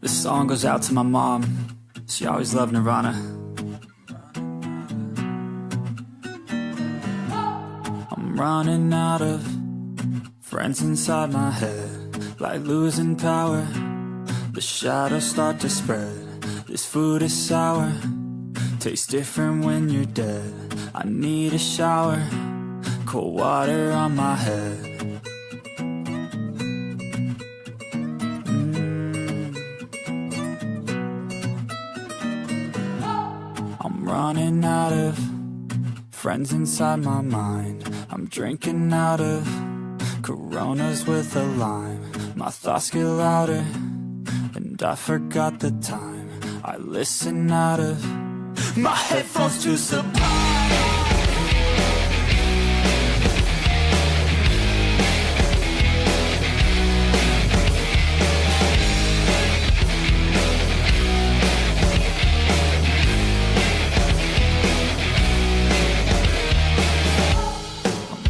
This song goes out to my mom. She always loved Nirvana. I'm running out of friends inside my head, like losing power. The shadows start to spread. This food is sour, tastes different when you're dead. I need a shower, cold water on my head. I'm running out of friends inside my mind. I'm drinking out of Coronas with a lime. My thoughts get louder, and I forgot the time. I listen out of my headphones to Sublime.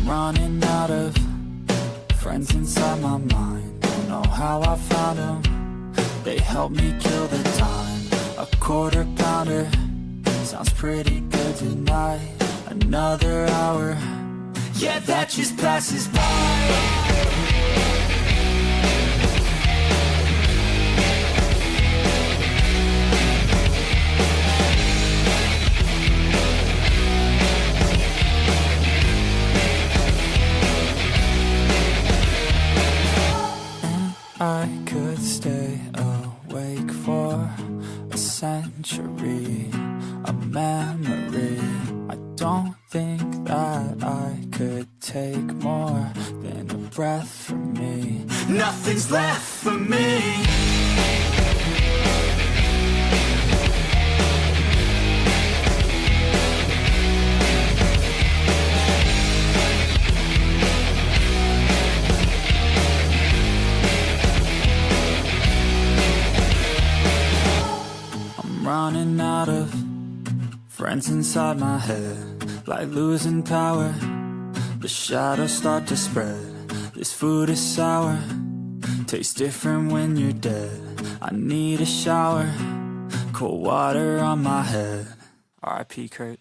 Running out of friends inside my mind. Don't know how I found them. They help me kill the time. A quarter pounder sounds pretty good tonight. Another hour, yeah, that just passes by. I could stay awake for a century, a memory. I don't think that I could take more than a breath from me. Nothing's left for me. Running out of friends inside my head, like losing power. The shadows start to spread. This food is sour, tastes different when you're dead. I need a shower, cold water on my head. R.I.P. Kurt.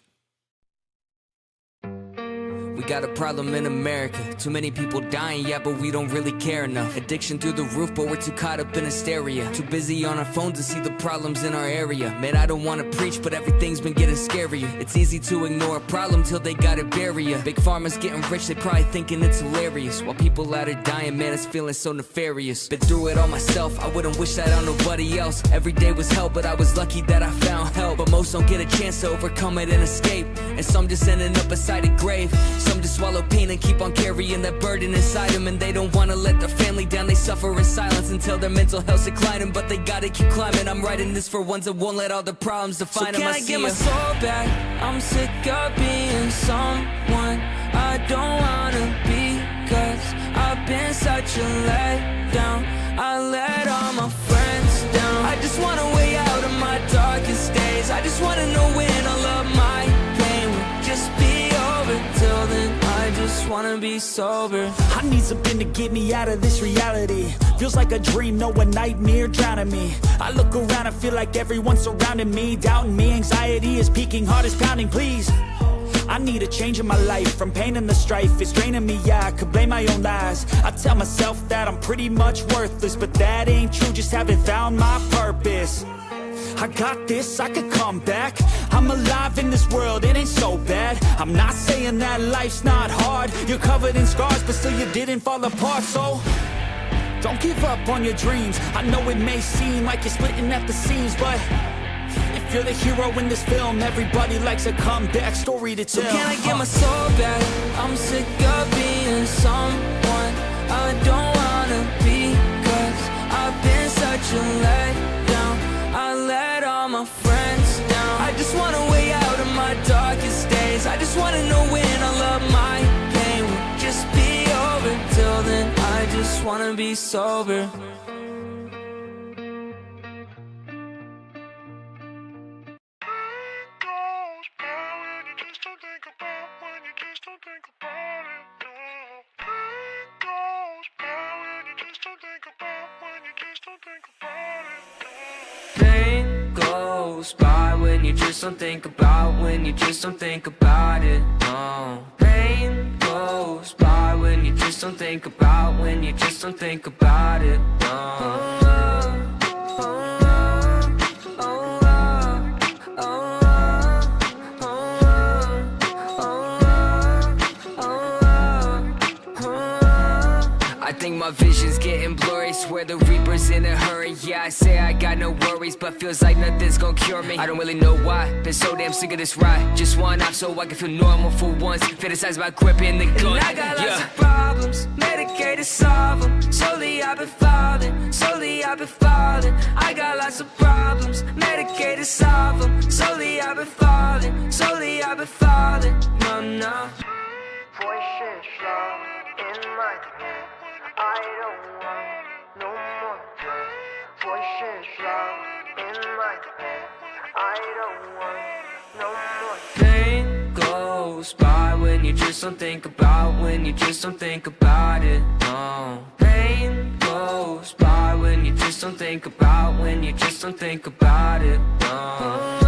We got a problem in America. Too many people dying, yeah, but we don't really care enough. Addiction through the roof, but we're too caught up in hysteria. Too busy on our phones to see the problems in our area. Man, I don't wanna preach, but everything's been getting scarier. It's easy to ignore a problem till they gotta bury ya. Big pharma's getting rich, they probably thinking it's hilarious. While people out are dying, man, it's feeling so nefarious. Been through it all myself, I wouldn't wish that on nobody else. Every day was hell, but I was lucky that I found help. But most don't get a chance to overcome it and escape. And some just ending up beside a grave. Some just swallow pain and keep on carrying that burden inside them. And they don't wanna let their family down, they suffer in silence until their mental health's declining. But they gotta keep climbing. I'm writing this for ones that won't let all the problems define them. So can I get my soul back? I'm sick of being someone I don't wanna be, cause I've been such a letdown. I let all my friends down. I just want a way out of my darkest days. I just wanna know when all of my pain will just be over. Till then I just wanna be sober. I need something to get me out of this reality. Feels like a dream, no, a nightmare drowning me. I look around and feel like everyone's surrounding me, doubting me. Anxiety is peaking, heart is pounding, please. I need a change in my life, from pain and the strife. It's draining me, yeah, I could blame my own lies. I tell myself that I'm pretty much worthless, but that ain't true, just haven't found my purpose. I got this, I could come back. I'm alive in this world, it ain't so bad. I'm not saying that life's not hard. You're covered in scars, but still you didn't fall apart. So don't give up on your dreams. I know it may seem like you're splitting at the seams, but if you're the hero in this film, everybody likes a comeback story to tell. So can I get my soul back? I'm sick of being someone I don't wanna be, cause I've been such a letdown. I let all my friends down. I just want a way out of my darkest days. I just wanna know when all of my pain will just be over. Till then I just wanna be sober. Think about when you just don't think about it. goes by when you just don't think about, when you just don't think about it, no. Pain goes by when you just don't think about, when you just don't think about it, no. I think my vision's getting blurry, swear the Reaper's in a hurry. Yeah, I say I got no worries, but feels like nothing's gonna cure me. I don't really know why, been so damn sick of this ride. Just one off so I can feel normal for once. Fantasize about gripping the gun. And I got lots of problems, medicated, solve them. Slowly I've been falling, slowly I've been falling. I got lots of problems, medicated, solve them. Slowly I've been falling, slowly I've been falling. No, no. Voices loud in my head, I don't want no more pain. Voices loud in my head, I don't want no more Pain goes by when you just don't think about, when you just don't think about it, no. Pain goes by when you just don't think about, when you just don't think about it, no.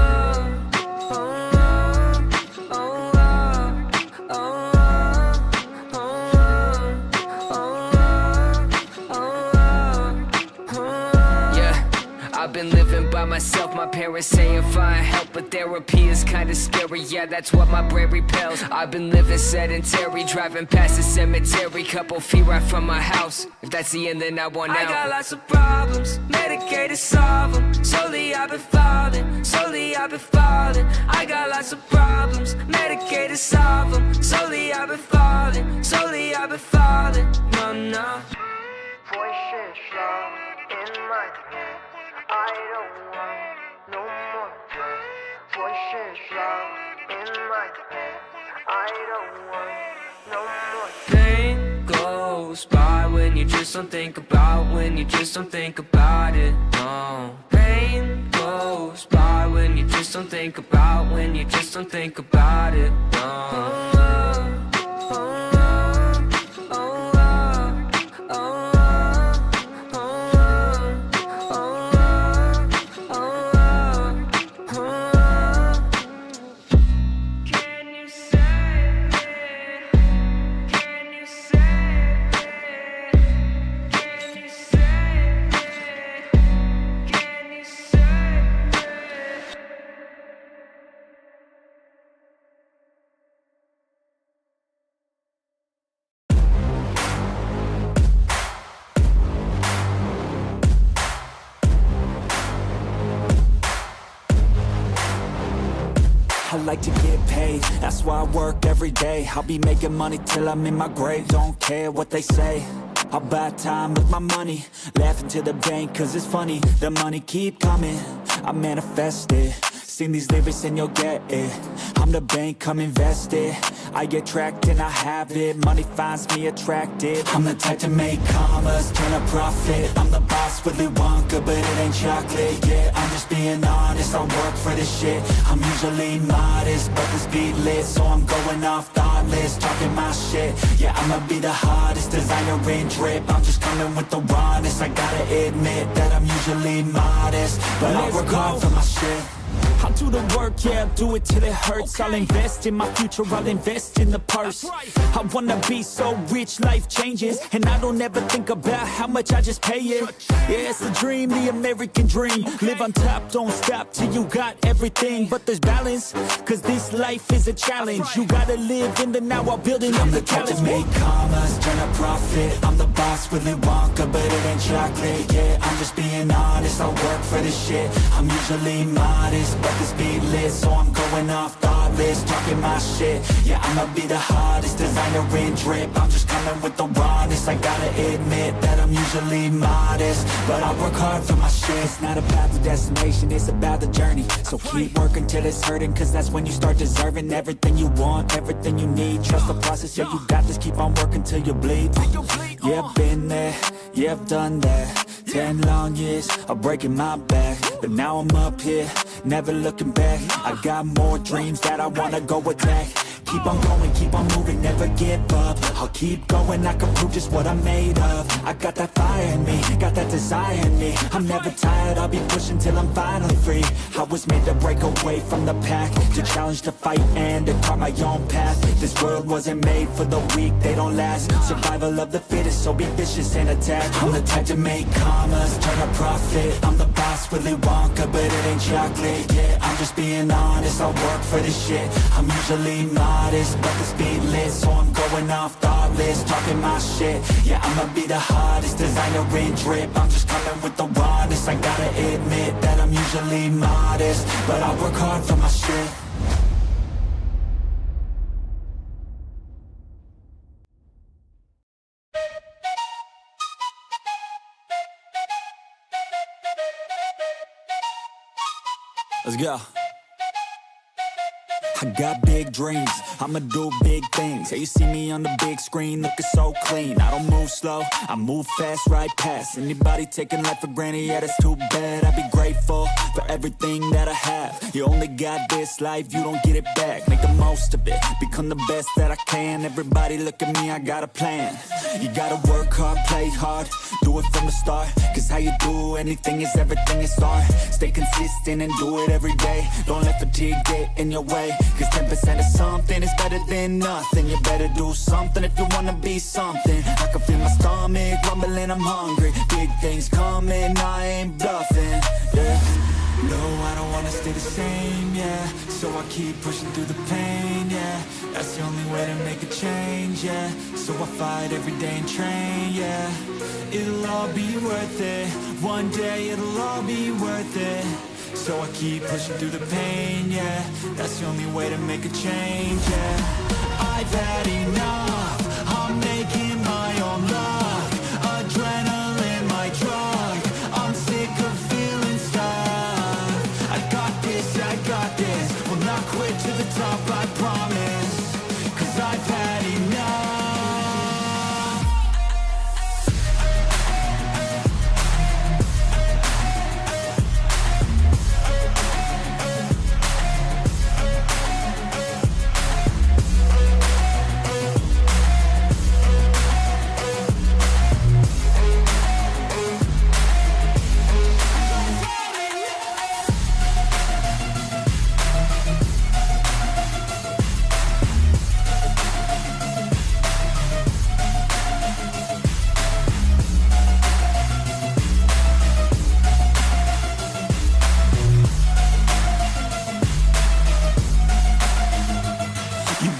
I've been living by myself, my parents saying find help, but therapy is kinda scary, yeah, that's what my brain repels. I've been living sedentary, driving past the cemetery, couple feet right from my house. If that's the end, then I want out. I got lots of problems, medicated, solve them. Slowly I've been falling, slowly I've been falling. I got lots of problems, medicated, solve them. Slowly I've been falling, slowly I've been falling. No, no. voices loud in my head, I don't want no more pain. Voices loud in my head, I don't want no more Pain goes by when you just don't think about, when you just don't think about it, no. Pain goes by when you just don't think about, when you just don't think about it, no. I like to get paid, that's why I work every day. I'll be making money till I'm in my grave. Don't care what they say, I'll buy time with my money. Laughing to the bank cause it's funny. The money keep coming, I manifest it. Sing these lyrics and you'll get it. I'm the bank, come invest it. I get tracked and I have it. Money finds me attractive. I'm the type to make commas, turn a profit. I'm the boss, Willy Wonka, but it ain't chocolate. Yeah, I'm just being honest, I work for this shit. I'm usually modest, but this beat lit, so I'm going off thoughtless, talking my shit. Yeah, I'ma be the hottest designer in drip. I'm just coming with the rawness. I gotta admit that I'm usually modest, but I work hard for my shit. I'll do the work, yeah, I'll do it till it hurts. I'll invest in my future, I'll invest in the purse. I wanna be so rich, life changes, and I don't ever think about how much I just pay it. Yeah, it's the dream, the American dream. Live on top, don't stop till you got everything. But there's balance, cause this life is a challenge. You gotta live in the now while building up the challenge. I'm the type to make commas, turn a profit. I'm the boss, Willy Wonka, but it ain't chocolate. Yeah, I'm just being honest, I work for this shit. I'm usually modest, but this beat lit, so I'm going off thoughtless, talking my shit. Yeah, I'ma be the hottest designer in drip. I'm just coming with the rawness. I gotta admit that I'm usually modest, but I work hard for my shit. It's not about the destination, it's about the journey. So keep working till it's hurting, cause that's when you start deserving everything you want, everything you need. Trust the process, yeah, you got this. Keep on working till you bleed. Yeah, I've been there, yeah, I've done that. 10 long years of breaking my back, but now I'm up here, never looking back. I got more dreams that I wanna go attack. keep on going, keep on moving, never give up. I'll keep going, I can prove just what I'm made of. I got that fire in me, got that desire in me. I'm never tired, I'll be pushing till I'm finally free. I was made to break away from the pack, to challenge, to fight, and to carve my own path. This world wasn't made for the weak, they don't last. Survival of the fittest, so be vicious and attack. I'm the type to make commas, turn a profit. I'm the boss, Willy Wonka, but it ain't chocolate. Yeah, I'm just being honest, I work for this shit. I'm usually modest, but the speed lit, so I'm going off thoughtless, talking my shit. Yeah, I'ma be the hottest designer in drip. I'm just coming with the rawness. I gotta admit that I'm usually modest, but I work hard for my shit. Let's go. I got big dreams, I'ma do big things. Yeah, you see me on the big screen, looking so clean. I don't move slow, I move fast, right past anybody taking life for granted. Yeah, that's too bad. I'd be grateful for everything that I have. You only got this life, you don't get it back. Make the most of it, become the best that I can. Everybody look at me, I got a plan. You gotta work hard, play hard, do it from the start. Cause how you do anything is everything it's art. Stay consistent and do it every day. Don't let fatigue get in your way. Cause 10% of something is better than nothing. You better do something if you wanna be something. I can feel my stomach rumbling, I'm hungry. Big things coming, I ain't bluffing, yeah. No, I don't wanna stay the same, yeah. So I keep pushing through the pain, yeah. That's the only way to make a change, yeah. So I fight every day and train, yeah. It'll all be worth it. One day it'll all be worth it. So I keep pushing through the pain, yeah. That's the only way to make a change, yeah. I've had enough, I'm making my own luck. Adrenaline, my drug, I'm sick of feeling stuck. I got this, will not quit to the top, I promise. Cause I've had enough.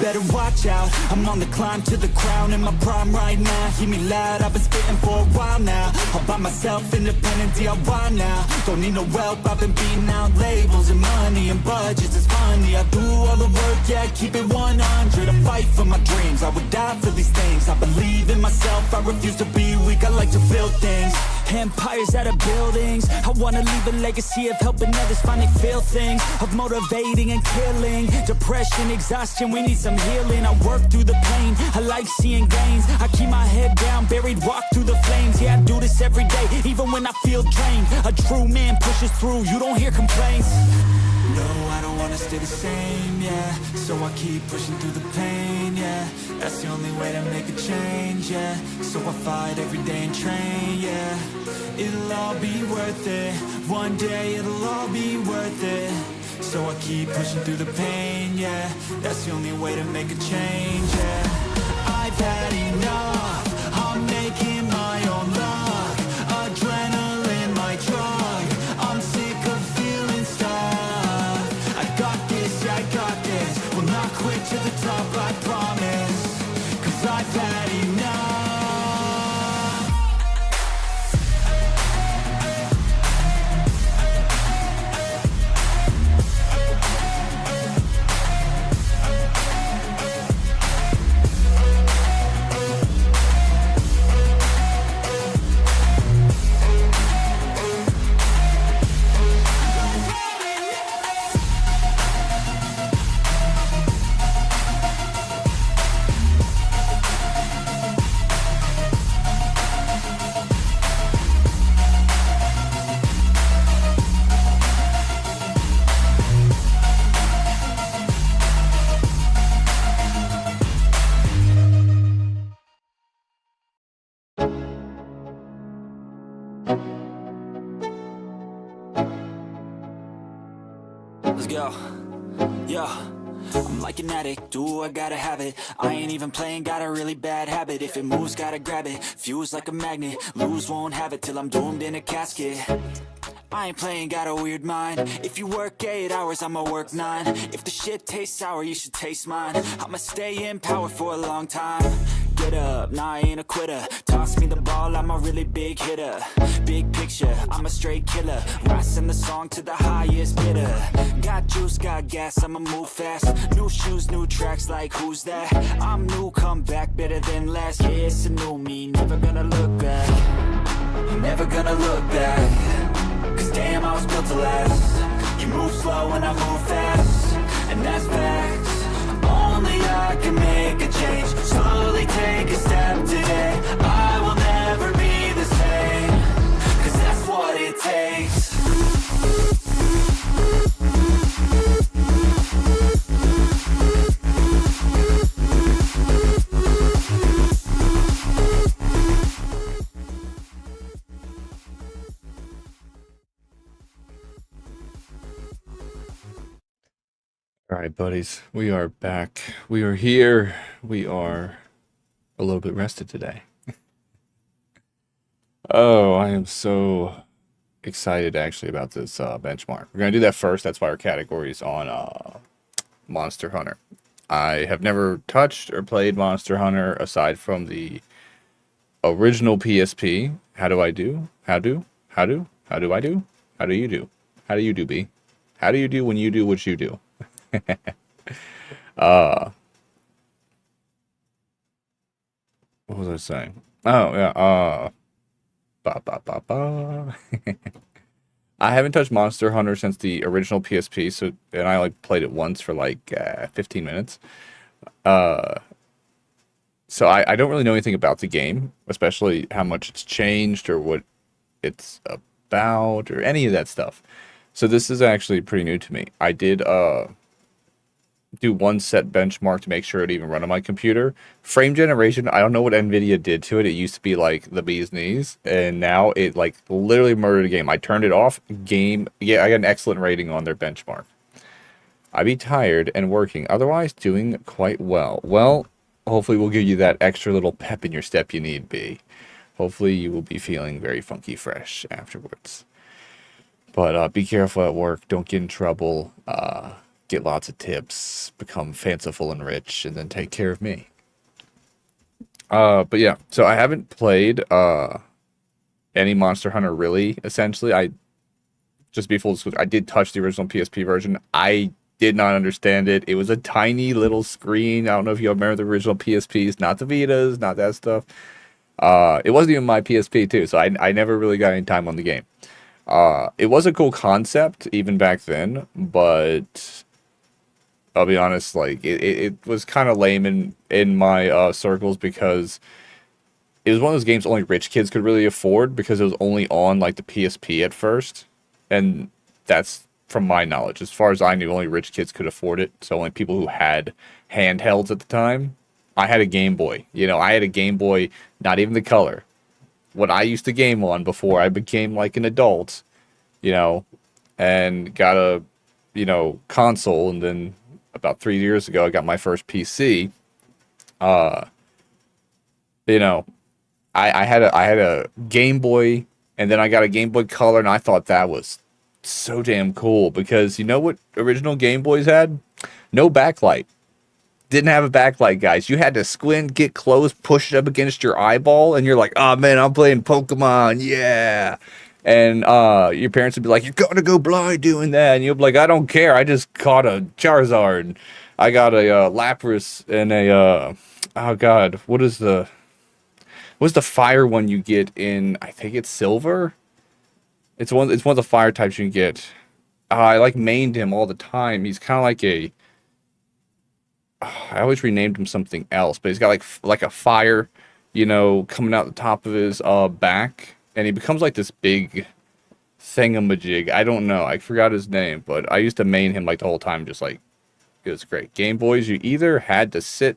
Better watch out, I'm on the climb to the crown. In my prime right now, hear me loud, I've been spitting for a while now. All by myself, independent DIY now. Don't need no help, I've been beating out labels and money and budgets, it's funny. I do all the work, yeah, keep it 100. I fight for my dreams, I would die for these things. I believe in myself, I refuse to be weak, I like to build things. Empires out of buildings, I wanna leave a legacy of helping others find they feel things. Of motivating and killing, depression, exhaustion, we need some healing. I work through the pain, I like seeing gains. I keep my head down, buried, walk through the flames. Yeah, I do this every day, even when I feel drained. A true man pushes through, you don't hear complaints. No, I don't wanna stay the same, yeah. So I keep pushing through the pain, yeah. That's the only way to make a change, yeah. So I fight every day and train, yeah. It'll all be worth it. One day it'll all be worth it. So I keep pushing through the pain, yeah. That's the only way to make a change, yeah. I've had enough, I'm making my own luck. Adrenaline, my drug, I'm sick of feeling stuck. I got this, yeah, I got this, will not quit to the top, I promise. Cause I've had enough. Let's go. Yo, I'm like an addict, do I gotta have it. I ain't even playing, got a really bad habit. If it moves, gotta grab it, fuse like a magnet. Lose, won't have it till I'm doomed in a casket. I ain't playing, got a weird mind. If you work 8 hours, I'ma work 9. If the shit tastes sour, you should taste mine. I'ma stay in power for a long time. Get up, nah, I ain't a quitter. Toss me the ball, I'm a really big hitter. Big picture, I'm a straight killer. Rising the song to the highest bidder. Got juice, got gas, I'ma move fast. New shoes, new tracks, like who's that? I'm new, come back, better than last. Yeah, it's a new me, never gonna look back. Never gonna look back. Cause damn, I was built to last. You move slow and I move fast, and that's facts. Only I can make a change. Slowly take a step today. I will never be the same. Cause that's what it takes. All right, buddies, we are back. We are here. We are a little bit rested today. Oh, I am so excited actually about this benchmark. We're going to do that first. That's why our category is on Monster Hunter. I have never touched or played Monster Hunter aside from the original PSP. How do I do? How do I do? How do you do? How do you do, B? How do you do when you do what you do? What was I saying? Oh yeah, I haven't touched Monster Hunter since the original PSP, and I like played it once for like 15 minutes. So I don't really know anything about the game, especially how much it's changed or what it's about or any of that stuff. So this is actually pretty new to me. I did do one set benchmark to make sure it even run on my computer. Frame generation, I don't know what NVIDIA did to it. It used to be like the bee's knees, and now it like literally murdered a game. I turned it off. Game, yeah, I got an excellent rating on their benchmark. I'd be tired and working, otherwise doing quite well. Well, hopefully we'll give you that extra little pep in your step you need, B. Hopefully you will be feeling very funky fresh afterwards. But be careful at work. Don't get in trouble. Get lots of tips, become fanciful and rich, and then take care of me. But yeah, so I haven't played any Monster Hunter really, essentially. Just to be full disclosure, I did touch the original PSP version. I did not understand it. It was a tiny little screen. I don't know if you remember the original PSPs, not the Vitas, not that stuff. It wasn't even my PSP too, so I never really got any time on the game. It was a cool concept even back then, but I'll be honest, like it was kind of lame in my circles because it was one of those games only rich kids could really afford because it was only on like the PSP at first, and that's from my knowledge. As far as I knew, only rich kids could afford it, so only people who had handhelds at the time. I had a Game Boy. You know, I had a Game Boy, not even the color. What I used to game on before I became like an adult, you know, and got a, you know, console, and then about 3 years ago I got my first PC. You know, I had a Game Boy, and then I got a Game Boy Color, and I thought that was so damn cool because you know what original Game Boys had? No backlight. Didn't have a backlight, guys. You had to squint, get close, push it up against your eyeball, and you're like, oh man, I'm playing Pokemon, yeah. And your parents would be like, you're gonna go blind doing that. And you'll be like, I don't care, I just caught a Charizard. I got a Lapras and a, oh god, what's the fire one you get in, I think it's Silver? It's one of the fire types you can get. I like mained him all the time. He's kind of like a, I always renamed him something else, but he's got like a fire, you know, coming out the top of his back, and he becomes like this big thingamajig. I don't know, I forgot his name, but I used to main him like the whole time, just like, it was great. Game Boys, you either had to sit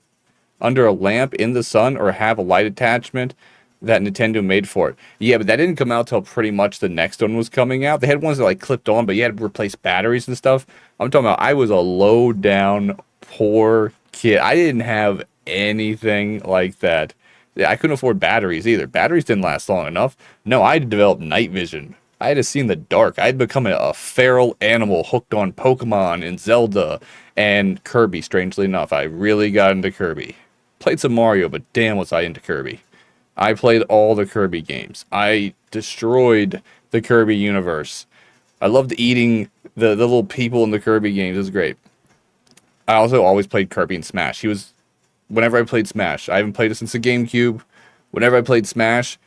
under a lamp in the sun or have a light attachment. that Nintendo made for it. Yeah, but that didn't come out till pretty much the next one was coming out. They had ones that like clipped on, but you had to replace batteries and stuff. I'm talking about I was a low down, poor kid. I didn't have anything like that. Yeah, I couldn't afford batteries either. Batteries didn't last long enough. No, I had to develop night vision. I had to see in the dark. I had become a feral animal hooked on Pokemon and Zelda and Kirby, strangely enough. I really got into Kirby. Played some Mario, but damn was I into Kirby. I played all the Kirby games. I destroyed the Kirby universe. I loved eating the little people in the Kirby games. It was great. I also always played Kirby in Smash. Whenever I played Smash, I haven't played it since the GameCube. Whenever I played Smash,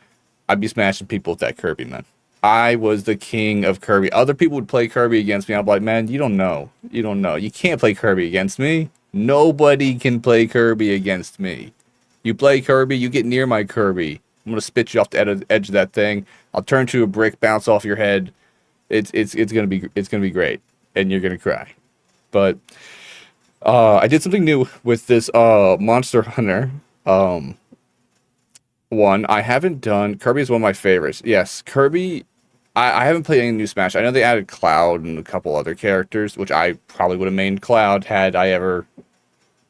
I'd be smashing people with that Kirby, man. I was the king of Kirby. Other people would play Kirby against me. I'd be like, man, you don't know. You don't know. You can't play Kirby against me. Nobody can play Kirby against me. You play Kirby, you get near my Kirby, I'm gonna spit you off the edge of that thing. I'll turn to a brick, bounce off your head. It's gonna be great, and you're gonna cry. But I did something new with this Monster Hunter one. I haven't done Kirby is one of my favorites. Yes, Kirby. I haven't played any new Smash. I know they added Cloud and a couple other characters, which I probably would have mained Cloud had I ever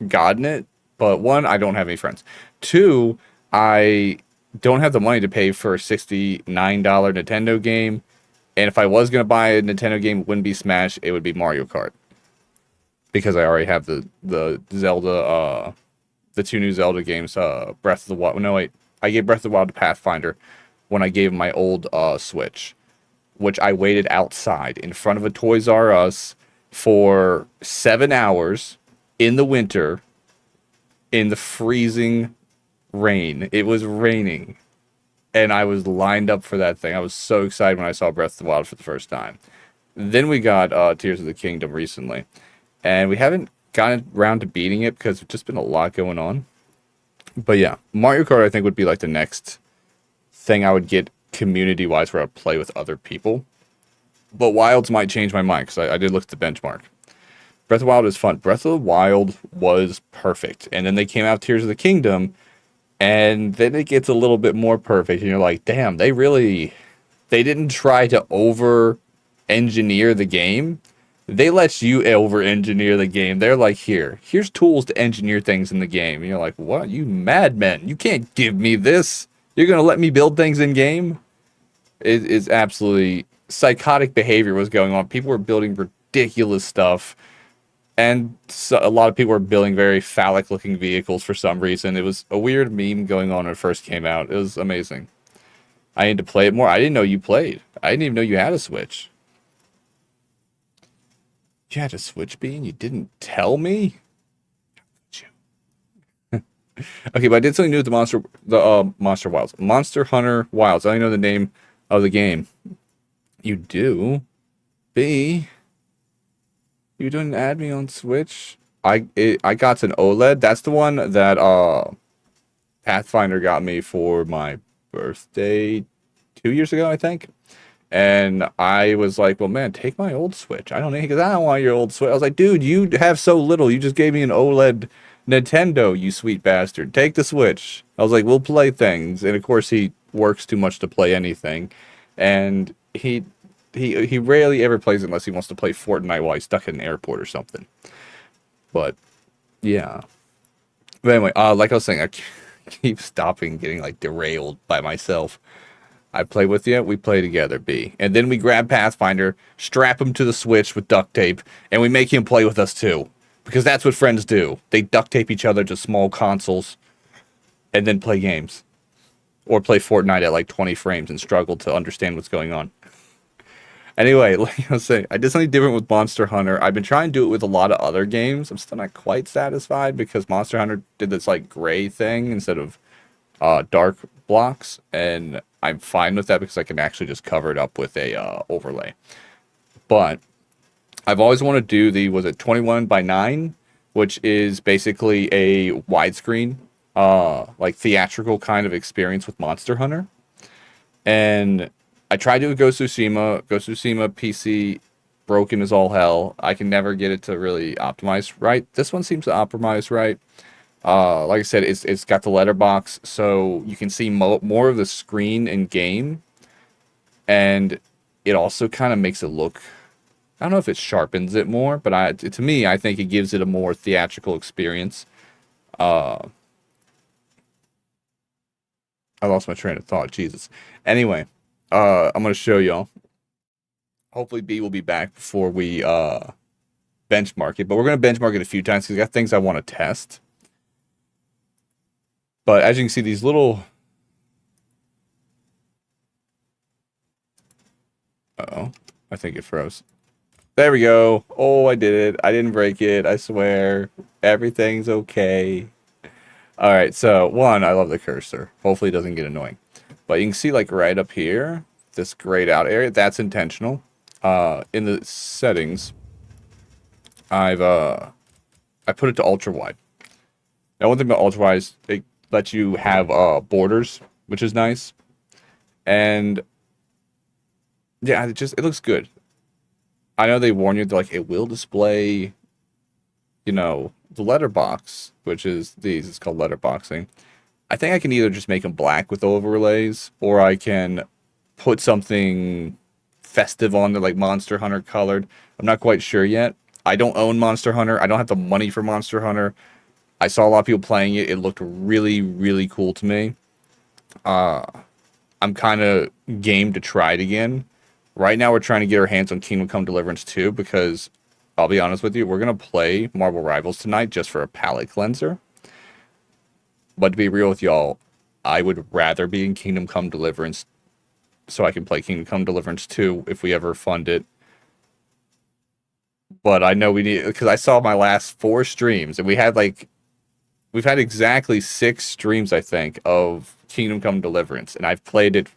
gotten it. But one, I don't have any friends. Two, I don't have the money to pay for a $69 Nintendo game. And if I was going to buy a Nintendo game, it wouldn't be Smash, it would be Mario Kart. Because I already have the Zelda, the two new Zelda games, Breath of the Wild. No, wait. I gave Breath of the Wild to Pathfinder when I gave him my old Switch, which I waited outside in front of a Toys R Us for 7 hours in the winter in the freezing rain. It was raining, and I was lined up for that thing. I was so excited when I saw Breath of the Wild for the first time. Then we got Tears of the Kingdom recently, and we haven't gotten around to beating it because there's just been a lot going on. But yeah, Mario Kart I think would be like the next thing I would get community-wise where I'd play with other people. But Wilds might change my mind because I did look at the benchmark. Breath of the Wild is fun. Breath of the Wild was perfect. And then they came out Tears of the Kingdom, and then it gets a little bit more perfect. And you're like, damn, they didn't try to over-engineer the game. They let you over-engineer the game. They're like, here's tools to engineer things in the game. And you're like, what? You madmen. You can't give me this. You're going to let me build things in-game? It is absolutely psychotic behavior was going on. People were building ridiculous stuff. And a lot of people were building very phallic-looking vehicles for some reason. It was a weird meme going on when it first came out. It was amazing. I need to play it more. I didn't know you played. I didn't even know you had a Switch. You had a Switch, Bean? You didn't tell me? Okay, but I did something new with the Monster Wilds. Monster Hunter Wilds. I only know the name of the game. You do? B? You didn't add me on Switch? I got an OLED. That's the one that Pathfinder got me for my birthday 2 years ago, I think. And I was like, well, man, take my old Switch. I don't need, because I don't want your old Switch. I was like, dude, you have so little. You just gave me an OLED Nintendo, you sweet bastard. Take the Switch. I was like, we'll play things. And of course, he works too much to play anything. And he rarely ever plays unless he wants to play Fortnite while he's stuck in an airport or something. But yeah. But anyway, like I was saying, I keep stopping getting like derailed by myself. I play with you, we play together, B. And then we grab Pathfinder, strap him to the Switch with duct tape, and we make him play with us too. Because that's what friends do. They duct tape each other to small consoles and then play games. Or play Fortnite at like 20 frames and struggle to understand what's going on. Anyway, like I was saying, I did something different with Monster Hunter. I've been trying to do it with a lot of other games. I'm still not quite satisfied because Monster Hunter did this like gray thing instead of dark blocks. And I'm fine with that because I can actually just cover it up with a overlay. But I've always wanted to do was it 21:9, which is basically a widescreen, like theatrical kind of experience with Monster Hunter. And I tried to do Ghost of Tsushima. Ghost of Tsushima PC broken as all hell. I can never get it to really optimize right. This one seems to optimize right. Like I said, it's got the letterbox, so you can see more of the screen in game, and it also kind of makes it look. I don't know if it sharpens it more, but to me, I think it gives it a more theatrical experience. I lost my train of thought. Jesus. Anyway, I'm gonna show y'all. Hopefully, B will be back before we benchmark it, but we're gonna benchmark it a few times because I got things I want to test. But as you can see, these little... Uh-oh. I think it froze. There we go. Oh, I did it. I didn't break it. I swear. Everything's okay. Alright, so, one, I love the cursor. Hopefully it doesn't get annoying. But you can see, like, right up here, this grayed out area, that's intentional. In the settings, I put it to ultra-wide. Now, one thing about ultra-wide is it lets you have borders, which is nice. And yeah, it looks good. I know they warn you, they're like, it will display, you know, the letterbox, which is these. It's called letterboxing. I think I can either just make them black with overlays, or I can put something festive on there, like Monster Hunter colored. I'm not quite sure yet. I don't own Monster Hunter. I don't have the money for Monster Hunter. I saw a lot of people playing it. It looked really, really cool to me. I'm kind of game to try it again. Right now, we're trying to get our hands on Kingdom Come Deliverance 2 because, I'll be honest with you, we're going to play Marvel Rivals tonight just for a palate cleanser. But to be real with y'all, I would rather be in Kingdom Come Deliverance so I can play Kingdom Come Deliverance 2 if we ever fund it. But I know we need, because I saw my last 4 streams, and we've had exactly 6 streams, I think, of Kingdom Come Deliverance, and I've played it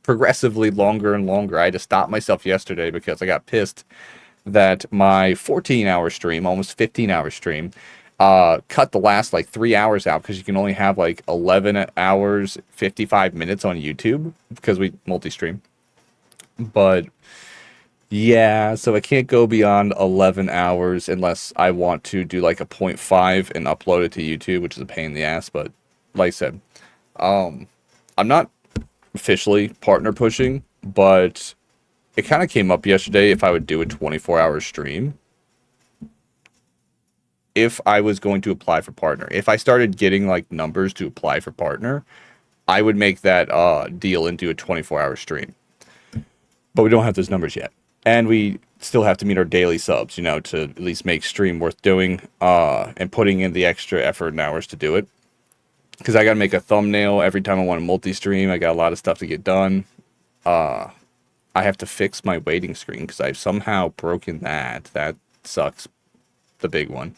progressively longer and longer. I had to stop myself yesterday because I got pissed that my 14-hour stream, almost 15-hour stream, cut the last like 3 hours out because you can only have like 11 hours 55 minutes on YouTube because we multi-stream. But yeah, so I can't go beyond 11 hours unless I want to do like a 0.5 and upload it to YouTube, which is a pain in the ass. But like I said, I'm not officially partner pushing, but it kind of came up yesterday if I would do a 24-hour stream. If I was going to apply for partner, if I started getting like numbers to apply for partner, I would make that deal into a 24-hour stream. But we don't have those numbers yet. And we still have to meet our daily subs, you know, to at least make stream worth doing, and putting in the extra effort and hours to do it. Because I got to make a thumbnail every time I want to multi-stream. I got a lot of stuff to get done. I have to fix my waiting screen because I've somehow broken that. That sucks. The big one.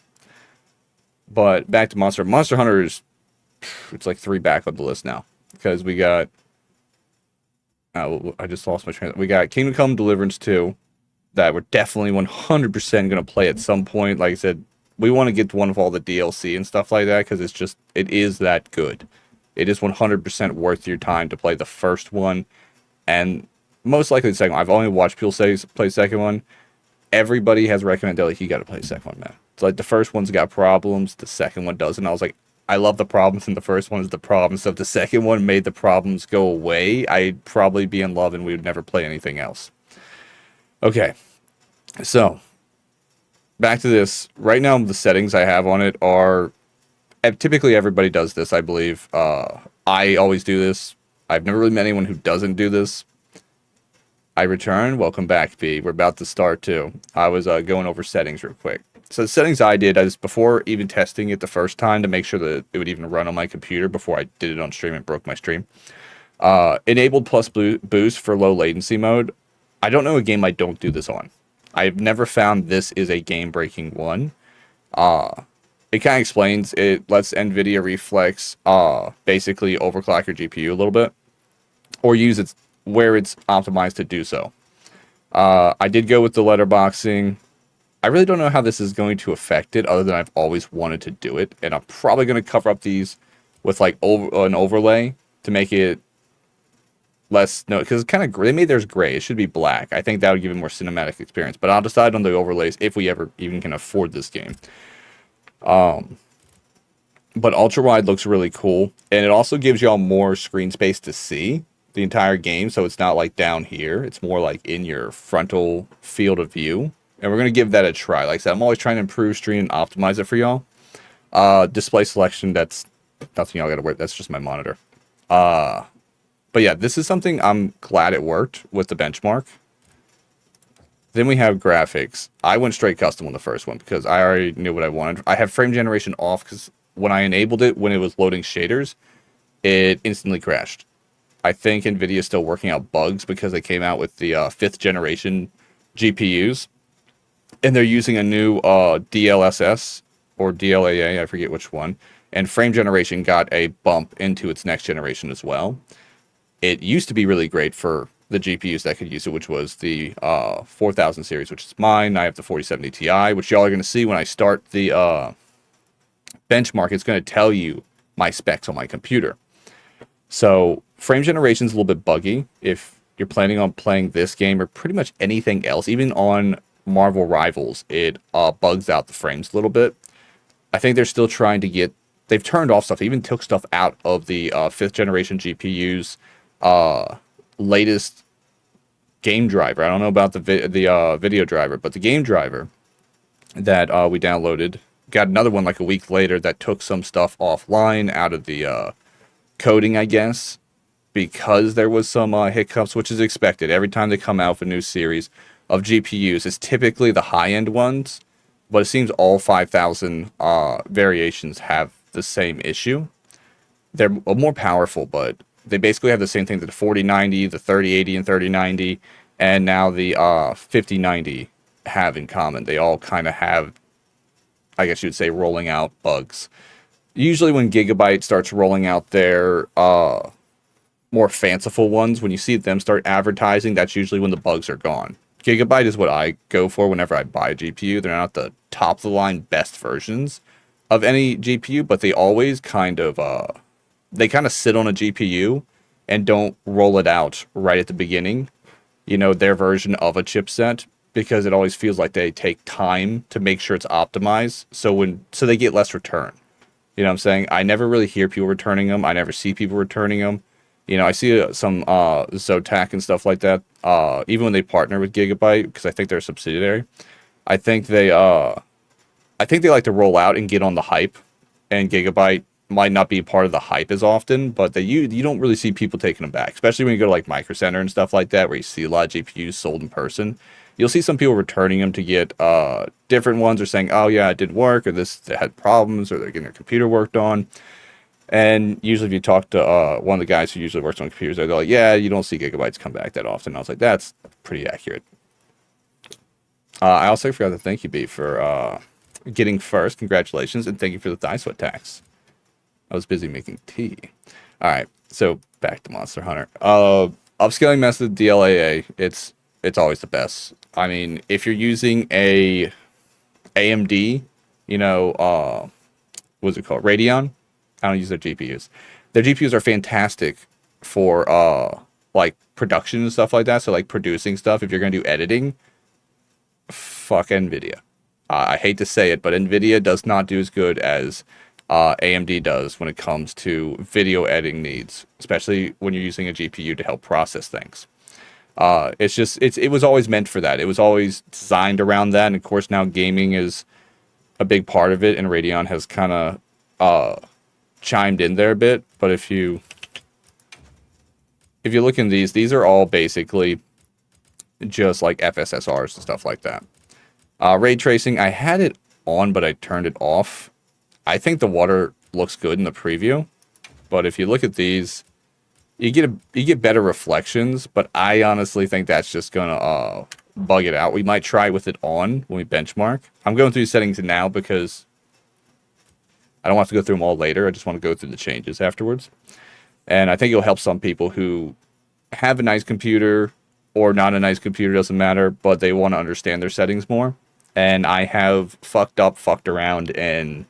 But back to Monster Hunter is, it's like 3 back on the list now. Because we got, I just lost my train. We got Kingdom Come Deliverance 2 that we're definitely 100% going to play at some point. Like I said, we want to get to one of all the DLC and stuff like that because it is that good. It is 100% worth your time to play the first one, and most likely the second one. I've only watched people play the second one. Everybody has recommended, like, you got to play the second one, man. It's like the first one's got problems, the second one doesn't. I was like, I love the problems in the first one. Is the problems. So if the second one made the problems go away, I'd probably be in love and we would never play anything else. Okay, so back to this. Right now, the settings I have on it are, typically everybody does this, I believe. I always do this. I've never really met anyone who doesn't do this. I return. Welcome back, B. We're about to start, too. I was going over settings real quick. So the settings I did, before even testing it the first time to make sure that it would even run on my computer before I did it on stream and broke my stream. Enabled plus boost for low latency mode. I don't know a game I don't do this on. I've never found this is a game-breaking one. It kind of explains, it lets NVIDIA Reflex basically overclock your GPU a little bit, or use it where it's optimized to do so. I did go with the letterboxing. I really don't know how this is going to affect it, other than I've always wanted to do it, and I'm probably going to cover up these with like an overlay to make it less, no, because it's kind of gray. They made theirs gray. It should be black. I think that would give it more cinematic experience, but I'll decide on the overlays if we ever even can afford this game. But ultra wide looks really cool, and it also gives y'all more screen space to see the entire game, so it's not like down here. It's more like in your frontal field of view. And we're gonna give that a try. Like I said, I'm always trying to improve stream and optimize it for y'all. Display selection, that's nothing y'all gotta worry. That's just my monitor. But yeah, this is something I'm glad it worked with the benchmark. Then we have graphics. I went straight custom on the first one because I already knew what I wanted. I have frame generation off because when I enabled it, when it was loading shaders, it instantly crashed. I think NVIDIA is still working out bugs because they came out with the 5th generation GPUs. And they're using a new DLSS or DLAA, I forget which one. And frame generation got a bump into its next generation as well. It used to be really great for the GPUs that could use it, which was the 4000 series, which is mine. I have the 4070 Ti, which y'all are going to see when I start the benchmark. It's going to tell you my specs on my computer. So frame generation is a little bit buggy if you're planning on playing this game or pretty much anything else. Even on Marvel Rivals, it bugs out the frames a little bit. I think they're still trying to get... They've turned off stuff, even took stuff out of the 5th generation GPU's latest game driver. I don't know about the video driver, but the game driver that we downloaded got another one like a week later that took some stuff offline out of the coding, I guess, because there was some hiccups, which is expected. Every time they come out with a new series of GPUs, it's typically the high-end ones, but it seems all 5,000 variations have the same issue. They're more powerful, but they basically have the same thing that the 4090, the 3080 and 3090, and now the 5090 have in common. They all kind of have, I guess you'd say, rolling out bugs. Usually when Gigabyte starts rolling out their more fanciful ones, when you see them start advertising, that's usually when the bugs are gone. Gigabyte is what I go for whenever I buy a GPU. They're not the top-of-the-line best versions of any GPU, but they always kind of sit on a GPU and don't roll it out right at the beginning, you know, their version of a chipset, because it always feels like they take time to make sure it's optimized, so they get less return. You know what I'm saying? I never really hear people returning them. I never see people returning them. You know, I see some Zotac and stuff like that, even when they partner with Gigabyte, because I think they're a subsidiary. I think they like to roll out and get on the hype, and Gigabyte might not be part of the hype as often, but you don't really see people taking them back, especially when you go to like Micro Center and stuff like that, where you see a lot of GPUs sold in person. You'll see some people returning them to get different ones, or saying, oh yeah, it didn't work, or they had problems, or they're getting their computer worked on. And usually if you talk to one of the guys who usually works on computers, they're like, yeah, you don't see Gigabytes come back that often. I was like, that's pretty accurate. I also forgot to thank you, B, for getting first. Congratulations, and thank you for the thigh sweat tax. I was busy making tea. All right, so back to Monster Hunter. Upscaling method, DLAA, it's always the best. I mean, if you're using a AMD, you know, what's it called? Radeon? I don't use their GPUs. Their GPUs are fantastic for like production and stuff like that. So like producing stuff, if you're going to do editing, fuck NVIDIA. I hate to say it, but NVIDIA does not do as good as AMD does when it comes to video editing needs, especially when you're using a GPU to help process things. It was always meant for that. It was always designed around that. And of course now gaming is a big part of it, and Radeon has kind of chimed in there a bit. But if you look in these are all basically just like FSSRs and stuff like that. Ray tracing, I had it on, but I turned it off. I think the water looks good in the preview, but if you look at these, you get better reflections, but I honestly think that's just gonna bug it out. We might try with it on when we benchmark. I'm going through settings now because I don't want to go through them all later. I just want to go through the changes afterwards. And I think it'll help some people who have a nice computer or not a nice computer, doesn't matter, but they want to understand their settings more. And I have fucked around, and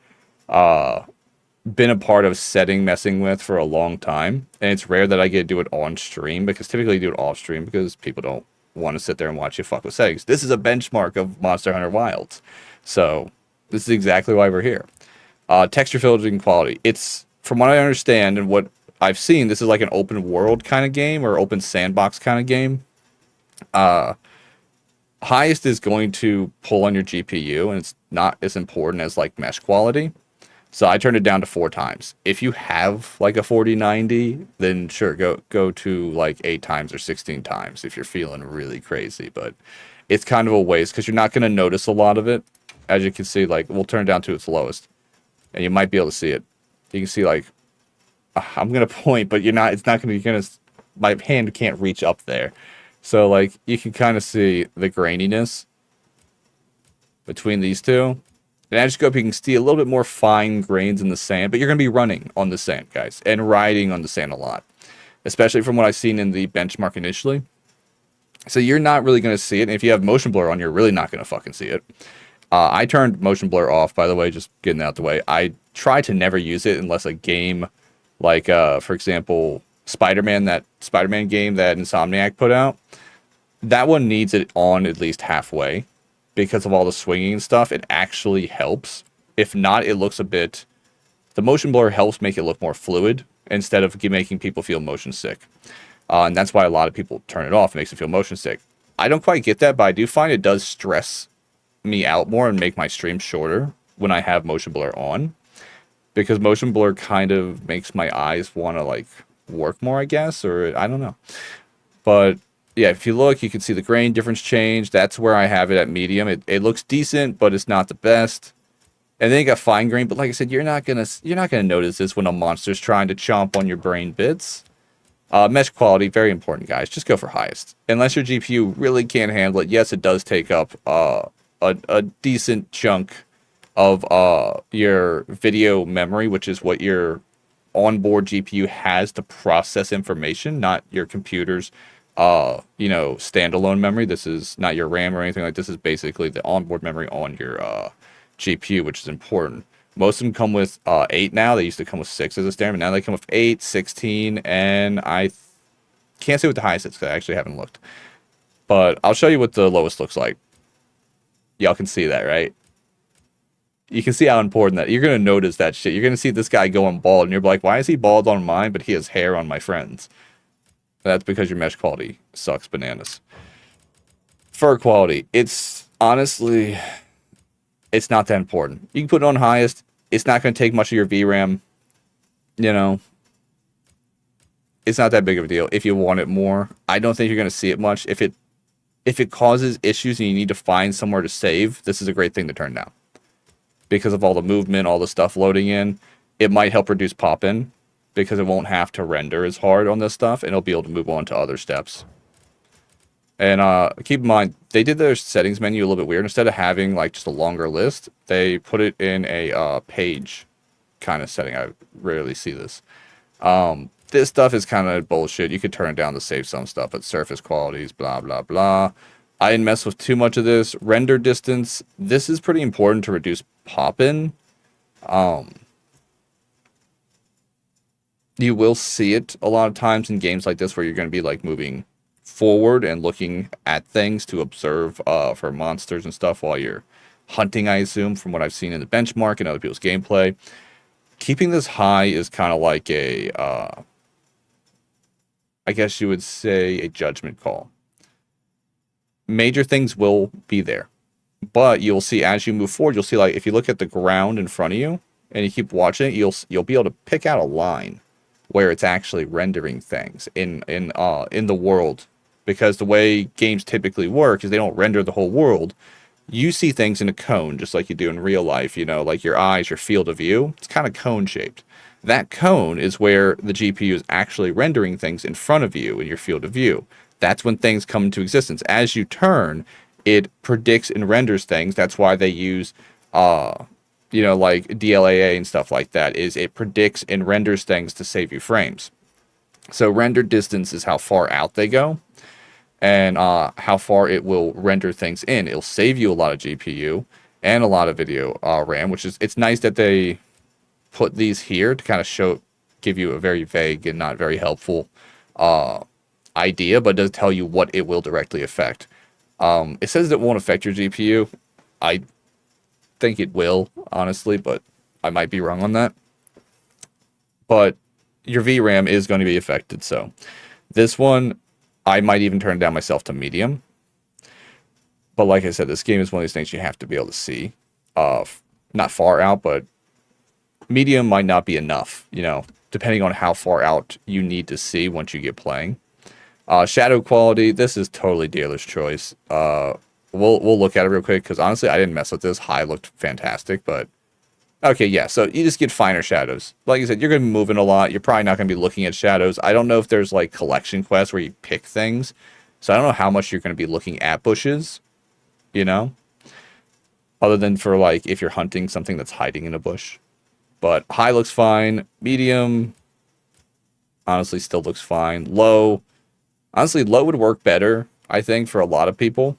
been a part of messing with for a long time. And it's rare that I get to do it on stream, because typically you do it off stream because people don't want to sit there and watch you fuck with settings. This is a benchmark of Monster Hunter Wilds. So this is exactly why we're here. Texture filtering quality. It's, from what I understand and what I've seen, this is like an open world kind of game or open sandbox kind of game. Highest is going to pull on your GPU, and it's not as important as like mesh quality. So I turned it down to 4 times. If you have like a 4090, then sure, go to like 8 times or 16 times if you're feeling really crazy. But it's kind of a waste because you're not going to notice a lot of it. As you can see, like we'll turn it down to its lowest, and you might be able to see it. You can see like I'm gonna point, but you're not. It's not gonna. You're gonna. My hand can't reach up there. So, like, you can kind of see the graininess between these two. And as you go up, you can see a little bit more fine grains in the sand, but you're going to be running on the sand, guys, and riding on the sand a lot, especially from what I've seen in the benchmark initially. So you're not really going to see it. And if you have motion blur on, you're really not going to fucking see it. I turned motion blur off, by the way, just getting that out the way. I try to never use it unless a game like, for example, Spider-Man game that Insomniac put out, that one needs it on at least halfway because of all the swinging and stuff. It actually helps. If not, it looks a bit... The motion blur helps make it look more fluid instead of making people feel motion sick. And that's why a lot of people turn it off. It makes them feel motion sick. I don't quite get that, but I do find it does stress me out more and make my stream shorter when I have motion blur on. Because motion blur kind of makes my eyes want to, like, work more, I guess, or I don't know. But yeah, if you look, you can see the grain difference change. That's where I have it at medium. It looks decent, but it's not the best. And then you got fine grain, but like I said, you're not gonna notice this when a monster's trying to chomp on your brain bits. Mesh quality, very important, guys. Just go for highest. Unless your GPU really can't handle it. Yes, it does take up a decent chunk of your video memory, which is what your onboard GPU has to process information, not your computer's standalone memory. This is not your RAM or anything like this. Is basically the onboard memory on your GPU, which is important. Most of them come with 8 now. They used to come with 6 as a standard, but now they come with 8, 16, and I can't say what the highest is because I actually haven't looked. But I'll show you what the lowest looks like. Y'all can see that, right? You can see how important that... You're going to notice that shit. You're going to see this guy going bald, and you're like, why is he bald on mine, but he has hair on my friends? That's because your mesh quality sucks bananas. Fur quality. It's honestly... It's not that important. You can put it on highest. It's not going to take much of your VRAM. It's not that big of a deal. If you want it more, I don't think you're going to see it much. If it causes issues and you need to find somewhere to save, this is a great thing to turn down. Because of all the movement, all the stuff loading in, it might help reduce pop-in because it won't have to render as hard on this stuff, and it'll be able to move on to other steps. And keep in mind, they did their settings menu a little bit weird. Instead of having like just a longer list, they put it in a page kind of setting. I rarely see this. This stuff is kind of bullshit. You could turn it down to save some stuff, but surface qualities, blah, blah, blah. I didn't mess with too much of this. Render distance. This is pretty important to reduce pop-in. You will see it a lot of times in games like this where you're going to be like moving forward and looking at things to observe for monsters and stuff while you're hunting, I assume, from what I've seen in the benchmark and other people's gameplay. Keeping this high is kind of like a, I guess you would say, a judgment call. Major things will be there, but you'll see as you move forward, you'll see like if you look at the ground in front of you and you keep watching it, you'll be able to pick out a line where it's actually rendering things in the world. Because the way games typically work is they don't render the whole world. You see things in a cone, just like you do in real life, like your eyes, your field of view. It's kind of cone-shaped. That cone is where the GPU is actually rendering things in front of you in your field of view. That's when things come into existence. As you turn, it predicts and renders things. That's why they use, like DLAA and stuff like that, is it predicts and renders things to save you frames. So render distance is how far out they go. And how far it will render things in. It'll save you a lot of GPU and a lot of video RAM, which is, it's nice that they put these here to kind of give you a very vague and not very helpful idea, but it does tell you what it will directly affect. It says it won't affect your GPU. I think it will, honestly, but I might be wrong on that. But your VRAM is going to be affected. So this one, I might even turn down myself to medium. But like I said, this game is one of these things you have to be able to see. Not far out, but medium might not be enough, you know, depending on how far out you need to see once you get playing. Shadow quality, this is totally dealer's choice. We'll look at it real quick, because honestly, I didn't mess with this. High looked fantastic, but... Okay, yeah, so you just get finer shadows. Like I said, you're going to be moving a lot. You're probably not going to be looking at shadows. I don't know if there's, like, collection quests where you pick things. So I don't know how much you're going to be looking at bushes, you know? Other than for, like, if you're hunting something that's hiding in a bush. But high looks fine. Medium, honestly, still looks fine. Low, honestly, low would work better, I think, for a lot of people.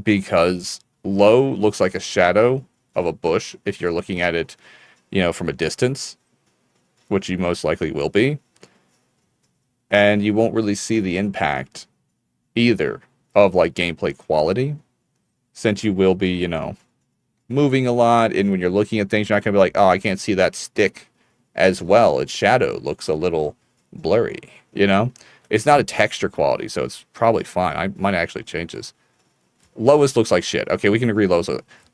Because low looks like a shadow of a bush if you're looking at it, you know, from a distance, which you most likely will be. And you won't really see the impact either of, like, gameplay quality, since you will be, you know, moving a lot, and when you're looking at things, you're not going to be like, oh, I can't see that stick as well. Its shadow looks a little blurry, you know? It's not a texture quality, so it's probably fine. I might actually change this. Lowest looks like shit. Okay, we can agree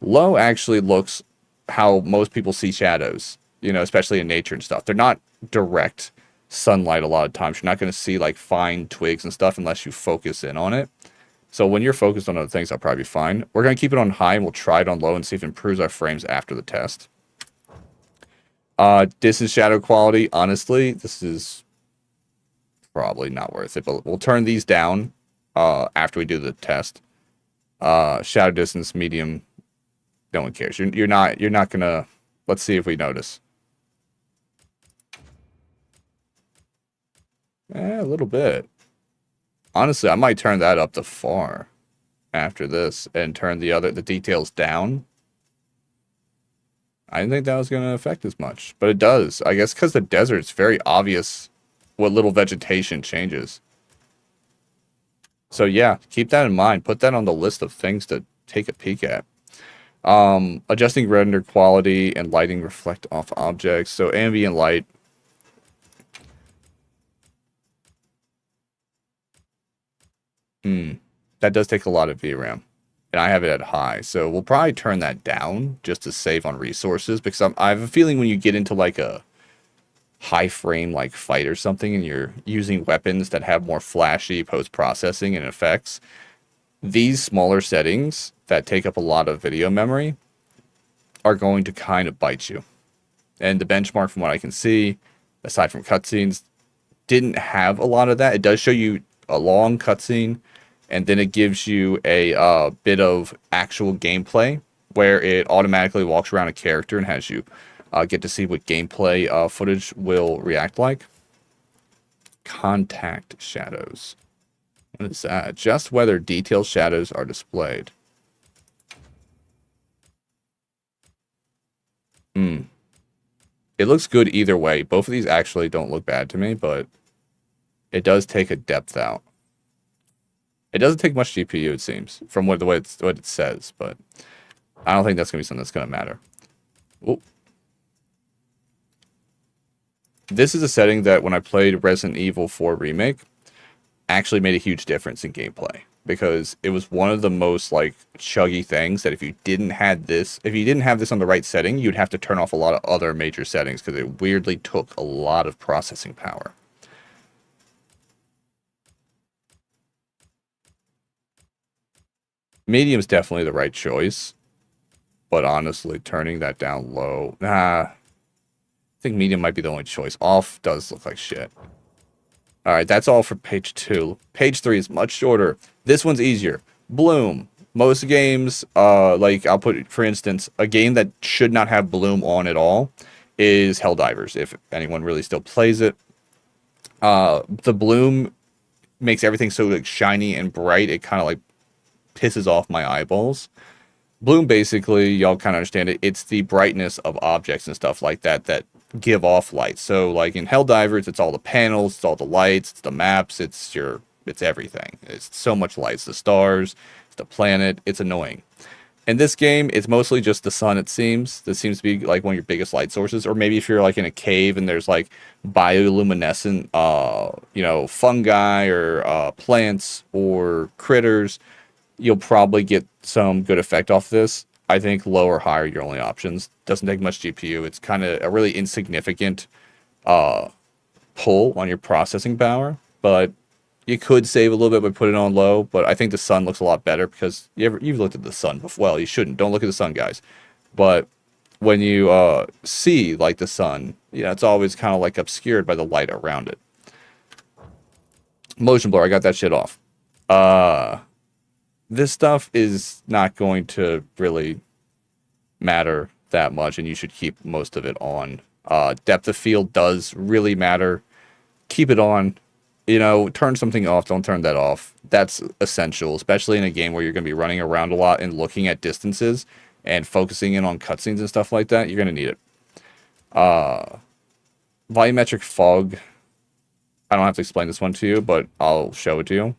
low actually looks how most people see shadows, you know, especially in nature and stuff. They're not direct sunlight a lot of times. You're not going to see, like, fine twigs and stuff unless you focus in on it. So when you're focused on other things, I'll probably be fine. We're going to keep it on high, and we'll try it on low and see if it improves our frames after the test. Distance shadow quality, honestly, this is probably not worth it, but we'll turn these down after we do the test. Shadow distance, medium, no one cares. You're not gonna, let's see if we notice. A little bit. Honestly, I might turn that up to far after this and turn the details down. I didn't think that was going to affect as much, but it does. I guess because the desert's very obvious what little vegetation changes. So yeah, keep that in mind. Put that on the list of things to take a peek at. Adjusting render quality and lighting reflect off objects. So ambient light. That does take a lot of VRAM. And I have it at high. So we'll probably turn that down just to save on resources. Because I have a feeling when you get into like a high frame like fight or something and you're using weapons that have more flashy post-processing and effects, these smaller settings that take up a lot of video memory are going to kind of bite you. And the benchmark, from what I can see, aside from cutscenes, didn't have a lot of that. It does show you a long cutscene, and then it gives you a bit of actual gameplay where it automatically walks around a character and has you get to see what gameplay footage will react like. Contact shadows. What is that? Just whether detailed shadows are displayed. It looks good either way. Both of these actually don't look bad to me, but it does take a depth out. It doesn't take much GPU, it seems, from what it says, but I don't think that's going to be something that's going to matter. Ooh. This is a setting that when I played Resident Evil 4 Remake actually made a huge difference in gameplay, because it was one of the most like chuggy things that if you didn't have this on the right setting, you'd have to turn off a lot of other major settings because it weirdly took a lot of processing power. Medium is definitely the right choice, but honestly, turning that down low, I think medium might be the only choice. Off does look like shit. All right, that's all for page 2. Page 3 is much shorter. This one's easier. Bloom. Most games, like I'll put, for instance, a game that should not have bloom on at all is Helldivers, if anyone really still plays it. The bloom makes everything so like shiny and bright, it kind of like pisses off my eyeballs. Bloom, basically, y'all kind of understand it. It's the brightness of objects and stuff like that that give off light. So, like in Helldivers, it's all the panels, it's all the lights, it's the maps, it's everything. It's so much light. It's the stars, it's the planet. It's annoying. In this game, it's mostly just the sun, it seems. This seems to be like one of your biggest light sources. Or maybe if you're like in a cave and there's like bioluminescent, fungi or plants or critters, you'll probably get some good effect off this. I think low or high are your only options. Doesn't take much GPU. It's kind of a really insignificant pull on your processing power, but you could save a little bit by putting it on low. But I think the sun looks a lot better because you've looked at the sun before. Well, you shouldn't. Don't look at the sun, guys. But when you see like the sun, it's always kind of like obscured by the light around it. Motion blur, I got that shit off. This stuff is not going to really matter that much, and you should keep most of it on. Depth of field does really matter. Keep it on. Turn something off, don't turn that off. That's essential, especially in a game where you're going to be running around a lot and looking at distances and focusing in on cutscenes and stuff like that. You're going to need it. Volumetric fog. I don't have to explain this one to you, but I'll show it to you.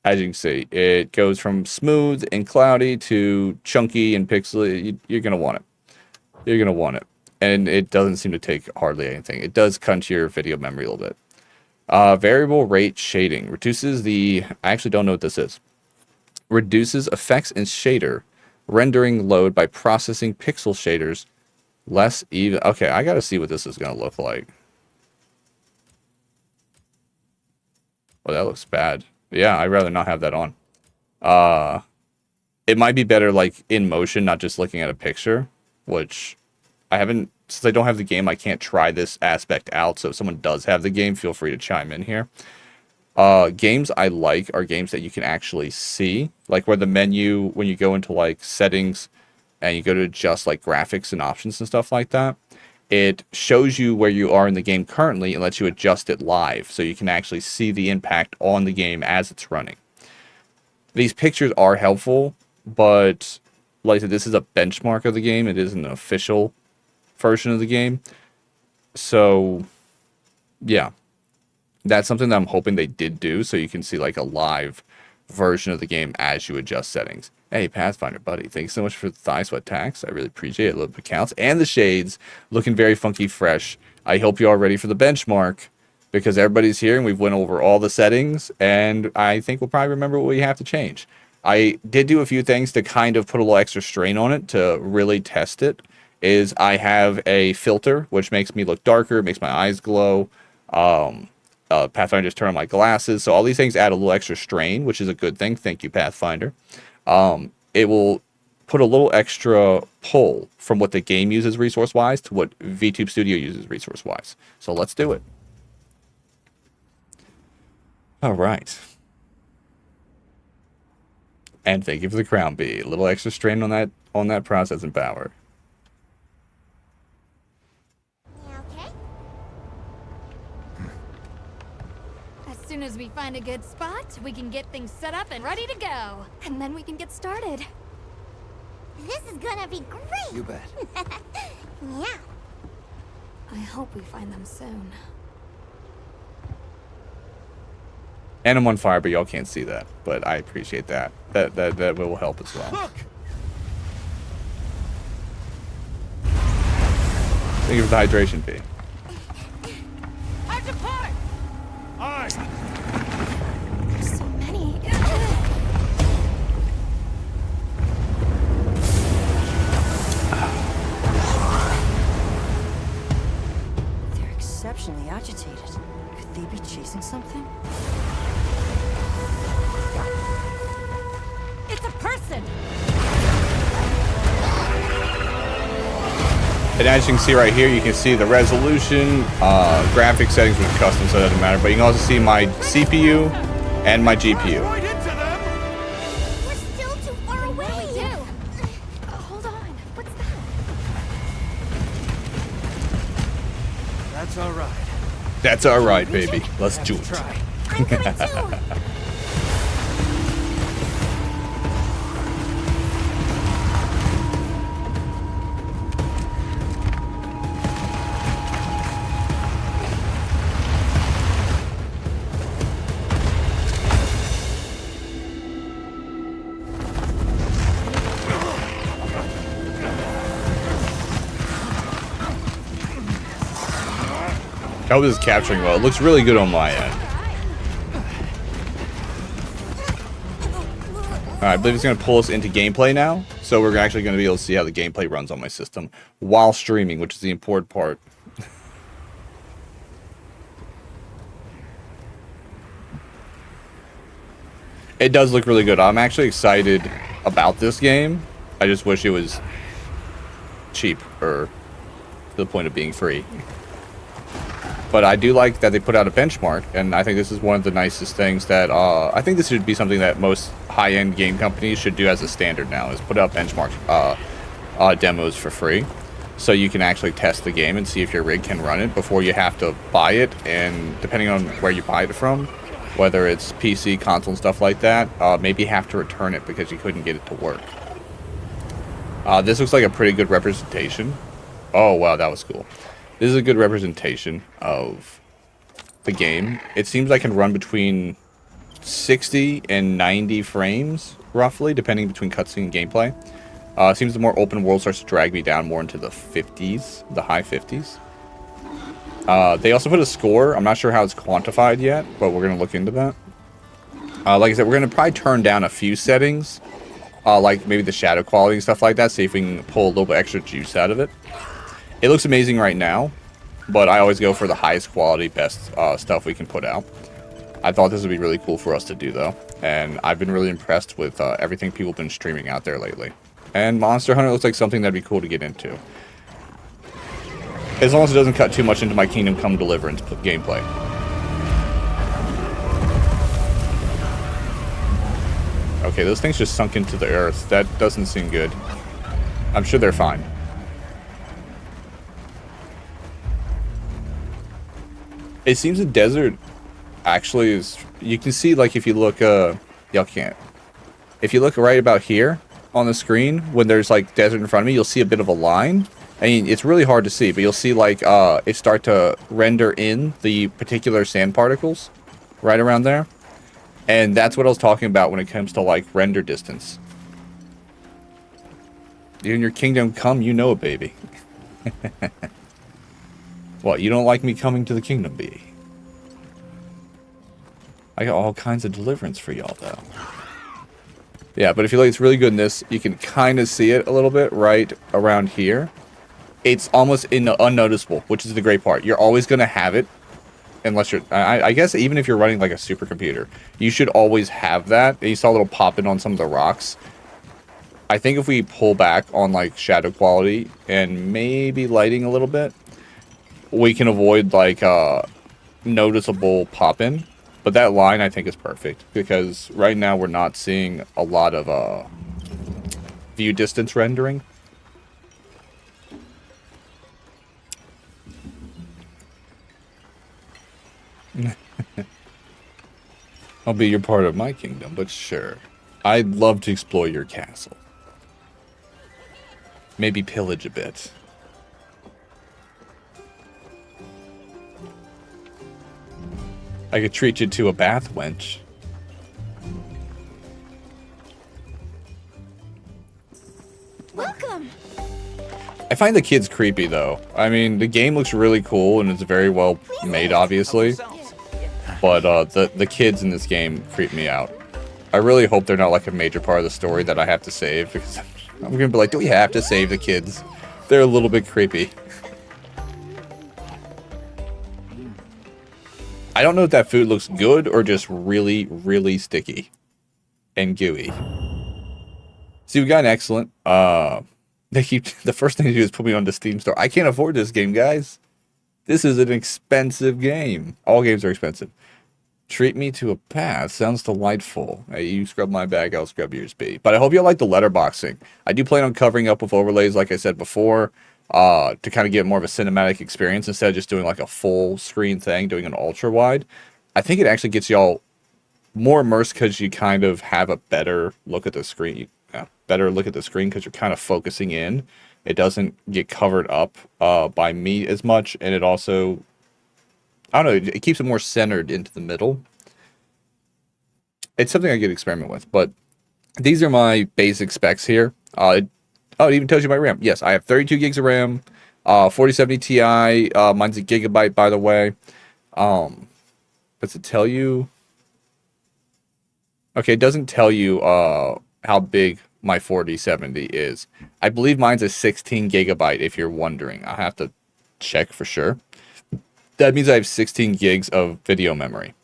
As you can see, it goes from smooth and cloudy to chunky and pixely. You're going to want it. You're going to want it. And it doesn't seem to take hardly anything. It does cut your video memory a little bit. Variable rate shading reduces the... I actually don't know what this is. Reduces effects in shader rendering load by processing pixel shaders less even. Okay, I got to see what this is going to look like. Oh, that looks bad. Yeah, I'd rather not have that on. It might be better like in motion, not just looking at a picture, which... I haven't, since I don't have the game, I can't try this aspect out. So if someone does have the game, feel free to chime in here. Games I like are games that you can actually see, like where the menu, when you go into like settings and you go to adjust like graphics and options and stuff like that, it shows you where you are in the game currently and lets you adjust it live. So you can actually see the impact on the game as it's running. These pictures are helpful, but like I said, this is a benchmark of the game. It isn't an official version of the game. So yeah, that's something that I'm hoping they did do, so you can see like a live version of the game as you adjust settings. Hey Pathfinder buddy, thanks so much for the thigh sweat tax. I really appreciate it. A little bit counts. And the shades looking very funky fresh. I hope you are ready for the benchmark, because everybody's here and we've went over all the settings, and I think we'll probably remember what we have to change. I did do a few things to kind of put a little extra strain on it to really test it. Is I have a filter which makes me look darker, makes my eyes glow. Pathfinder just turned on my glasses, so all these things add a little extra strain, which is a good thing. Thank you, Pathfinder. It will put a little extra pull from what the game uses resource-wise to what VTube Studio uses resource-wise. So let's do it. All right. And thank you for the crown bee. A little extra strain on that processing power. As soon as we find a good spot, we can get things set up and ready to go. And then we can get started. This is gonna be great! You bet. Yeah. I hope we find them soon. And I'm on fire, but y'all can't see that. But I appreciate that. That will help as well. Look! Thank you for the hydration fee. Our depart! Aye! There's so many. They're exceptionally agitated. Could they be chasing something? It's a person! And as you can see right here, you can see the resolution, graphic settings with custom, so it doesn't matter. But you can also see my CPU and my GPU. Right into them! We're still too far away! What do we do? Hold on. What's that? That's all right. That's all right, baby. Let's do it. Try. I'm coming too! hope this is capturing well. It looks really good on my end. Alright, I believe it's going to pull us into gameplay now. So we're actually going to be able to see how the gameplay runs on my system while streaming, which is the important part. It does look really good. I'm actually excited about this game. I just wish it was cheap, or to the point of being free. But I do like that they put out a benchmark, and I think this is one of the nicest things that I think this should be something that most high-end game companies should do as a standard now, is put out benchmark demos for free, so you can actually test the game and see if your rig can run it before you have to buy it. And depending on where you buy it from, whether it's PC, console, and stuff like that, maybe you have to return it because you couldn't get it to work. This looks like a pretty good representation. Oh wow, that was cool. This is a good representation of the game. It seems I can run between 60 and 90 frames, roughly, depending between cutscene and gameplay. It seems the more open world starts to drag me down more into the 50s, the high 50s. They also put a score. I'm not sure how it's quantified yet, but we're going to look into that. Like I said, we're going to probably turn down a few settings, like maybe the shadow quality and stuff like that, see if we can pull a little bit extra juice out of it. It looks amazing right now, but I always go for the highest quality, best stuff we can put out. I thought this would be really cool for us to do, though, and I've been really impressed with everything people have been streaming out there lately. And Monster Hunter looks like something that'd be cool to get into. As long as it doesn't cut too much into my Kingdom Come Deliverance gameplay. Okay, those things just sunk into the earth. That doesn't seem good. I'm sure they're fine. It seems the desert actually is... You can see, like, if you look... Y'all can't. If you look right about here on the screen, when there's, like, desert in front of me, you'll see a bit of a line. I mean, it's really hard to see, but you'll see, like, it start to render in the particular sand particles right around there. And that's what I was talking about when it comes to, like, render distance. In your Kingdom Come, you know it, baby. What, you don't like me coming to the kingdom, B? I got all kinds of deliverance for y'all, though. Yeah, but if you look, it's really good in this. You can kind of see it a little bit right around here. It's almost unnoticeable, which is the great part. You're always going to have it, unless you're... I guess even if you're running like a supercomputer, you should always have that. And you saw a little pop-in on some of the rocks. I think if we pull back on like shadow quality and maybe lighting a little bit, we can avoid like noticeable pop-in. But that line I think is perfect, because right now we're not seeing a lot of view distance rendering. I'll be your part of my kingdom, but sure. I'd love to explore your castle. Maybe pillage a bit. I could treat you to a bath, wench. Welcome. I find the kids creepy, though. I mean, the game looks really cool, and it's very well made, obviously. But the kids in this game creep me out. I really hope they're not like a major part of the story that I have to save, because I'm gonna be like, do we have to save the kids? They're a little bit creepy. I don't know if that food looks good or just really, really sticky and gooey. See, we got an excellent. They keep the first thing to do is put me on the Steam store. I can't afford this game, guys. This is an expensive game. All games are expensive. Treat me to a path. Sounds delightful. Hey, you scrub my bag, I'll scrub yours, B. But I hope you like the letterboxing. I do plan on covering up with overlays, like I said before, to kind of get more of a cinematic experience instead of just doing like a full screen thing, doing an ultra wide. I think it actually gets y'all more immersed because you kind of have a better look at the screen. Better look at the screen because you're kind of focusing in. It doesn't get covered up by me as much, and it also, I don't know, it keeps it more centered into the middle. It's something I could experiment with, but these are my basic specs here. Oh, it even tells you my RAM. Yes, I have 32 gigs of RAM, 4070 Ti, mine's a gigabyte, by the way. Does it tell you? Okay, it doesn't tell you how big my 4070 is. I believe mine's a 16 gigabyte, if you're wondering. I have to check for sure. That means I have 16 gigs of video memory.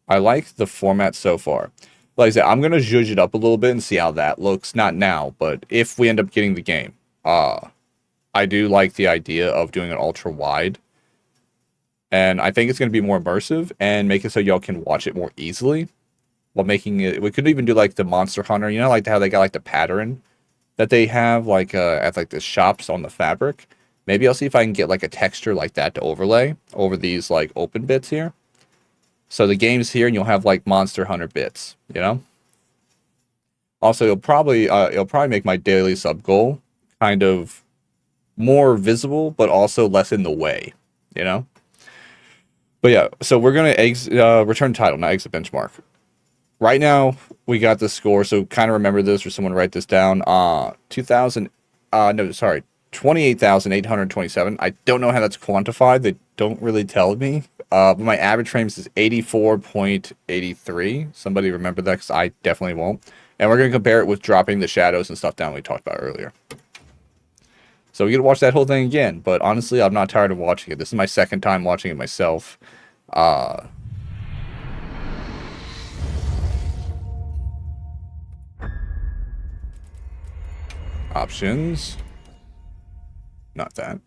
I like the format so far. Like I said, I'm going to zhuzh it up a little bit and see how that looks. Not now, but if we end up getting the game. I do like the idea of doing an ultra wide. And I think it's going to be more immersive and make it so y'all can watch it more easily. While making it, we could even do like the Monster Hunter, you know, like how they got like the pattern that they have like at like the shops on the fabric. Maybe I'll see if I can get like a texture like that to overlay over these like open bits here. So the game's here and you'll have like Monster Hunter bits, you know? Also, it'll probably make my daily sub goal kind of more visible, but also less in the way, you know? But yeah, so we're going to return title, not exit benchmark. Right now, we got the score, so kind of remember this, or someone write this down. 28,827. I don't know how that's quantified. They don't really tell me. But my average frames is 84.83. Somebody remember that, because I definitely won't. And we're going to compare it with dropping the shadows and stuff down we talked about earlier. So we get to watch that whole thing again. But honestly, I'm not tired of watching it. This is my second time watching it myself. Options. Not that.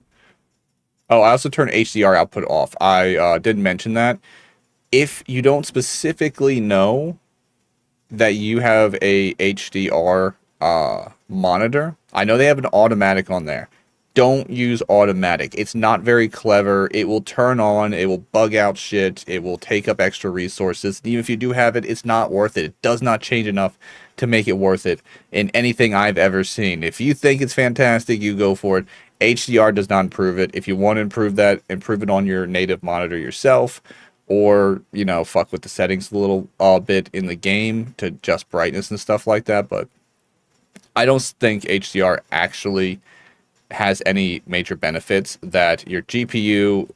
Oh, I also turned HDR output off. I didn't mention that. If you don't specifically know that you have a HDR monitor, I know they have an automatic on there. Don't use automatic. It's not very clever. It will turn on. It will bug out shit. It will take up extra resources. Even if you do have it, it's not worth it. It does not change enough to make it worth it in anything I've ever seen. If you think it's fantastic, you go for it. HDR does not improve it. If you want to improve that, improve it on your native monitor yourself, or, you know, fuck with the settings a little bit in the game to adjust brightness and stuff like that. But I don't think HDR actually has any major benefits that your GPU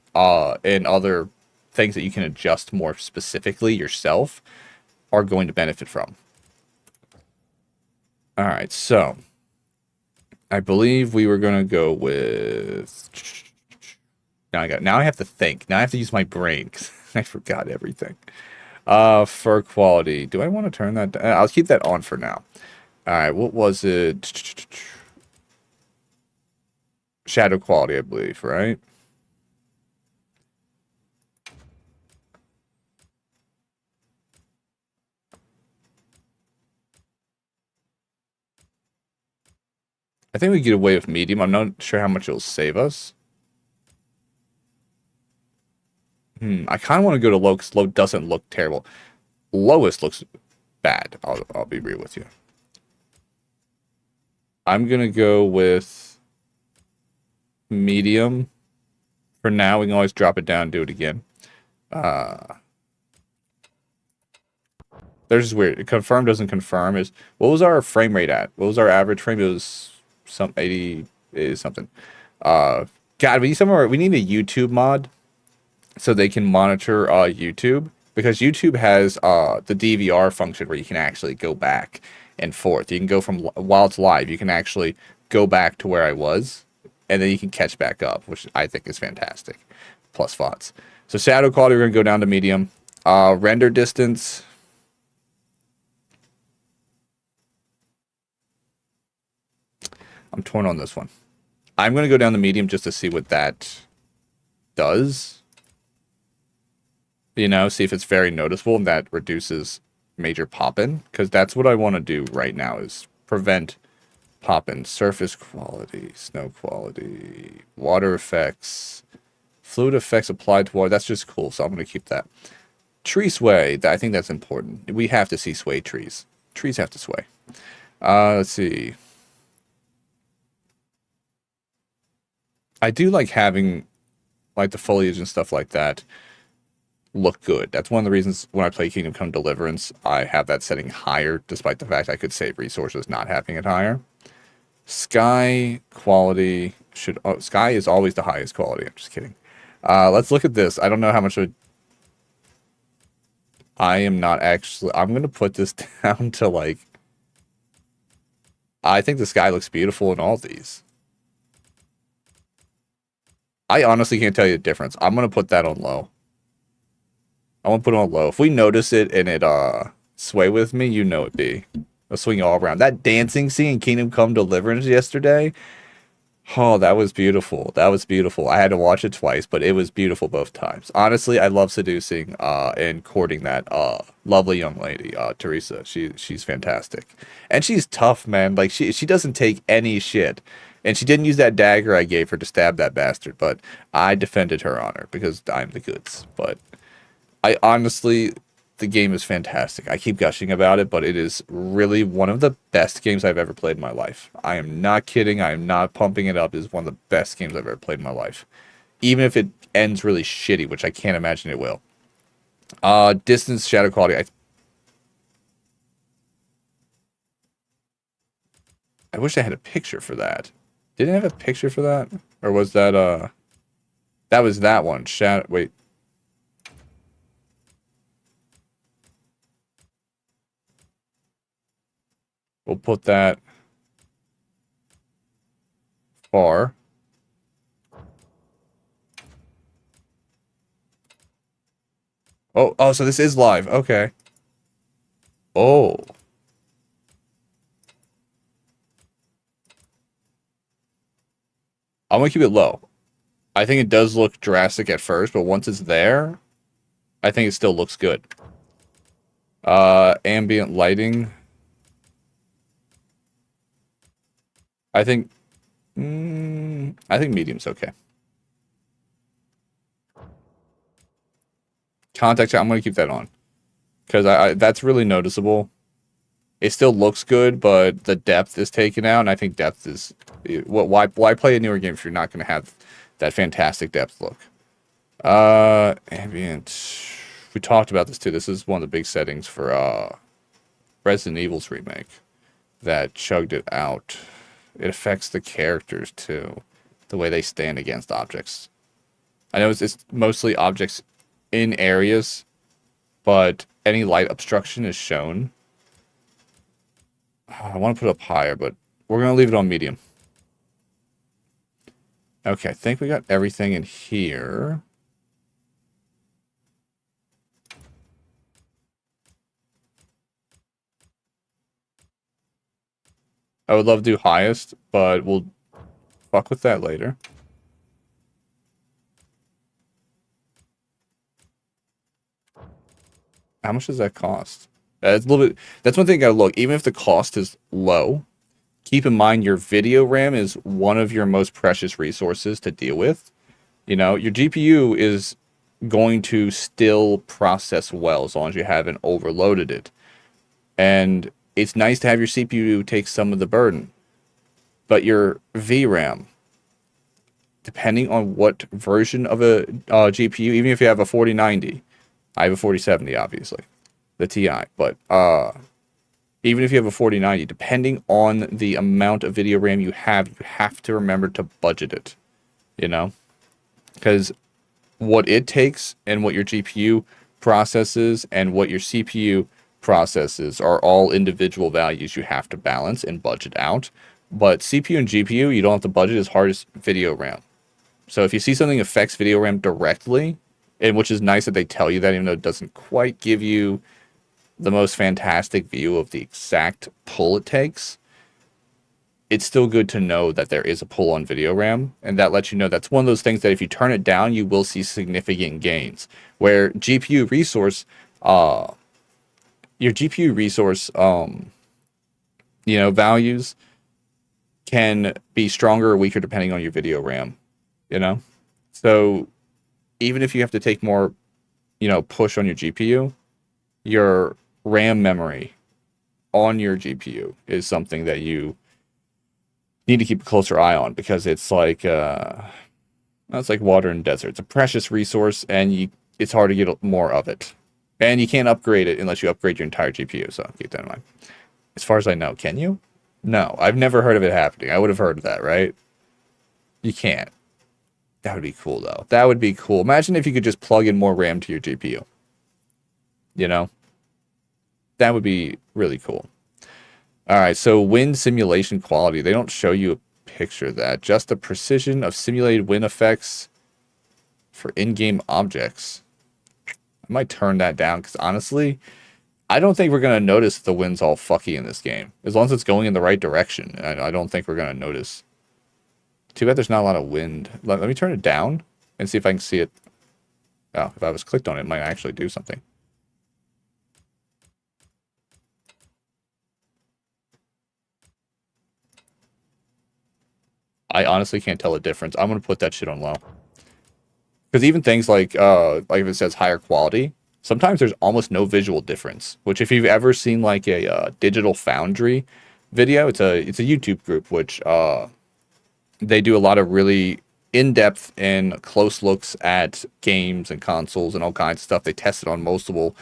and other things that you can adjust more specifically yourself are going to benefit from. All right, so I believe we were going to go with... Now I have to think. Now I have to use my brain because I forgot everything. Fur quality. Do I want to turn that down? I'll keep that on for now. All right, what was it? Shadow quality, I believe, right? I think we get away with medium. I'm not sure how much it'll save us. I kind of want to go to low because low doesn't look terrible. Lowest looks bad. I'll be real with you. I'm going to go with medium. For now, we can always drop it down and do it again. There's just weird. Confirm doesn't confirm. What was our frame rate at? What was our average frame? It was some 80 something. God, we need a YouTube mod so they can monitor YouTube, because YouTube has the DVR function where you can actually go back and forth. You can go from while it's live, you can actually go back to where I was, and then you can catch back up, which I think is fantastic. Plus FOTS. So shadow quality, we're going to go down to medium. Render distance. I'm torn on this one. I'm going to go down to medium just to see what that does. You know, see if it's very noticeable and that reduces major pop-in. Because that's what I want to do right now, is prevent pop-in. Surface quality, snow quality, water effects, fluid effects applied to water. That's just cool, so I'm going to keep that. Tree sway, I think that's important. We have to see sway trees. Trees have to sway. Let's see. I do like having like the foliage and stuff like that look good. That's one of the reasons when I play Kingdom Come Deliverance, I have that setting higher, despite the fact I could save resources not having it higher. Sky quality, should... Oh, Sky is always the highest quality. I'm just kidding. Let's look at this. I don't know how much of... I am not actually... I'm going to put this down to, like... I think the sky looks beautiful in all these. I honestly can't tell you the difference. I'm going to put that on low. I want to put it on low. If we notice it and it sway with me, you know it be. I'll swing all around. That dancing scene in Kingdom Come Deliverance yesterday... Oh, that was beautiful. That was beautiful. I had to watch it twice, but it was beautiful both times. Honestly, I love seducing and courting that lovely young lady, Teresa. She's fantastic. And she's tough, man. Like, she doesn't take any shit. And she didn't use that dagger I gave her to stab that bastard, but I defended her honor because I'm the goods. But I honestly... The game is fantastic. I keep gushing about it, but it is really one of the best games I've ever played in my life. I am not kidding. I am not pumping it up. It is one of the best games I've ever played in my life. Even if it ends really shitty, which I can't imagine it will. Distance, shadow quality. I wish I had a picture for that. Didn't I have a picture for that? Or was that, that was that one. Shadow, wait. We'll put that far. Oh, so this is live. Okay. Oh. I'm gonna keep it low. I think it does look drastic at first, but once it's there, I think it still looks good. Ambient lighting. I think medium's okay. Contact shot, I'm going to keep that on. Because that's really noticeable. It still looks good, but the depth is taken out, and I think depth is... Why play a newer game if you're not going to have that fantastic depth look? Ambient... We talked about this too. This is one of the big settings for Resident Evil's remake. That chugged it out. It affects the characters too, the way they stand against objects. I know it's mostly objects in areas, but any light obstruction is shown. I want to put it up higher, but we're going to leave it on medium. Okay, I think we got everything in here. I would love to do highest, but we'll fuck with that later. How much does that cost? It's a little bit. That's one thing you gotta look. Even if the cost is low, keep in mind your video RAM is one of your most precious resources to deal with. You know, your GPU is going to still process well as long as you haven't overloaded it. And it's nice to have your CPU take some of the burden. But your VRAM, depending on what version of a GPU, even if you have a 4090, I have a 4070, obviously, the TI. But even if you have a 4090, depending on the amount of video RAM you have to remember to budget it, you know? Because what it takes and what your GPU processes and what your CPU processes are all individual values you have to balance and budget out. But CPU and GPU, you don't have to budget as hard as video RAM. So if you see something affects video RAM directly, and which is nice that they tell you that, even though it doesn't quite give you the most fantastic view of the exact pull it takes, it's still good to know that there is a pull on video RAM, and that lets you know that's one of those things that if you turn it down, you will see significant gains. Where GPU resource, your GPU resource, values can be stronger or weaker depending on your video RAM, you know? So even if you have to take more, push on your GPU, your RAM memory on your GPU is something that you need to keep a closer eye on, because it's like water in desert. It's a precious resource, and it's hard to get more of it. And you can't upgrade it unless you upgrade your entire GPU, so keep that in mind. As far as I know, can you? No, I've never heard of it happening. I would have heard of that, right? You can't. That would be cool, though. That would be cool. Imagine if you could just plug in more RAM to your GPU. You know? That would be really cool. All right, so wind simulation quality. They don't show you a picture of that. Just the precision of simulated wind effects for in-game objects. I might turn that down because honestly, I don't think we're going to notice the wind's all fucky in this game. As long as it's going in the right direction, I don't think we're going to notice. Too bad there's not a lot of wind. Let me turn it down and see if I can see it. Oh, if I was clicked on it, it might actually do something. I honestly can't tell the difference. I'm going to put that shit on low. Because even things like if it says higher quality, sometimes there's almost no visual difference. Which if you've ever seen like a Digital Foundry video, it's a YouTube group which they do a lot of really in-depth and close looks at games and consoles and all kinds of stuff. They test it on multiple.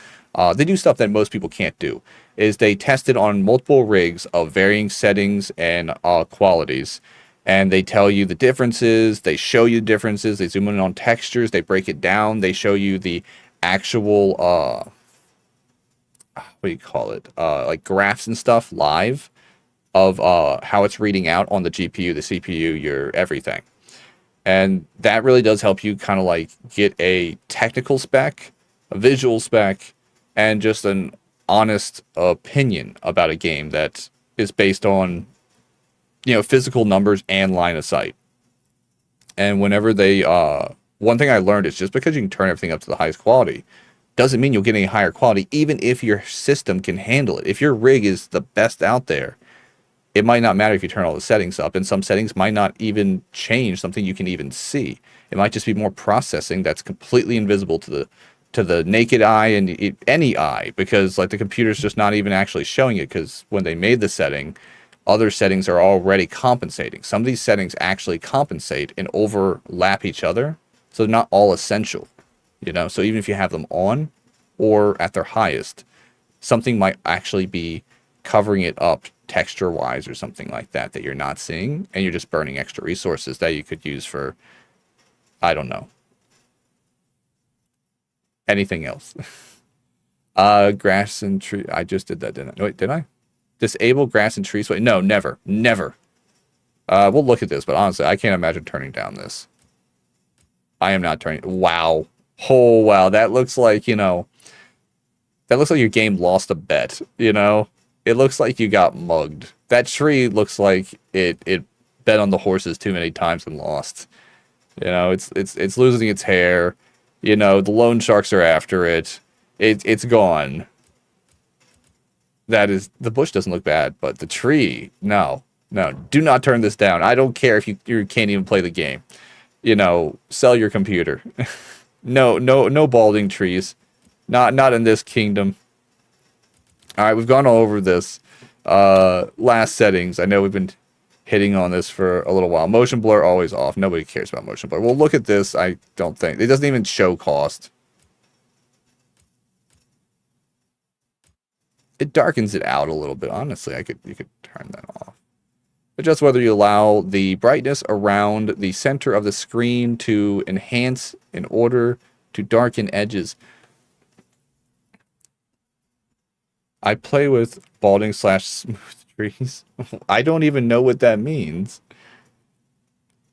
They do stuff that most people can't do. Is they test it on multiple rigs of varying settings and qualities. And they tell you the differences, they show you the differences, they zoom in on textures, they break it down, they show you the actual, what do you call it, like graphs and stuff live of how it's reading out on the GPU, the CPU, your everything. And that really does help you kind of like get a technical spec, a visual spec, and just an honest opinion about a game that is based on physical numbers and line of sight. And whenever they, one thing I learned is just because you can turn everything up to the highest quality, doesn't mean you'll get any higher quality, even if your system can handle it. If your rig is the best out there, it might not matter if you turn all the settings up, and some settings might not even change something you can even see. It might just be more processing that's completely invisible to the naked eye and any eye, because like the computer's just not even actually showing it, because when they made the setting, other settings are already compensating. Some of these settings actually compensate and overlap each other, so they're not all essential, So even if you have them on or at their highest, something might actually be covering it up texture-wise or something like that you're not seeing, and you're just burning extra resources that you could use for, I don't know, anything else. Grass and tree. I just did that, didn't I? Wait, did I? Disable grass and tree sway. No, never. We'll look at this, but honestly, I can't imagine turning down this. I am not turning. Wow. Oh, wow. That looks like, that looks like your game lost a bet, It looks like you got mugged. That tree looks like it bet on the horses too many times and lost. It's losing its hair. The loan sharks are after it. It's gone. The bush doesn't look bad, but the tree, no, do not turn this down. I don't care if you can't even play the game. Sell your computer. No balding trees. Not in this kingdom. All right, we've gone all over this. Last settings. I know we've been hitting on this for a little while. Motion blur always off. Nobody cares about motion blur. Well, look at this. I don't think. It doesn't even show cost. It darkens it out a little bit. Honestly, you could turn that off. Adjust whether you allow the brightness around the center of the screen to enhance in order to darken edges. I play with balding/smooth trees. I don't even know what that means.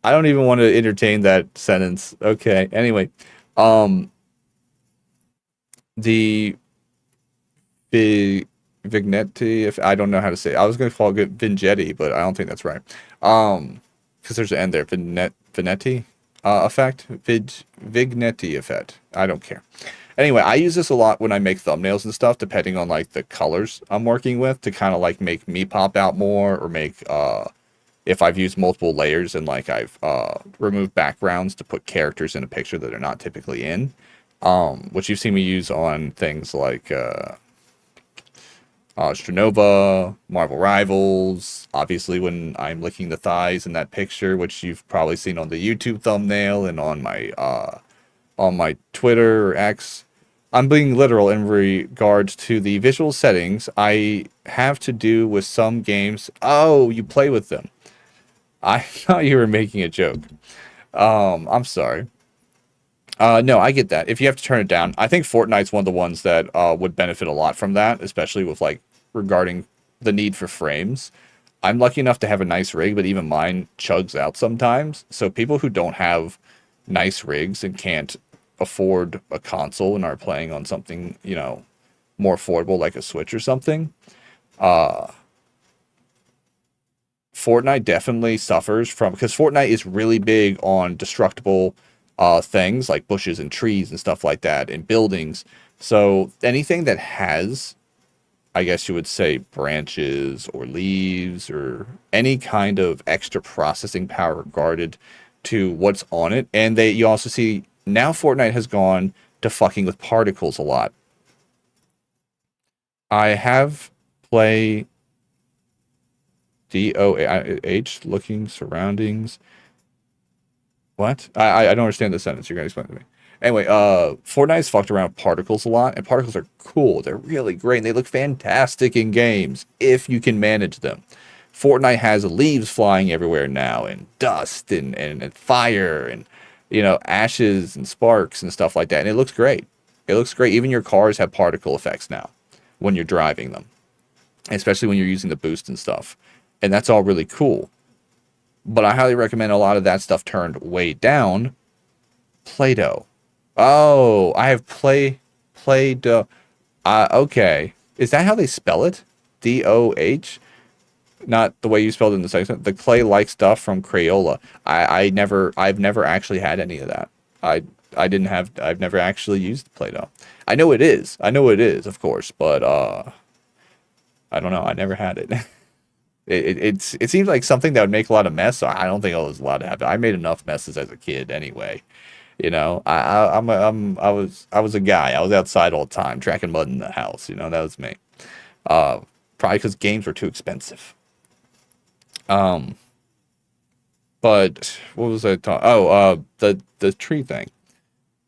I don't even want to entertain that sentence. Okay. Anyway, the Vignetti, if I don't know how to say it. I was going to call it Vingetti, but I don't think that's right. Because there's an end there. Vignetti effect? Vignetti effect. I don't care. Anyway, I use this a lot when I make thumbnails and stuff, depending on like the colors I'm working with, to kind of like make me pop out more, or make if I've used multiple layers and like I've removed backgrounds to put characters in a picture that are not typically in, which you've seen me use on things like Stranova, Marvel Rivals, obviously when I'm licking the thighs in that picture, which you've probably seen on the YouTube thumbnail and on my Twitter or X. I'm being literal in regards to the visual settings I have to do with some games. Oh, you play with them. I thought you were making a joke. I'm sorry. No, I get that. If you have to turn it down, I think Fortnite's one of the ones that would benefit a lot from that, especially with like regarding the need for frames. I'm lucky enough to have a nice rig, but even mine chugs out sometimes. So people who don't have nice rigs and can't afford a console and are playing on something, you know, more affordable like a Switch or something, Fortnite definitely suffers from, because Fortnite is really big on destructible things like bushes and trees and stuff like that and buildings. So anything that has, I guess you would say, branches or leaves or any kind of extra processing power regarded to what's on it. And you also see now Fortnite has gone to fucking with particles a lot. I have play DOH looking surroundings. What? I don't understand the sentence. You're gonna explain it to me. Anyway, Fortnite's fucked around with particles a lot, and particles are cool. They're really great, and they look fantastic in games if you can manage them. Fortnite has leaves flying everywhere now, and dust, and fire, and, you know, ashes and sparks and stuff like that, and it looks great. It looks great. Even your cars have particle effects now when you're driving them, especially when you're using the boost and stuff, and that's all really cool. But I highly recommend a lot of that stuff turned way down. Play-Doh. Oh, I have Play-Doh. Okay. Is that how they spell it? D-O-H? Not the way you spelled it in the second. The clay-like stuff from Crayola. I've never actually had any of that. I've never actually used Play-Doh. I know it is, of course, but I don't know. I never had it. It seems like something that would make a lot of mess. So I don't think I was allowed to have it. I made enough messes as a kid anyway. You know, I was a guy. I was outside all the time, tracking mud in the house. You know, that was me. Probably because games were too expensive. But what was I talking? Oh, the tree thing.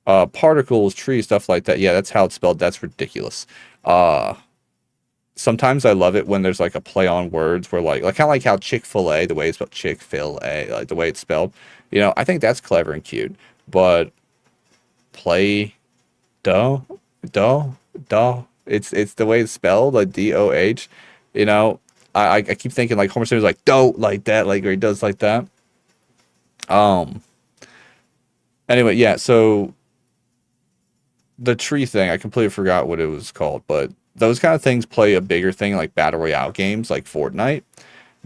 Particles, tree, stuff like that. Yeah, that's how it's spelled. That's ridiculous. Sometimes I love it when there's like a play on words where like kind of like how Chick-fil-A, the way it's spelled Chick-fil-A, like the way it's spelled. You know, I think that's clever and cute. But Play-Doh, it's the way it's spelled, like D-O-H. You know, I keep thinking like Homer Simpson's like dough like that, like, or he does like that. Anyway, yeah, so the tree thing, I completely forgot what it was called, but those kind of things play a bigger thing like Battle Royale games like Fortnite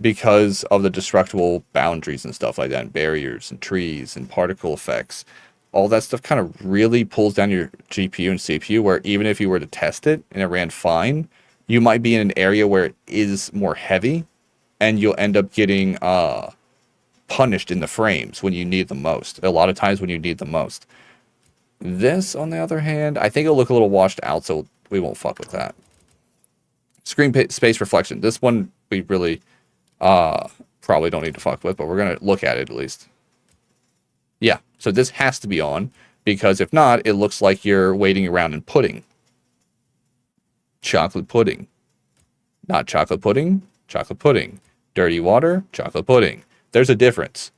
because of the destructible boundaries and stuff like that, and barriers and trees and particle effects. All that stuff kind of really pulls down your GPU and CPU, where even if you were to test it and it ran fine, you might be in an area where it is more heavy and you'll end up getting punished in the frames when you need them most. A lot of times when you need them most. This, on the other hand, I think it'll look a little washed out, so we won't fuck with that. Screen space reflection. This one we really probably don't need to fuck with, but we're going to look at it at least. Yeah, so this has to be on, because if not, it looks like you're waiting around in pudding. Chocolate pudding. Not chocolate pudding, chocolate pudding. Dirty water, chocolate pudding. There's a difference.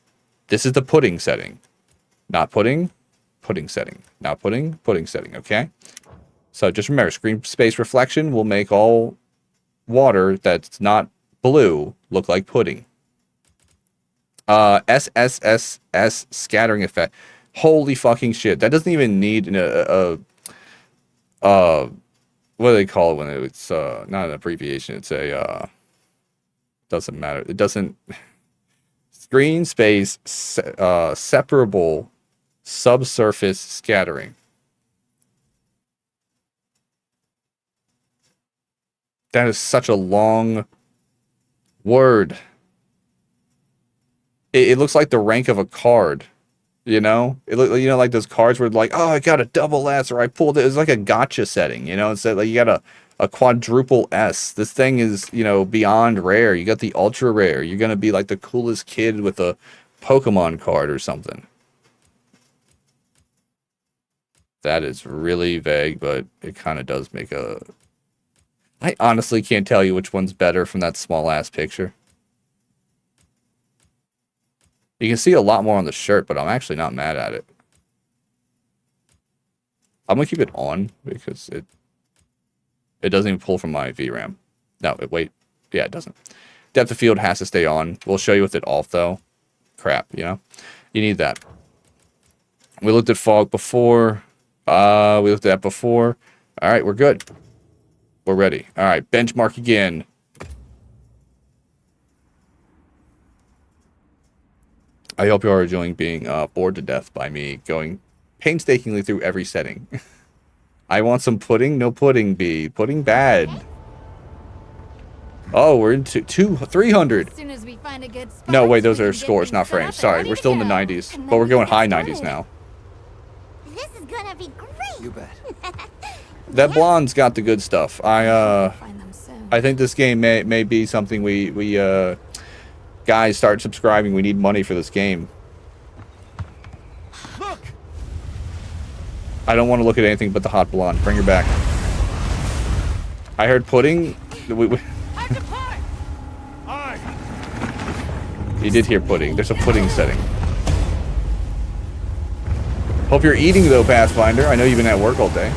This is the pudding setting. Not pudding, pudding setting. Not pudding, pudding setting, okay? So just remember, screen space reflection will make all water that's not blue look like pudding. SSSS scattering effect. Holy fucking shit. That doesn't even need what do they call it when it's not an abbreviation, it's a doesn't matter. It doesn't screen space separable subsurface scattering. That is such a long word. It looks like the rank of a card, you know? It look, you know, like those cards where like, oh, I got a double S, or I pulled it. It's like a gotcha setting, you know? It's like you got a quadruple S. This thing is, you know, beyond rare. You got the ultra rare. You're gonna be like the coolest kid with a Pokemon card or something. That is really vague, but it kind of does make a... I honestly can't tell you which one's better from that small ass picture. You can see a lot more on the shirt, but I'm actually not mad at it. I'm going to keep it on because it doesn't even pull from my VRAM. No, wait. Yeah, it doesn't. Depth of field has to stay on. We'll show you with it off, though. Crap, you know? You need that. We looked at fog before. We looked at that before. All right, we're good. We're ready. All right, benchmark again. I hope you are enjoying being bored to death by me going painstakingly through every setting. I want some pudding. No pudding, B. Pudding bad. Oh, we're into 300. As soon as we find a good spot, No, wait, those we are can get scores, things not set up frames. and Sorry, ready we're to still in the go. 90s, And but then we're we going can high get 90s started. now. This is gonna be great. You bet. That blonde's got the good stuff. Find them soon. I think this game may be something we guys start subscribing. We need money for this game. Look! I don't want to look at anything but the hot blonde. Bring her back. I heard pudding. Aye! You did hear pudding. There's a pudding setting. Hope you're eating though, Pathfinder. I know you've been at work all day.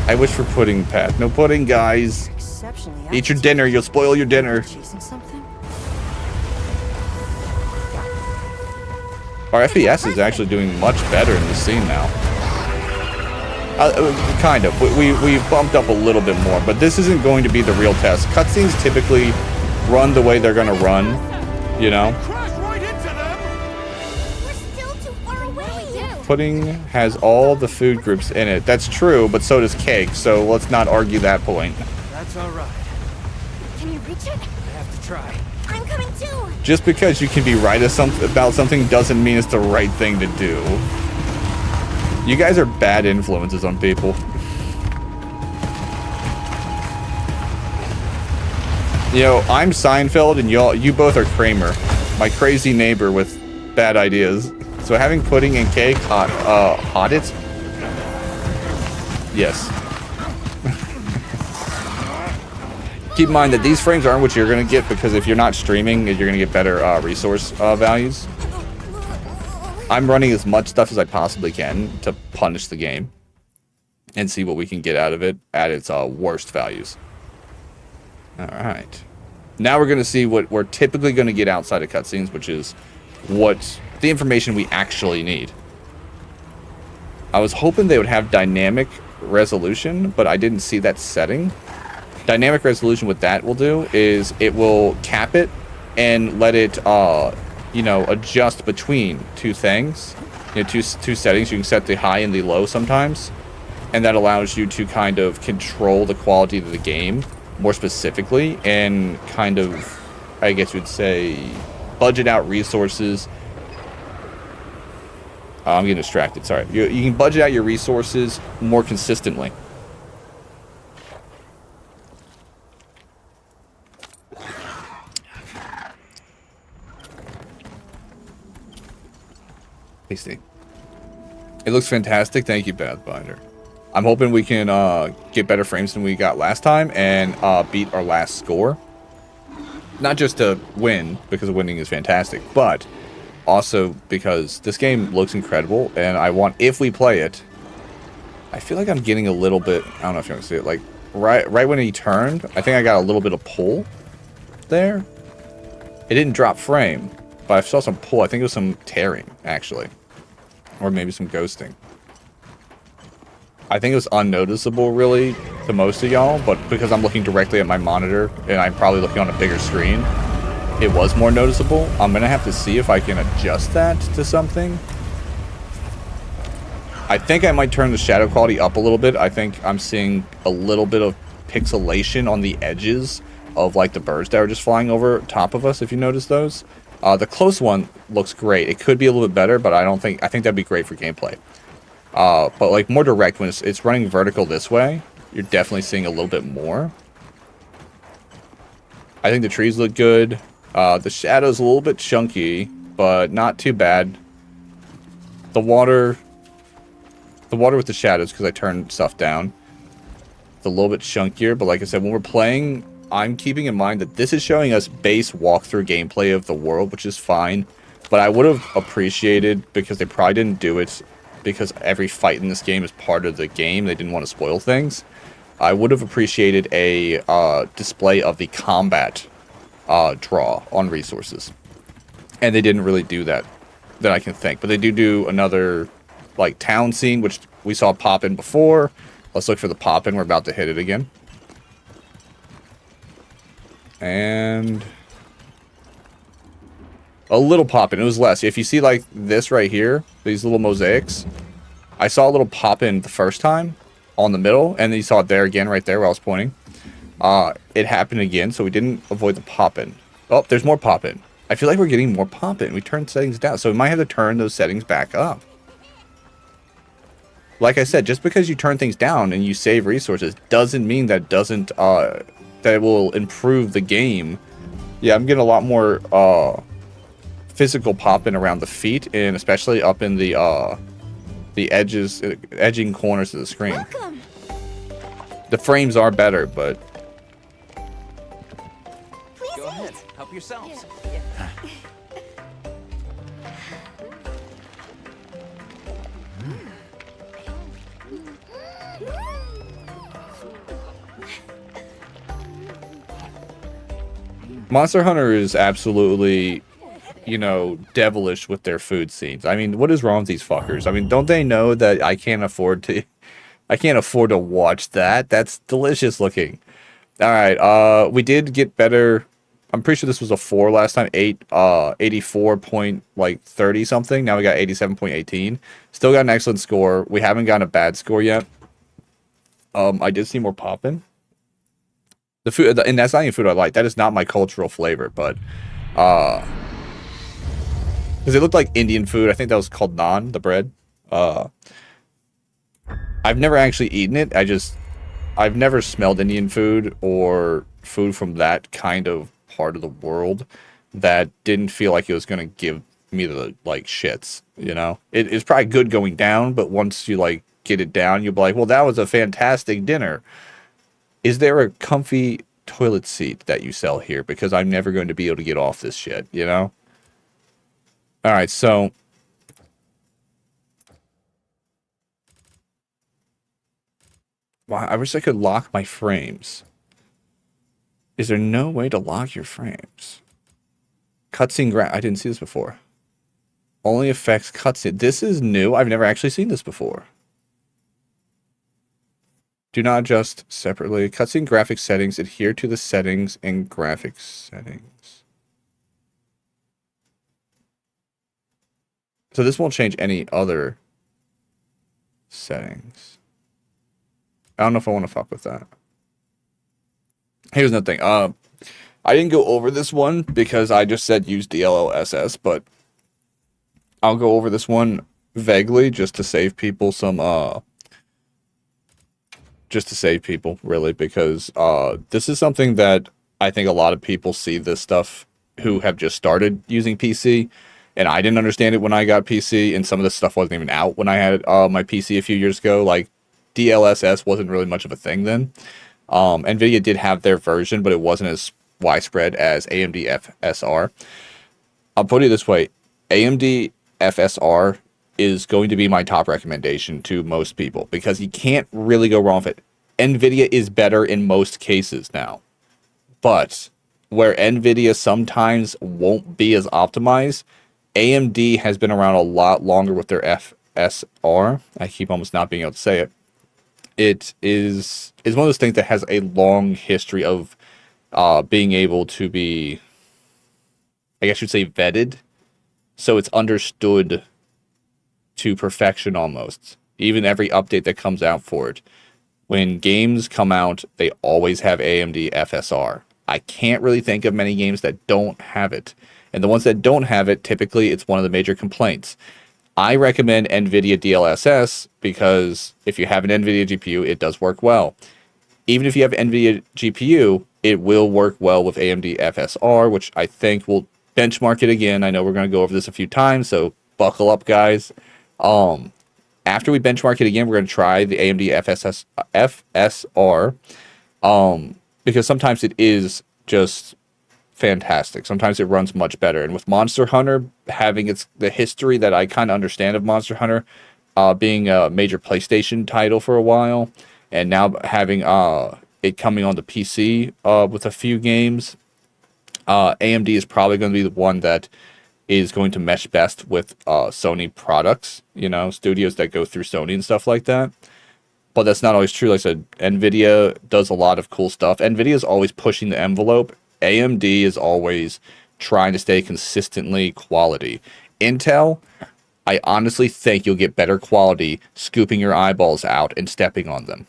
I wish for pudding, Pat. No pudding, guys. Exceptionally Eat your agitated. dinner. You'll spoil your dinner. Chasing something? Our FPS is actually doing much better in this scene now. Kind of. We bumped up a little bit more, but this isn't going to be the real test. Cutscenes typically run the way they're going to run, you know? Crash right into them! We're still too far away. Pudding has all the food groups in it. That's true, but so does cake, so let's not argue that point. That's alright. Can you reach it? I have to try. I'm coming too. Just because you can be right about something doesn't mean it's the right thing to do. You guys are bad influences on people. You know, I'm Seinfeld and you both are Kramer, my crazy neighbor with bad ideas. So having pudding and cake hot it? Yes. Keep in mind that these frames aren't what you're going to get because if you're not streaming, you're going to get better resource values. I'm running as much stuff as I possibly can to punish the game and see what we can get out of it at its worst values. Alright. Now we're going to see what we're typically going to get outside of cutscenes, which is what the information we actually need. I was hoping they would have dynamic resolution, but I didn't see that setting. Dynamic resolution, what that will do is it will cap it and let it you know, adjust between two things, you know, two settings. You can set the high and the low sometimes, and that allows you to kind of control the quality of the game more specifically and kind of, I guess you'd say, budget out resources. I'm getting distracted, sorry. You can budget out your resources more consistently. Tasty. It looks fantastic. Thank you, Pathfinder. I'm hoping we can get better frames than we got last time and beat our last score. Not just to win, because winning is fantastic, but also because this game looks incredible, and I want, if we play it, I feel like I'm getting a little bit, I don't know if you want to see it, like, right when he turned, I think I got a little bit of pull there. It didn't drop frame, but I saw some pull. I think it was some tearing, actually. Or maybe some ghosting. I think it was unnoticeable, really, to most of y'all, but because I'm looking directly at my monitor, and I'm probably looking on a bigger screen, it was more noticeable. I'm going to have to see if I can adjust that to something. I think I might turn the shadow quality up a little bit. I think I'm seeing a little bit of pixelation on the edges of, like, the birds that are just flying over top of us, if you notice those. The close one looks great. It could be a little bit better, but I think that'd be great for gameplay. But like more direct, when it's running vertical this way, you're definitely seeing a little bit more. I think the trees look good. The shadow's a little bit chunky, but not too bad. The water with the shadows, because I turned stuff down, it's a little bit chunkier, but like I said, when we're playing, I'm keeping in mind that this is showing us base walkthrough gameplay of the world, which is fine. But I would have appreciated, because they probably didn't do it, because every fight in this game is part of the game, they didn't want to spoil things. I would have appreciated a display of the combat draw on resources. And they didn't really do that I can think. But they do another, like, town scene, which we saw pop in before. Let's look for the pop in. We're about to hit it again. And a little pop in. It was less. If you see, like, this right here, these little mosaics, I saw a little pop in the first time on the middle, and then you saw it there again right there where I was pointing. It happened again, so we didn't avoid the pop in. Oh, there's more pop in. I feel like we're getting more pop in. We turned settings down, so we might have to turn those settings back up. Like I said, just because you turn things down and you save resources doesn't mean that that it will improve the game. Yeah, I'm getting a lot more physical pop in around the feet, and especially up in the edging corners of the screen. Welcome. The frames are better, but Please Go eat. ahead. Help yourselves. Monster Hunter is absolutely, you know, devilish with their food scenes. I mean, what is wrong with these fuckers? I mean, don't they know that I can't afford to watch that? That's delicious looking. All right, we did get better. I'm pretty sure this was a 4 last time. 84 point, like, 30 something. Now we got 87.18. Still got an excellent score. We haven't gotten a bad score yet. I did see more poppin'. The food, and that's not even food I like. That is not my cultural flavor, but because it looked like Indian food. I think that was called naan, the bread. I've never actually eaten it. I've never smelled Indian food or food from that kind of part of the world that didn't feel like it was gonna give me the, like, shits. You know, it's probably good going down, but once you, like, get it down, you'll be like, well, that was a fantastic dinner. Is there a comfy toilet seat that you sell here? Because I'm never going to be able to get off this shit, you know? Alright, so wow, I wish I could lock my frames. Is there no way to lock your frames? Cutscene I didn't see this before. Only affects cutscene. This is new. I've never actually seen this before. Do not adjust separately. Cutscene graphics settings. Adhere to the settings and graphics settings. So this won't change any other settings. I don't know if I want to fuck with that. Here's another thing. I didn't go over this one because I just said use DLLSS, but I'll go over this one vaguely just to save people some really, because this is something that I think a lot of people see this stuff who have just started using PC, and I didn't understand it when I got PC, and some of this stuff wasn't even out when I had my PC a few years ago. Like, DLSS wasn't really much of a thing then. NVIDIA did have their version, but it wasn't as widespread as AMD FSR. I'll put it this way, AMD FSR is going to be my top recommendation to most people, because you can't really go wrong with it. NVIDIA is better in most cases now, but where NVIDIA sometimes won't be as optimized, AMD has been around a lot longer with their FSR. I keep almost not being able to say it. It is one of those things that has a long history of being able to be, I guess you'd say, vetted. So it's understood to perfection almost. Even every update that comes out for it. When games come out, they always have AMD FSR. I can't really think of many games that don't have it. And the ones that don't have it, typically it's one of the major complaints. I recommend NVIDIA DLSS because if you have an NVIDIA GPU, it does work well. Even if you have NVIDIA GPU, it will work well with AMD FSR, which I think will benchmark it again. I know we're going to go over this a few times, so buckle up, guys. After we benchmark it again, we're going to try the AMD FSR, because sometimes it is just fantastic. Sometimes it runs much better. And with Monster Hunter having the history that I kind of understand of Monster Hunter, being a major PlayStation title for a while, and now having it coming on the PC with a few games, AMD is probably going to be the one that is going to mesh best with Sony products, studios that go through Sony and stuff like that. But that's not always true. Like I said, NVIDIA does a lot of cool stuff. NVIDIA is always pushing the envelope. AMD is always trying to stay consistently quality. Intel, I honestly think you'll get better quality scooping your eyeballs out and stepping on them.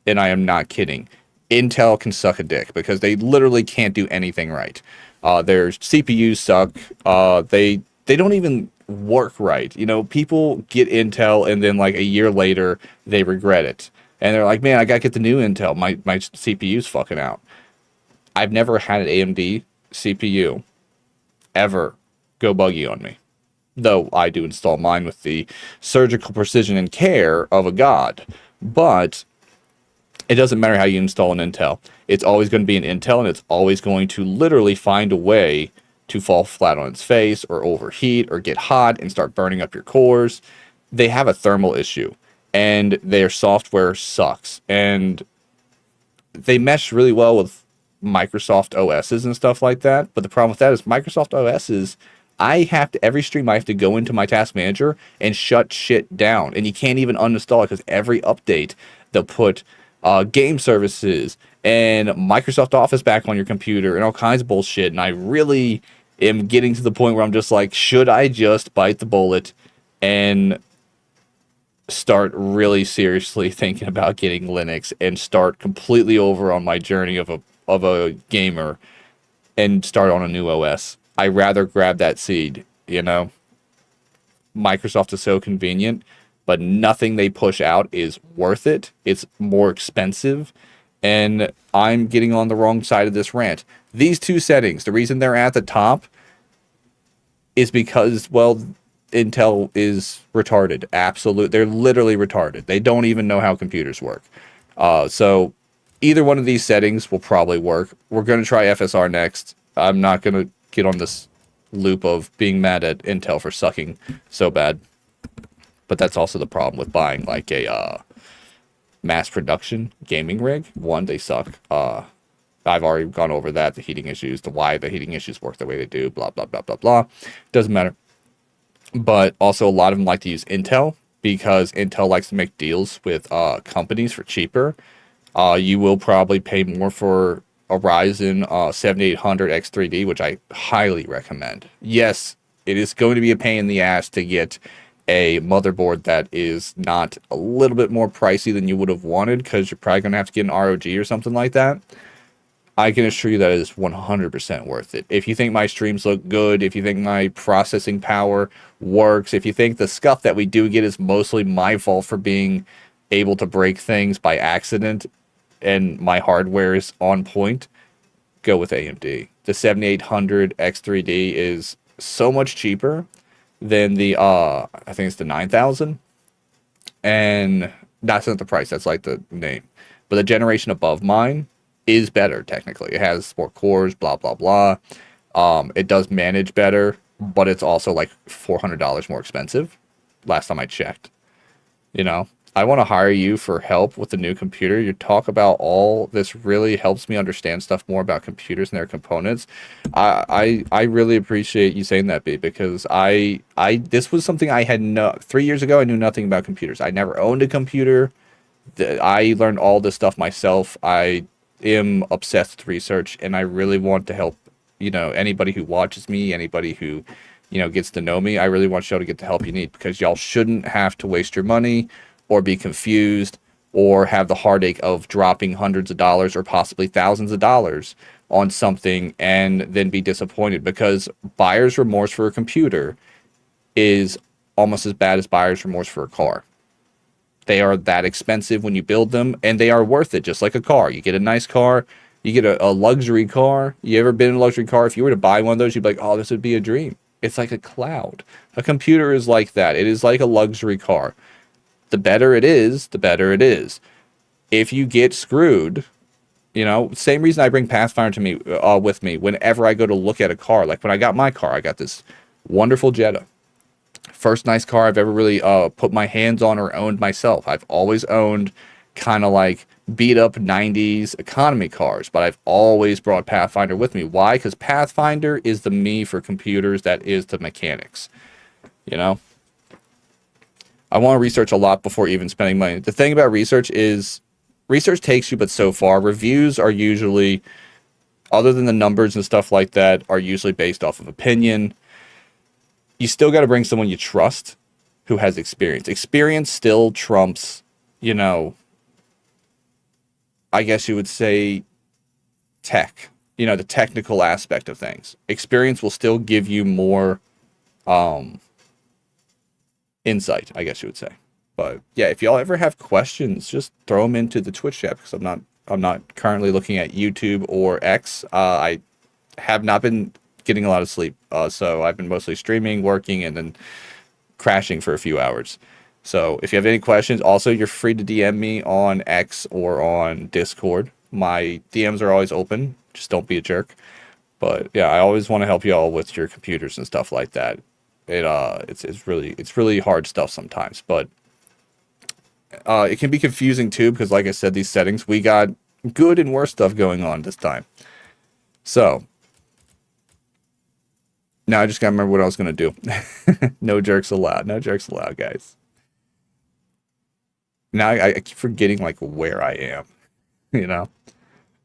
And I am not kidding. Intel can suck a dick because they literally can't do anything right. Their CPUs suck. They don't even work right. People get Intel and then like a year later they regret it. And they're like, man, I gotta get the new Intel. My CPU's fucking out. I've never had an AMD CPU ever go buggy on me. Though I do install mine with the surgical precision and care of a god. But it doesn't matter how you install an Intel. It's always going to be an Intel, and it's always going to literally find a way to fall flat on its face or overheat or get hot and start burning up your cores. They have a thermal issue, and their software sucks. And they mesh really well with Microsoft OSs and stuff like that. But the problem with that is Microsoft OSs, every stream I have to go into my task manager and shut shit down. And you can't even uninstall it because every update they'll put game services and Microsoft Office back on your computer and all kinds of bullshit. And I really am getting to the point where I'm just like, should I just bite the bullet and start really seriously thinking about getting Linux and start completely over on my journey of a gamer and start on a new OS? I rather grab that seed, Microsoft is so convenient, but nothing they push out is worth it. It's more expensive, and I'm getting on the wrong side of this rant. These two settings, the reason they're at the top is because, well, Intel is retarded. Absolutely. They're literally retarded. They don't even know how computers work. So either one of these settings will probably work. We're going to try FSR next. I'm not going to get on this loop of being mad at Intel for sucking so bad. But that's also the problem with buying like a mass production gaming rig. One, they suck. I've already gone over that, the heating issues, why the heating issues work the way they do, blah, blah, blah, blah, blah. Doesn't matter. But also a lot of them like to use Intel because Intel likes to make deals with companies for cheaper. You will probably pay more for a Ryzen 7800 X3D, which I highly recommend. Yes, it is going to be a pain in the ass to get a motherboard that is not a little bit more pricey than you would have wanted because you're probably going to have to get an ROG or something like that. I can assure you that it is 100% worth it. If you think my streams look good, if you think my processing power works, if you think the scuff that we do get is mostly my fault for being able to break things by accident and my hardware is on point, go with AMD. The 7800 X3D is so much cheaper than the, I think it's the 9000. And that's not the price, that's like the name. But the generation above mine is better, technically. It has more cores, blah, blah, blah. It does manage better, but it's also like $400 more expensive last time I checked. I want to hire you for help with the new computer. You talk about all this really helps me understand stuff more about computers and their components. I really appreciate you saying that, B, because this was something I had 3 years ago. I knew nothing about computers. I never owned a computer. I learned all this stuff myself. I am obsessed with research, and I really want to help, anybody who watches me, anybody who, gets to know me. I really want y'all to get the help you need because y'all shouldn't have to waste your money or be confused or have the heartache of dropping hundreds of dollars or possibly thousands of dollars on something and then be disappointed because buyer's remorse for a computer is almost as bad as buyer's remorse for a car. They are that expensive when you build them, and they are worth it, just like a car. You get a nice car, you get a luxury car. You ever been in a luxury car? If you were to buy one of those, you'd be like, oh, this would be a dream. It's like a cloud. A computer is like that. It is like a luxury car. The better it is, the better it is. If you get screwed, You know, same reason I bring Pathfinder to me with me whenever I go to look at a car. Like when I got my car, I got this wonderful Jetta. First nice car I've ever really put my hands on or owned myself. I've always owned kind of like beat up 90s economy cars, but I've always brought Pathfinder with me. Why? Because Pathfinder is the me for computers that is the mechanics. You know? I want to research a lot before even spending money. The thing about research is research takes you but so far. Reviews are usually, other than the numbers and stuff like that, are usually based off of opinion. You still got to bring someone you trust who has experience. Experience still trumps, you know, I guess you would say tech, you know, the technical aspect of things. Experience will still give you more insight, I guess you would say. But yeah, if y'all ever have questions, just throw them into the Twitch chat because I'm not currently looking at YouTube or X. I have not been getting a lot of sleep, so I've been mostly streaming, working, and then crashing for a few hours. So if you have any questions, also you're free to DM me on X or on Discord. My DMs are always open. Just don't be a jerk. But yeah, I always want to help y'all with your computers and stuff like that. It's really hard stuff sometimes, but it can be confusing too because, like I said, these settings, we got good and worse stuff going on this time. So now I just gotta remember what I was gonna do. No jerks allowed. No jerks allowed, guys. Now I keep forgetting like where I am, you know.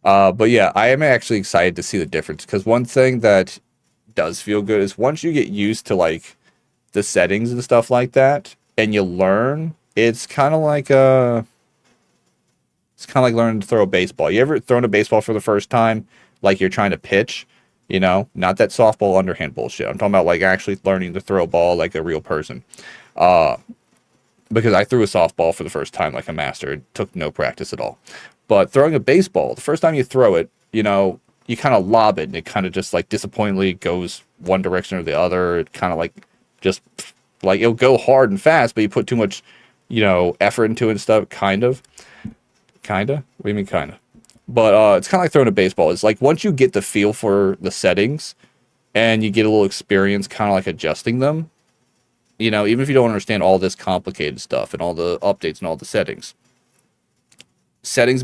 But yeah, I am actually excited to see the difference because one thing that does feel good is once you get used to like the settings and stuff like that, and you learn, it's kind of like learning to throw a baseball. You ever thrown a baseball for the first time, like you're trying to pitch? You know, not that softball underhand bullshit. I'm talking about like actually learning to throw a ball like a real person. Because I threw a softball for the first time like a master. It took no practice at all. But throwing a baseball, the first time you throw it, you know, you kind of lob it and it kind of just like disappointingly goes one direction or the other. It kind of like just like it'll go hard and fast, but you put too much, you know, effort into it and stuff. Kinda? What do you mean kinda? But it's kind of like throwing a baseball. It's like once you get the feel for the settings and you get a little experience kind of like adjusting them, you know, even if you don't understand all this complicated stuff and all the updates and all the settings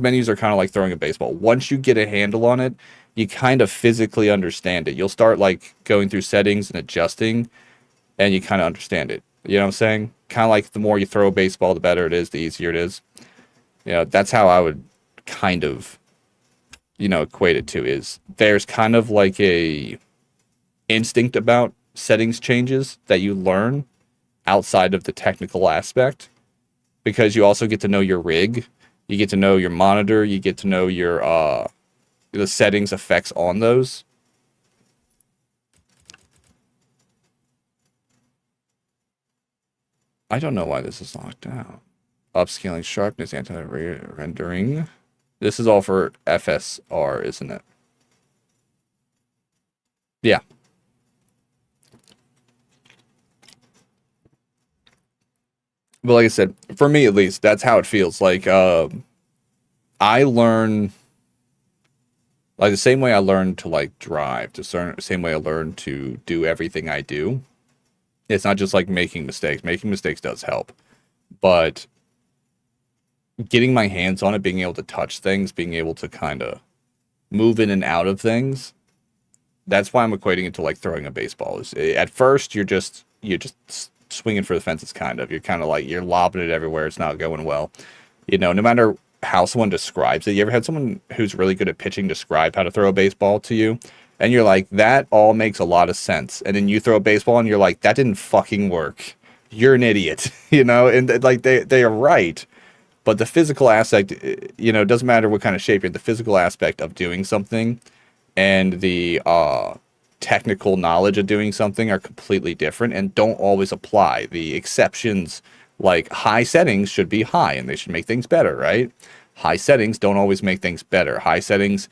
menus are kind of like throwing a baseball. Once you get a handle on it, you kind of physically understand it. You'll start like going through settings and adjusting and you kind of understand it. You know what I'm saying? Kind of like the more you throw a baseball, the better it is, the easier it is. You know, that's how I would kind of, you know, equate it to is there's kind of like a instinct about settings changes that you learn outside of the technical aspect because you also get to know your rig, you get to know your monitor, you get to know your the settings effects on those. I don't know why this is locked out. Upscaling sharpness, anti-rendering. This is all for FSR, isn't it? Yeah. But like I said, for me at least, that's how it feels. Like, I learn, like the same way I learned to like drive, the same way I learned to do everything I do. It's not just like making mistakes. Making mistakes does help. But getting my hands on it, being able to touch things, being able to kind of move in and out of things, that's why I'm equating it to like throwing a baseball. At first, you're just swinging for the fences, kind of. You're kind of like, you're lobbing it everywhere. It's not going well. You know, no matter how someone describes it. You ever had someone who's really good at pitching describe how to throw a baseball to you? And you're like, that all makes a lot of sense. And then you throw a baseball and you're like, that didn't fucking work. You're an idiot, you know? And like, they are right. But the physical aspect, you know, it doesn't matter what kind of shape you're in, the physical aspect of doing something and the technical knowledge of doing something are completely different and don't always apply. The exceptions, like high settings should be high and they should make things better, right? High settings don't always make things better. High settings,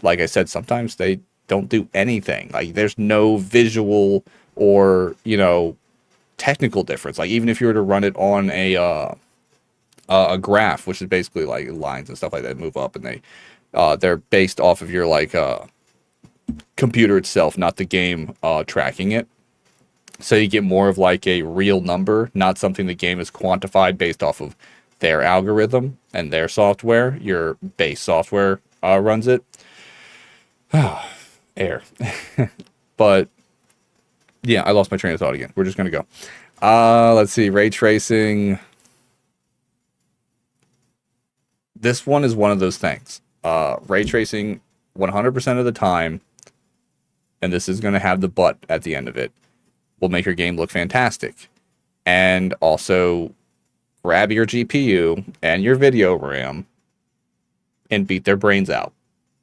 like I said, sometimes they don't do anything. Like there's no visual or, you know, technical difference. Like even if you were to run it on a graph, which is basically like lines and stuff like that move up and they They're based off of your like computer itself, not the game tracking it. So you get more of like a real number, not something the game is quantified based off of their algorithm and their software. Your base software runs it. Air. But yeah, I lost my train of thought again. We're just gonna go. Let's see, ray tracing. This one is one of those things. Ray tracing 100% of the time, and this is gonna have the but at the end of it, will make your game look fantastic. And also grab your GPU and your video RAM and beat their brains out.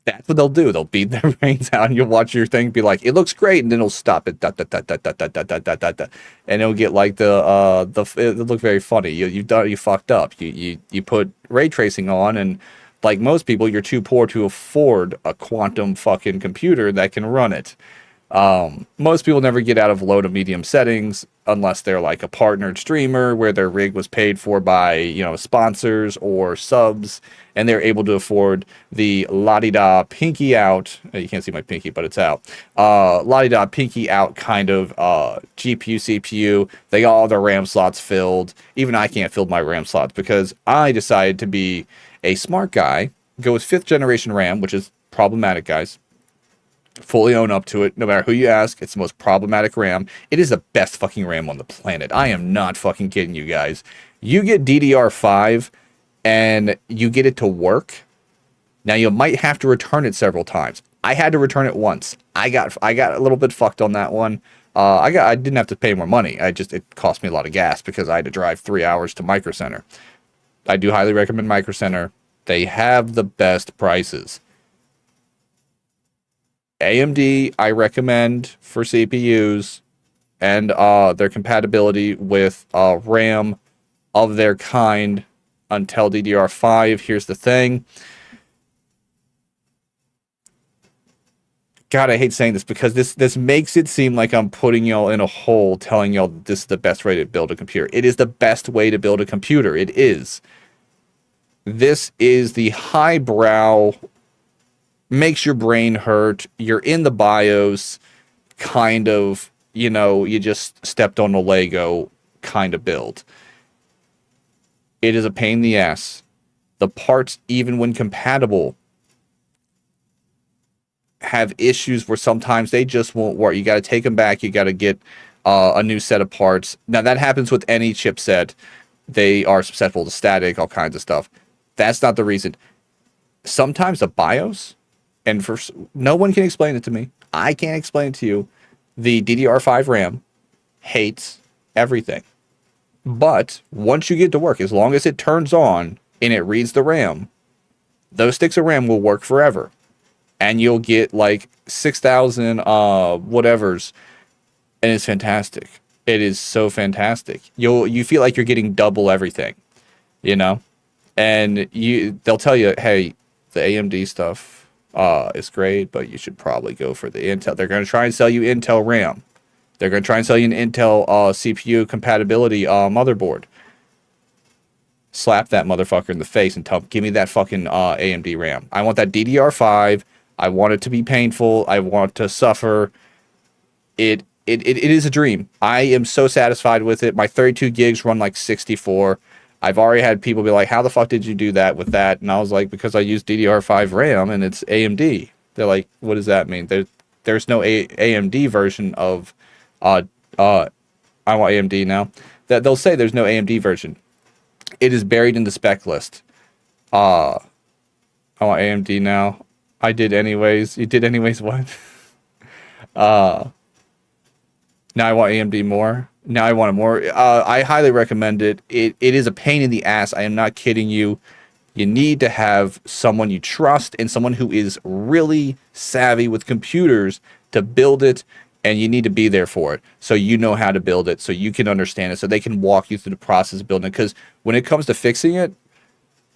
That's what they'll do. They'll beat their brains out, and you'll watch your thing be like, it looks great, and then it'll stop it, and it'll get like it'll look very funny. You fucked up. You put ray tracing on, and like most people, you're too poor to afford a quantum fucking computer that can run it. Most people never get out of low to medium settings unless they're like a partnered streamer where their rig was paid for by, you know, sponsors or subs, and they're able to afford the la-di-da pinky out. You can't see my pinky, but it's out. La-di-da pinky out kind of GPU, CPU. They got all their RAM slots filled. Even I can't fill my RAM slots because I decided to be a smart guy, go with 5th generation RAM, which is problematic, guys. Fully own up to it. No matter who you ask, it's the most problematic RAM. It is the best fucking RAM on the planet. I am not fucking kidding you guys. You get DDR5 and you get it to work. Now you might have to return it several times. I had to return it once. I got a little bit fucked on that one. I didn't have to pay more money. It cost me a lot of gas because I had to drive 3 hours to Micro Center. I do highly recommend Micro Center. They have the best prices. AMD, I recommend for CPUs and their compatibility with RAM of their kind until DDR5. Here's the thing. God, I hate saying this because this makes it seem like I'm putting y'all in a hole telling y'all this is the best way to build a computer. It is the best way to build a computer. It is. This is the highbrow, makes your brain hurt, you're in the BIOS kind of, you know, you just stepped on a Lego kind of build. It is a pain in the ass. The parts, even when compatible, have issues where sometimes they just won't work. You got to take them back. You got to get a new set of parts. Now, that happens with any chipset. They are susceptible to static, all kinds of stuff. That's not the reason. Sometimes the BIOS, and for no one can explain it to me. I can't explain it to you. The DDR5 RAM hates everything. But once you get to work, as long as it turns on and it reads the RAM, those sticks of RAM will work forever. And you'll get like 6,000 whatevers, and it's fantastic. It is so fantastic. You feel like you're getting double everything, you know? And they'll tell you, hey, the AMD stuff is great, but you should probably go for the Intel. They're going to try and sell you Intel RAM. They're going to try and sell you an Intel CPU compatibility motherboard. Slap that motherfucker in the face and tell him, give me that fucking AMD RAM. I want that DDR5. I want it to be painful. I want to suffer. It is a dream. I am so satisfied with it. My 32 gigs run like 64. I've already had people be like, how the fuck did you do that with that? And I was like, because I use DDR5 RAM and it's AMD. They're like, what does that mean? There's no AMD version of, I want AMD now. That they'll say there's no AMD version. It is buried in the spec list. I want AMD now. I did anyways. You did anyways what? Now I want AMD more. Now I want it more. I highly recommend it. It is a pain in the ass. I am not kidding you. You need to have someone you trust and someone who is really savvy with computers to build it, and you need to be there for it. So you know how to build it, so you can understand it, so they can walk you through the process of building it. Because when it comes to fixing it,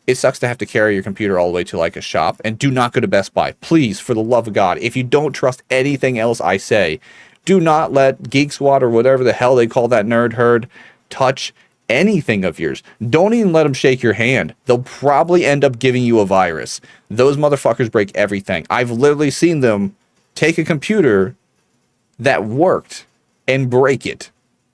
it sucks to have to carry your computer all the way to like a shop. And do not go to Best Buy. Please, for the love of God, if you don't trust anything else I say, do not let Geek Squad or whatever the hell they call that nerd herd touch anything of yours. Don't even let them shake your hand. They'll probably end up giving you a virus. Those motherfuckers break everything. I've literally seen them take a computer that worked and break it.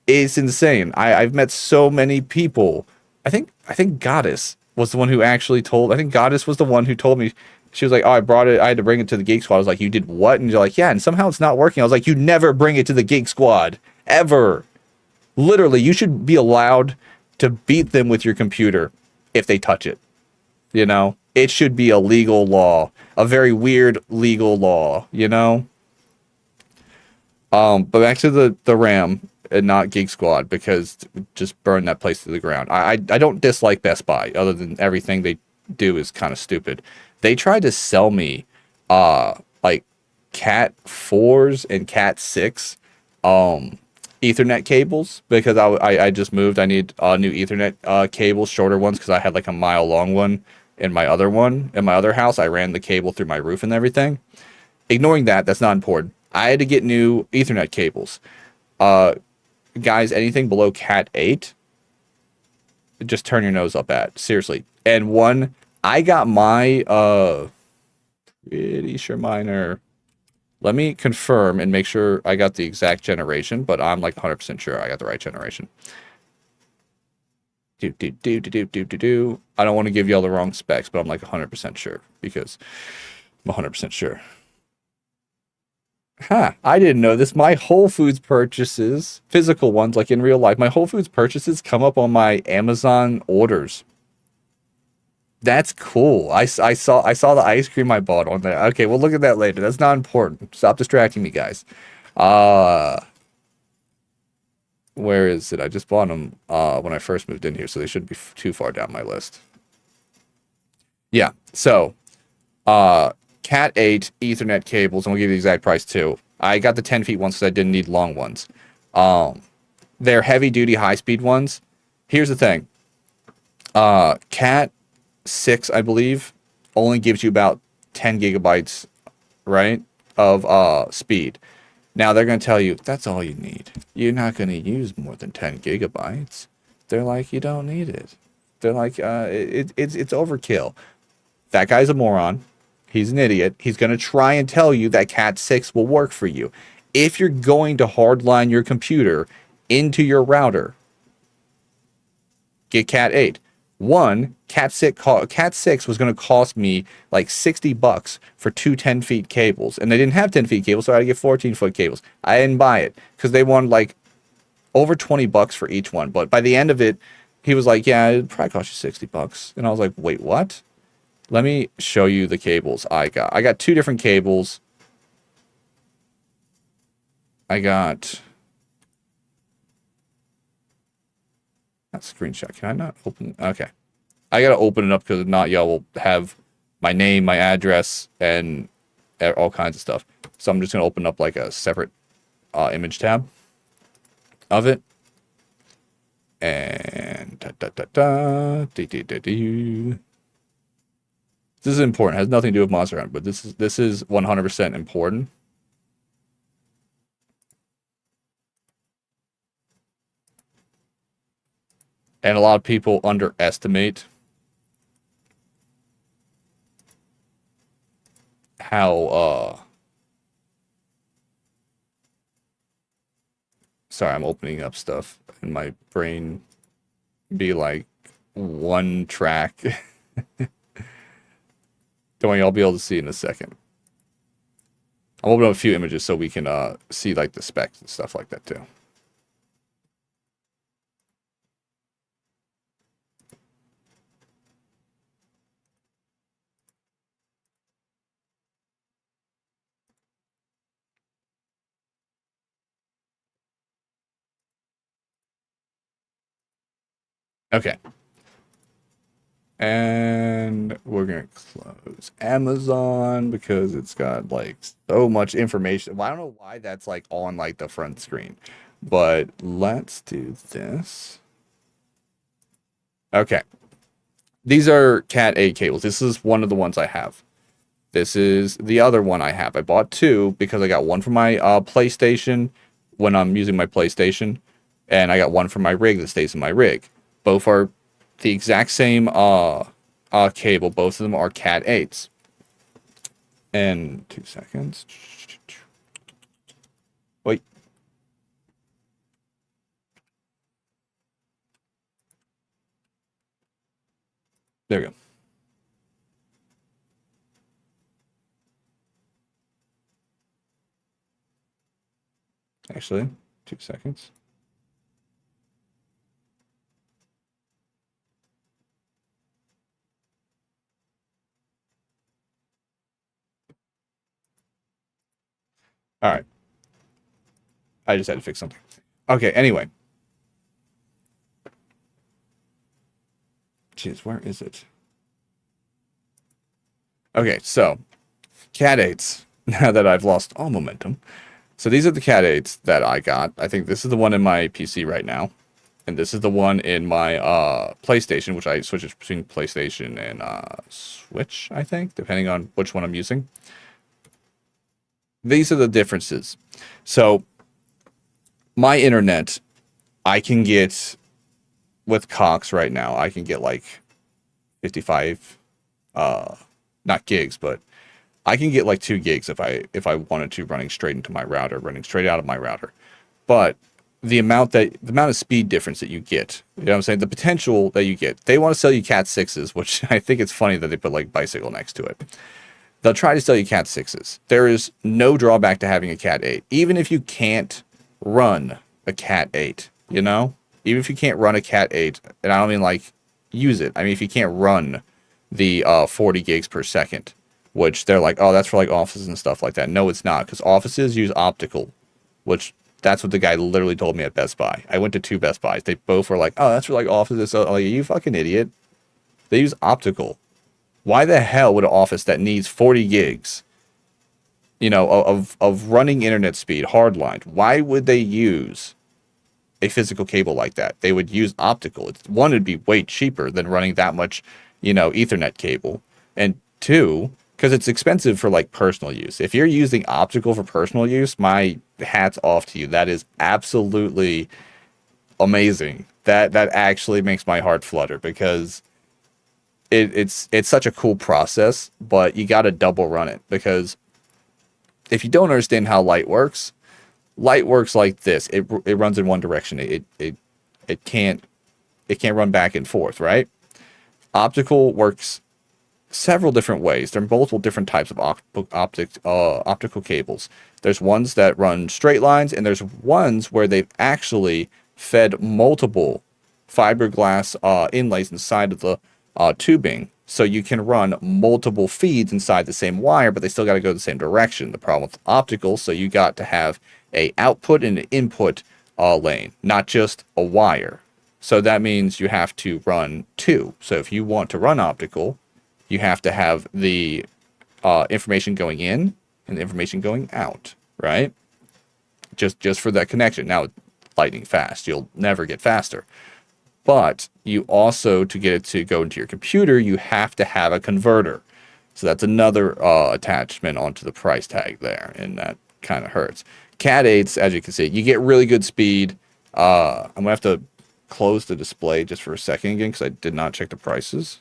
It's insane. I've met so many people. I think Goddess was the one who actually told. I think Goddess was the one who told me. She was like, "Oh, I brought it. I had to bring it to the Geek Squad." I was like, "You did what?" And you're like, "Yeah." And somehow it's not working. I was like, "You never bring it to the Geek Squad ever." Literally, you should be allowed to beat them with your computer if they touch it. You know, it should be a legal law, a very weird legal law. You know. But back to the RAM and not Geek Squad, because just burn that place to the ground. I don't dislike Best Buy, other than everything they do is kind of stupid. They tried to sell me like Cat 4s and Cat 6 Ethernet cables, because I just moved. I need new Ethernet cables, shorter ones, because I had like a mile long one in my other house. I ran the cable through my roof and everything. Ignoring that, that's not important. I had to get new Ethernet cables. Guys, anything below Cat 8, just turn your nose up at. Seriously. And one, I got my, pretty sure mine are, let me confirm and make sure I got the exact generation, but I'm like 100% sure I got the right generation. I don't want to give y'all the wrong specs, but I'm like 100% sure, because I'm 100% sure. I didn't know this. My Whole Foods purchases, physical ones, like in real life, my Whole Foods purchases come up on my Amazon orders. That's cool. I saw the ice cream I bought on there. Okay, we'll look at that later. That's not important. Stop distracting me, guys. Where is it? I just bought them when I first moved in here, so they shouldn't be too far down my list. Yeah, so Cat 8 Ethernet cables, and we'll give you the exact price too. I got the 10 feet ones because I didn't need long ones. They're heavy duty, high speed ones. Here's the thing. Cat 6, I believe, only gives you about 10 gigabytes, right, of speed. Now they're going to tell you that's all you need. You're not going to use more than 10 gigabytes. They're like, you don't need it. They're like, it's overkill. That guy's a moron. He's an idiot. He's going to try and tell you that Cat 6 will work for you. If you're going to hardline your computer into your router, get Cat 8. Cat 6 was going to cost me like $60 for two 10-feet cables. And they didn't have 10-feet cables, so I had to get 14-foot cables. I didn't buy it because they wanted like over $20 for each one. But by the end of it, he was like, yeah, it'd probably cost you $60. And I was like, wait, what? Let me show you the cables I got. I got two different cables. I got that screenshot. Can I not open? Okay. I got to open it up because if not, y'all will have my name, my address, and all kinds of stuff. So I'm just going to open up like a separate image tab of it. And this is important. It has nothing to do with Monster Hunter, but this is 100% important. And a lot of people underestimate how sorry, I'm opening up stuff and my brain be like one track. Don't worry, I'll be able to see in a second. I'll open up a few images so we can see like the specs and stuff like that too. Okay. And we're going to close Amazon because it's got like so much information. Well, I don't know why that's like on like the front screen, but let's do this. Okay. These are Cat 8 cables. This is one of the ones I have. This is the other one I have. I bought two because I got one for my PlayStation when I'm using my PlayStation, and I got one for my rig that stays in my rig. Both are the exact same cable. Both of them are Cat 8s. And 2 seconds. Wait. There we go. Actually, 2 seconds. All right. I just had to fix something. Okay, anyway. Jeez, where is it? Okay, so Cat 8s, now that I've lost all momentum. So these are the Cat 8s that I got. I think this is the one in my PC right now. And this is the one in my PlayStation, which I switch between PlayStation and Switch, I think, depending on which one I'm using. These are the differences. So my internet, I can get, with Cox right now, I can get like 55, not gigs, but I can get like 2 gigs if I wanted to, running straight into my router, running straight out of my router. But the amount of speed difference that you get, you know what I'm saying? The potential that you get. They want to sell you Cat 6s, which I think it's funny that they put like bicycle next to it. They'll try to sell you Cat 6s. There is no drawback to having a Cat 8. Even if you can't run a Cat 8, you know? Even if you can't run a Cat 8, and I don't mean like use it. I mean, if you can't run the 40 gigs per second, which they're like, oh, that's for like offices and stuff like that. No, it's not, because offices use optical, which that's what the guy literally told me at Best Buy. I went to 2 Best Buys. They both were like, oh, that's for like offices. So, like, you fucking idiot. They use optical. Why the hell would an office that needs 40 gigs, you know, of running internet speed, hardlined, why would they use a physical cable like that? They would use optical. One, it'd be way cheaper than running that much, you know, Ethernet cable. And 2, because it's expensive for like personal use. If you're using optical for personal use, my hat's off to you. That is absolutely amazing. That actually makes my heart flutter, because it's such a cool process, but you got to double run it, because if you don't understand how light works like this. It runs in one direction. It can't run back and forth, right? Optical works several different ways. There are multiple different types of optical cables. There's ones that run straight lines, and there's ones where they've actually fed multiple fiberglass inlays inside of the tubing, so you can run multiple feeds inside the same wire, but they still got to go the same direction. The problem with optical, so you got to have a output and an input lane, not just a wire. So that means you have to run 2. So if you want to run optical, you have to have the information going in and the information going out, right? Just for that connection. Now, lightning fast, you'll never get faster. But you also, to get it to go into your computer, you have to have a converter. So that's another attachment onto the price tag there, and that kind of hurts. Cat 8s, as you can see, you get really good speed. I'm going to have to close the display just for a second again, because I did not check the prices.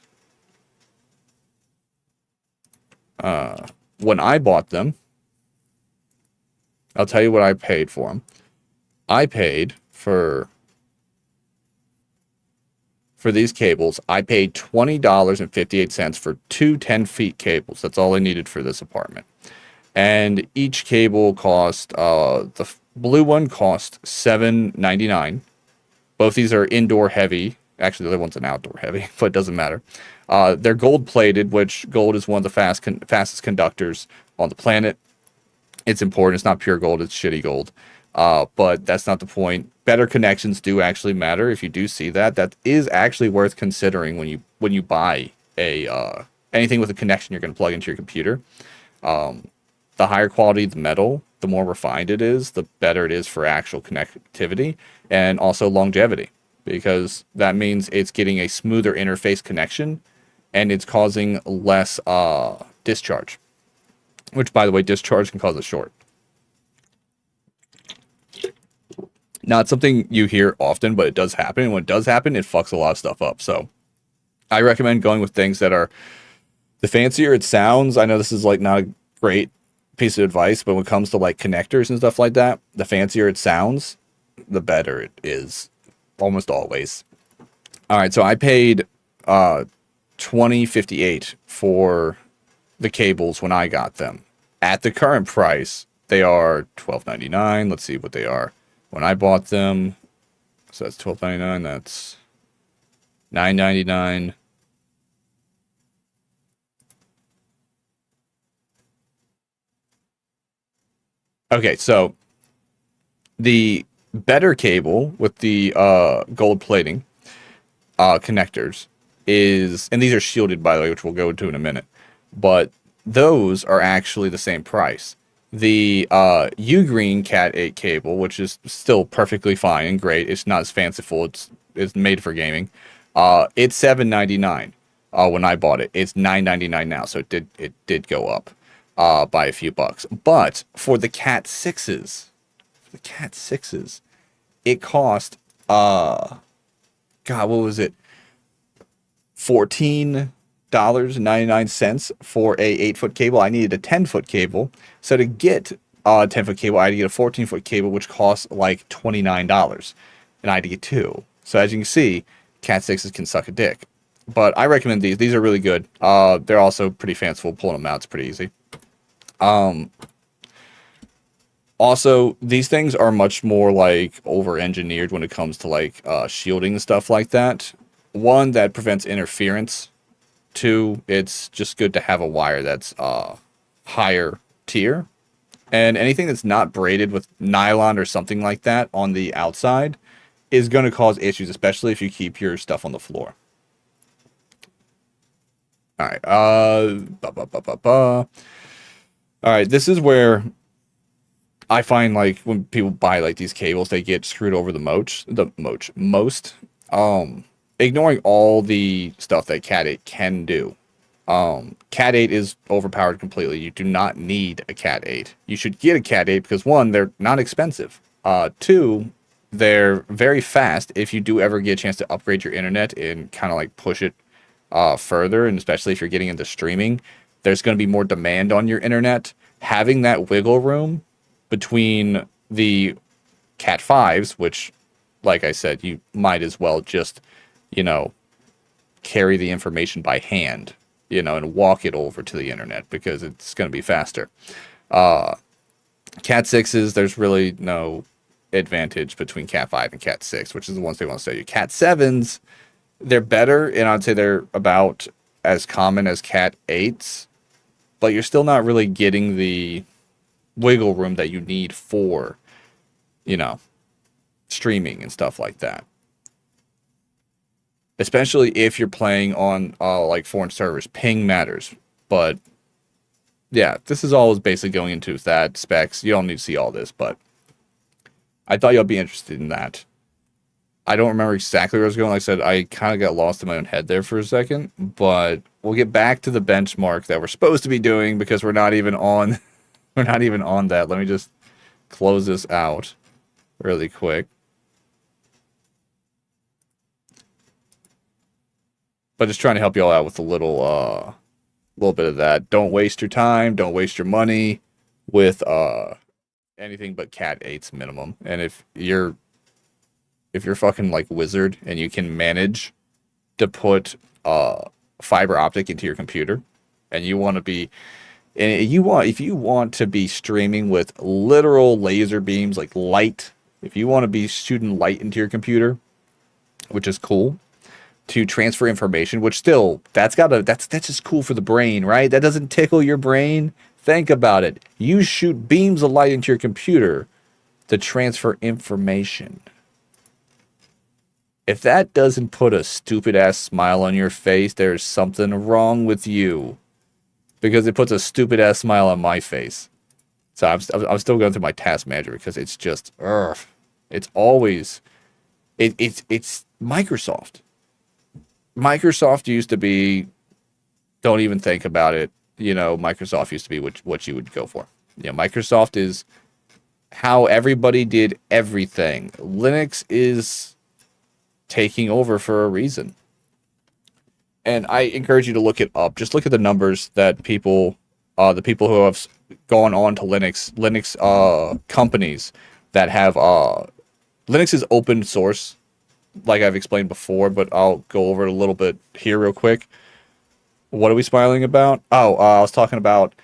When I bought them, I'll tell you what I paid for them. I paid for these cables, I paid $20.58 for 2 10-feet cables. That's all I needed for this apartment. And each cable cost, the blue one cost $7.99. Both these are indoor heavy. Actually, the other one's an outdoor heavy, but it doesn't matter. They're gold plated, which gold is one of the fastest conductors on the planet. It's important. It's not pure gold. It's shitty gold. But that's not the point. Better connections do actually matter. If you do see that, that is actually worth considering when you buy a anything with a connection you're going to plug into your computer. The higher quality the metal, the more refined it is, the better it is for actual connectivity and also longevity, because that means it's getting a smoother interface connection and it's causing less discharge, which, by the way, discharge can cause a short. Not something you hear often, but it does happen. And when it does happen, it fucks a lot of stuff up. So I recommend going with things that are, the fancier it sounds. I know this is like not a great piece of advice, but when it comes to like connectors and stuff like that, the fancier it sounds, the better it is, almost always. All right, so I paid $20.58 for the cables when I got them. At the current price, they are $12.99. Let's see what they are when I bought them. So that's $12.99. That's $9.99. Okay, so the better cable with the gold plating connectors is, and these are shielded, by the way, which we'll go into in a minute, but those are actually the same price. The U-Green Cat 8 cable, which is still perfectly fine and great, it's not as fanciful, it's made for gaming, it's $7.99 when I bought it. It's $9.99 now, so it did go up by a few bucks. But for the Cat 6s, it cost God, what was it? $14.99 for a 8-foot cable. I needed a 10-foot cable. So to get a 10-foot cable, I had to get a 14-foot cable, which costs like $29. And I had to get two. So as you can see, Cat 6s can suck a dick. But I recommend these. These are really good. They're also pretty fanciful. Pulling them out is pretty easy. Also, these things are much more like over-engineered when it comes to like shielding and stuff like that. One, that prevents interference. Two, it's just good to have a wire that's higher tier. And anything that's not braided with nylon or something like that on the outside is going to cause issues, especially if you keep your stuff on the floor. All right. All right, this is where I find like when people buy like these cables, they get screwed over most. Ignoring all the stuff that Cat 8 can do. Cat 8 is overpowered completely. You do not need a Cat 8. You should get a Cat 8 because one, they're not expensive. Two, they're very fast if you do ever get a chance to upgrade your internet and kind of like push it further, and especially if you're getting into streaming, there's going to be more demand on your internet. Having that wiggle room between the Cat 5s, which, like I said, you might as well just, carry the information by hand, and walk it over to the internet because it's going to be faster. Cat 6s, there's really no advantage between Cat 5 and Cat 6, which is the ones they want to sell you. Cat 7s, they're better, and I'd say they're about as common as Cat 8s, but you're still not really getting the wiggle room that you need for, streaming and stuff like that. Especially if you're playing on, like, foreign servers. Ping matters. But, yeah, this is all basically going into that specs. You don't need to see all this, but I thought y'all be interested in that. I don't remember exactly where I was going. Like I said, I kind of got lost in my own head there for a second. But we'll get back to the benchmark that we're supposed to be doing because we're not even on that. Let me just close this out really quick. But just trying to help y'all out with a little bit of that. Don't waste your time. Don't waste your money with anything but Cat 8's minimum. And if you're fucking like Wizard and you can manage to put fiber optic into your computer, and you want to be, if you want to be streaming with literal laser beams, like light, if you want to be shooting light into your computer, which is cool, to transfer information, which still, that's just cool for the brain, right? That doesn't tickle your brain. Think about it. You shoot beams of light into your computer to transfer information. If that doesn't put a stupid ass smile on your face, there's something wrong with you. Because it puts a stupid ass smile on my face. So I'm still going through my task manager because it's just, it's always, it's Microsoft. Microsoft used to be, don't even think about it. Microsoft used to be what you would go for. Microsoft how everybody did everything. Linux is taking over for a reason. And I encourage you to look it up. Just look at the numbers that the people who have gone on to Linux companies that have, Linux is open source, like I've explained before, but I'll go over it a little bit here real quick. What are we smiling about? Oh, I was talking about,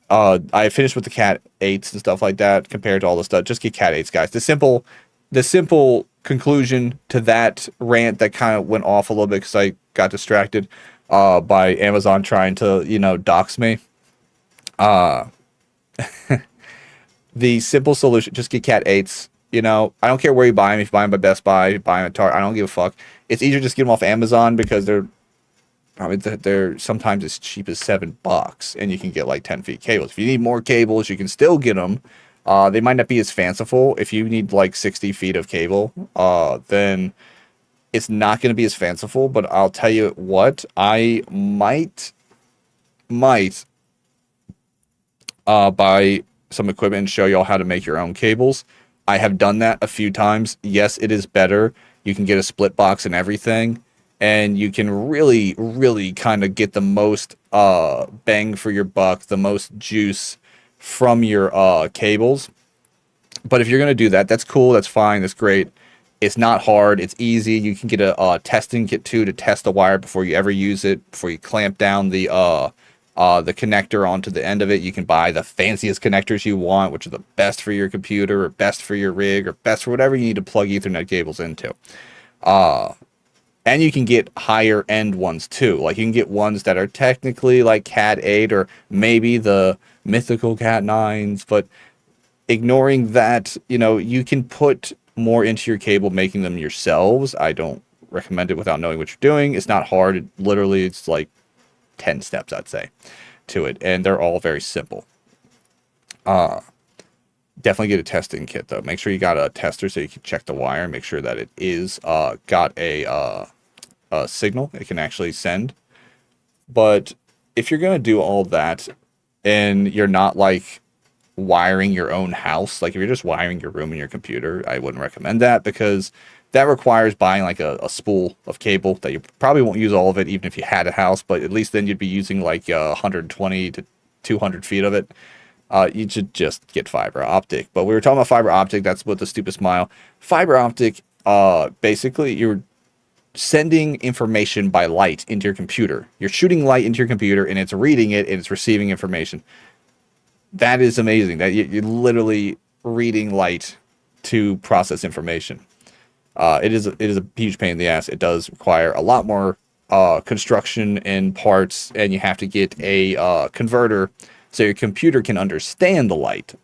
I finished with the Cat 8s and stuff like that compared to all the stuff. Just get Cat 8s, guys. The simple conclusion to that rant that kind of went off a little bit because I got distracted by Amazon trying to, dox me. The simple solution, just get Cat 8s. I don't care where you buy them. If you buy them by Best Buy, you buy them at Target, I don't give a fuck. It's easier to just get them off Amazon because they're sometimes as cheap as $7 and you can get like 10 feet cables. If you need more cables, you can still get them. They might not be as fanciful. If you need like 60 feet of cable, then it's not going to be as fanciful, but I'll tell you what, I might buy some equipment and show y'all how to make your own cables. I have done that a few times. Yes, it is better. You can get a split box and everything, and you can really, really kind of get the most bang for your buck, the most juice from your cables. But if you're going to do that, that's cool, that's fine, that's great. It's not hard, it's easy. You can get a testing kit too to test the wire before you ever use it, before you clamp down the connector onto the end of it. You can buy the fanciest connectors you want, which are the best for your computer or best for your rig or best for whatever you need to plug Ethernet cables into. And you can get higher end ones too. Like you can get ones that are technically like Cat 8 or maybe the mythical Cat 9s, but ignoring that, you can put more into your cable making them yourselves. I don't recommend it without knowing what you're doing. It's not hard. It's like 10 steps, I'd say, to it. And they're all very simple. Definitely get a testing kit though. Make sure you got a tester so you can check the wire and make sure that it is got a signal it can actually send. But if you're going to do all that and you're not like wiring your own house, like if you're just wiring your room and your computer, I wouldn't recommend that because that requires buying like a spool of cable that you probably won't use all of it even if you had a house, but at least then you'd be using like 120 to 200 feet of it. You should just get fiber optic. But we were talking about fiber optic. That's what the stupid smile. Fiber optic, basically you're sending information by light into your computer. You're shooting light into your computer and it's reading it and it's receiving information. That is amazing. That you're literally reading light to process information. It is a huge pain in the ass. It does require a lot more construction and parts, and you have to get a converter so your computer can understand the light.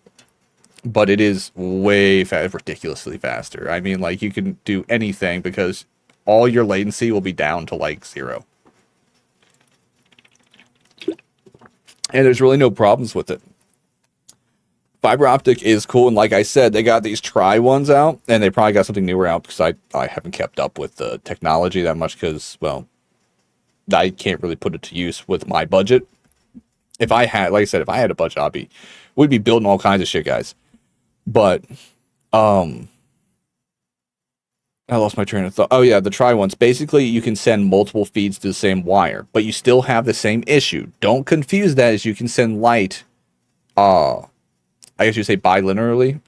But it is way ridiculously faster. I mean, like you can do anything because all your latency will be down to like 0. And there's really no problems with it. Fiber optic is cool, and like I said, they got these tri ones out, and they probably got something newer out because I haven't kept up with the technology that much because, well, I can't really put it to use with my budget. If I had, like I said, if I had a budget, we'd be building all kinds of shit, guys. But, I lost my train of thought. Oh yeah, the tri ones. Basically, you can send multiple feeds to the same wire, but you still have the same issue. Don't confuse that as you can send light, I guess you say bilinearly,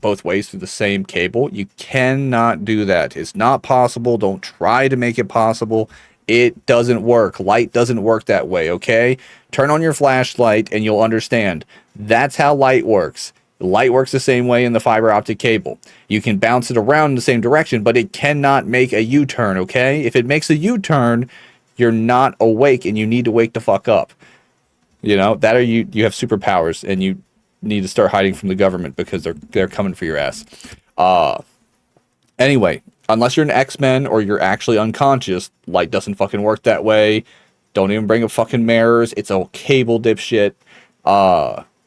both ways through the same cable. You cannot do that. It's not possible. Don't try to make it possible. It doesn't work. Light doesn't work that way, okay? Turn on your flashlight and you'll understand. That's how light works. Light works the same way in the fiber optic cable. You can bounce it around in the same direction, but it cannot make a U-turn, okay? If it makes a U-turn, you're not awake and you need to wake the fuck up. That or you have superpowers and you need to start hiding from the government because they're coming for your ass. Anyway, unless you're an X-Men or you're actually unconscious, light doesn't fucking work that way. Don't even bring up fucking mirrors. It's a cable, dipshit.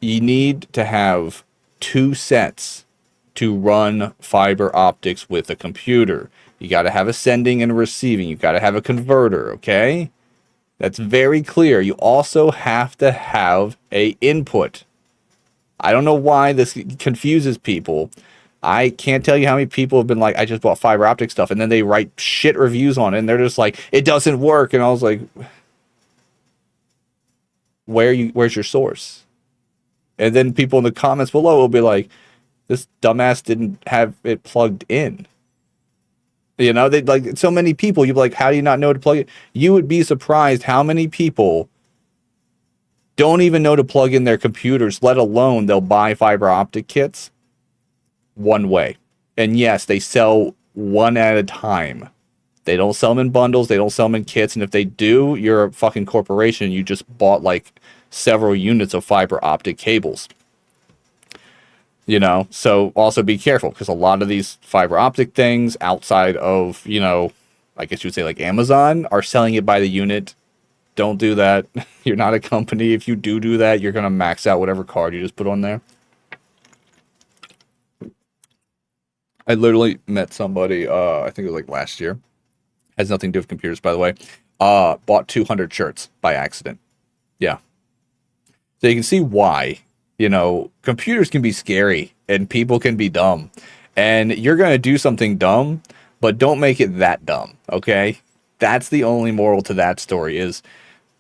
You need to have 2 sets to run fiber optics with a computer. You got to have a sending and a receiving. You got to have a converter, okay? That's very clear. You also have to have a input. I don't know why this confuses people. I can't tell you how many people have been like, I just bought fiber optic stuff, and then they write shit reviews on it, and they're just like, it doesn't work. And I was like, where's your source? And then people in the comments below will be like, this dumbass didn't have it plugged in. You know, they like so many people, you'd be like, how do you not know to plug it? You would be surprised how many people don't even know to plug in their computers, let alone they'll buy fiber optic kits one way. And yes, they sell one at a time. They don't sell them in bundles. They don't sell them in kits. And if they do, you're a fucking corporation. You just bought like several units of fiber optic cables. You know, so also be careful, because a lot of these fiber optic things outside of, you know, I guess you would say like Amazon, are selling it by the unit. Don't do that. You're not a company. If you do that, you're going to max out whatever card you just put on there. I literally met somebody, I think it was like last year. Has nothing to do with computers, by the way. Bought 200 shirts by accident. Yeah. So you can see why. You know, computers can be scary and people can be dumb. And you're going to do something dumb, but don't make it that dumb, okay? That's the only moral to that story, is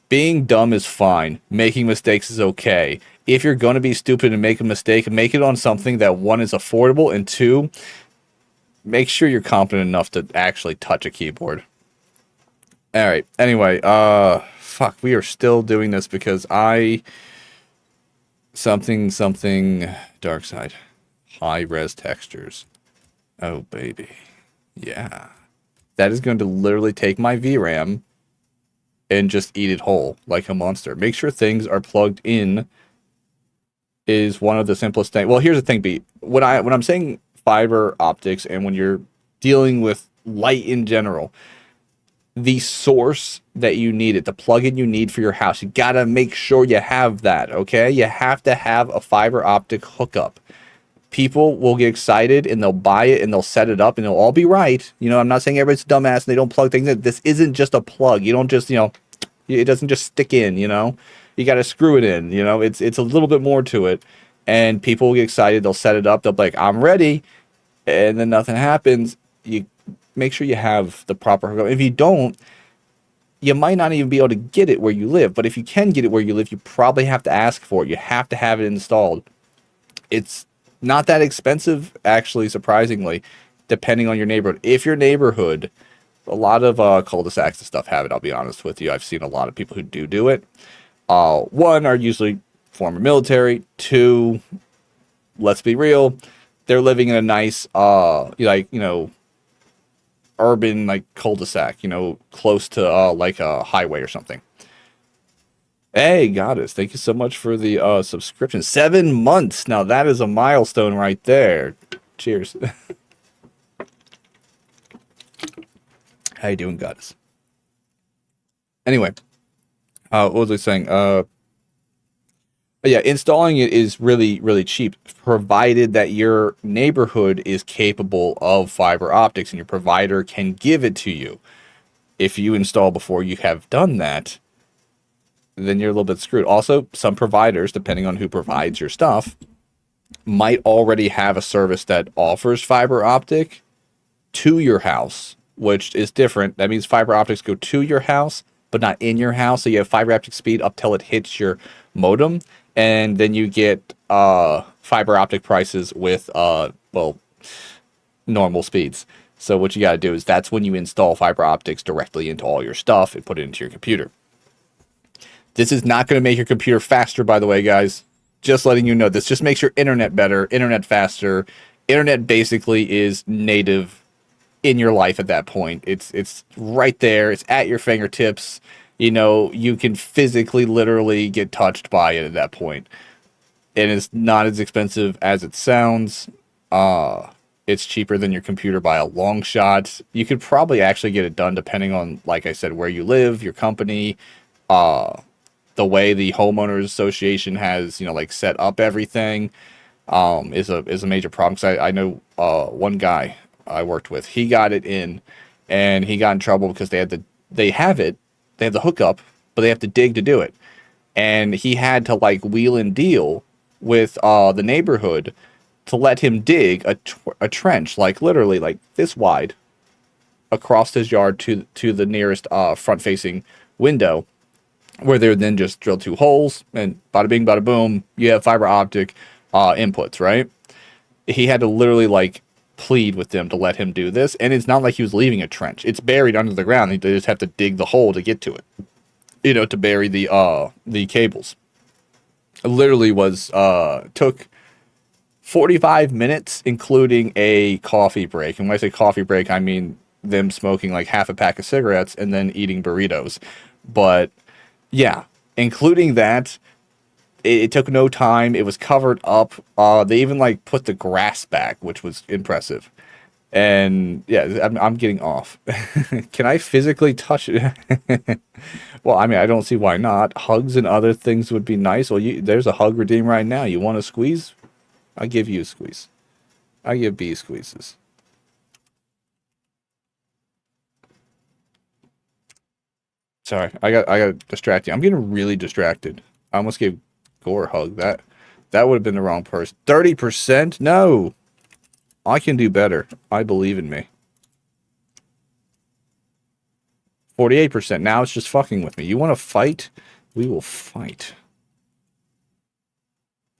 being dumb is fine. Making mistakes is okay. If you're going to be stupid and make a mistake, make it on something that, one, is affordable, and two, make sure you're competent enough to actually touch a keyboard. All right. Anyway, fuck, we are still doing this because something dark side. High res textures. Oh, baby. Yeah. That is going to literally take my VRAM and just eat it whole like a monster. Make sure things are plugged in is one of the simplest things. Well, here's the thing, B. When I'm saying fiber optics and when you're dealing with light in general, the source that you need, the plug-in you need for your house, you gotta make sure you have that, okay? You have to have a fiber optic hookup. People will get excited and they'll buy it and they'll set it up and it'll all be right. You know, I'm not saying everybody's dumbass and they don't plug things in. This isn't just a plug. You don't just, you know, it doesn't just stick in, you know? You gotta screw it in, you know? It's a little bit more to it. And people will get excited, they'll set it up, they'll be like, I'm ready. And then nothing happens. You make sure you have the proper hookup. If you don't, you might not even be able to get it where you live. But if you can get it where you live, you probably have to ask for it. You have to have it installed. It's not that expensive, actually, surprisingly, depending on your neighborhood. If your neighborhood, a lot of cul-de-sacs and stuff have it, I'll be honest with you. I've seen a lot of people who do it. One, are usually former military. Two, let's be real, they're living in a nice, like, you know, urban, like, cul-de-sac, you know, close to, like, a highway or something. Hey, Goddess, thank you so much for the subscription. 7 months. Now, that is a milestone right there. Cheers. How you doing, Goddess? Anyway, what was I saying? Yeah, installing it is really, really cheap, provided that your neighborhood is capable of fiber optics and your provider can give it to you. If you install before you have done that, then you're a little bit screwed. Also, some providers, depending on who provides your stuff, might already have a service that offers fiber optic to your house, which is different. That means fiber optics go to your house, but not in your house. So you have fiber optic speed up till it hits your modem. And then you get fiber optic prices with, well, normal speeds. So what you got to do is that's when you install fiber optics directly into all your stuff and put it into your computer. This is not going to make your computer faster, by the way, guys. Just letting you know. This just makes your internet better, internet faster. Internet basically is native in your life at that point. It's right there. It's at your fingertips. You know, you can physically, literally get touched by it at that point. And it's not as expensive as it sounds. It's cheaper than your computer by a long shot. You could probably actually get it done depending on, like I said, where you live, your company, the way the homeowners association has, you know, like set up everything, is a major problem. Because I know one guy I worked with, he got it in, and he got in trouble because they have the hookup, but they have to dig to do it. And he had to like wheel and deal with the neighborhood to let him dig a trench, like literally like this wide, across his yard to the nearest front-facing window, where they would then just drill 2 holes, and bada bing, bada boom, you have fiber optic inputs, right? He had to literally like plead with them to let him do this, and it's not like he was leaving a trench. It's buried under the ground. They just have to dig the hole to get to it, you know, to bury the cables. It literally was took 45 minutes, including a coffee break. And when I say coffee break, I mean them smoking like half a pack of cigarettes and then eating burritos. But yeah, including that, it took no time. It was covered up. They even like put the grass back, which was impressive. And yeah, I'm getting off. Can I physically touch it? Well, I mean, I don't see why not. Hugs and other things would be nice. Well, there's a hug redeem right now. You want a squeeze? I give you a squeeze. I give B squeezes. Sorry, I got distracted. I'm getting really distracted. I almost gave Gore a hug. That would have been the wrong person. 30%? No. I can do better. I believe in me. 48%. Now it's just fucking with me. You want to fight? We will fight.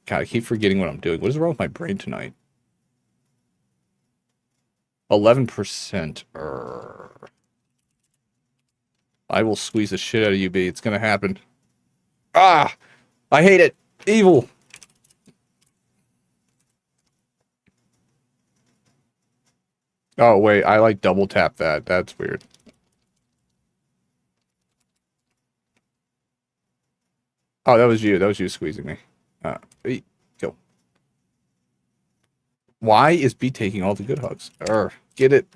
God, I keep forgetting what I'm doing. What is wrong with my brain tonight? 11%. I will squeeze the shit out of you, B. It's gonna happen. Ah! I hate it! Evil! Oh, wait. I, like, double tap that. That's weird. Oh, that was you. That was you squeezing me. Go. Why is B taking all the good hugs? Get it.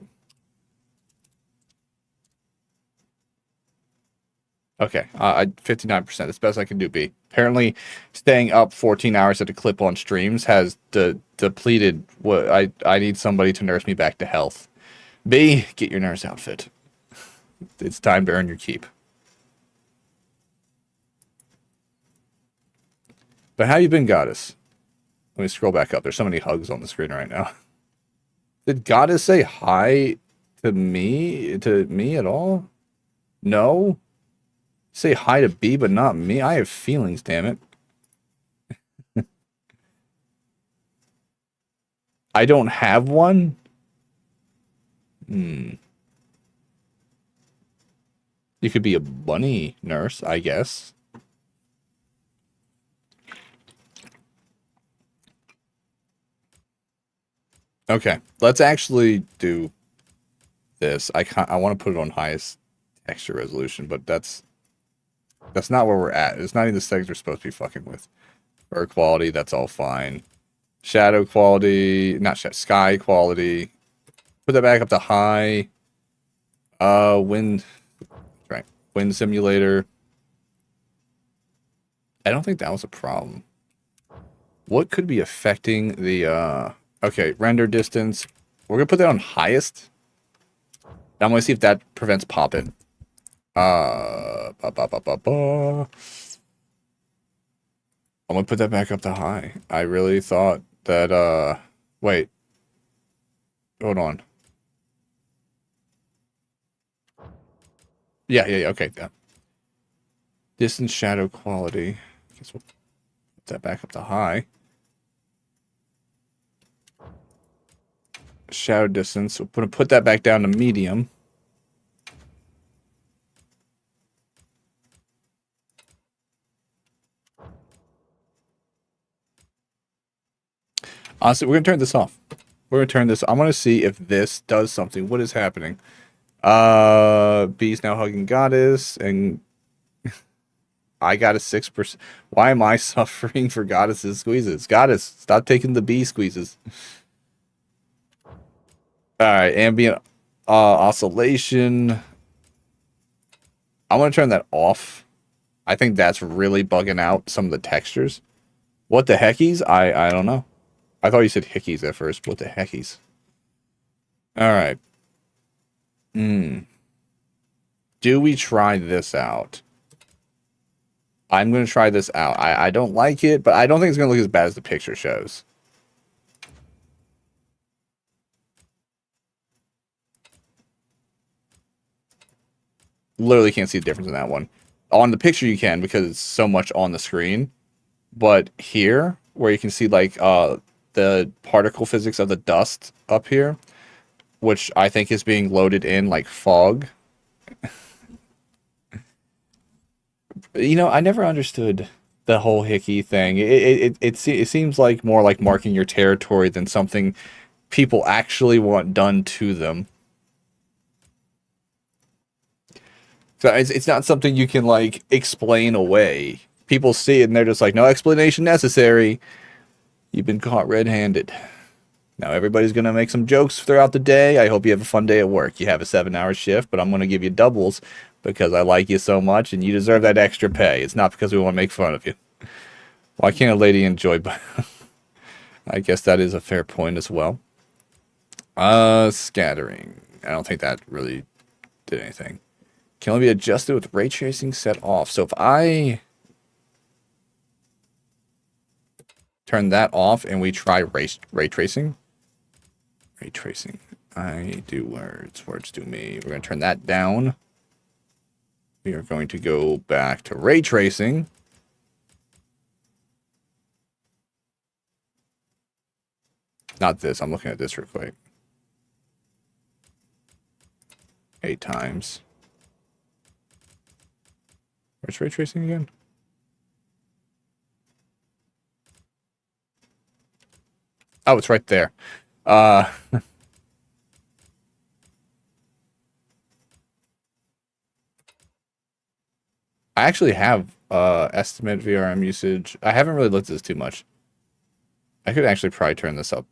Okay, 59%. That's the best I can do, B. Apparently, staying up 14 hours at a clip on streams has depleted what I need somebody to nurse me back to health. B, get your nurse outfit. It's time to earn your keep. But how you been, Goddess? Let me scroll back up. There's so many hugs on the screen right now. Did Goddess say hi to me at all? No? Say hi to B, but not me? I have feelings, damn it. I don't have one? You could be a bunny nurse, I guess. Okay, let's actually do this. I want to put it on highest texture resolution, but that's not where we're at. It's not even the settings we're supposed to be fucking with. Fur quality, that's all fine. Shadow quality, not shadow, sky quality. Put that back up to high. Wind simulator. I don't think that was a problem. What could be affecting the okay, render distance. We're gonna put that on highest. I'm gonna see if that prevents pop-in. I'm gonna put that back up to high. I really thought that wait. Hold on. Yeah, okay. Yeah. Distance shadow quality. I guess we'll put that back up to high. Shadow distance. We'll put that back down to medium. Honestly, we're gonna turn this off. We're gonna turn this. I want to see if this does something. What is happening? B's now hugging Goddess, and I got a 6%. Why am I suffering for Goddess's squeezes? Goddess, stop taking the B squeezes. All right, ambient oscillation. I'm gonna turn that off. I think that's really bugging out some of the textures. What the heckies? I don't know. I thought you said hickeys at first. What the heckies? All right. Do we try this out? I'm going to try this out. I don't like it, but I don't think it's going to look as bad as the picture shows. Literally can't see the difference in that one. On the picture you can because it's so much on the screen. But here, where you can see like the particle physics of the dust up here, which I think is being loaded in like fog. You know, I never understood the whole hickey thing. It seems like more like marking your territory than something people actually want done to them. So it's not something you can like explain away. People see it and they're just like, no explanation necessary. You've been caught red-handed. Now everybody's going to make some jokes throughout the day. I hope you have a fun day at work. You have a 7-hour shift, but I'm going to give you doubles because I like you so much and you deserve that extra pay. It's not because we want to make fun of you. Why can't a lady enjoy... I guess that is a fair point as well. Scattering. I don't think that really did anything. Can only be adjusted with ray tracing set off. So if I turn that off and we try ray tracing. Ray tracing. I do words. Words do me. We're going to turn that down. We are going to go back to ray tracing. Not this. I'm looking at this real quick. 8 times. Where's ray tracing again? Oh, it's right there. I actually have estimate VRM usage. I haven't really looked at this too much. I could actually probably turn this up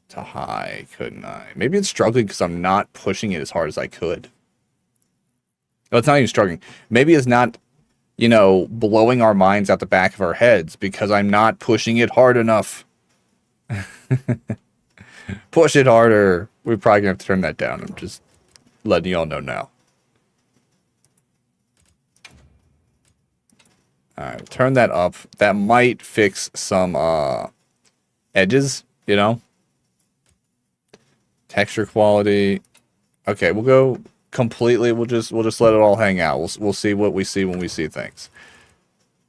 to high, couldn't I? Maybe it's struggling because I'm not pushing it as hard as I could. Oh, it's not even struggling. Maybe it's not, you know, blowing our minds out the back of our heads because I'm not pushing it hard enough. Push it harder. We're probably gonna have to turn that down. I'm just letting y'all know now. Alright, turn that up. That might fix some edges, you know. Texture quality. Okay, we'll go completely. We'll just let it all hang out. We'll see what we see when we see things.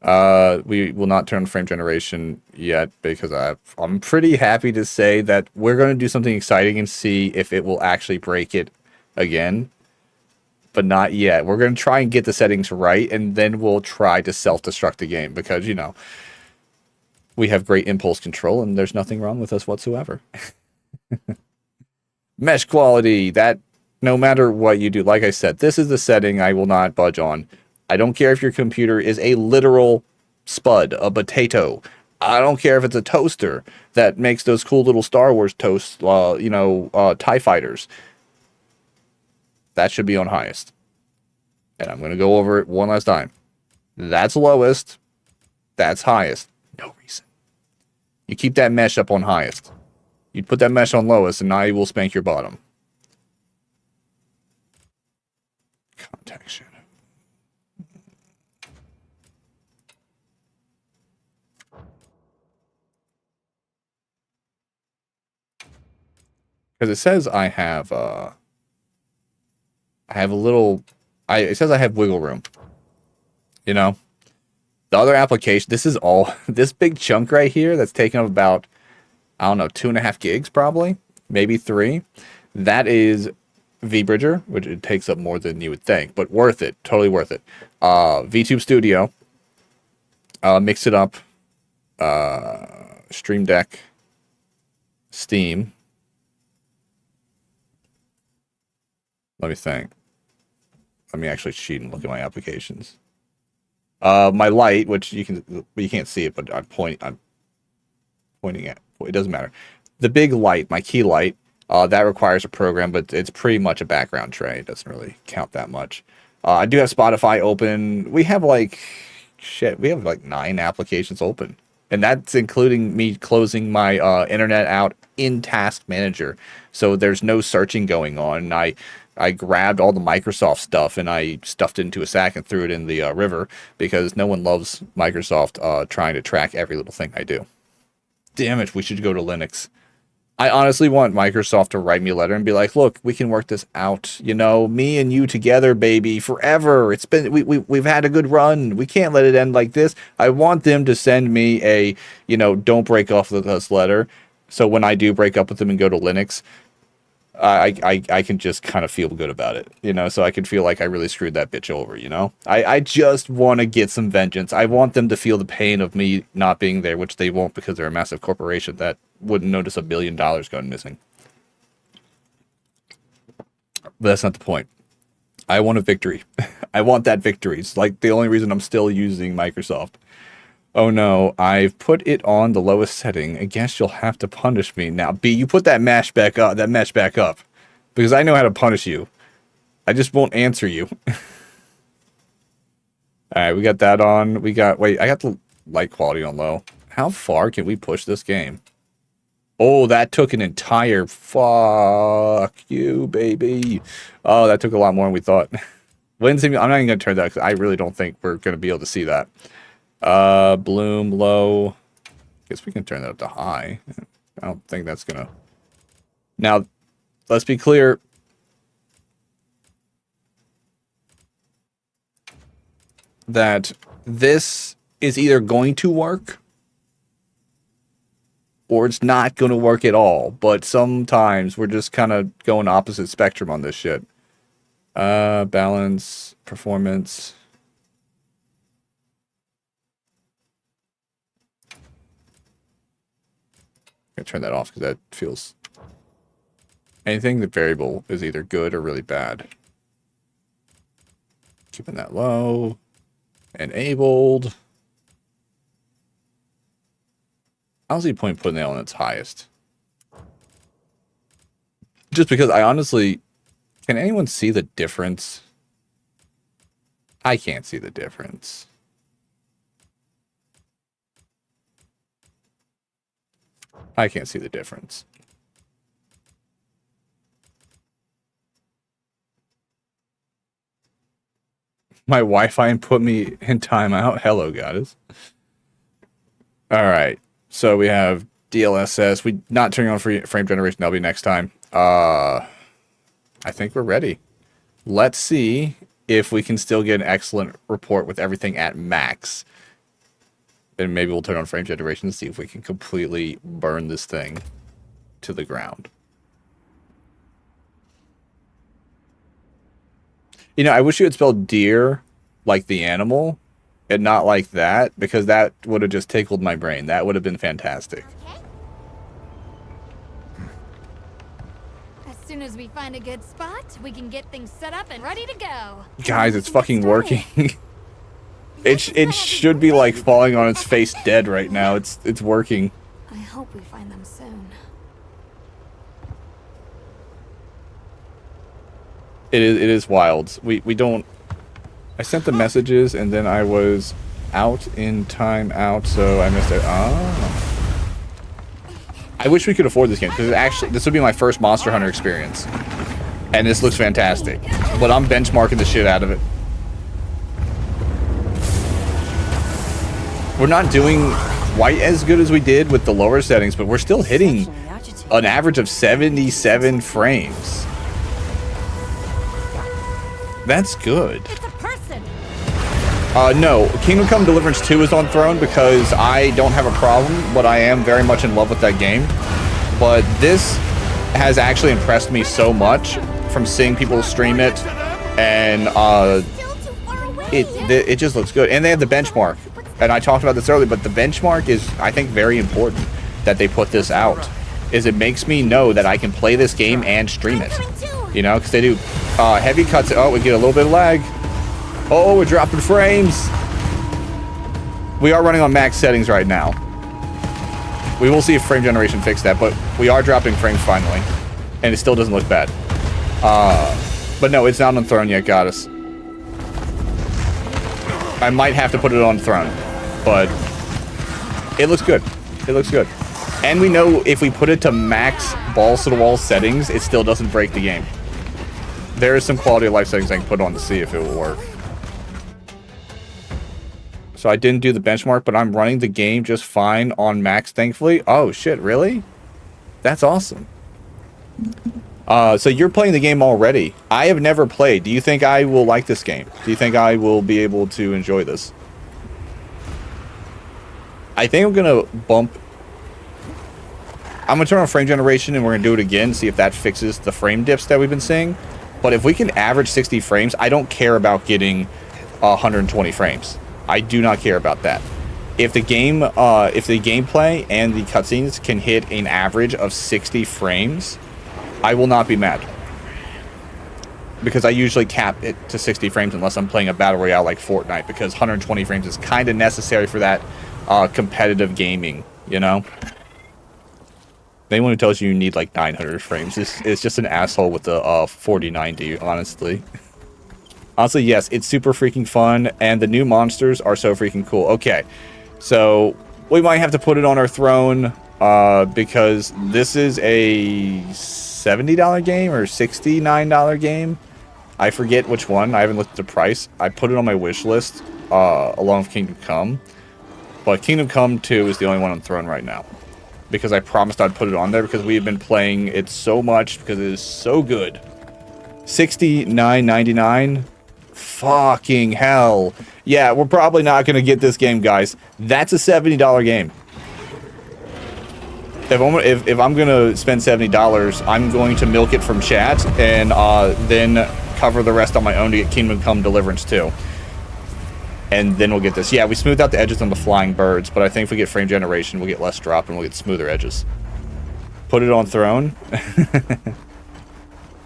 We will not turn frame generation yet because I'm pretty happy to say that we're going to do something exciting and see if it will actually break it again. But not yet. We're going to try and get the settings right, and then we'll try to self-destruct the game because, you know, we have great impulse control, and there's nothing wrong with us whatsoever. Mesh quality, that no matter what you do, like I said, this is the setting I will not budge on. I don't care if your computer is a literal spud, a potato. I don't care if it's a toaster that makes those cool little Star Wars toast, TIE fighters. That should be on highest. And I'm going to go over it one last time. That's lowest. That's highest. No reason. You keep that mesh up on highest. You put that mesh on lowest, and now you will spank your bottom. Contact shadow. Because it says I have a little, it says I have wiggle room. You know? The other application, this is all, this big chunk right here that's taking up about, I don't know, 2.5 gigs probably, maybe 3. That is VBridger, which it takes up more than you would think, but worth it, totally worth it. VTube Studio, Mix It Up, Stream Deck, Steam. Let me think. Let me actually cheat and look at my applications. My light, which you can't see it, but I'm pointing at. It doesn't matter. The big light, my key light, that requires a program, but it's pretty much a background tray. It doesn't really count that much. I do have Spotify open. We have like 9 applications open, and that's including me closing my internet out in Task Manager. So there's no searching going on. I grabbed all the Microsoft stuff and I stuffed it into a sack and threw it in the river because no one loves Microsoft trying to track every little thing I do. Damn it, we should go to Linux. I honestly want Microsoft to write me a letter and be like, look, we can work this out. You know, me and you together, baby, forever. It's been, we've had a good run. We can't let it end like this. I want them to send me a, you know, don't break off with us letter. So when I do break up with them and go to Linux, I can just kind of feel good about it, you know, so I can feel like I really screwed that bitch over, you know. I just want to get some vengeance. I want them to feel the pain of me not being there, which they won't because they're a massive corporation that wouldn't notice $1 billion going missing. But that's not the point. I want a victory. I want that victory. It's like the only reason I'm still using Microsoft. Oh no, I've put it on the lowest setting. I guess you'll have to punish me. Now, B, you put that mesh back up, because I know how to punish you. I just won't answer you. Alright, we got that on. Wait, I got the light quality on low. How far can we push this game? Oh, that took an entire... Fuck you, baby. Oh, that took a lot more than we thought. I'm not even going to turn that, because I really don't think we're going to be able to see that. Bloom low. Guess we can turn that up to high. I don't think that's gonna. Now, let's be clear. That this is either going to work or it's not going to work at all. But sometimes we're just kind of going opposite spectrum on this shit. Balance, performance. I'm gonna turn that off because that feels... Anything that variable is either good or really bad. Keeping that low. Enabled. I don't see a point putting that on its highest. Just because I honestly... Can anyone see the difference? I can't see the difference. I can't see the difference. My Wi-Fi put me in timeout. Hello, guys. Alright. So we have DLSS. We not turning on frame generation. That'll be next time. I think we're ready. Let's see if we can still get an excellent report with everything at max. And maybe we'll turn on frame generation to see if we can completely burn this thing to the ground. You know, I wish you had spelled deer like the animal and not like that, because that would have just tickled my brain. That would have been fantastic. As soon as we find a good spot, we can get things set up and ready to go. Guys, it's fucking working. It should be like falling on its face dead right now. It's working. I hope we find them soon. It is wild. We don't... I sent the messages and then I was out in time out, so I missed it. Oh. I wish we could afford this game, because actually this would be my first Monster Hunter experience. And this looks fantastic. But I'm benchmarking the shit out of it. We're not doing quite as good as we did with the lower settings, but we're still hitting an average of 77 frames. That's good. It's a person. No, Kingdom Come Deliverance 2 is on Throne because I don't have a problem, but I am very much in love with that game. But this has actually impressed me so much from seeing people stream it, and it just looks good. And they have the benchmark. And I talked about this earlier, but the benchmark is, I think, very important that they put this out. Is it makes me know that I can play this game and stream it. You know, because they do heavy cuts. Oh, we get a little bit of lag. Oh, we're dropping frames. We are running on max settings right now. We will see if frame generation fixed that, but we are dropping frames finally. And it still doesn't look bad. But no, it's not on Throne yet, Goddess. I might have to put it on Throne, but it looks good. It looks good. And we know if we put it to max balls to the wall settings, it still doesn't break the game. there is some quality of life settings I can put on to see if it will work. So I didn't do the benchmark, but I'm running the game just fine on max, thankfully. Oh, shit, really? That's awesome. So you're playing the game already. I have never played. Do you think I will like this game? Do you think I will be able to enjoy this? I think I'm going to bump... I'm going to turn on frame generation and we're going to do it again, see if that fixes the frame dips that we've been seeing. But if we can average 60 frames, I don't care about getting 120 frames. I do not care about that. If the game, if the gameplay and the cutscenes can hit an average of 60 frames, I will not be mad. Because I usually cap it to 60 frames unless I'm playing a battle royale like Fortnite, because 120 frames is kind of necessary for that competitive gaming, you know? Anyone who tells you you need like 900 frames is just an asshole with the 4090, honestly. Honestly, yes, it's super freaking fun, and the new monsters are so freaking cool. Okay, so we might have to put it on our throne, because this is a $70 game or $69 game. I forget which one. I haven't looked at the price. I put it on my wish list, along with Kingdom Come. But Kingdom Come 2 is the only one on throne right now. Because I promised I'd put it on there because we've been playing it so much because it is so good. $69.99. Fucking hell. Yeah, we're probably not going to get this game, guys. That's a $70 game. If I'm going to spend $70, I'm going to milk it from chat and then cover the rest on my own to get Kingdom Come Deliverance 2. And then we'll get this. Yeah, we smoothed out the edges on the flying birds, but I think if we get frame generation, we'll get less drop and we'll get smoother edges. Put it on throne.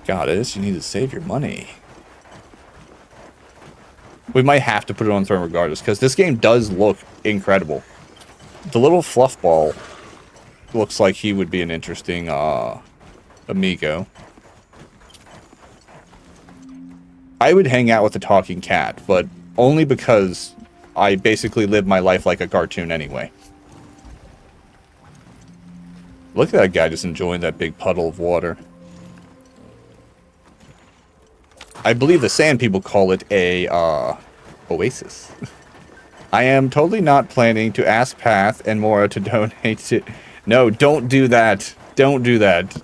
Goddess, you need to save your money. We might have to put it on throne regardless, because this game does look incredible. The little fluff ball looks like he would be an interesting amigo. I would hang out with the talking cat, but only because I basically live my life like a cartoon anyway. Look at that guy just enjoying that big puddle of water. I believe the sand people call it a oasis. I am totally not planning to ask Path and Mora to donate to... No, don't do that. Don't do that.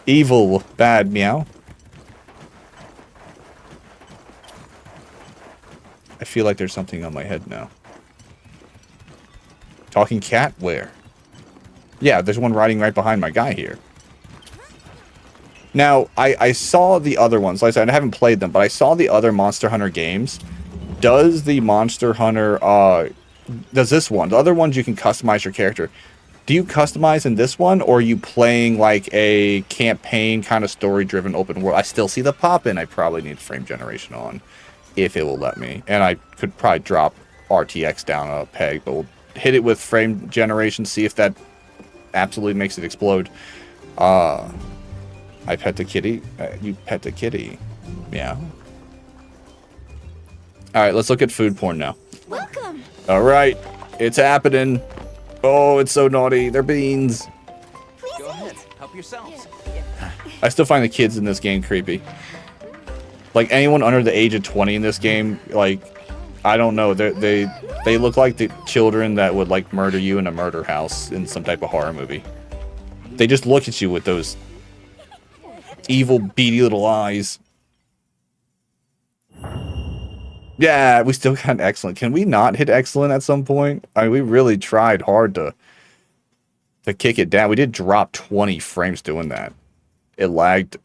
Evil. Bad. Meow. I feel like there's something on my head now. Talking cat? Where? Yeah, there's one riding right behind my guy here. Now, I saw the other ones. Like I said, I haven't played them, but I saw the other Monster Hunter games. Does the Monster Hunter, does this one, the other ones you can customize your character. Do you customize in this one, or are you playing like a campaign kind of story-driven open world? I still see the pop-in. I probably need frame generation on, if it will let me. And I could probably drop RTX down a peg, but we'll hit it with frame generation, see if that absolutely makes it explode. I pet the kitty. You pet the kitty. Yeah. Alright, let's look at food porn now. Welcome. Alright, it's happening. Oh, it's so naughty. They're beans. Please Go ahead, help yourselves. I still find the kids in this game creepy. Like, anyone under the age of 20 in this game, like, I don't know. They look like the children that would, like, murder you in a murder house in some type of horror movie. They just look at you with those evil, beady little eyes. Yeah, we still got excellent. Can we not hit excellent at some point? I mean, we really tried hard to kick it down. We did drop 20 frames doing that. It lagged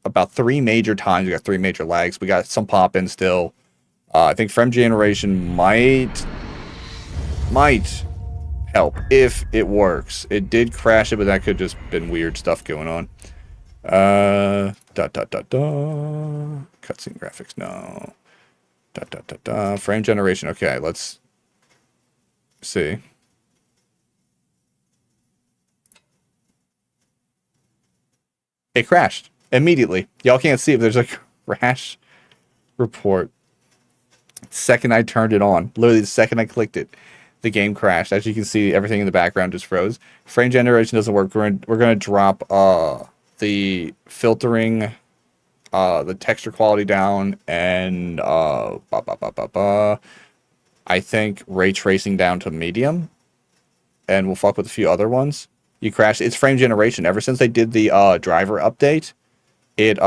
about 3 major times. We got 3 major lags. We got some pop-in still. I think frame generation might help if it works. It did crash it, but that could just been weird stuff going on. Cutscene graphics, no. Frame generation. Okay, let's see. It crashed immediately. Y'all can't see it, but there's a crash report. The second I turned it on, literally the second I clicked it, the game crashed. As you can see, everything in the background just froze. Frame generation doesn't work. We're gonna drop the filtering the texture quality down, and I think ray tracing down to medium, and we'll fuck with a few other ones. You crash. It's frame generation. Ever since they did the driver update, it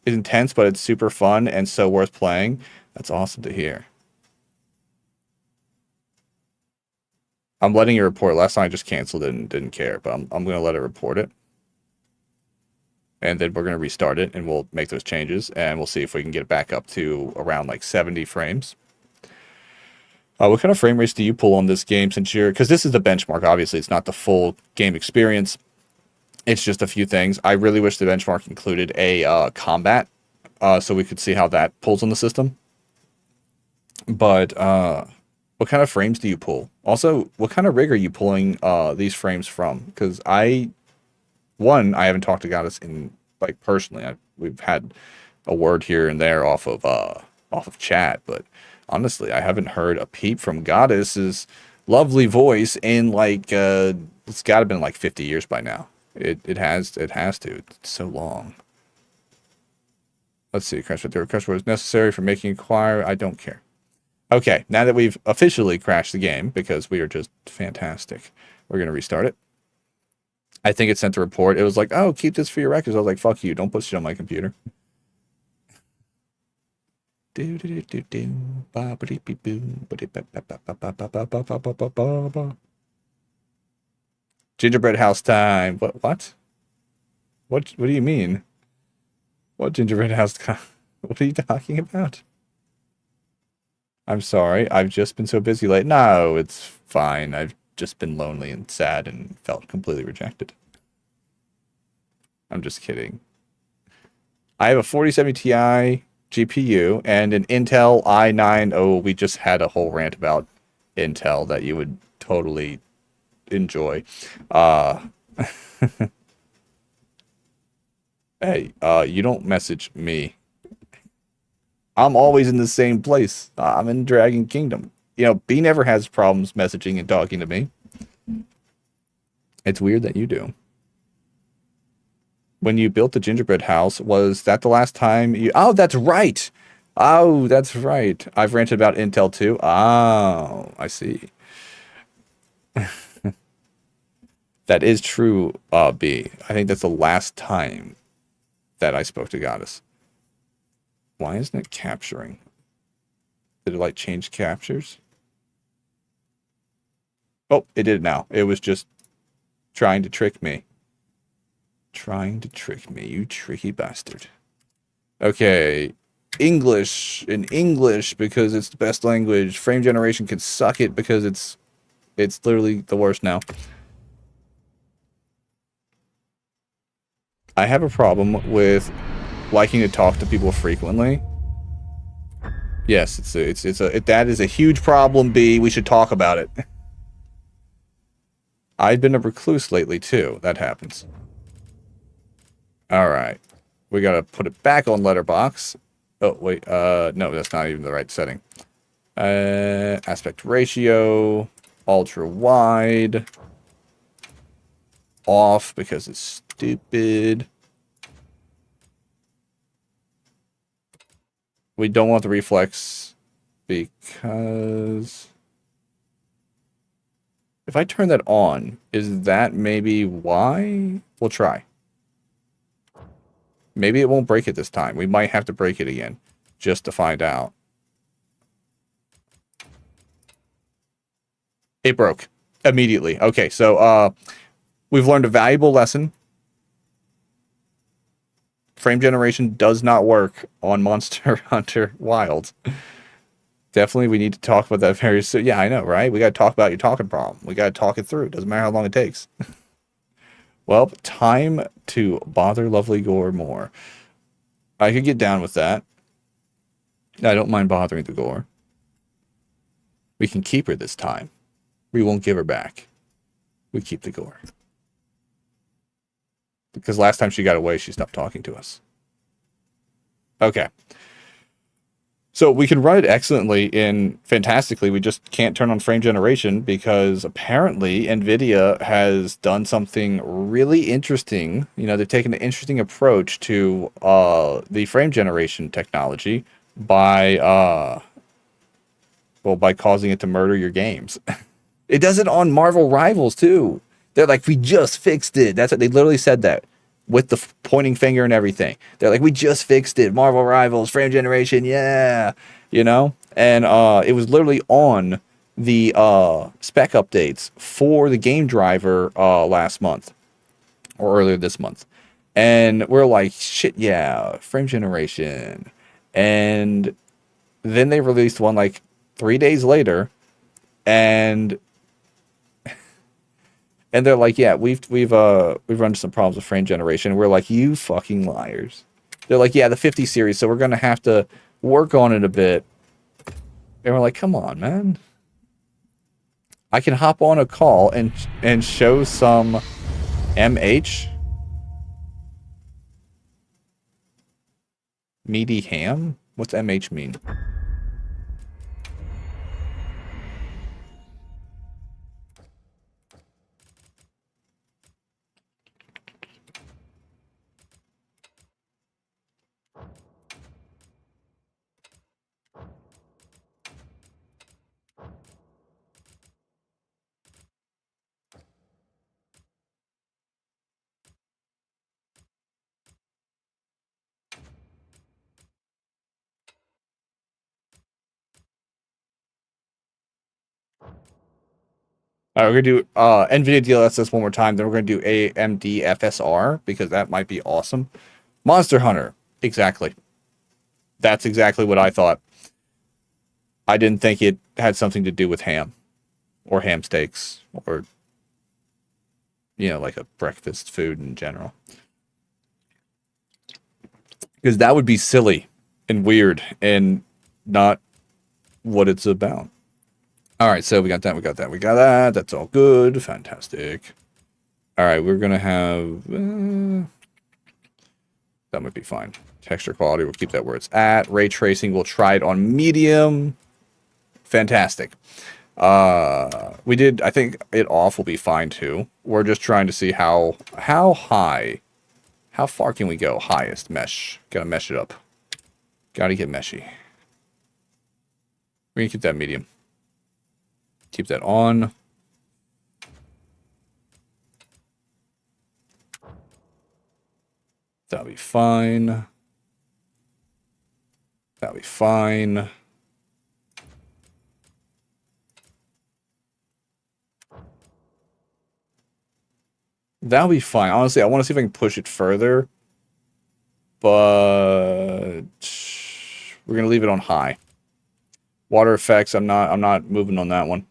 is intense, but it's super fun and so worth playing. That's awesome to hear. I'm letting you report. Last time I just canceled it and didn't care, but I'm going to let it report it. And then we're going to restart it, and we'll make those changes, and we'll see if we can get it back up to around like 70 frames. What kind of frame rates do you pull on this game, since you're... Because this is the benchmark, obviously. It's not the full game experience. It's just a few things. I really wish the benchmark included a combat, so we could see how that pulls on the system. But what kind of frames do you pull? Also, what kind of rig are you pulling these frames from? Because I haven't talked to Goddess in, like, personally. We've had a word here and there off of chat, but honestly, I haven't heard a peep from Goddess's lovely voice in, like, it's got to been like 50 years by now. It has to. It's so long. Let's see. Crash with the request was necessary for making inquiry. I don't care. Okay, now that we've officially crashed the game, because we are just fantastic, we're going to restart it. I think it sent the report. It was like, oh, keep this for your records. I was like, fuck you. Don't put shit on my computer. Gingerbread house time. What? What do you mean? What gingerbread house time? What are you talking about? I'm sorry. I've just been so busy lately. No, it's fine. I've just been lonely and sad and felt completely rejected. I'm just kidding. I have a 4070 Ti GPU and an Intel i9. Oh, we just had a whole rant about Intel that you would totally enjoy. Hey, you don't message me. I'm always in the same place. I'm in Dragon Kingdom. You know, B never has problems messaging and talking to me. It's weird that you do. When you built the gingerbread house, was that the last time you... Oh, that's right. Oh, that's right. I've ranted about Intel too. Oh, I see. That is true, B. I think that's the last time that I spoke to Goddess. Why isn't it capturing? Did it, like, change captures? Oh, it did now. It was just trying to trick me. Trying to trick me, you tricky bastard. Okay. English. In English, because it's the best language. Frame generation can suck it because it's literally the worst now. I have a problem with liking to talk to people frequently. Yes, that is a huge problem, B. We should talk about it. I've been a recluse lately too. That happens. All right. We got to put it back on letterbox. Oh, wait. No, that's not even the right setting. Aspect ratio, ultra wide, off because it's stupid. We don't want the reflex because if I turn that on, is that maybe why? We'll try. Maybe it won't break it this time. We might have to break it again just to find out. It broke immediately. Okay, so we've learned a valuable lesson. Frame generation does not work on Monster Hunter Wilds. Definitely, we need to talk about that very soon. Yeah, I know, right? We got to talk about your talking problem. We got to talk it through. Doesn't matter how long it takes. Well, time to bother lovely Gore more. I could get down with that. I don't mind bothering the Gore. We can keep her this time. We won't give her back. We keep the Gore. Because last time she got away, she stopped talking to us. Okay. So we can run it excellently and fantastically. We just can't turn on frame generation because apparently NVIDIA has done something really interesting. You know, they've taken an interesting approach to the frame generation technology by by causing it to murder your games. It does it on Marvel Rivals too. They're like, we just fixed it. That's what they literally said, that with the pointing finger and everything. They're like, we just fixed it. Marvel Rivals, frame generation, yeah. You know? And it was literally on the spec updates for the game driver last month or earlier this month. And we're like, shit, yeah, frame generation. And then they released one like 3 days later, and they're like, yeah, we've run into some problems with frame generation. And we're like, you fucking liars. They're like, yeah, the 50 series, so we're gonna have to work on it a bit. And we're like, come on, man. I can hop on a call and show some MH meaty ham. What's MH mean? All right, we're gonna do NVIDIA DLSS one more time. Then we're gonna do AMD FSR because that might be awesome. Monster Hunter, exactly. That's exactly what I thought. I didn't think it had something to do with ham, or ham steaks, or like a breakfast food in general. Because that would be silly and weird and not what it's about. All right, so we got that, we got that, we got that. That's all good. Fantastic. All right, we're going to have... that might be fine. Texture quality, we'll keep that where it's at. Ray tracing, we'll try it on medium. Fantastic. We did, I think it off will be fine too. We're just trying to see how high, how far can we go? Highest mesh. Gotta mesh it up. Gotta get meshy. We're gonna keep that medium. Keep that on. That'll be fine. That'll be fine. That'll be fine. Honestly, I want to see if I can push it further. But we're gonna leave it on high. Water effects, I'm not moving on that one.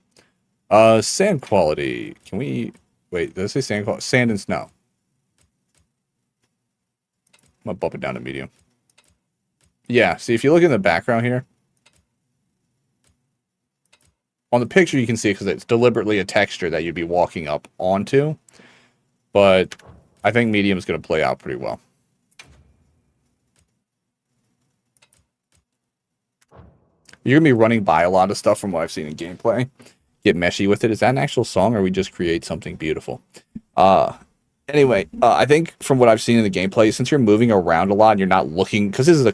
Sand quality. Can we wait, did I say sand quality? Sand and snow. I'm gonna bump it down to medium. Yeah, see, if you look in the background here, on the picture you can see because it's deliberately a texture that you'd be walking up onto. But I think medium is going to play out pretty well. You're going to be running by a lot of stuff from what I've seen in gameplay. Get meshy with it. Is that an actual song, or we just create something beautiful? Anyway, I think from what I've seen in the gameplay, since you're moving around a lot and you're not looking, because this is a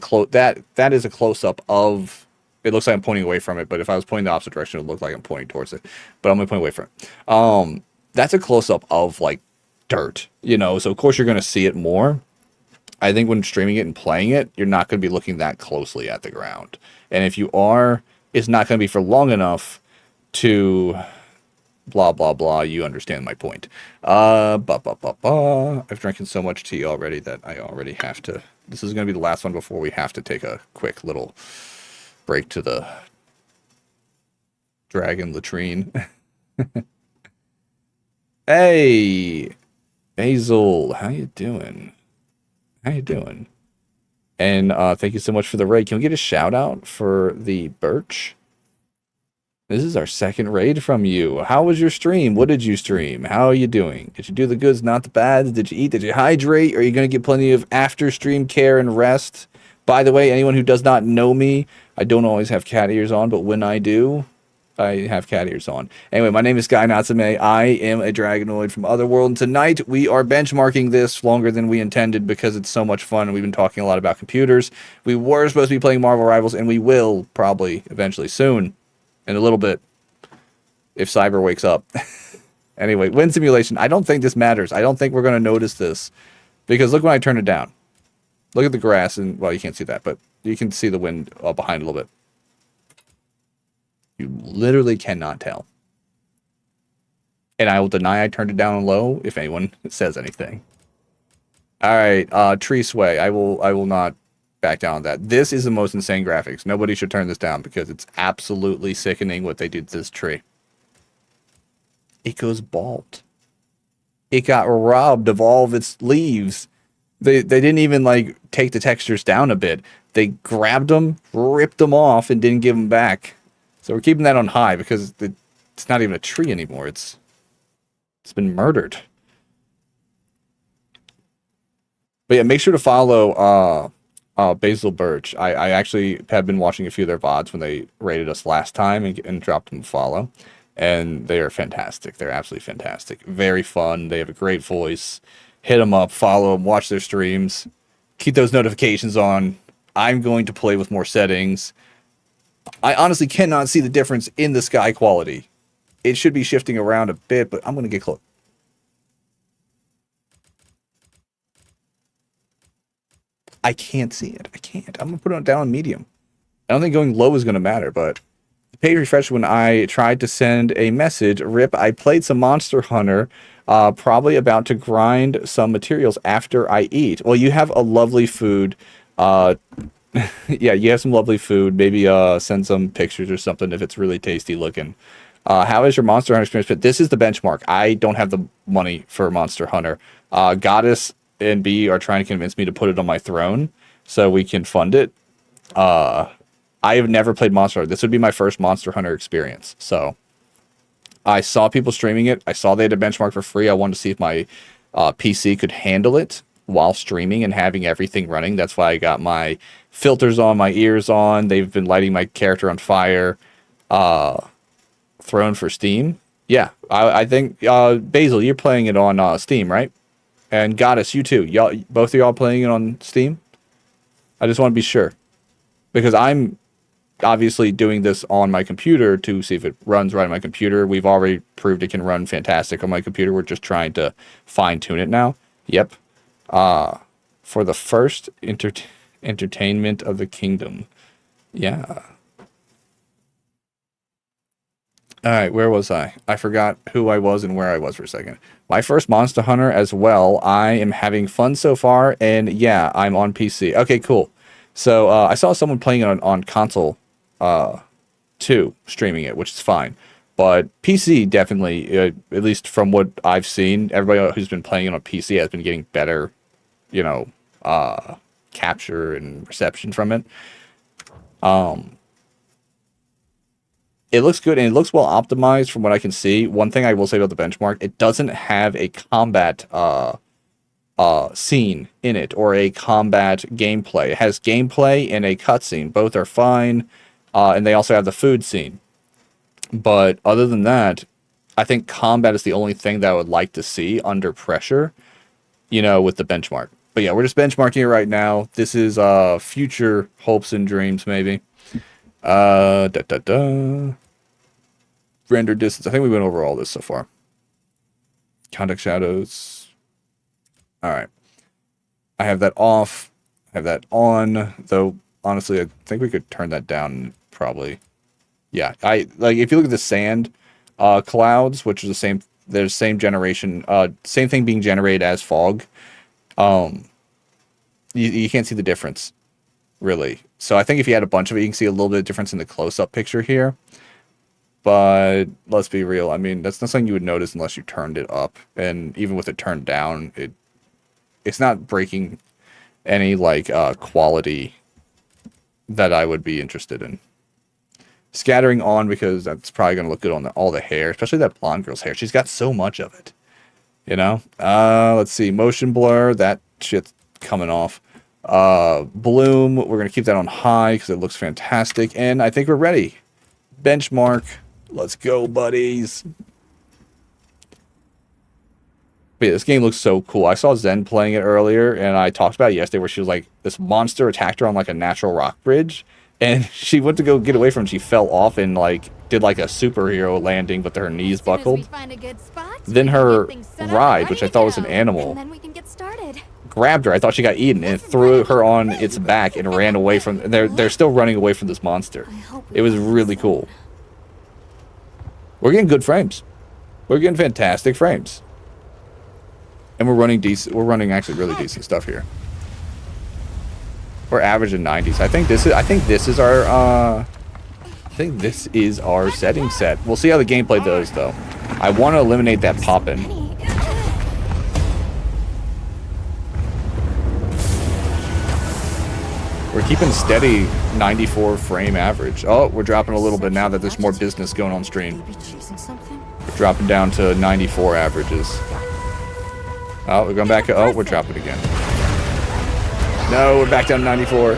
that is a close up of. It looks like I'm pointing away from it, but if I was pointing the opposite direction, it would look like I'm pointing towards it. But I'm going to point away from it. That's a close up of like dirt, so of course you're going to see it more. I think when streaming it and playing it, you're not going to be looking that closely at the ground. And if you are, it's not going to be for long enough to blah, blah, blah. You understand my point. I've drinking so much tea already that I already have to... This is going to be the last one before we have to take a quick little break to the dragon latrine. Hey, Basil, how you doing? How you doing? And thank you so much for the raid. Can we get a shout out for the birch? This is our second raid from you. How was your stream? What did you stream? How are you doing? Did you do the goods, not the bads? Did you eat? Did you hydrate? Are you going to get plenty of after stream care and rest? By the way, anyone who does not know me, I don't always have cat ears on, but when I do, I have cat ears on. Anyway, my name is Guy Natsume. I am a Dragonoid from Otherworld, and tonight we are benchmarking this longer than we intended because it's so much fun, and we've been talking a lot about computers. We were supposed to be playing Marvel Rivals, and we will probably eventually soon, in a little bit, if Cyber wakes up. Anyway, wind simulation. I don't think this matters. I don't think we're going to notice this, because look when I turn it down. Look at the grass, and, well, you can't see that, but you can see the wind behind a little bit. You literally cannot tell. And I will deny I turned it down low if anyone says anything. Alright, tree sway. I will not back down on that. This is the most insane graphics. Nobody should turn this down because it's absolutely sickening what they did to this tree. It goes bald. It got robbed of all of its leaves. They didn't even, like, take the textures down a bit. They grabbed them, ripped them off, and didn't give them back. So we're keeping that on high because it's not even a tree anymore. It's been murdered. But yeah, make sure to follow Basil Birch. I actually have been watching a few of their VODs when they rated us last time and dropped them a follow. And they are fantastic. They're absolutely fantastic. Very fun. They have a great voice. Hit them up, follow them, watch their streams. Keep those notifications on. I'm going to play with more settings. I honestly cannot see the difference in the sky quality. It should be shifting around a bit, but I'm going to get close. I can't see it. I can't. I'm going to put it down on medium. I don't think going low is going to matter, but the page refresh when I tried to send a message. Rip, I played some Monster Hunter. Probably about to grind some materials after I eat. Well, you have a lovely food. Yeah, you have some lovely food. Maybe send some pictures or something if it's really tasty looking. How is your Monster Hunter experience? But this is the benchmark. I don't have the money for Monster Hunter. Goddess and B are trying to convince me to put it on my throne so we can fund it. I have never played Monster Hunter. This would be my first Monster Hunter experience. So I saw people streaming it. I saw they had a benchmark for free. I wanted to see if my PC could handle it while streaming and having everything running. That's why I got my filters on, my ears on. They've been lighting my character on fire. Throne for Steam. Yeah, I think Basil, you're playing it on Steam, right? And Goddess, you too. Y'all, both of y'all playing it on Steam? I just want to be sure, because I'm obviously doing this on my computer to see if it runs right on my computer. We've already proved it can run fantastic on my computer. We're just trying to fine tune it now. Yep. For the first entertainment of the kingdom. Yeah. All right, where was I? I forgot who I was and where I was for a second. My first Monster Hunter as well. I am having fun so far, and yeah, I'm on PC. Okay, cool. So I saw someone playing it on console too, streaming it, which is fine. But PC definitely, at least from what I've seen, everybody who's been playing it on PC has been getting better, you know, capture and reception from it. It looks good, and it looks well optimized from what I can see. One thing I will say about the benchmark, it doesn't have a combat scene in it, or a combat gameplay. It has gameplay and a cutscene. Both are fine, and they also have the food scene. But other than that, I think combat is the only thing that I would like to see under pressure, you know, with the benchmark. But yeah, we're just benchmarking it right now. This is future hopes and dreams, maybe. Render distance. I think we went over all this so far. Context shadows. Alright. I have that off. I have that on. Though, honestly, I think we could turn that down, probably. Yeah, if you look at the sand clouds, which is the same, there's same generation, same thing being generated as fog. You can't see the difference, really. So I think if you had a bunch of it, you can see a little bit of difference in the close-up picture here. But let's be real. I mean, that's not something you would notice unless you turned it up. And even with it turned down, it's not breaking any, like, quality that I would be interested in. Scattering on, because that's probably going to look good on all the hair, especially that blonde girl's hair. She's got so much of it, you know? Let's see. Motion blur, that shit's coming off. Bloom, we're going to keep that on high because it looks fantastic. And I think we're ready. Benchmark. Let's go, buddies. But yeah, this game looks so cool. I saw Zen playing it earlier, and I talked about it yesterday where she was like, this monster attacked her on like a natural rock bridge, and she went to go get away from it. She fell off and like did like a superhero landing, but her knees buckled. Then her ride, which I thought was an animal, grabbed her. I thought she got eaten and threw her on its back and ran away from. They're still running away from this monster. It was really cool. We're getting good frames. We're getting fantastic frames. And we're running decent. We're running actually really decent stuff here. We're averaging 90s. I think this is our setting set. We'll see how the gameplay does though. I want to eliminate that pop-in. We're keeping steady 94 frame average. Oh, we're dropping a little bit now that there's more business going on stream. We're dropping down to 94 averages. Oh, we're going back. Oh, we're dropping again. No, we're back down to 94.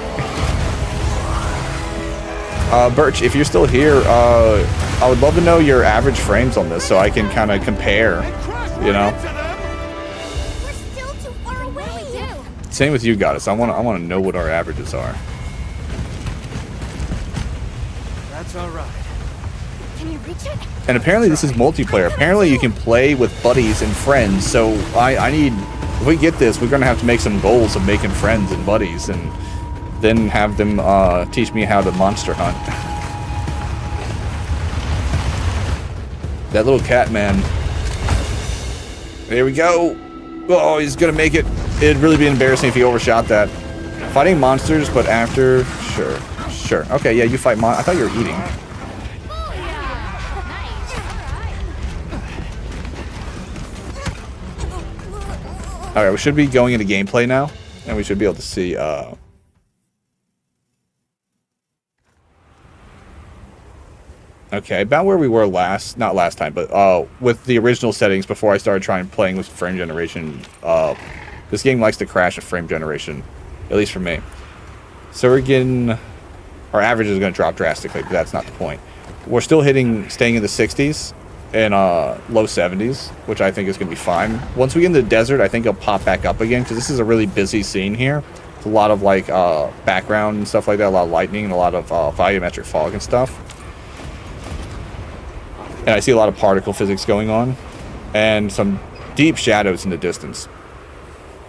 Birch, if you're still here, I would love to know your average frames on this so I can kind of compare, you know? We're still too far away. Same with you, Goddess. I want to know what our averages are. That's all right. Can you reach it? And apparently this is multiplayer. Apparently you can play with buddies and friends. So I need, if we get this, we're going to have to make some goals of making friends and buddies and then have them teach me how to monster hunt. That little cat man. There we go. Oh, he's going to make it. It'd really be embarrassing if he overshot that. Fighting monsters, but after, sure. Okay, yeah, you fight I thought you were eating. Alright, we should be going into gameplay now, and we should be able to see, okay, about where we were not last time, but, with the original settings before I started playing with frame generation. This game likes to crash at frame generation, at least for me. So we're getting, our average is going to drop drastically, but that's not the point. We're still staying in the 60s. And low 70s, which I think is going to be fine. Once we get in the desert, I think it'll pop back up again, because this is a really busy scene here. It's a lot of like background and stuff like that, a lot of lightning and a lot of volumetric fog and stuff. And I see a lot of particle physics going on, and some deep shadows in the distance.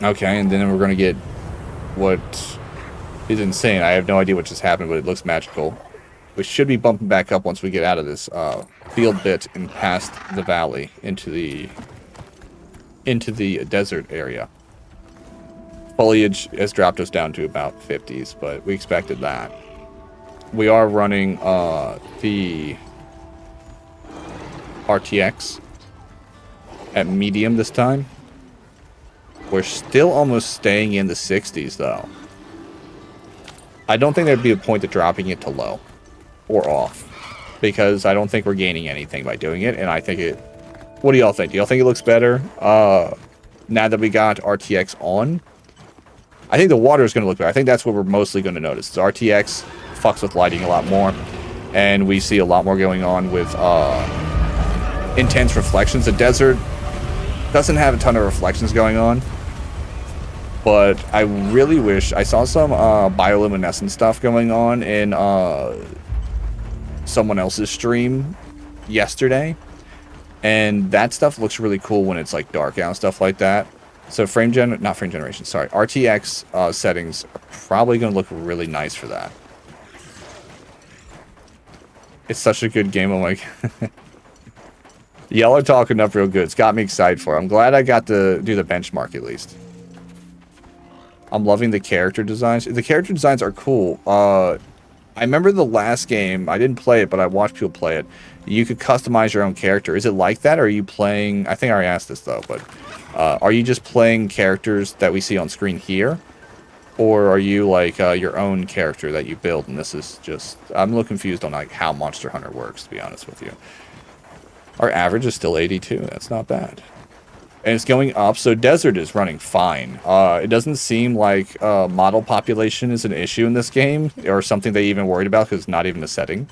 Okay, and then we're going to get what is insane. I have no idea what just happened, but it looks magical. We should be bumping back up once we get out of this field bit and past the valley into the desert area. Foliage has dropped us down to about 50s, but we expected that. We are running the RTX at medium this time. We're still almost staying in the 60s though. I don't think there'd be a point to dropping it to low or off, because I don't think we're gaining anything by doing it, and I think it... What do y'all think? Do y'all think it looks better now that we got RTX on? I think the water is going to look better. I think that's what we're mostly going to notice. The RTX fucks with lighting a lot more, and we see a lot more going on with intense reflections. The desert doesn't have a ton of reflections going on, but I really wish... I saw some bioluminescent stuff going on in someone else's stream yesterday, and that stuff looks really cool when it's like dark out and stuff like that. So RTX settings are probably going to look really nice for that. It's such a good game. I'm like, y'all are talking up real good. It's got me excited for it. I'm glad I got to do the benchmark at least. I'm loving the character designs. The character designs are cool. I remember the last game, I didn't play it, but I watched people play it. You could customize your own character. Is it like that, or are you playing... I think I already asked this, though, but... are you just playing characters that we see on screen here? Or are you, like, your own character that you build, and this is just... I'm a little confused on, like, how Monster Hunter works, to be honest with you. Our average is still 82. That's not bad. and it's going up, so desert is running fine. It doesn't seem like model population is an issue in this game, or something they even worried about, because it's not even a setting.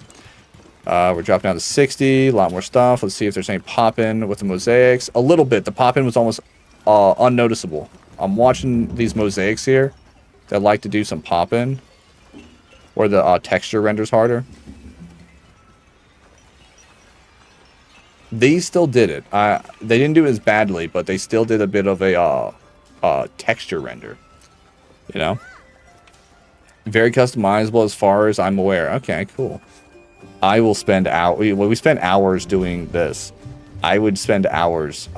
We're dropping down to 60, a lot more stuff. Let's see if there's any pop-in with the mosaics. A little bit. The pop-in was almost unnoticeable. I'm watching these mosaics here that like to do some pop-in, where the texture renders harder. These still did it. They didn't do it as badly, but they still did a bit of a texture render. You know? Very customizable as far as I'm aware. Okay, cool. I will spend we spent hours doing this. I would spend hours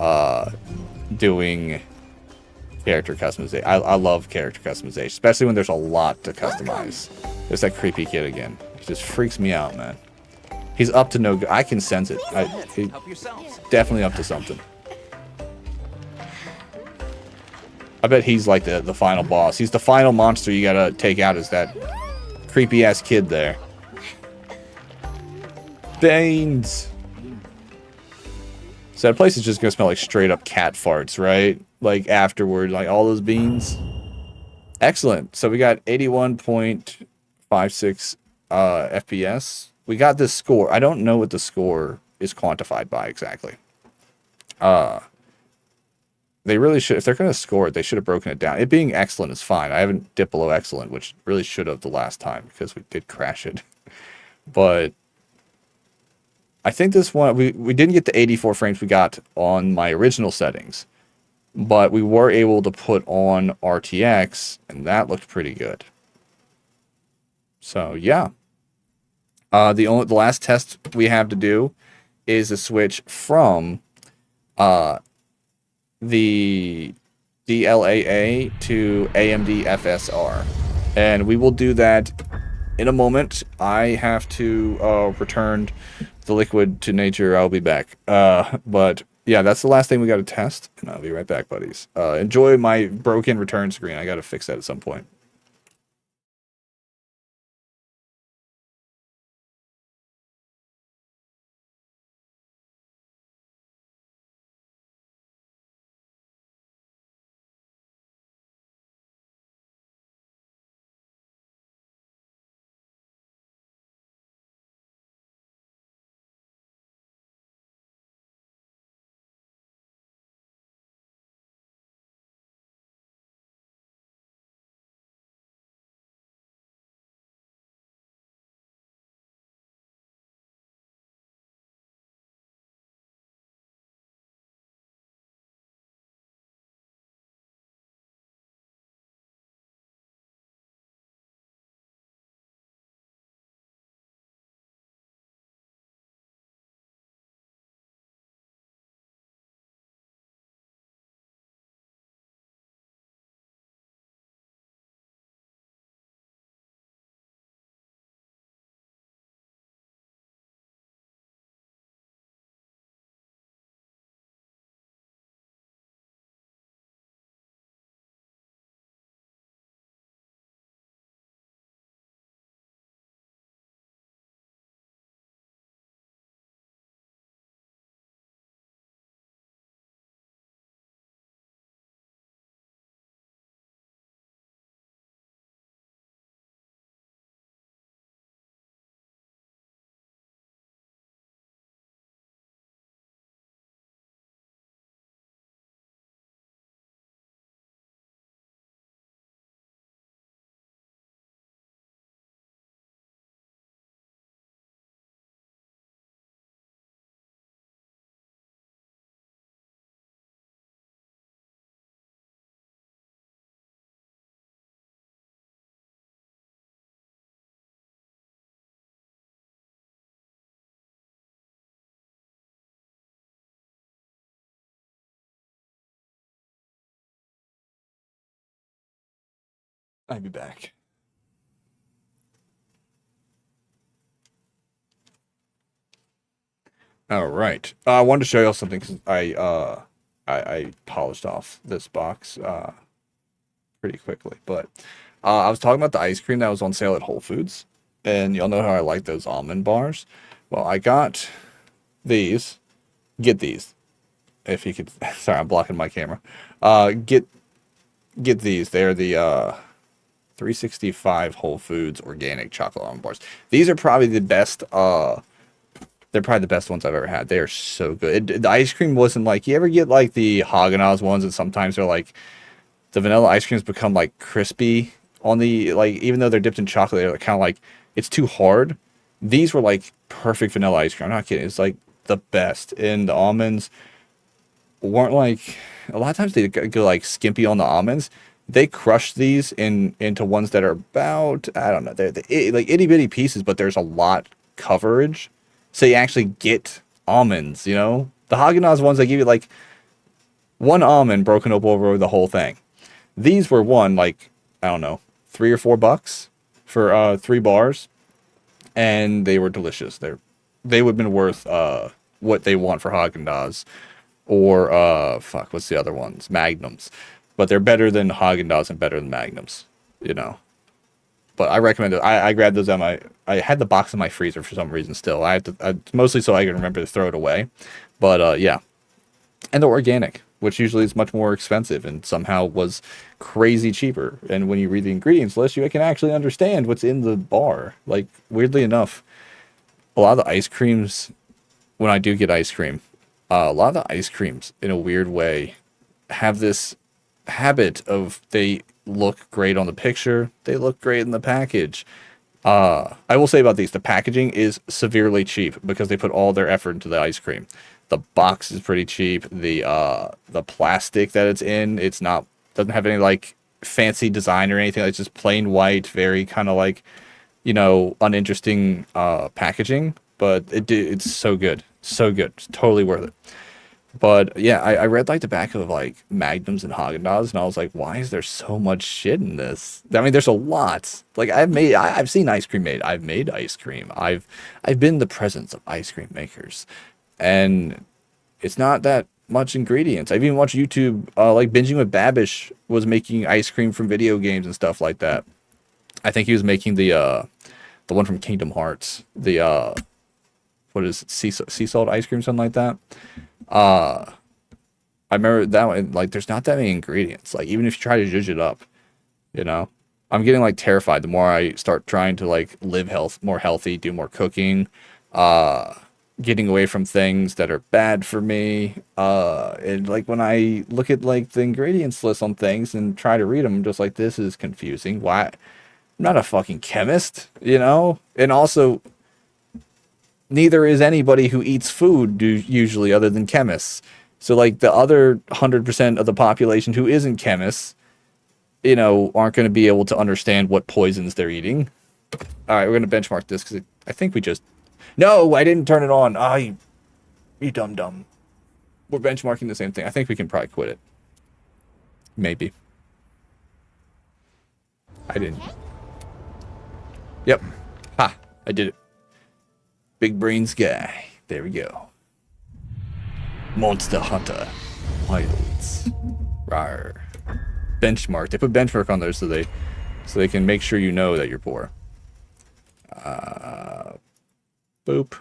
doing character customization. I love character customization, especially when there's a lot to customize. There's that creepy kid again. He just freaks me out, man. He's up to no good. I can sense it. He's definitely up to something. I bet he's like the final boss. He's the final monster you gotta take out, is that creepy ass kid there. Banes. So that place is just gonna smell like straight up cat farts, right? Like afterward, like all those beans. Excellent. So we got 81.56 FPS. We got this score. I don't know what the score is quantified by exactly. They really should, if they're going to score it, they should have broken it down. It being excellent is fine. I haven't dipped below excellent, which really should have the last time because we did crash it. But I think this one, we didn't get the 84 frames we got on my original settings, but we were able to put on RTX, and that looked pretty good. So yeah. The last test we have to do is a switch from the DLAA to AMD FSR, and we will do that in a moment. I have to return the liquid to nature. I'll be back. But yeah, that's the last thing we got to test, and I'll be right back, buddies. Enjoy my broken return screen. I got to fix that at some point. I'll be back. All right. I wanted to show you something because I polished off this box pretty quickly. But I was talking about the ice cream that was on sale at Whole Foods, and y'all know how I like those almond bars. Well, I got these. Get these. if you could. Sorry, I'm blocking my camera. Get these. They're the 365 Whole Foods organic chocolate almond bars. These are probably the best. They're probably the best ones I've ever had. They are so good. The ice cream wasn't like, you ever get like the Haagen-Dazs ones, and sometimes they're like, the vanilla ice creams become like crispy on the, like, even though they're dipped in chocolate, they're kind of like, it's too hard. These were like perfect vanilla ice cream. I'm not kidding. It's like the best. And the almonds weren't like, a lot of times they go like skimpy on the almonds. They crush these into ones that are about, I don't know, they're like itty bitty pieces, but there's a lot coverage. So you actually get almonds, you know? The Haagen-Dazs ones, they give you like one almond broken up over the whole thing. These were like, I don't know, $3 or $4 for 3 bars. And they were delicious. They would have been worth what they want for Haagen-Dazs. Or, what's the other ones? Magnums. But they're better than Haagen-Dazs and better than Magnums, you know? But I recommend it. I grabbed those I had the box in my freezer for some reason still. Mostly so I can remember to throw it away. But yeah. And they're organic, which usually is much more expensive and somehow was crazy cheaper. And when you read the ingredients list, you can actually understand what's in the bar. Like, weirdly enough, a lot of the ice creams, when I do get ice cream, a lot of the ice creams, in a weird way, have this habit of they look great on the picture, they look great in the package. I will say about these, the packaging is severely cheap because they put all their effort into the ice cream. The box is pretty cheap. The plastic that it's in, doesn't have any like fancy design or anything. It's just plain white, very kind of like, you know, uninteresting packaging. But it's so good, so good. It's totally worth it. But yeah, I read like the back of like Magnums and Haagen-Dazs, and I was like, why is there so much shit in this? I mean, there's a lot. Like I've seen ice cream made. I've made ice cream. I've been in the presence of ice cream makers, and it's not that much ingredients. I've even watched YouTube, like Binging with Babish was making ice cream from video games and stuff like that. I think he was making the one from Kingdom Hearts, what is it, sea salt ice cream, something like that. I remember that one, like, there's not that many ingredients. Like, even if you try to zhuzh it up, you know, I'm getting like terrified the more I start trying to like live more healthy, do more cooking, getting away from things that are bad for me. And like when I look at like the ingredients list on things and try to read them, I'm just like, this is confusing. Why? I'm not a fucking chemist, you know? And also, neither is anybody who eats food usually, other than chemists. So like the other 100% of the population who isn't chemists, you know, aren't going to be able to understand what poisons they're eating. All right, we're going to benchmark this because I think we just... No, I didn't turn it on. Ah, you dumb. We're benchmarking the same thing. I think we can probably quit it. Maybe. I didn't. Yep. Ha, I did it. Big brains guy. There we go. Monster Hunter Wilds. Rawr. Benchmark. They put benchmark on there so they can make sure you know that you're poor. Boop.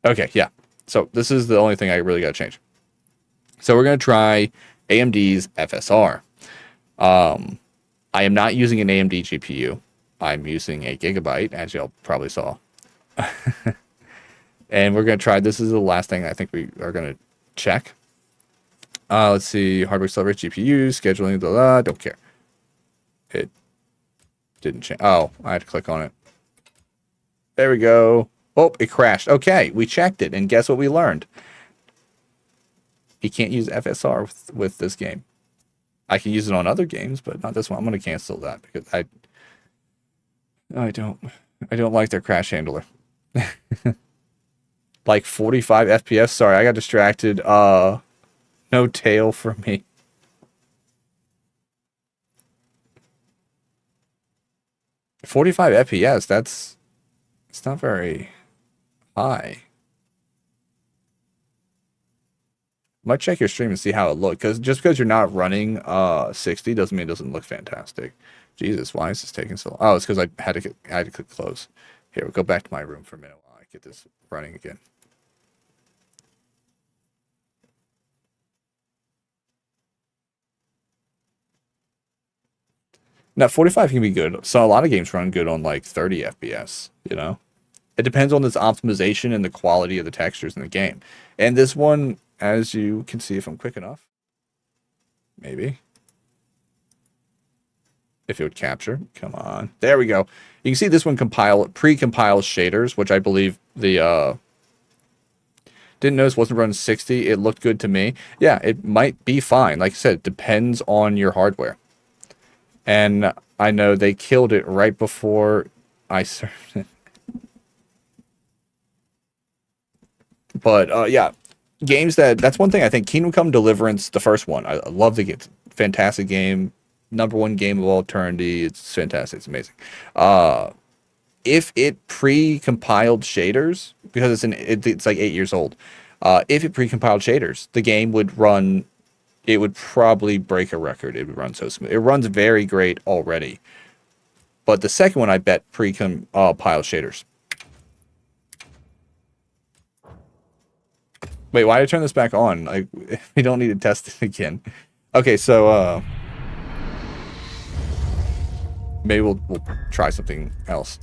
Okay, yeah. So this is the only thing I really got to change. So we're going to try AMD's FSR. I am not using an AMD GPU. I'm using a Gigabyte, as y'all probably saw. And we're going to try, this is the last thing I think we are going to check. Let's see, hardware accelerate GPUs, scheduling, don't care. It didn't change. Oh, I had to click on it. There we go. Oh, it crashed. Okay, we checked it, and guess what we learned? You can't use FSR with this game. I can use it on other games, but not this one. I'm going to cancel that because I don't like their crash handler. Like 45 FPS. Sorry, I got distracted. No tail for me. $45 FPS, it's not very high. Might check your stream and see how it looks, because just because you're not running 60 doesn't mean it doesn't look fantastic. Jesus, why is this taking so long? Oh, it's because I had to click close. Here, we'll go back to my room for a minute while I get this running again. Now 45 can be good. So a lot of games run good on like 30 FPS, you know? It depends on this optimization and the quality of the textures in the game. And this one, as you can see if I'm quick enough, maybe. If it would capture. Come on. There we go. You can see this one pre-compiles shaders, which I believe the didn't notice wasn't running 60. It looked good to me. Yeah, it might be fine. Like I said, it depends on your hardware. And I know they killed it right before I served it. But yeah, games that's one thing I think. Kingdom Come Deliverance, the first one, I love the game. Fantastic game, #1 game of all eternity. It's fantastic. It's amazing. If it pre-compiled shaders, because it's like 8 years old, if it pre-compiled shaders, the game would run. It would probably break a record. It would run so smooth. It runs very great already. But the second one, I bet pre-compiled shaders. Wait, why did I turn this back on? Like, we don't need to test it again. Okay, so maybe we'll try something else.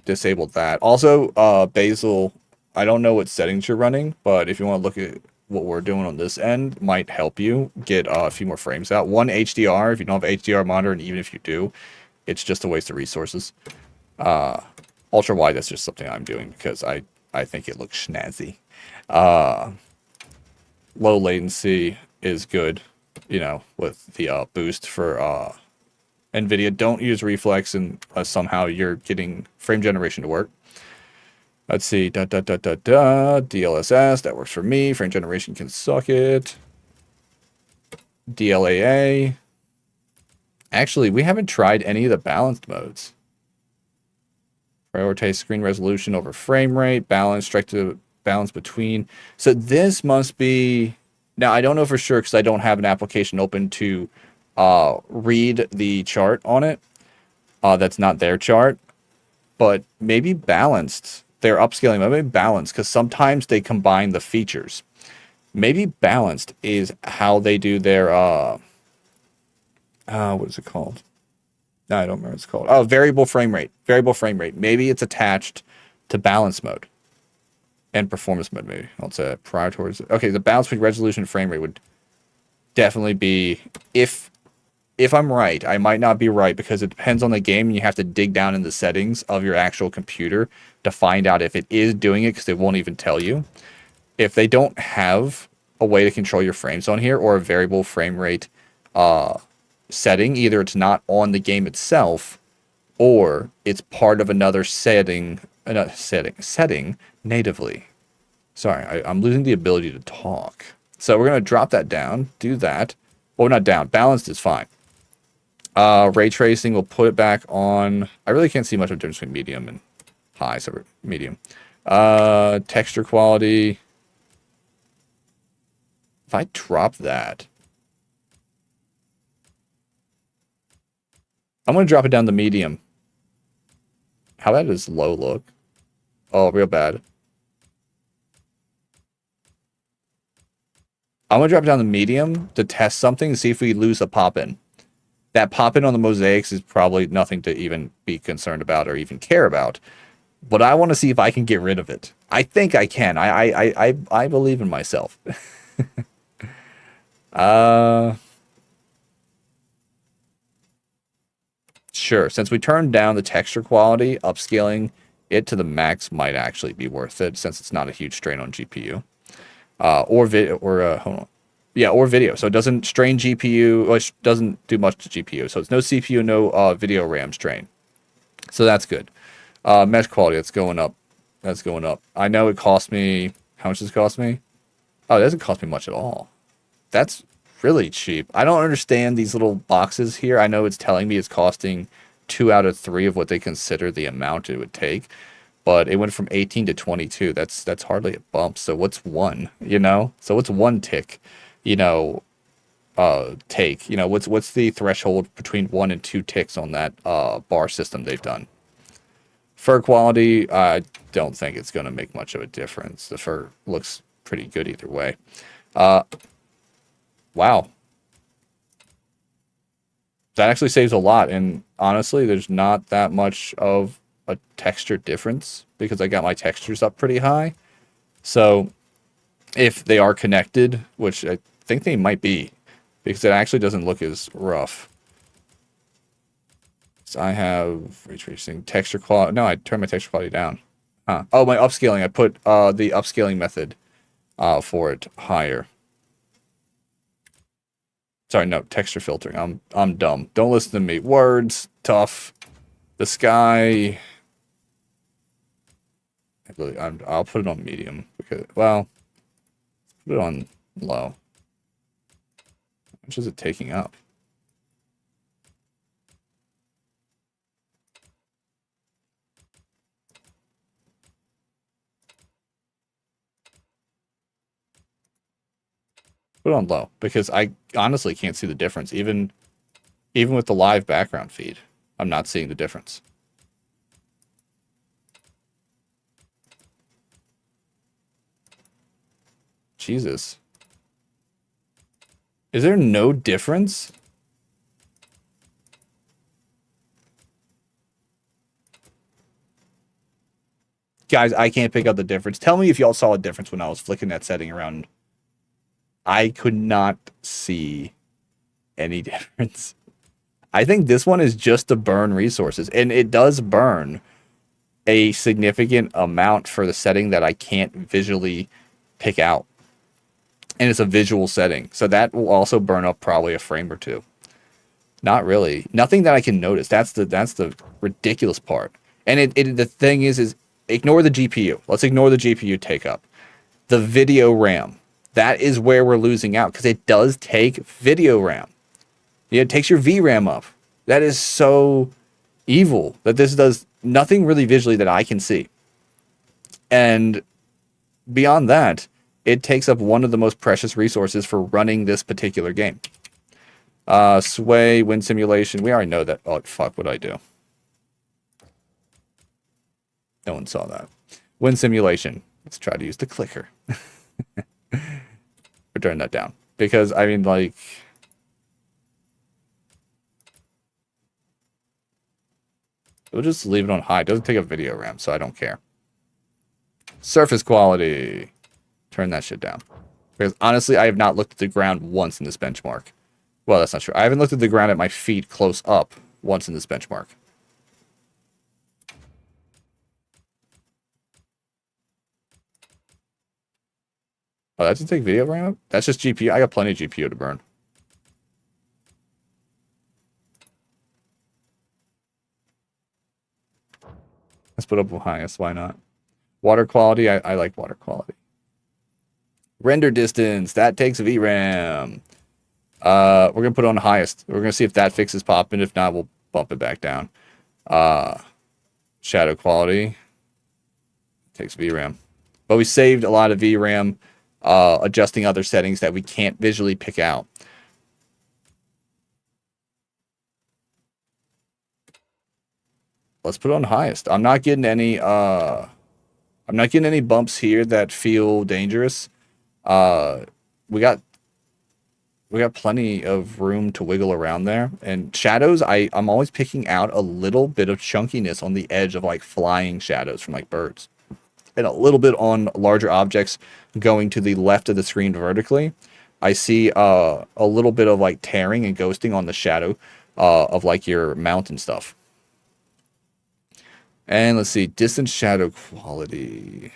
Disabled that. Also, Basil, I don't know what settings you're running, but if you want to look at what we're doing on this end, might help you get a few more frames out. One HDR, if you don't have HDR monitor, and even if you do, it's just a waste of resources. Ultra wide, that's just something I'm doing because I think it looks snazzy. Low latency is good, you know, with the boost for NVIDIA. Don't use reflex unless somehow you're getting frame generation to work. Let's see, DLSS, that works for me. Frame generation can suck it. DLAA. Actually, we haven't tried any of the balanced modes. Prioritize screen resolution over frame rate, balance, strike to balance between. So this must be, now I don't know for sure because I don't have an application open to read the chart on it. That's not their chart, but maybe balanced. They're upscaling, but maybe balanced because sometimes they combine the features. Maybe balanced is how they do their what is it called? No, I don't remember what it's called. Oh, variable frame rate. Variable frame rate. Maybe it's attached to balance mode and performance mode. Maybe I'll say prior towards. Okay, the balance between resolution and frame rate would definitely be if I'm right. I might not be right because it depends on the game, and you have to dig down in the settings of your actual computer to find out if it is doing it because they won't even tell you. If they don't have a way to control your frames on here or a variable frame rate setting, either it's not on the game itself or it's part of another setting natively. Sorry, I'm losing the ability to talk. So we're going to drop that down, do that. Well, not down. Balanced is fine. Ray tracing, we'll put it back on. I really can't see much of a difference between medium and high, so medium. Texture quality. If I drop that, I'm going to drop it down to medium. How bad does low look? Oh, real bad. I'm going to drop it down to medium to test something and see if we lose a pop-in. That pop-in on the mosaics is probably nothing to even be concerned about or even care about. But I want to see if I can get rid of it. I think I can. I believe in myself. Sure. Since we turned down the texture quality, upscaling it to the max might actually be worth it since it's not a huge strain on GPU. Or video, or hold on. Yeah, or video. So it doesn't strain GPU, or it doesn't do much to GPU. So it's no CPU, no video RAM strain. So that's good. Mesh quality, that's going up. That's going up. I know it cost me, how much does it cost me? Oh, it doesn't cost me much at all. That's really cheap. I don't understand these little boxes here. I know it's telling me it's costing 2 out of 3 of what they consider the amount it would take. But it went from 18 to 22. That's hardly a bump. So what's one, you know? So what's one tick, you know, take? You know, what's the threshold between 1 and 2 ticks on that bar system they've done? Fur quality, I don't think it's going to make much of a difference. The fur looks pretty good either way. Wow. That actually saves a lot, and honestly, there's not that much of a texture difference because I got my textures up pretty high. So if they are connected, which I think they might be, because it actually doesn't look as rough. So I have ray tracing, texture quality. No, I turned my texture quality down. Huh. Oh, my upscaling. I put the upscaling method for it higher. Sorry, no, texture filtering. I'm dumb. Don't listen to me. Words, tough. The sky. I'll put it on medium because, well, put it on low. How much is it taking up? Put it on low because I honestly can't see the difference. Even with the live background feed, I'm not seeing the difference. Jesus. Is there no difference? Guys, I can't pick out the difference. Tell me if y'all saw a difference when I was flicking that setting around. I could not see any difference. I think this one is just to burn resources, and it does burn a significant amount for the setting that I can't visually pick out. And it's a visual setting, so that will also burn up probably a frame or two. Not really. Nothing that I can notice. That's the ridiculous part. And the thing is ignore the GPU. Let's ignore the GPU take up. The video RAM. That is where we're losing out because it does take video RAM. It takes your VRAM up. That is so evil that this does nothing really visually that I can see. And beyond that, it takes up one of the most precious resources for running this particular game. Sway, wind simulation. We already know that. Oh, fuck, what'd I do? No one saw that. Wind simulation. Let's try to use the clicker. Or turn that down. Because, I mean, like... we'll just leave it on high. It doesn't take a video RAM, so I don't care. Surface quality. Turn that shit down. Because, honestly, I have not looked at the ground once in this benchmark. Well, that's not true. I haven't looked at the ground at my feet close up once in this benchmark. Oh, that doesn't take video RAM up? That's just GPU. I got plenty of GPU to burn. Let's put up highest. Why not? Water quality. I like water quality. Render distance. That takes VRAM. We're going to put it on highest. We're going to see if that fixes popping. If not, we'll bump it back down. Shadow quality. Takes VRAM. But we saved a lot of VRAM adjusting other settings that we can't visually pick out. Let's put it on highest. I'm not getting any bumps here that feel dangerous. We got plenty of room to wiggle around there. And shadows, I'm always picking out a little bit of chunkiness on the edge of like flying shadows from like birds. And a little bit on larger objects going to the left of the screen vertically. I see a little bit of like tearing and ghosting on the shadow of like your mount and stuff. And let's see, distance shadow quality.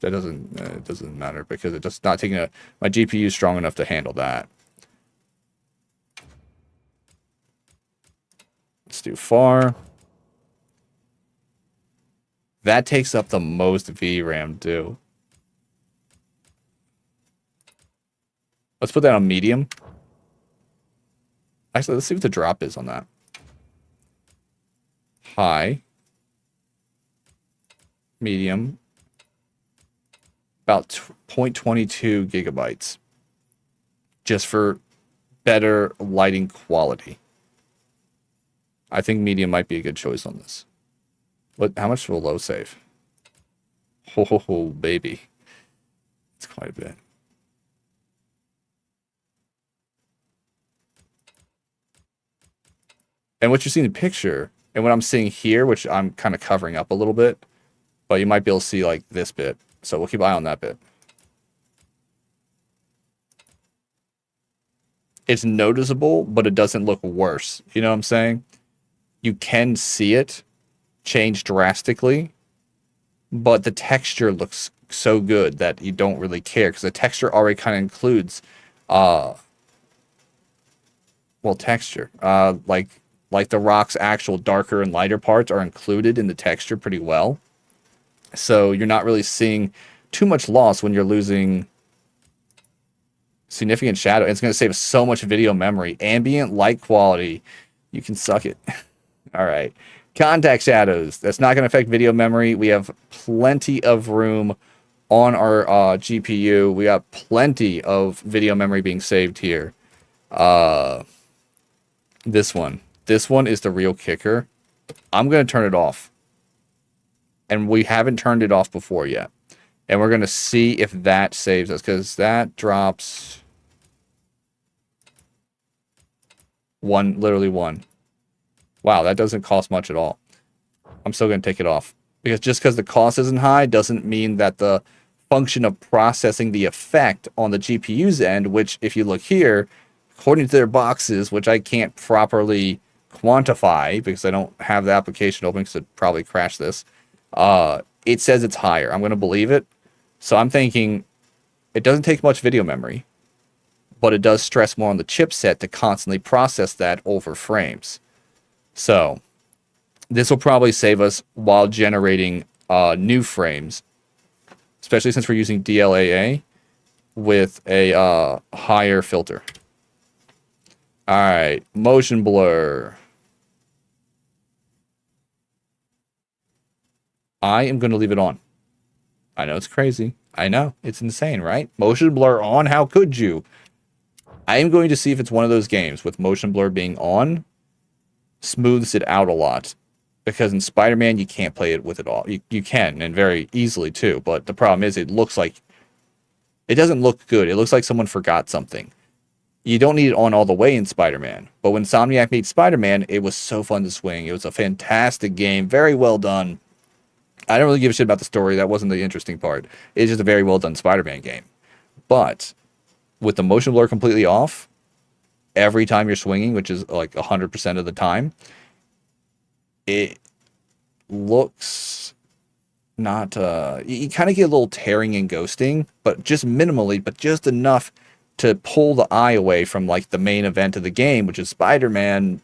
That doesn't matter because it's just not taking my GPU is strong enough to handle that. Let's do far. That takes up the most VRAM too. Let's put that on medium. Actually, let's see what the drop is on that. High. Medium. About 0.22 gigabytes. Just for better lighting quality. I think medium might be a good choice on this. How much will low save? Oh, baby. It's quite a bit. And what you see in the picture, and what I'm seeing here, which I'm kind of covering up a little bit, but you might be able to see like this bit. So we'll keep an eye on that bit. It's noticeable, but it doesn't look worse. You know what I'm saying? You can see it change drastically, but the texture looks so good that you don't really care, because the texture already kind of includes, texture. Like the rock's actual darker and lighter parts are included in the texture pretty well. So you're not really seeing too much loss when you're losing significant shadow. It's going to save so much video memory. Ambient light quality. You can suck it. All right. Contact shadows. That's not going to affect video memory. We have plenty of room on our GPU. We got plenty of video memory being saved here. This one. This one is the real kicker. I'm going to turn it off. And we haven't turned it off before yet. And we're going to see if that saves us, because that drops literally one. Wow, that doesn't cost much at all. I'm still going to take it off. Because just because the cost isn't high doesn't mean that the function of processing the effect on the GPU's end, which if you look here, according to their boxes, which I can't properly quantify because I don't have the application open because it'd probably crash this, it says it's higher. I'm going to believe it. So I'm thinking it doesn't take much video memory, but it does stress more on the chipset to constantly process that over frames. So this will probably save us while generating new frames, especially since we're using DLAA with a higher filter. All right, motion blur. I am going to leave it on. I know it's crazy. I know. It's insane, right? Motion blur on? How could you? I am going to see if it's one of those games with motion blur being on, smooths it out a lot. Because in Spider-Man, you can't play it with it all. You can, and very easily, too. But the problem is, it looks like... It doesn't look good. It looks like someone forgot something. You don't need it on all the way in Spider-Man. But when Insomniac made Spider-Man, it was so fun to swing. It was a fantastic game. Very well done. I don't really give a shit about the story. That wasn't the interesting part. It's just a very well done Spider-Man game. But with the motion blur completely off, every time you're swinging, which is like 100% of the time, it looks not... you kind of get a little tearing and ghosting, but just minimally, but just enough to pull the eye away from like the main event of the game, which is Spider-Man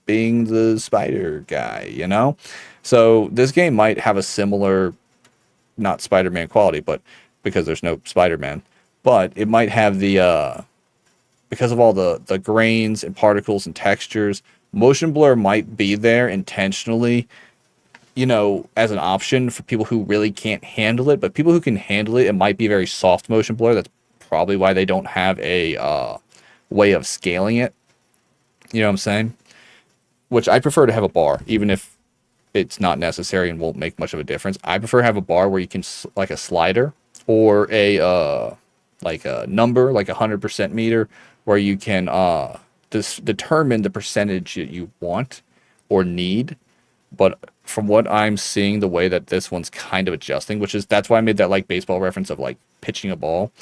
being the spider guy, you know? So this game might have a similar, not Spider-Man quality, but because there's no Spider-Man, but it might have the, because of all the grains and particles and textures, motion blur might be there intentionally, you know, as an option for people who really can't handle it, but people who can handle it, it might be very soft motion blur. That's probably why they don't have a way of scaling it. You know what I'm saying? Which I prefer to have a bar, even if it's not necessary and won't make much of a difference. I prefer to have a bar where you can, like a slider or a like a number, like 100% meter, where you can determine the percentage that you want or need. But from what I'm seeing, the way that this one's kind of adjusting, which is, that's why I made that like baseball reference of like pitching a ball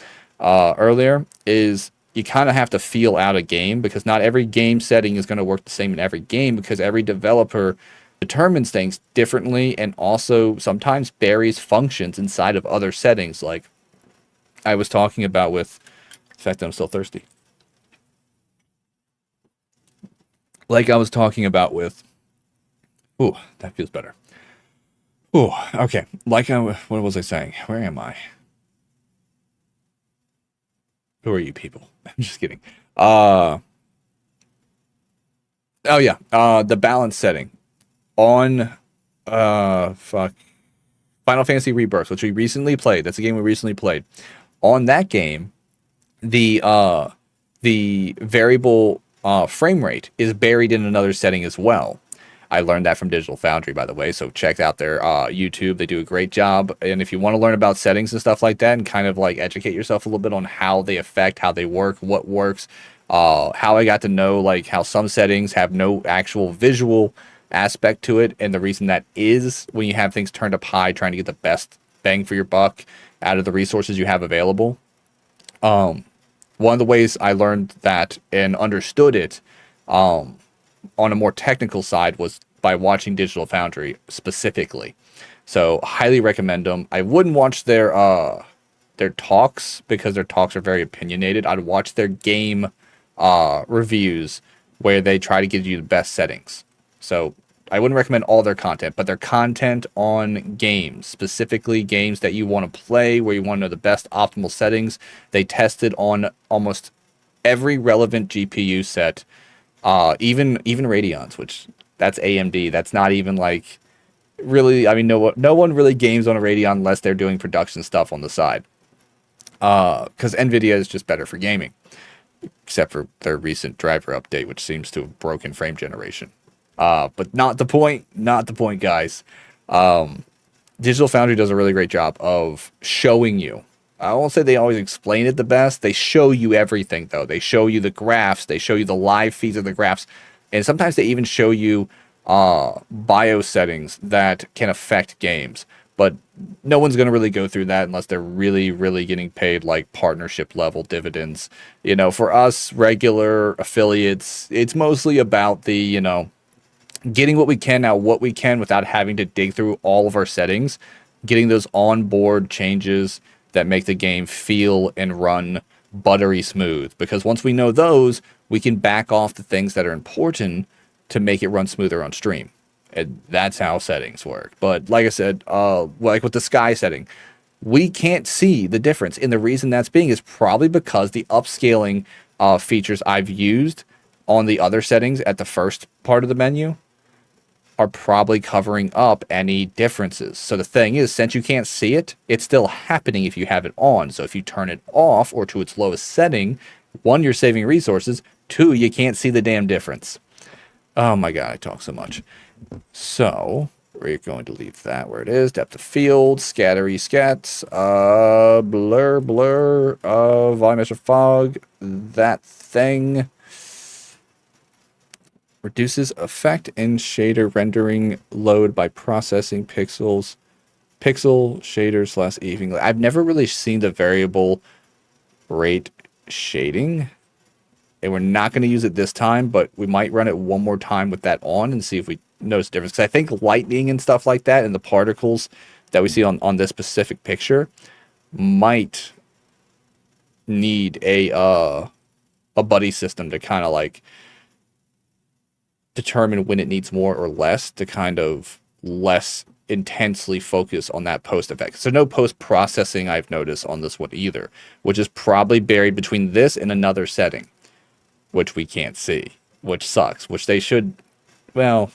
earlier, is you kind of have to feel out a game, because not every game setting is going to work the same in every game, because every developer determines things differently and also sometimes buries functions inside of other settings, like I was talking about with the fact that I'm still thirsty. Like I was talking about with... Ooh, that feels better. Ooh, okay. Like what was I saying? Where am I? Who are you people? I'm just kidding. Oh yeah. The balance setting on Final Fantasy Rebirth, which we recently played. That's a game we recently played. On that game, the variable frame rate is buried in another setting as well. I learned that from Digital Foundry, by the way, so check out their YouTube. They do a great job. And if you want to learn about settings and stuff like that and kind of like educate yourself a little bit on how they affect, how they work, what works, how I got to know like how some settings have no actual visual aspect to it, and the reason that is when you have things turned up high, trying to get the best bang for your buck out of the resources you have available. One of the ways I learned that and understood it on a more technical side was by watching Digital Foundry specifically. So highly recommend them. I wouldn't watch their talks because their talks are very opinionated. I'd watch their game reviews where they try to give you the best settings. So I wouldn't recommend all their content, but their content on games, specifically games that you want to play, where you want to know the best optimal settings, they tested on almost every relevant GPU set, even Radeons, which that's AMD. That's not even like really. I mean, no one really games on a Radeon unless they're doing production stuff on the side, because NVIDIA is just better for gaming, except for their recent driver update, which seems to have broken frame generation. But not the point, guys. Digital Foundry does a really great job of showing you. I won't say they always explain it the best. They show you everything, though. They show you the graphs. They show you the live feeds of the graphs. And sometimes they even show you BIOS settings that can affect games. But no one's going to really go through that unless they're really, really getting paid like partnership level dividends. You know, for us regular affiliates, it's mostly about the, you know, getting what we can out, what we can without having to dig through all of our settings, getting those onboard changes that make the game feel and run buttery smooth. Because once we know those, we can back off the things that are important to make it run smoother on stream. And that's how settings work. But like I said, like with the sky setting, we can't see the difference. And the reason that's being is probably because the upscaling features I've used on the other settings at the first part of the menu are probably covering up any differences. So the thing is, since you can't see it, it's still happening if you have it on. So if you turn it off or to its lowest setting, 1, you're saving resources, 2, you can't see the damn difference. Oh my god, I talk so much. So we're going to leave that where it is. Depth of field, scattery scats, blur, volumetric fog, that thing. Reduces effect and shader rendering load by processing pixel shaders / evening. I've never really seen the variable rate shading, and we're not going to use it this time, but we might run it one more time with that on and see if we notice a difference. Because I think lightning and stuff like that and the particles that we see on this specific picture might need a buddy system to kind of like determine when it needs more or less to kind of less intensely focus on that post effect. So no post processing I've noticed on this one either, which is probably buried between this and another setting, which we can't see, which sucks, which they should, well,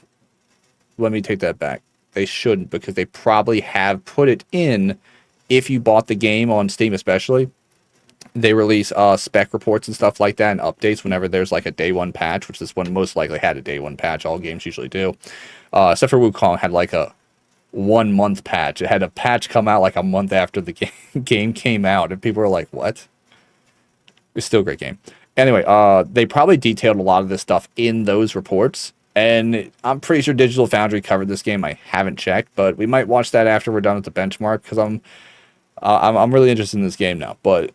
let me take that back. They shouldn't, because they probably have put it in if you bought the game on Steam especially. They release spec reports and stuff like that and updates whenever there's like a day one patch, which this one most likely had a day one patch. All games usually do. Except for Wukong had like a 1 month patch. It had a patch come out like a month after the game came out. And people were like, what? It's still a great game. Anyway, they probably detailed a lot of this stuff in those reports. And I'm pretty sure Digital Foundry covered this game. I haven't checked, but we might watch that after we're done with the benchmark, because I'm really interested in this game now. But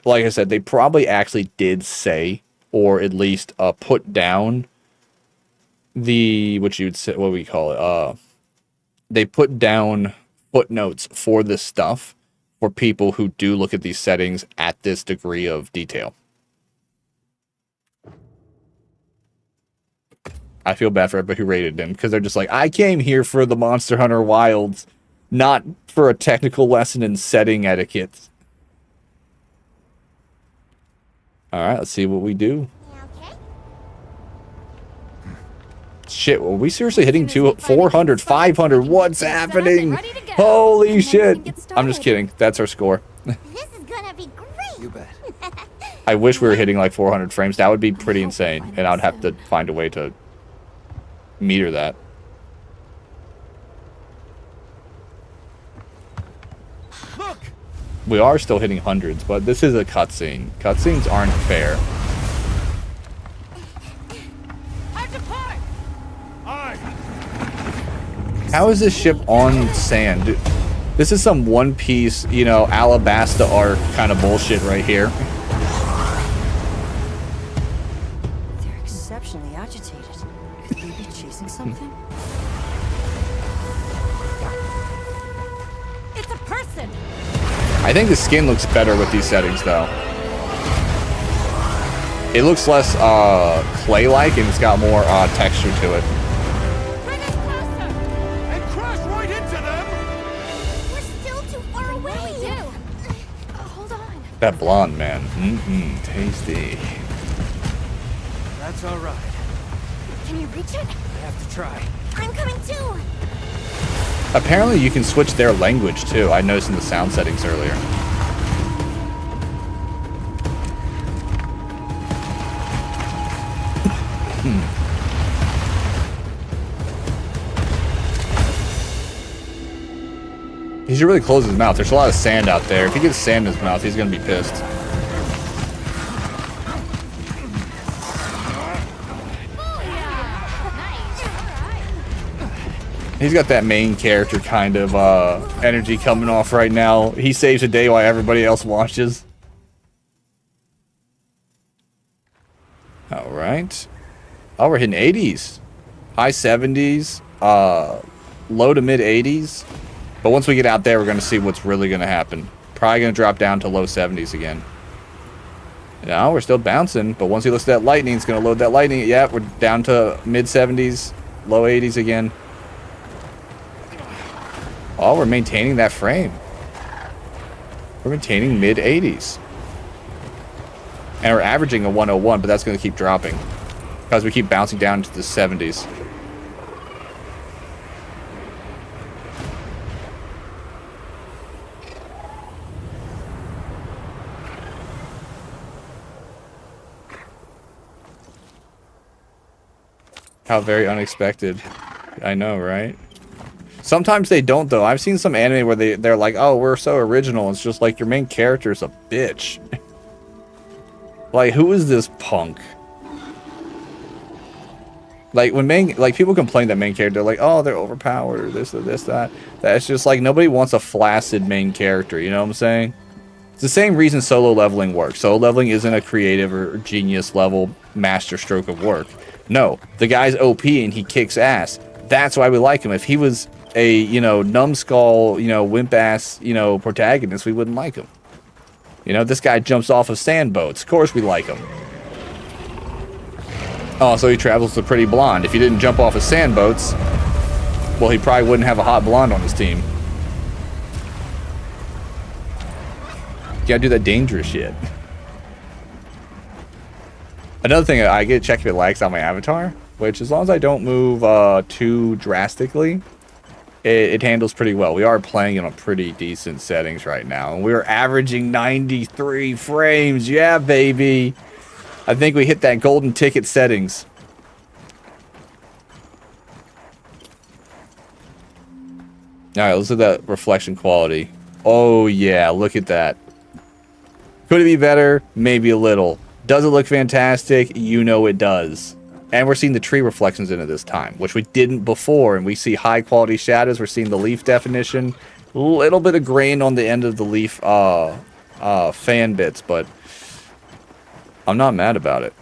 like I said, they probably actually did say, or at least put down the, what you would say, what we call it, they put down footnotes for this stuff for people who do look at these settings at this degree of detail. I feel bad for everybody who rated them, because they're just like, I came here for the Monster Hunter Wilds, not for a technical lesson in setting etiquette. Alright, let's see what we do. Okay. Shit, well, we seriously hitting 400, 500? What's happening? Holy shit. I'm just kidding. That's our score. This is gonna be great. You bet. I wish we were hitting like 400 frames. That would be pretty insane. And I'd have to find a way to meter that. We are still hitting hundreds, but this is a cutscene. Cutscenes aren't fair. How is this ship on sand? Dude, this is some One Piece, you know, Alabasta arc kind of bullshit right here. They're exceptionally agitated. Could they be chasing something? It's a person. I think the skin looks better with these settings, though. It looks less clay-like, and it's got more texture to it. Bring us closer. And crash right into them! We're still too far away. What do we do? Hold on. That blonde man. Tasty. That's all right. Can you reach it? I have to try. I'm coming too. Apparently, you can switch their language, too. I noticed in the sound settings earlier. He should really close his mouth. There's a lot of sand out there. If he gets sand in his mouth, he's gonna be pissed. He's got that main character kind of energy coming off right now. He saves the day while everybody else watches. All right. Oh, we're hitting 80s. High 70s. Low to mid 80s. But once we get out there, we're going to see what's really going to happen. Probably going to drop down to low 70s again. No, we're still bouncing. But once he looks at that lightning, it's going to load that lightning. Yeah, we're down to mid 70s. Low 80s again. Oh, we're maintaining that frame. We're maintaining mid 80s. And we're averaging a 101, but that's going to keep dropping. Because we keep bouncing down to the 70s. How very unexpected. I know, right? Sometimes they don't, though. I've seen some anime where they're like, oh, we're so original. It's just like your main character's a bitch. Like, who is this punk? Like, when people complain that main character, like, oh, they're overpowered, or this, or this, that. That's just like, nobody wants a flaccid main character, you know what I'm saying? It's the same reason solo leveling works. Solo leveling isn't a creative or genius level master stroke of work. No, the guy's OP and he kicks ass. That's why we like him. If he was a, you know, numbskull, you know, wimp ass, you know, protagonist, we wouldn't like him. You know, this guy jumps off of sand boats. Of course we like him. Oh, so he travels with a pretty blonde. If he didn't jump off of sand boats, well, he probably wouldn't have a hot blonde on his team. You gotta do that dangerous shit. Another thing, I get to check if it lags on my avatar, which as long as I don't move too drastically, it handles pretty well. We are playing in a pretty decent settings right now, and we're averaging 93 frames. Yeah, baby. I think we hit that golden ticket settings. All right, let's look at that reflection quality. Oh, yeah, look at that. Could it be better? Maybe a little. Does it look fantastic? You know it does. And we're seeing the tree reflections in it this time, which we didn't before. And we see high quality shadows. We're seeing the leaf definition. A little bit of grain on the end of the leaf fan bits, but I'm not mad about it.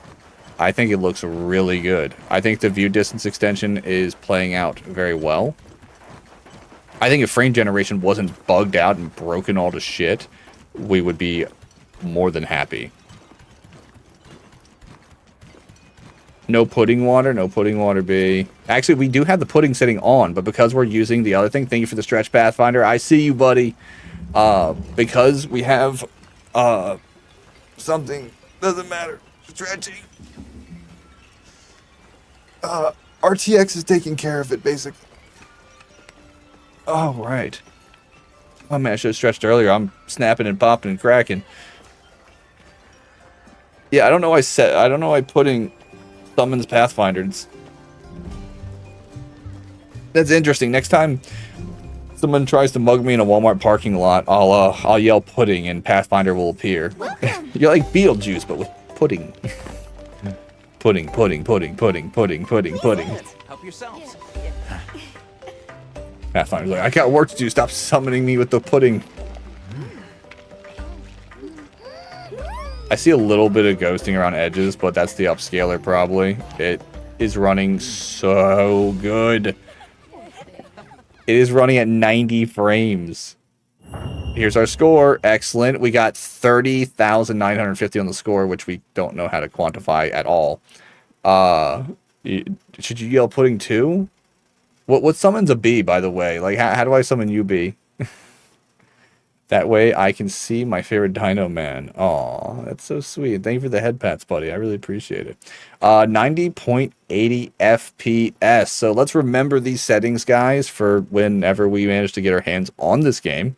I think it looks really good. I think the view distance extension is playing out very well. I think if frame generation wasn't bugged out and broken all to shit, we would be more than happy. No pudding water, no pudding water B. Actually, we do have the pudding setting on, but because we're using the other thing, thank you for the stretch, Pathfinder. I see you, buddy. Because we have something, doesn't matter, stretching. RTX is taking care of it, basically. Oh, right. Oh, man, I should have stretched earlier. I'm snapping and popping and cracking. Yeah, I don't know why pudding summons Pathfinders. That's interesting. Next time someone tries to mug me in a Walmart parking lot, I'll yell pudding and Pathfinder will appear. You're like Beetlejuice, but with pudding. Pudding, pudding, pudding, pudding, pudding, pudding, pudding. Help yourselves. Pathfinder's like, I got work to do. Stop summoning me with the pudding. I see a little bit of ghosting around edges, but that's the upscaler probably. It is running so good. It is running at 90 frames. Here's our score. Excellent. We got 30,950 on the score, which we don't know how to quantify at all. Should you yell pudding too? What summons a bee, by the way? Like, how do I summon you, bee? That way I can see my favorite dino man. Aw, that's so sweet. Thank you for the head pats, buddy. I really appreciate it. 90.80 FPS. So let's remember these settings, guys, for whenever we manage to get our hands on this game.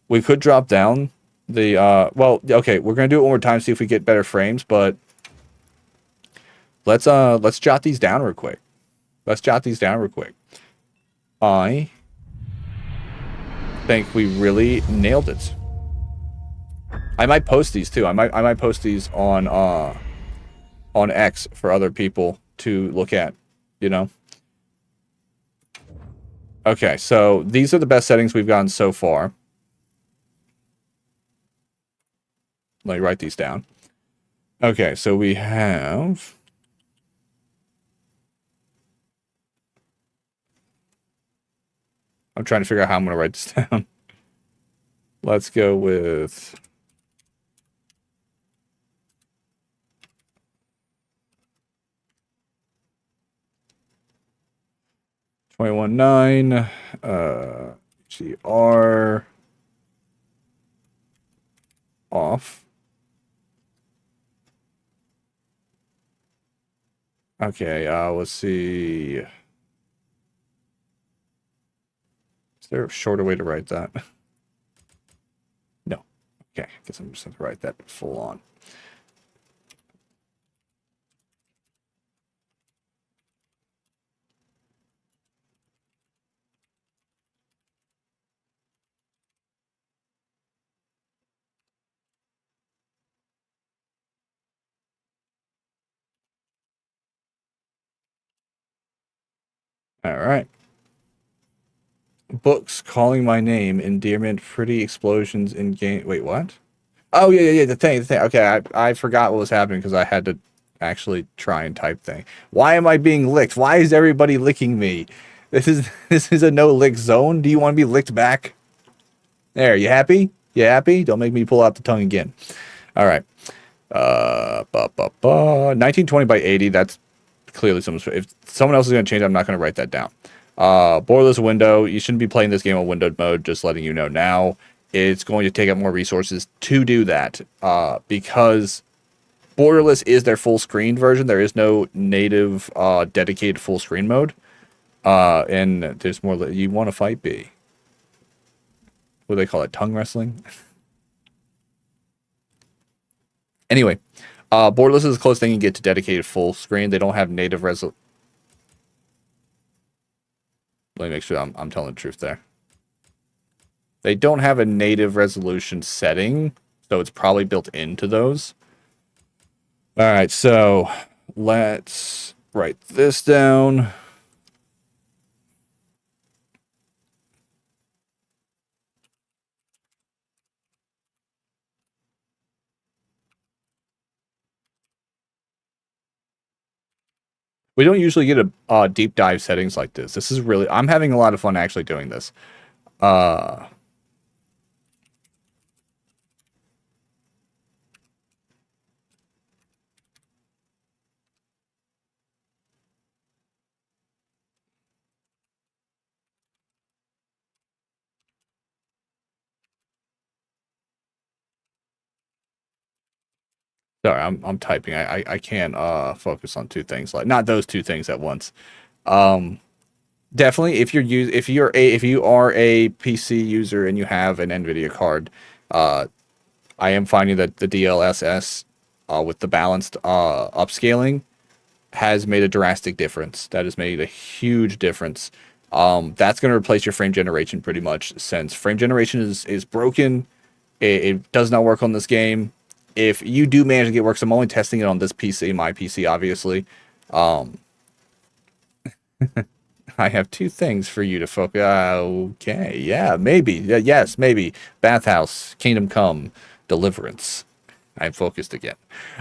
We could drop down the, well, okay, we're going to do it one more time, see if we get better frames, but let's jot these down real quick. I think we really nailed it. I might post these too. I might post these on X for other people to look at, you know. Okay, so these are the best settings we've gotten so far. Let me write these down. Okay, so we have I'm trying to figure out how I'm going to write this down. Let's go with $21.9 GR off. Okay, let's see. Is there a shorter way to write that? No. Okay, I guess I'm just going to write that full on. All right. Books calling my name, endearment, pretty explosions in game. Wait, what? Oh, yeah. The thing. Okay, I forgot what was happening because I had to actually try and type thing. Why am I being licked? Why is everybody licking me? This is a no lick zone. Do you want to be licked back? There, you happy? You happy? Don't make me pull out the tongue again. All right. 1920 by 80. That's clearly someone's. If someone else is going to change it, I'm not going to write that down. Borderless window. You shouldn't be playing this game on windowed mode. Just letting you know now. It's going to take up more resources to do that because borderless is their full screen version. There is no native dedicated full screen mode. And there's more. You want to fight B? What do they call it? Tongue wrestling? Anyway, borderless is the closest thing you get to dedicated full screen. They don't have native resolution. Let me make sure I'm telling the truth there. They don't have a native resolution setting, so it's probably built into those. All right, so let's write this down. We don't usually get a deep dive settings like this. This is really, I'm having a lot of fun actually doing this. Sorry, I'm typing. I can't focus on two things, like not those two things at once. Definitely if you are a PC user and you have an NVIDIA card, I am finding that the DLSS with the balanced upscaling has made a drastic difference. That has made a huge difference. That's going to replace your frame generation pretty much, since frame generation is broken. It does not work on this game. If you do manage to get work, so I'm only testing it on this PC, my PC, obviously. I have two things for you to focus. Okay, yeah, maybe. Yes, maybe. Bathhouse, Kingdom Come, Deliverance. I'm focused again.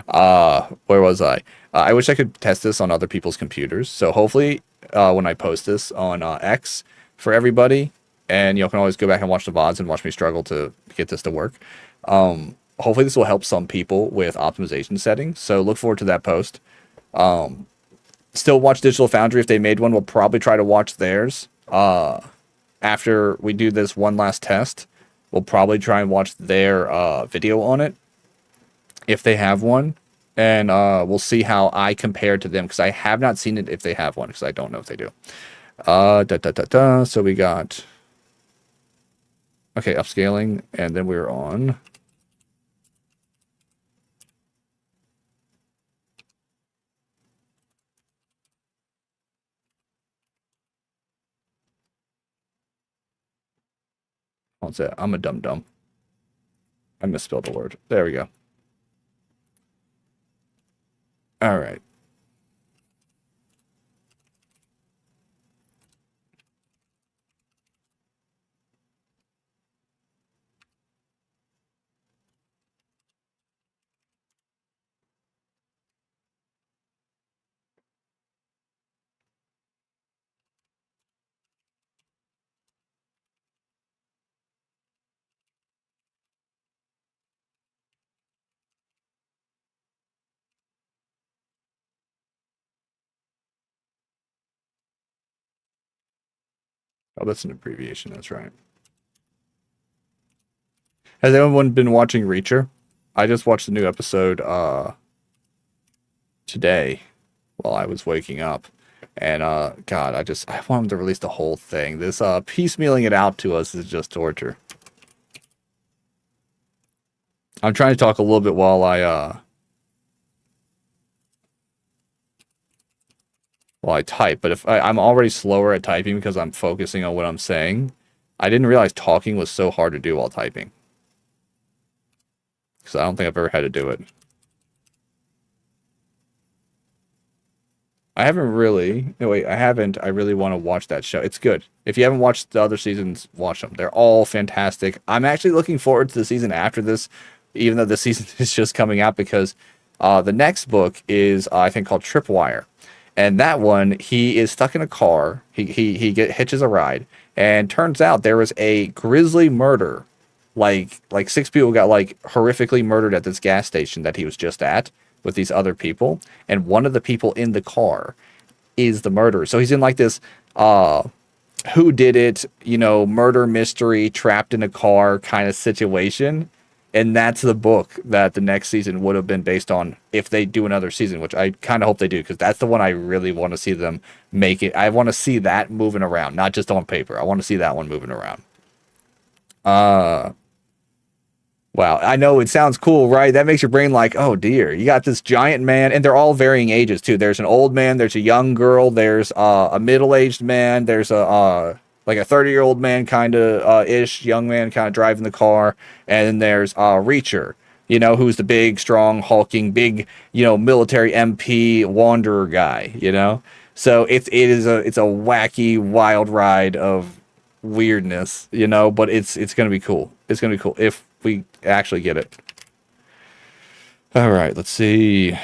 Where was I? I wish I could test this on other people's computers. So hopefully, when I post this on X for everybody, and you can always go back and watch the VODs and watch me struggle to get this to work. Hopefully, this will help some people with optimization settings. So look forward to that post. Still watch Digital Foundry if they made one. We'll probably try to watch theirs. After we do this one last test, we'll probably try and watch their video on it if they have one, and we'll see how I compare to them because I have not seen it if they have one because I don't know if they do. So we got okay, upscaling, and then we're on. What's that? I'm a dum-dum. I misspelled the word. There we go. All right. Oh, that's an abbreviation. That's right. Has anyone been watching Reacher? I just watched the new episode today while I was waking up. And God, I want them to release the whole thing. This piecemealing it out to us is just torture. I'm trying to talk a little bit while I type, but if I'm already slower at typing because I'm focusing on what I'm saying. I didn't realize talking was so hard to do while typing. Because I don't think I've ever had to do it. I haven't really. No, wait, I haven't. I really want to watch that show. It's good. If you haven't watched the other seasons, watch them. They're all fantastic. I'm actually looking forward to the season after this, even though the season is just coming out, because the next book is, I think, called Tripwire. And that one, he is stuck in a car. He hitches a ride. And turns out there was a grisly murder. Like 6 people got like horrifically murdered at this gas station that he was just at with these other people, and one of the people in the car is the murderer. So he's in like this who did it, murder mystery, trapped in a car kind of situation. And that's the book that the next season would have been based on if they do another season, which I kind of hope they do, because that's the one I really want to see them make it. I want to see that moving around, not just on paper. I want to see that one moving around. Wow, I know it sounds cool, right? That makes your brain like, oh dear, you got this giant man, and they're all varying ages too. There's an old man, there's a young girl, there's a middle-aged man, there's a like a 30-year-old man kind of ish, young man kind of driving the car, and then there's Reacher, who's the big, strong, hulking, big, military MP wanderer guy, So it's a wacky, wild ride of weirdness, but it's gonna be cool. It's gonna be cool if we actually get it. All right, let's see.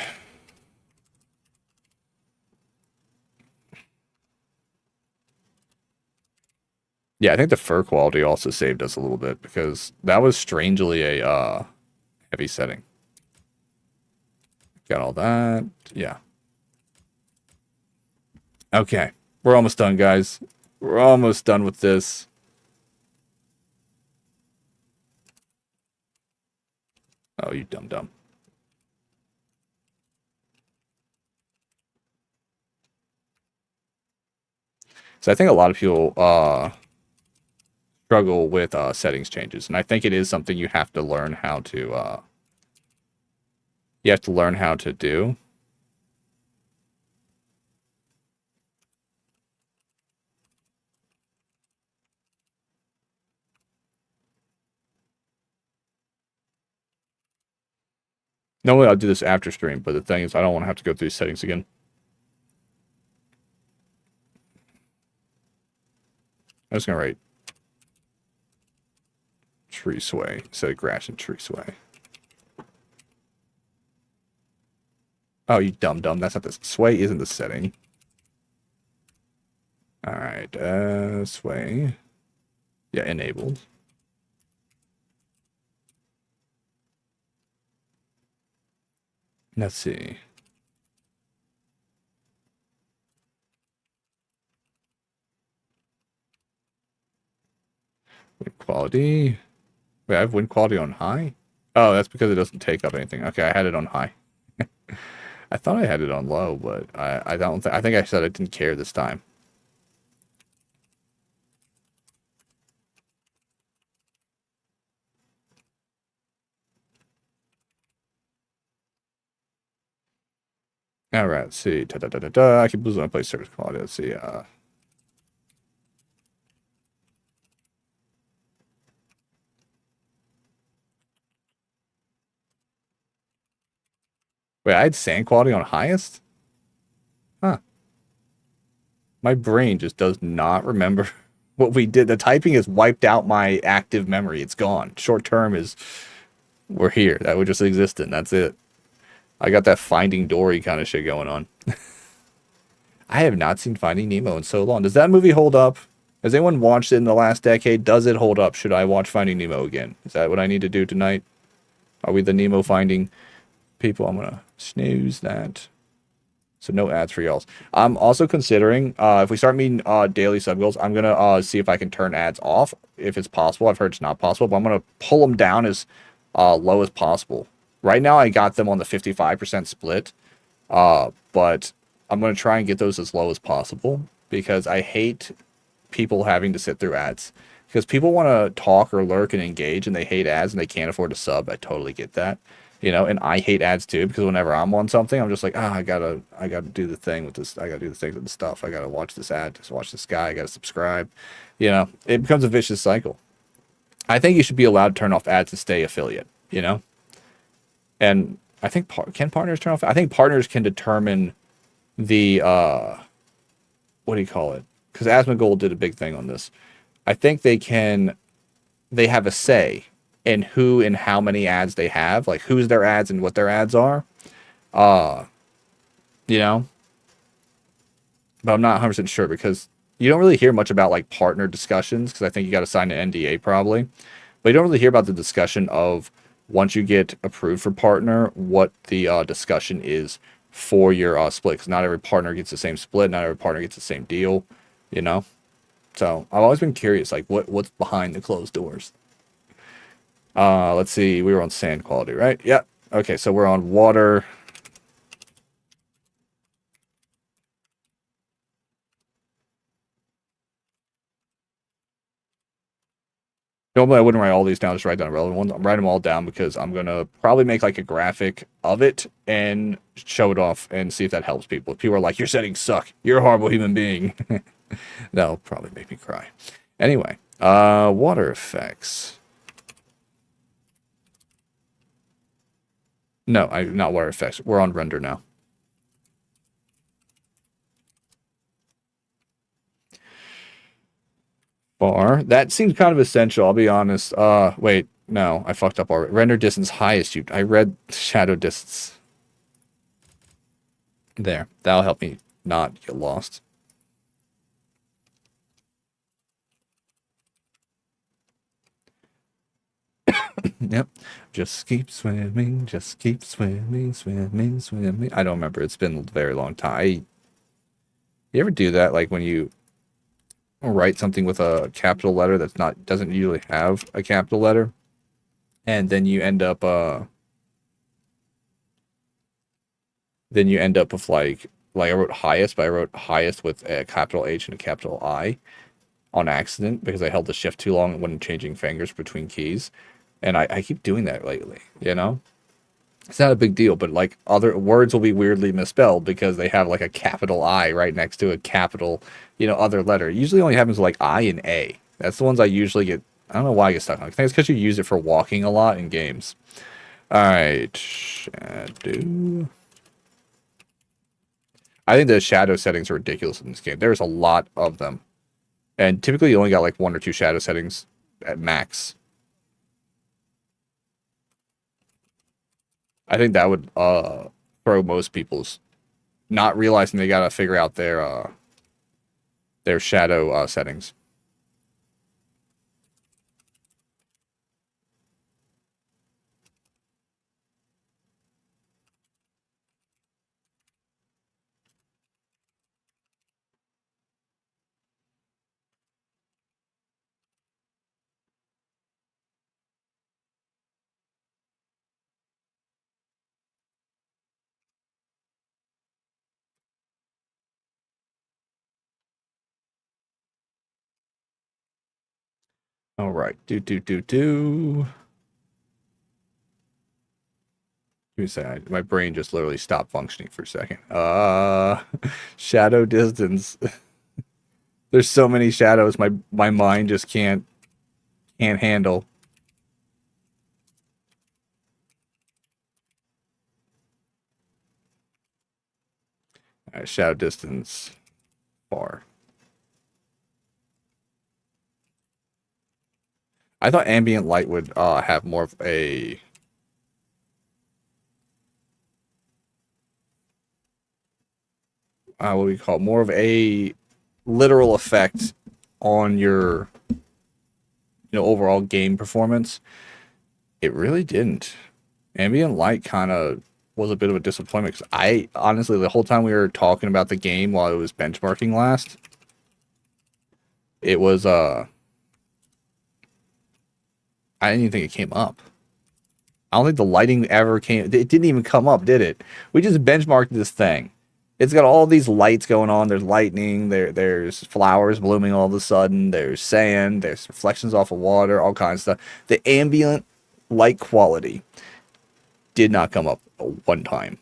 Yeah, I think the fur quality also saved us a little bit because that was strangely a heavy setting. Got all that. Yeah. Okay. We're almost done, guys. We're almost done with this. Oh, you dumb. So I think a lot of people struggle with settings changes, and I think it is something you have to learn how to do. Normally I'll do this after stream, but the thing is I don't want to have to go through settings again. I'm just gonna write tree sway instead of grass and tree sway. Oh, you dumb. That's not the sway. Isn't the setting? All right. Sway. Yeah, enabled. Let's see. Win quality. Wait, I have win quality on high? Oh, that's because it doesn't take up anything. Okay, I had it on high. I thought I had it on low, but I don't think I think I said I didn't care this time. All right, let's see. I keep losing my play service quality. Let's see. Wait, I had sand quality on highest? Huh. My brain just does not remember what we did. The typing has wiped out my active memory. It's gone. Short term is we're here. That would just exist and that's it. I got that Finding Dory kind of shit going on. I have not seen Finding Nemo in so long. Does that movie hold up? Has anyone watched it in the last decade? Does it hold up? Should I watch Finding Nemo again? Is that what I need to do tonight? Are we the Nemo finding people? I'm going to snooze that. So no ads for y'all. I'm also considering, if we start meeting daily sub goals, I'm going to see if I can turn ads off, if it's possible. I've heard it's not possible, but I'm going to pull them down as low as possible. Right now, I got them on the 55% split, but I'm going to try and get those as low as possible because I hate people having to sit through ads. Because people want to talk or lurk and engage, and they hate ads, and they can't afford to sub. I totally get that. You know, and I hate ads too because whenever I'm on something, I'm just like, I gotta do the thing with this. I gotta do the thing with the stuff. I gotta watch this ad. Just watch this guy. I gotta subscribe. You know, it becomes a vicious cycle. I think you should be allowed to turn off ads to stay affiliate. You know, and I think can partners turn off? I think partners can determine the what do you call it? Because Asmongold did a big thing on this. I think they have a say in who and how many ads they have, like who's their ads and what their ads are. You know? But I'm not 100% sure because you don't really hear much about like partner discussions because I think you got to sign an NDA probably. But you don't really hear about the discussion of once you get approved for partner, what the discussion is for your split. Because not every partner gets the same split. Not every partner gets the same deal, you know? So I've always been curious, like what's behind the closed doors. Let's see. We were on sand quality, right? Yeah. Okay, so we're on water. Normally I wouldn't write all these down, just write down relevant ones. I'm writing them all down because I'm going to probably make like a graphic of it and show it off and see if that helps people. If people are like, your settings suck, you're a horrible human being. That'll probably make me cry. Anyway, water effects. No, not water effects. We're on render now. Bar. That seems kind of essential, I'll be honest. Wait, no, I fucked up already. Render distance highest. I read shadow distance. There. That'll help me not get lost. Yep. Just keep swimming, just keep swimming, swimming, swimming. I don't remember. It's been a very long time. You ever do that? Like when you write something with a capital letter that's doesn't usually have a capital letter, and then you end up with like I wrote highest, but I wrote highest with a capital H and a capital I on accident because I held the shift too long when changing fingers between keys. And I keep doing that lately, you know? It's not a big deal, but like other words will be weirdly misspelled because they have like a capital I right next to a capital, other letter. It usually only happens with like I and A. That's the ones I usually get. I don't know why I get stuck on. I think it's because you use it for walking a lot in games. All right, shadow. I think the shadow settings are ridiculous in this game. There's a lot of them. And typically you only got like 1 or 2 shadow settings at max. I think that would throw most people's not realizing they gotta figure out their shadow settings. All right, do. Let me say, my brain just literally stopped functioning for a second. Shadow distance. There's so many shadows, my mind just can't handle. All right, shadow distance far. I thought ambient light would have more of a what we call it, more of a literal effect on your overall game performance. It really didn't. Ambient light kind of was a bit of a disappointment because I honestly the whole time we were talking about the game while it was benchmarking last, it was I didn't even think it came up. I don't think the lighting ever came. It didn't even come up, did it? We just benchmarked this thing. It's got all these lights going on. There's lightning. There's flowers blooming all of a sudden. There's sand. There's reflections off of water. All kinds of stuff. The ambient light quality did not come up one time.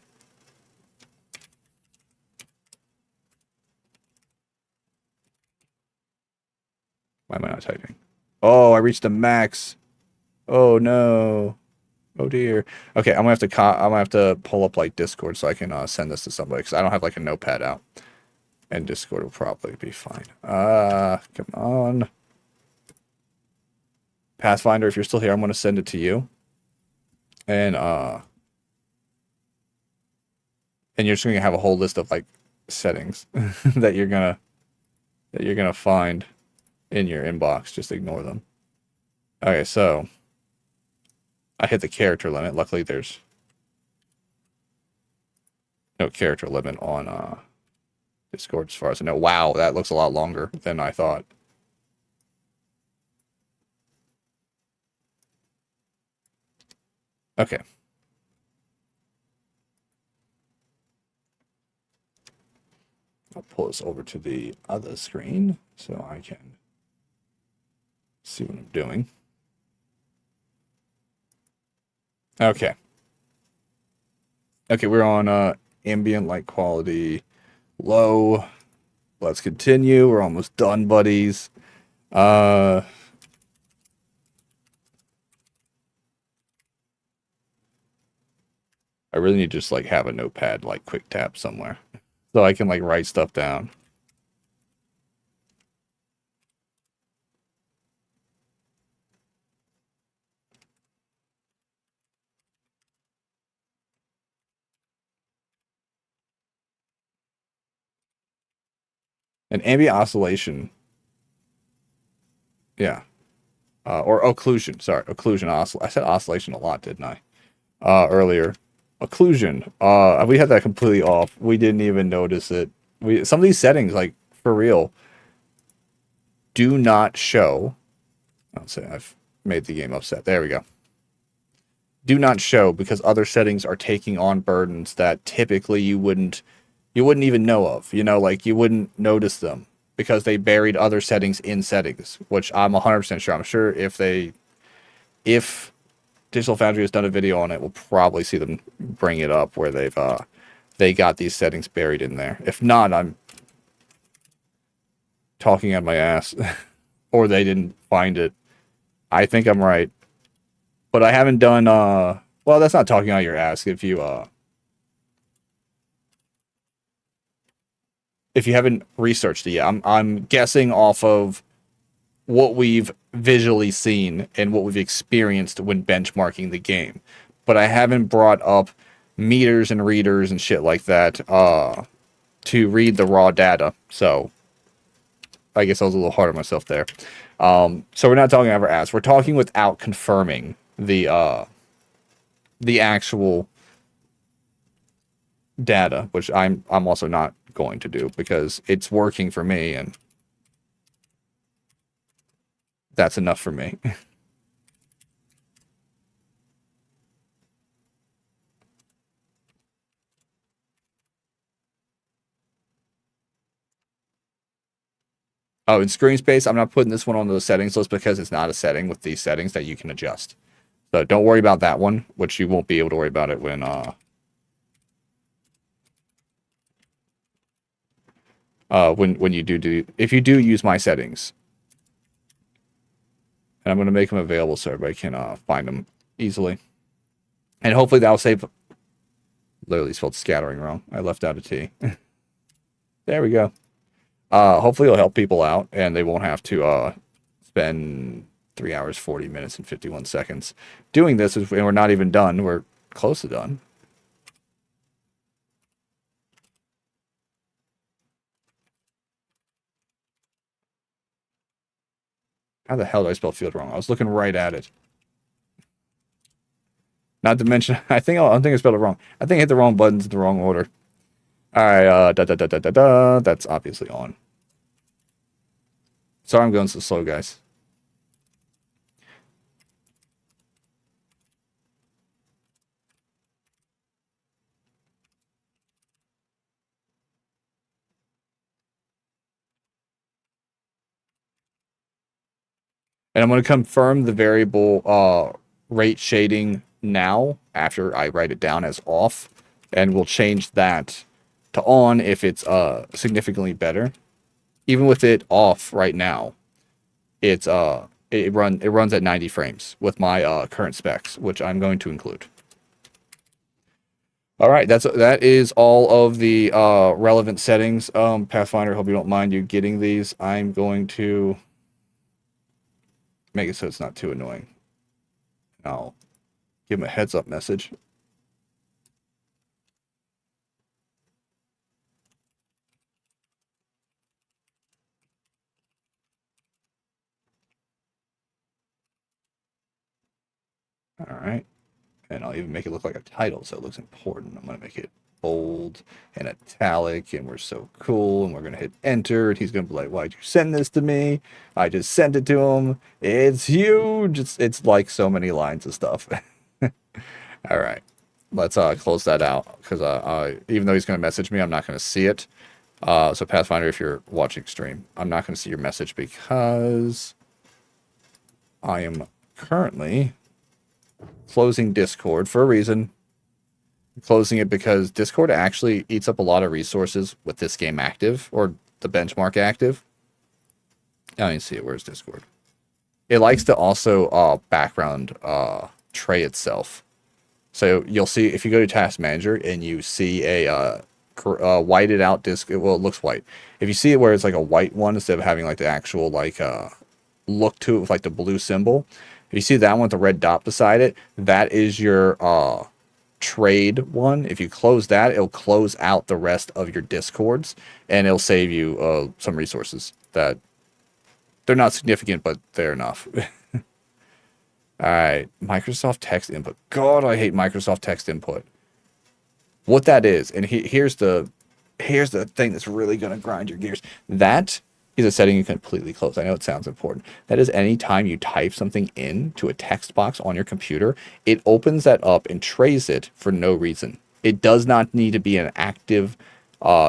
Why am I not typing? Oh, I reached the max. Oh no. Oh dear. Okay, I'm gonna have to pull up like Discord so I can send this to somebody because I don't have like a notepad out, and Discord will probably be fine. Come on, Pathfinder, if you're still here, I'm gonna send it to you, and you're just gonna have a whole list of like settings that you're gonna find in your inbox. Just ignore them. Okay, so. I hit the character limit. Luckily, there's no character limit on Discord as far as I know. Wow, that looks a lot longer than I thought. Okay. I'll pull this over to the other screen so I can see what I'm doing. Okay. Okay, we're on ambient light quality low. Let's continue. We're almost done, buddies. I really need to just like have a notepad like quick tap somewhere so I can like write stuff down. And ambient oscillation. Yeah. Or occlusion. Sorry, occlusion. I said oscillation a lot, didn't I? Earlier. Occlusion. We had that completely off. We didn't even notice it. Some of these settings, like, for real, do not show. I'll say I've made the game upset. There we go. Do not show because other settings are taking on burdens that typically you wouldn't even know of. Like you wouldn't notice them because they buried other settings in settings, which I'm 100% sure. I'm sure if Digital Foundry has done a video on it, we'll probably see them bring it up where they got these settings buried in there. If not, I'm talking out my ass or they didn't find it. I think I'm right. But I haven't done well, that's not talking out your ass if you if you haven't researched it yet, I'm guessing off of what we've visually seen and what we've experienced when benchmarking the game. But I haven't brought up meters and readers and shit like that to read the raw data. So I guess I was a little hard on myself there. So we're not talking ever as. We're talking without confirming the actual data, which I'm also not going to do because it's working for me and that's enough for me. Oh, in screen space, I'm not putting this one on the settings list because it's not a setting with these settings that you can adjust. So don't worry about that one, which you won't be able to worry about it when you do if you do use my settings. And I'm going to make them available so everybody can find them easily. And hopefully that'll save... Literally spelled scattering wrong. I left out a T. There we go. Hopefully it'll help people out, and they won't have to spend 3 hours, 40 minutes, and 51 seconds doing this, and we're not even done. We're close to done. How the hell did I spell field wrong? I was looking right at it. Not to mention, I think I spelled it wrong. I think I hit the wrong buttons in the wrong order. All right, that's obviously on. Sorry, I'm going so slow, guys. And I'm going to confirm the variable rate shading now after I write it down as off, and we'll change that to on if it's significantly better. Even with it off right now, it runs at 90 frames with my current specs, which I'm going to include. All right, that is all of the relevant settings. Pathfinder, hope you don't mind you getting these. I'm going to make it so it's not too annoying. I'll give him a heads up message. All right. And I'll even make it look like a title so it looks important. I'm going to make it bold and italic, and we're so cool, and we're going to hit enter, and he's going to be like, why'd you send this to me? I just sent it to him. It's huge. It's like so many lines of stuff. All right. Let's close that out because even though he's going to message me, I'm not going to see it. So Pathfinder, if you're watching stream, I'm not going to see your message because I am currently closing Discord for a reason. I'm closing it because Discord actually eats up a lot of resources with this game active, or the benchmark active. I didn't see it. Where's Discord? It likes to also background tray itself. So you'll see if you go to Task Manager and you see a whited out disk. Well, it looks white. If you see it where it's like a white one instead of having like the actual like look to it with like the blue symbol. If you see that one with the red dot beside it, that is your trade one. If you close that, it'll close out the rest of your discords, and it'll save you some resources that they're not significant, but they're enough. All right, Microsoft text input. God, I hate Microsoft text input. What that is, and here's the thing that's really gonna grind your gears. That is a setting you completely close. I know it sounds important. That is any time you type something into a text box on your computer, it opens that up and trays it for no reason. It does not need to be an active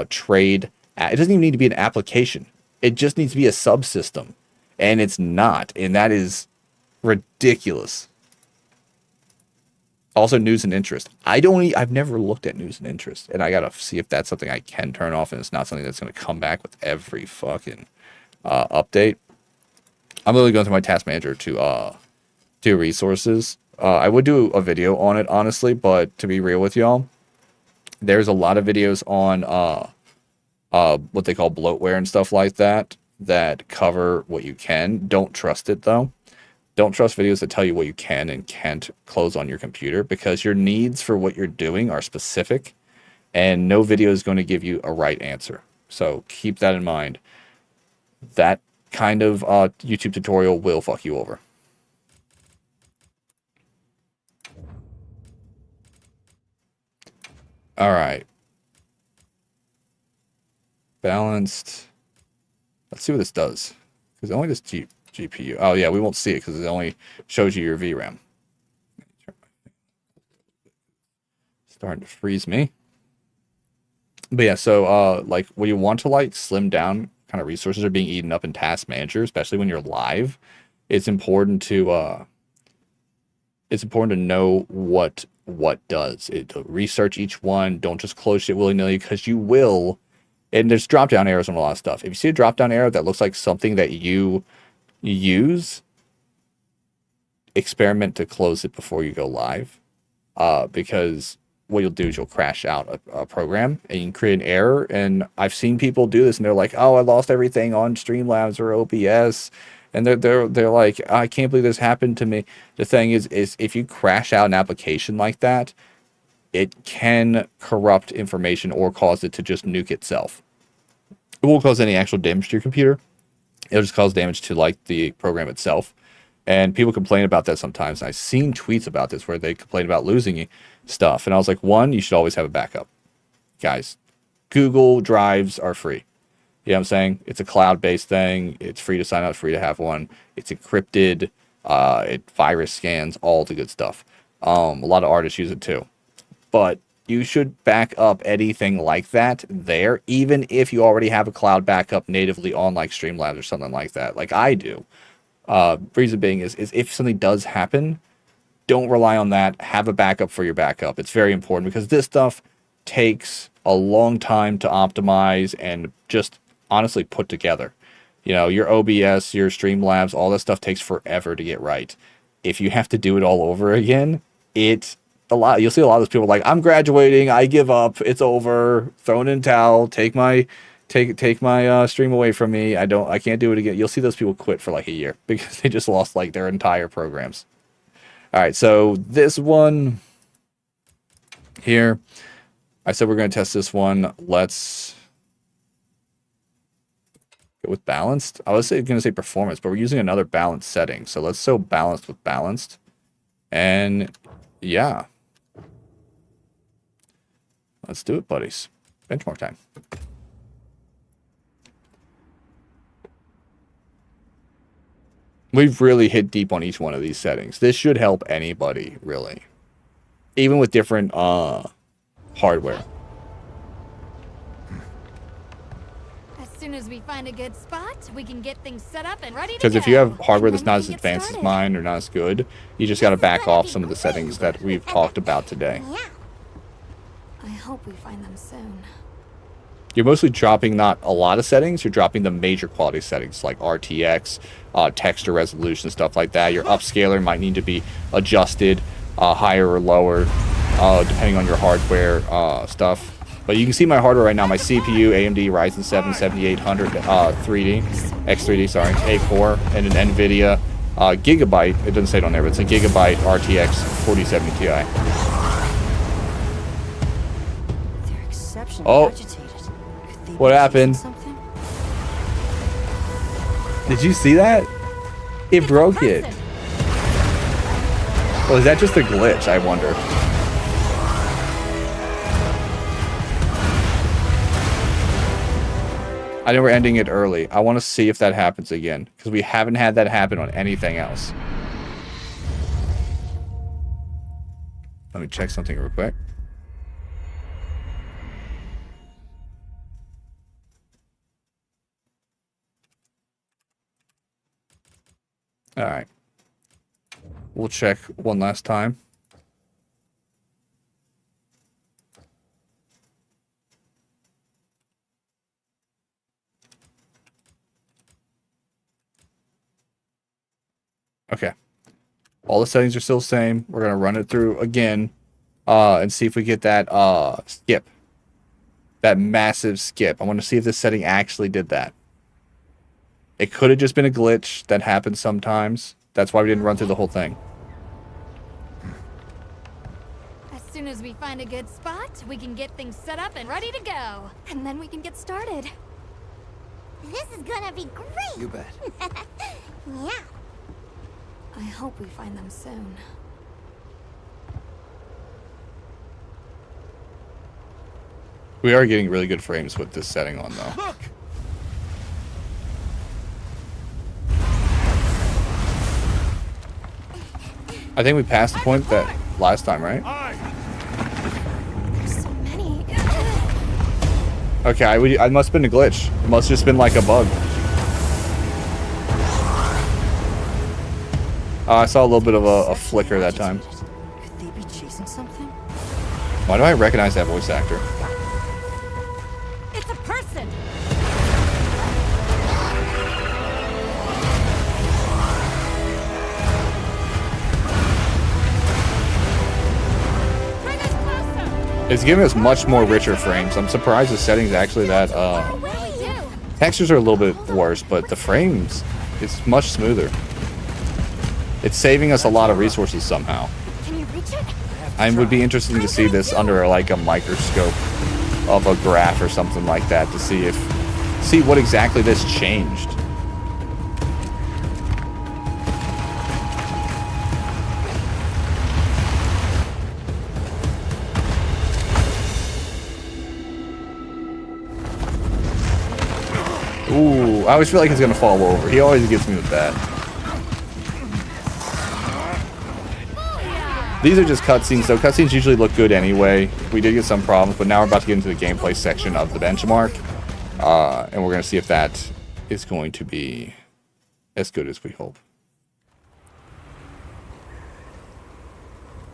trade. It doesn't even need to be an application. It just needs to be a subsystem, and it's not. And that is ridiculous. Also, news and interest. I've never looked at news and interest, and I gotta see if that's something I can turn off, and it's not something that's gonna come back with every fucking update. I'm literally going through my task manager to do resources. I would do a video on it, honestly, but to be real with y'all, there's a lot of videos on what they call bloatware and stuff like that that cover what you can. Don't trust it though. Don't trust videos that tell you what you can and can't close on your computer, because your needs for what you're doing are specific, and no video is going to give you a right answer. So keep that in mind. That kind of YouTube tutorial will fuck you over. All right. Balanced. Let's see what this does. Because only this GPU. Oh, yeah, we won't see it because it only shows you your VRAM. Starting to freeze me. But yeah, so like when you want to like slim down kind of resources are being eaten up in Task Manager, especially when you're live, it's important to know what does it. Research each one. Don't just close shit willy-nilly, because you will. And there's drop-down arrows on a lot of stuff. If you see a drop-down arrow that looks like something that you use, experiment to close it before you go live, because what you'll do is you'll crash out a program and you can create an error. And I've seen people do this and they're like, oh, I lost everything on Streamlabs or OBS. And they're like, I can't believe this happened to me. The thing is if you crash out an application like that, it can corrupt information or cause it to just nuke itself. It won't cause any actual damage to your computer. It'll just cause damage to like the program itself. And people complain about that sometimes. And I've seen tweets about this where they complain about losing stuff. And I was like, one, you should always have a backup. Guys, Google Drives are free. You know what I'm saying? It's a cloud-based thing. It's free to sign up, free to have one. It's encrypted. It virus scans, all the good stuff. A lot of artists use it too. But you should back up anything like that there, even if you already have a cloud backup natively on like Streamlabs or something like that, like I do. Reason being is if something does happen, don't rely on that. Have a backup for your backup. It's very important because this stuff takes a long time to optimize and just honestly put together. You know, your OBS, your Streamlabs, all that stuff takes forever to get right. If you have to do it all over again, you'll see a lot of those people like, I'm graduating, I give up, it's over, thrown in towel, take my stream away from me, I can't do it again. You'll see those people quit for like a year because they just lost like their entire programs. All right, so this one here, I said we're going to test this one. Let's go with balanced. I was going to say performance, but we're using another balanced setting. So let's so balanced with balanced. And yeah. Let's do it, buddies. Benchmark time. We've really hit deep on each one of these settings. This should help anybody, really. Even with different hardware. As soon as we find a good spot, we can get things set up and ready to go. Because if you have hardware that's not as advanced as mine or not as good, you just got to back off some of the settings that we've talked about today. I hope we find them soon. You're mostly dropping not a lot of settings. You're dropping the major quality settings like RTX, texture resolution, stuff like that. Your upscaler might need to be adjusted higher or lower depending on your hardware stuff. But you can see my hardware right now. My CPU, AMD Ryzen 7 7800 X3D, sorry, A-core, and an NVIDIA Gigabyte. It doesn't say it on there, but it's a Gigabyte RTX 4070 Ti. Oh, what happened? Did you see that? It broke it. Well, is that just a glitch, I wonder? I know we're ending it early. I want to see if that happens again, because we haven't had that happen on anything else. Let me check something real quick. All right. We'll check one last time. Okay. All the settings are still the same. We're going to run it through again and see if we get that skip. that massive skip. I want to see if this setting actually did that. It could have just been a glitch that happens sometimes. That's why we didn't run through the whole thing. As soon as we find a good spot, we can get things set up and ready to go. And then we can get started. This is gonna be great! You bet. Yeah. I hope we find them soon. We are getting really good frames with this setting on, though. Look! I think we passed the point that last time, right? There's so many. Okay, I must have been a glitch. It must have just been like a bug. I saw a little bit of a flicker that time. Could they be chasing something? Why do I recognize that voice actor? It's a person! Bring us closer! It's giving us much more richer frames. I'm surprised the setting's actually that, What do we do? textures are a little bit worse, but the frames, it's much smoother. It's saving us a lot of resources somehow. Can you reach it? I would be interesting to see this under like a microscope of a graph or something like that to see what exactly this changed. Ooh, I always feel like he's gonna fall over. He always gets me with that. These are just cutscenes, so cutscenes usually look good anyway. We did get some problems, but now we're about to get into the gameplay section of the benchmark. And we're going to see if that is going to be as good as we hope.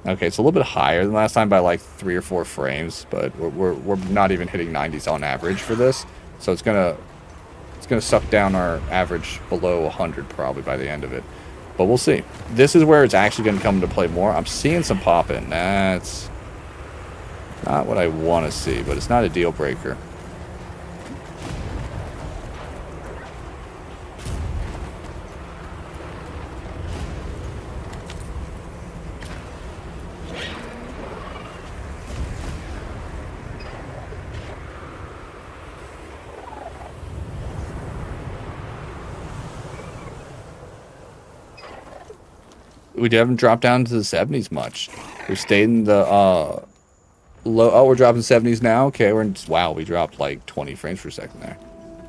Okay, it's a little bit higher than last time by like 3 or 4 frames, but we're not even hitting 90s on average for this. So it's gonna suck down our average below 100 probably by the end of it. But we'll see. This is where it's actually going to come into play more. I'm seeing some pop-in. That's not what I want to see, but it's not a deal breaker. We haven't dropped down to the 70s much. We've stayed in the low. Oh, we're dropping 70s now. Okay, wow. We dropped like 20 frames per second there,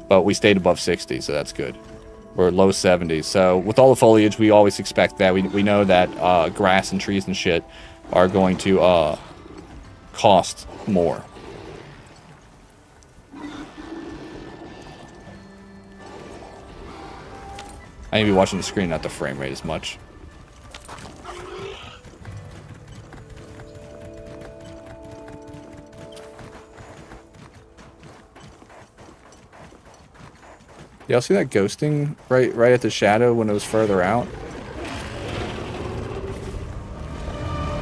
but we stayed above 60, so that's good. We're low 70s. So with all the foliage, we always expect that. We know that grass and trees and shit are going to cost more. I need to be watching the screen, not the frame rate as much. Y'all see that ghosting right at the shadow when it was further out?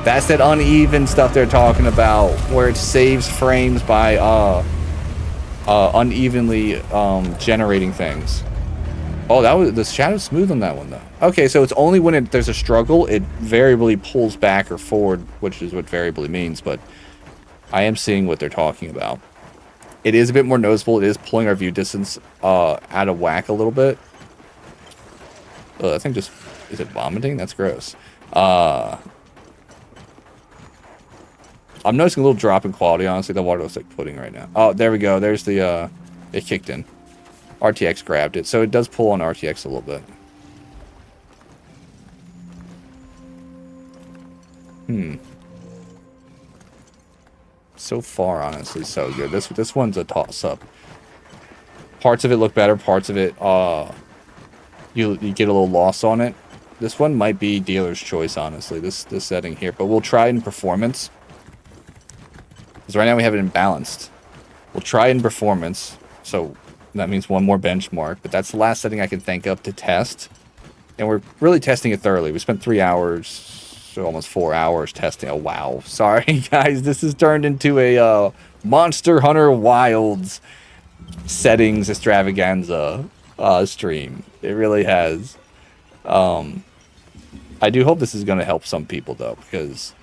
That's that uneven stuff they're talking about, where it saves frames by unevenly generating things. Oh, that was the shadow's smooth on that one though. Okay, so it's only when there's a struggle it variably pulls back or forward, which is what variably means. But I am seeing what they're talking about. It is a bit more noticeable. It is pulling our view distance out of whack a little bit. Oh, that thing just... Is it vomiting? That's gross. I'm noticing a little drop in quality, honestly. The water looks like pudding right now. Oh, there we go. There's the... it kicked in. RTX grabbed it. So it does pull on RTX a little bit. So far, honestly, so good. This one's a toss-up. Parts of it look better. Parts of it, you get a little loss on it. This one might be dealer's choice, honestly. This setting here, but we'll try it in performance. Because right now we have it in balanced. We'll try it in performance. So that means one more benchmark. But that's the last setting I can think of to test. And we're really testing it thoroughly. We spent 3 hours. Almost 4 hours testing. Oh wow, sorry guys, this has turned into a Monster Hunter Wilds settings extravaganza stream. It really has. I do hope this is going to help some people though, because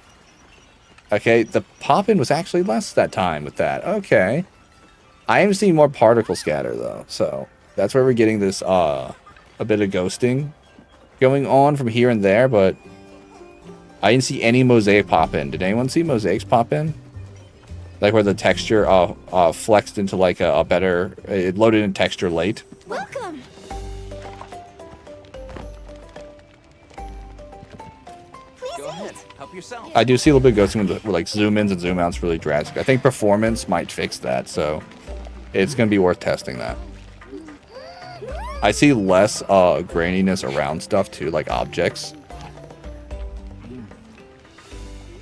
okay, the pop-in was actually less that time with that. Okay. I am seeing more particle scatter though, so that's where we're getting this a bit of ghosting going on from here and there, but I didn't see any mosaic pop in. Did anyone see mosaics pop in? Like where the texture flexed into like a better, it loaded in texture late. Welcome. Go ahead. Help yourself. I do see a little bit of ghosting with like zoom ins and zoom outs really drastic. I think performance might fix that, so it's going to be worth testing that. I see less graininess around stuff too, like objects.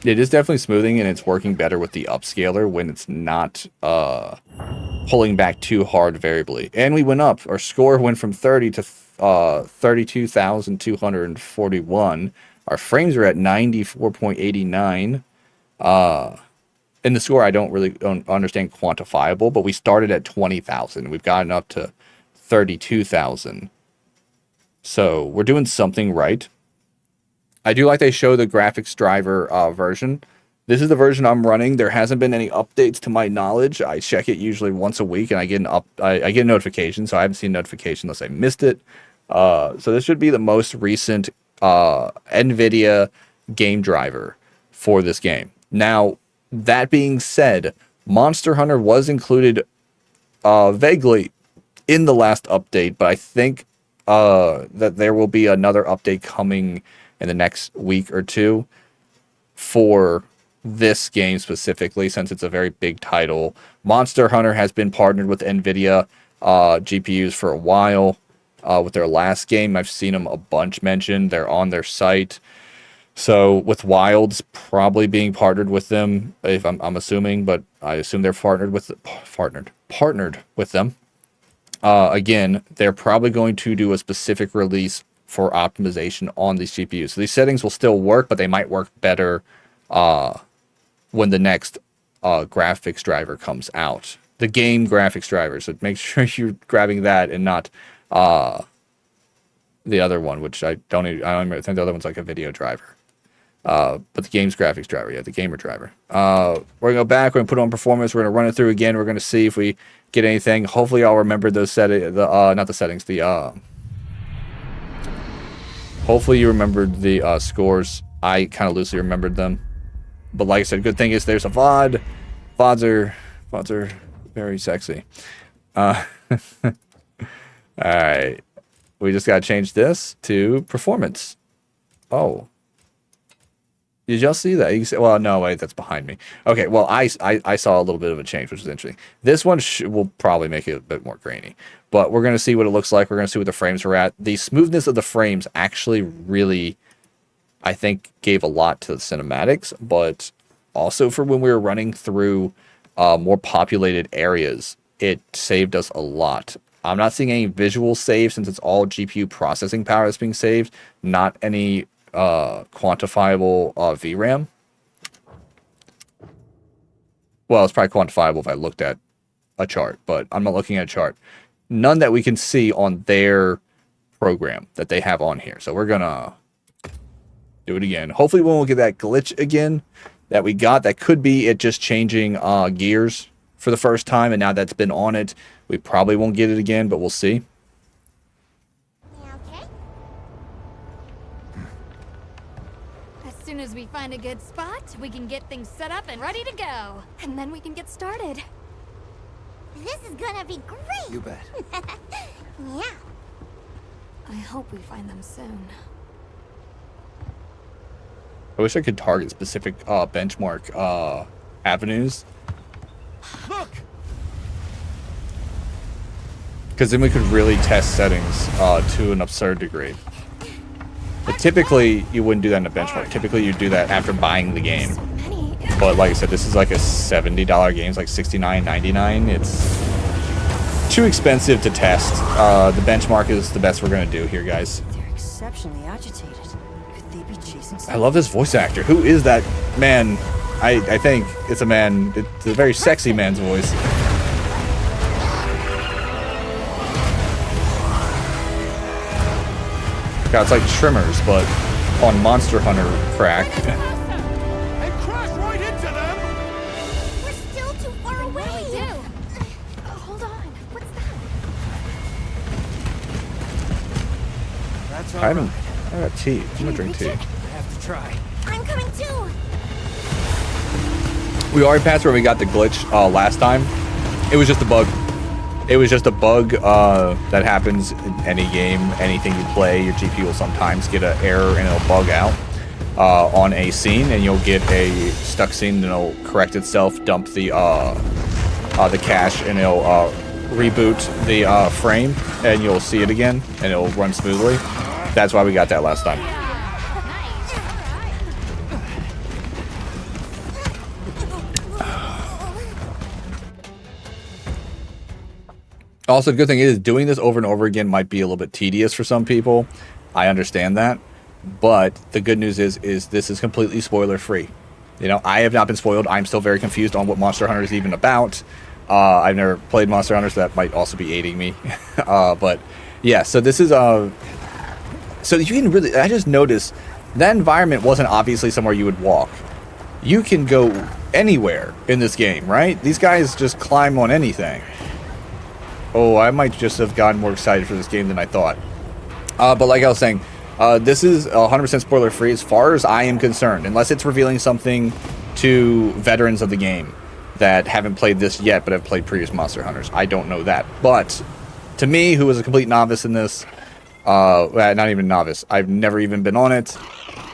It is definitely smoothing, and it's working better with the upscaler when it's not pulling back too hard variably. And we went up. Our score went from 30 to 32,241. Our frames are at 94.89. And the score I don't understand quantifiable, but we started at 20,000. We've gotten up to 32,000. So we're doing something right. I do like they show the graphics driver version. This is the version I'm running. There hasn't been any updates to my knowledge. I check it usually once a week, and I get I get a notification, so I haven't seen a notification unless I missed it. So this should be the most recent NVIDIA game driver for this game. Now, that being said, Monster Hunter was included vaguely in the last update, but I think that there will be another update coming in the next week or two for this game specifically, since it's a very big title. Monster Hunter has been partnered with NVIDIA GPUs for a while. With their last game, I've seen them a bunch mentioned. They're on their site. So with Wilds probably being partnered with them, if I'm assuming, but I assume they're partnered with them. Again, they're probably going to do a specific release for optimization on these GPUs. So these settings will still work, but they might work better when the next graphics driver comes out. The game graphics driver. So make sure you're grabbing that and not the other one, which I don't think the other one's like a video driver. But the game's graphics driver, yeah, the gamer driver. We're gonna go back, we're gonna put on performance, we're gonna run it through again, we're gonna see if we get anything. Hopefully I'll remember those settings, not the settings, hopefully you remembered the scores. I kind of loosely remembered them. But like I said, good thing is there's a VOD. VODs are very sexy. Alright. We just gotta change this to performance. Oh. Did y'all see that? You can say, well, no, wait, that's behind me. Okay, well, I saw a little bit of a change, which is interesting. This one will probably make it a bit more grainy. But we're going to see what it looks like. We're going to see what the frames are at. The smoothness of the frames actually really, I think, gave a lot to the cinematics. But also for when we were running through more populated areas, it saved us a lot. I'm not seeing any visual save since it's all GPU processing power that's being saved. Not any quantifiable VRAM. Well, it's probably quantifiable if I looked at a chart, but I'm not looking at a chart. None that we can see on their program that they have on here. So we're gonna do it again. Hopefully we won't get that glitch again that we got. That could be it just changing gears for the first time, and now that's been on it, we probably won't get it again, but we'll see. Okay. As soon as we find a good spot, we can get things set up and ready to go. And then we can get started. This is gonna be great. You bet. Yeah. I hope we find them soon. I wish I could target specific benchmark avenues. Look. Because then we could really test settings to an absurd degree. But typically, you wouldn't do that in a benchmark. Typically, you'd do that after buying the game. But like I said, this is like a $70 game. It's like $69.99. It's too expensive to test. The benchmark is the best we're going to do here, guys. They're exceptionally agitated. Could they be chasing something? I love this voice actor. Who is that man? I think it's a man. It's a very sexy man's voice. God, it's like Trimmers, but on Monster Hunter crack. And crash right into them! We're still too far away. What do we do? Hold on. What's that? That's I got tea. I'm gonna drink tea. I have to try. I'm coming too. We already passed where we got the glitch last time. It was just a bug. It was just a bug that happens in any game, anything you play. Your GPU will sometimes get an error and it'll bug out on a scene, and you'll get a stuck scene and it'll correct itself, dump the cache, and it'll reboot the frame, and you'll see it again, and it'll run smoothly. That's why we got that last time. Also, the good thing is doing this over and over again might be a little bit tedious for some people. I understand that. But the good news is this is completely spoiler free. You know, I have not been spoiled. I'm still very confused on what Monster Hunter is even about. I've never played Monster Hunter, so that might also be aiding me. But yeah, so this is so you can really, I just noticed that environment wasn't obviously somewhere you would walk. You can go anywhere in this game, right? These guys just climb on anything. Oh, I might just have gotten more excited for this game than I thought. But like I was saying, this is 100% spoiler free as far as I am concerned, unless it's revealing something to veterans of the game that haven't played this yet but have played previous Monster Hunters. I don't know that. But to me, who was a complete novice in this, not even novice, I've never even been on it.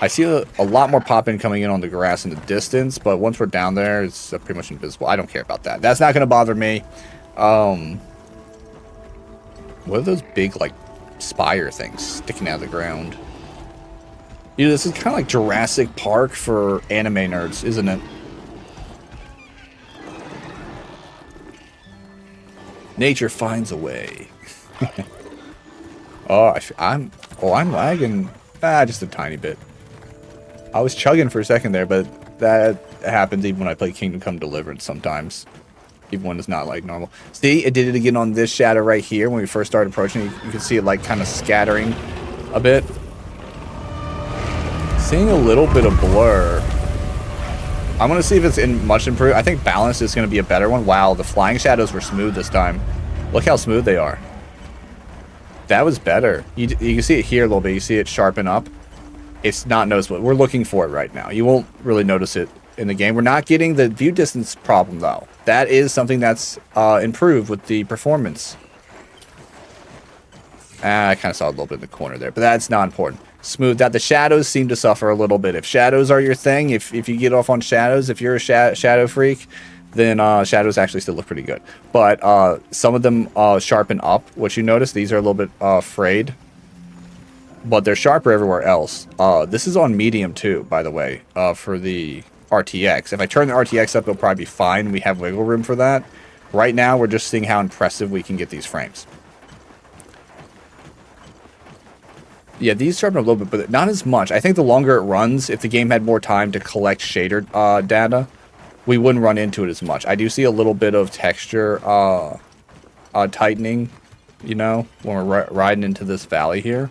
I see a lot more pop-in coming in on the grass in the distance, but once we're down there, it's pretty much invisible. I don't care about that. That's not going to bother me. What are those big, like, spire things sticking out of the ground? You know, this is kind of like Jurassic Park for anime nerds, isn't it? Nature finds a way. I'm lagging. Just a tiny bit. I was chugging for a second there, but that happens even when I play Kingdom Come Deliverance sometimes. Even when it's not like normal. See, it did it again on this shadow right here when we first started approaching. You can see it like kind of scattering a bit. Seeing a little bit of blur. I'm going to see if it's much improved. I think balance is going to be a better one. Wow, the flying shadows were smooth this time. Look how smooth they are. That was better. You can see it here a little bit. You see it sharpen up. It's not noticeable. We're looking for it right now. You won't really notice it in the game. We're not getting the view distance problem though. That is something that's improved with the performance. I kind of saw a little bit in the corner there, but that's not important. Smoothed out. The shadows seem to suffer a little bit. If shadows are your thing, if you get off on shadows, if you're a shadow freak, then shadows actually still look pretty good. But some of them sharpen up. What you notice, these are a little bit frayed, but they're sharper everywhere else. This is on medium too, by the way, for the RTX. If I turn the RTX up, it'll probably be fine. We have wiggle room for that. Right now, we're just seeing how impressive we can get these frames. Yeah, these sharpen a little bit, but not as much. I think the longer it runs, if the game had more time to collect shader data, we wouldn't run into it as much. I do see a little bit of texture tightening, you know, when we're riding into this valley here.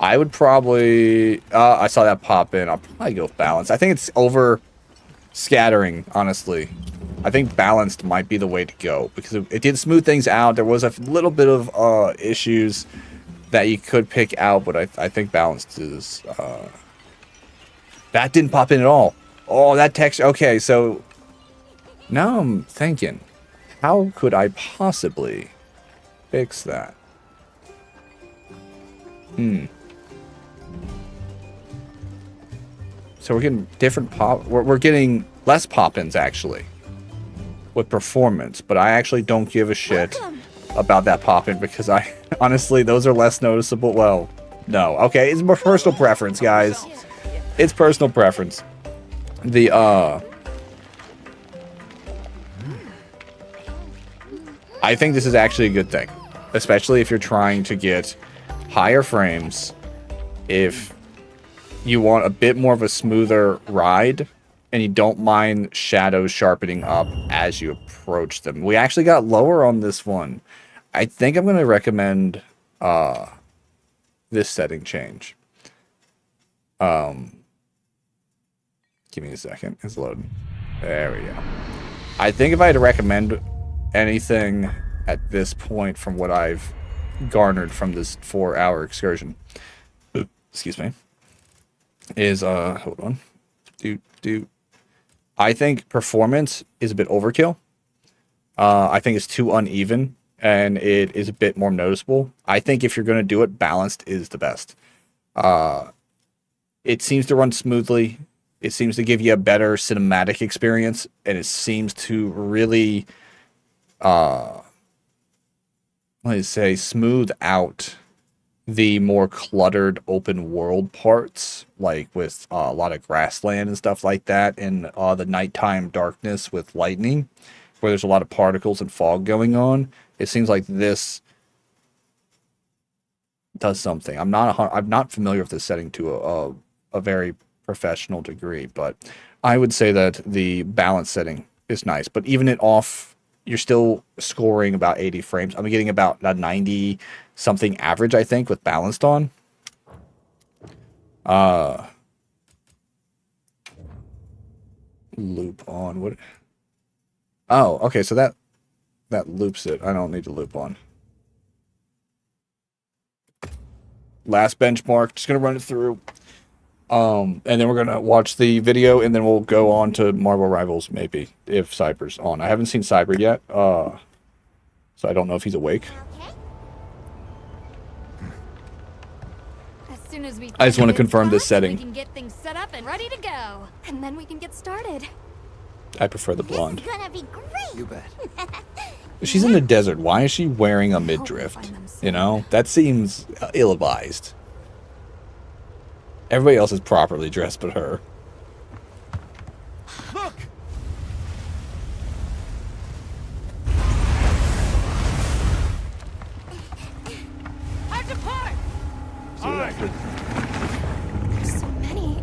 I would probably... I saw that pop in. I'll probably go with balance. I think it's over scattering, honestly. I think balanced might be the way to go, because it did smooth things out. There was a little bit of issues that you could pick out, but I think balanced is... That didn't pop in at all. Oh, that texture... Okay, so... Now I'm thinking, how could I possibly fix that? So we're getting different pop... We're getting less pop-ins, actually, with performance. But I actually don't give a shit about that pop-in, because honestly, those are less noticeable. Well, no. Okay, it's more personal preference, guys. It's personal preference. The, I think this is actually a good thing. Especially if you're trying to get higher frames. If you want a bit more of a smoother ride, and you don't mind shadows sharpening up as you approach them. We actually got lower on this one. I think I'm going to recommend this setting change. Give me a second. It's loading. There we go. I think if I had to recommend anything at this point from what I've garnered from this 4-hour excursion, excuse me, is hold on. I think performance is a bit overkill. I think it's too uneven, and it is a bit more noticeable. I think if you're going to do it, balanced is the best. It seems to run smoothly. It seems to give you a better cinematic experience, and it seems to really, smooth out the more cluttered open world parts, like with a lot of grassland and stuff like that, and the nighttime darkness with lightning, where there's a lot of particles and fog going on. It seems like this does something. I'm not familiar with this setting to a very professional degree, but I would say that the balance setting is nice. But even it off, you're still scoring about 80 frames. I'm getting about a 90 something average, I think, with balanced on. Loop on. What? Oh, okay. So that loops it. I don't need to loop on. Last benchmark. Just gonna run it through. And then we're gonna watch the video, and then we'll go on to Marvel Rivals, maybe, if Cyber's on. I haven't seen Cyber yet, so I don't know if he's awake. As soon as we I just want to find a good confirm this spot, setting. We can get things set up and ready to go, and then we can get started. I prefer the blonde. This is gonna be great. You bet. She's in the desert. Why is she wearing a midriff? You know, that seems ill-advised. Everybody else is properly dressed but her. Look! Hard to park. Aye. There's so many.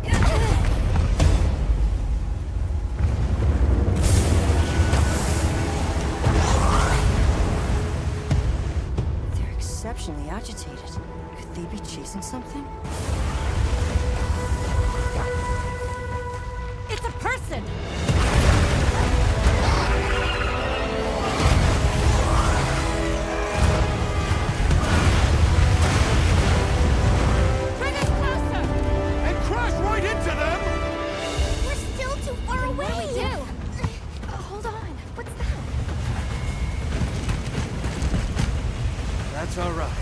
They're exceptionally agitated. Could they be chasing something? It's a person. Bring us closer! And crash right into them! We're still too far away. What do we do? Hold on. What's that? That's all right.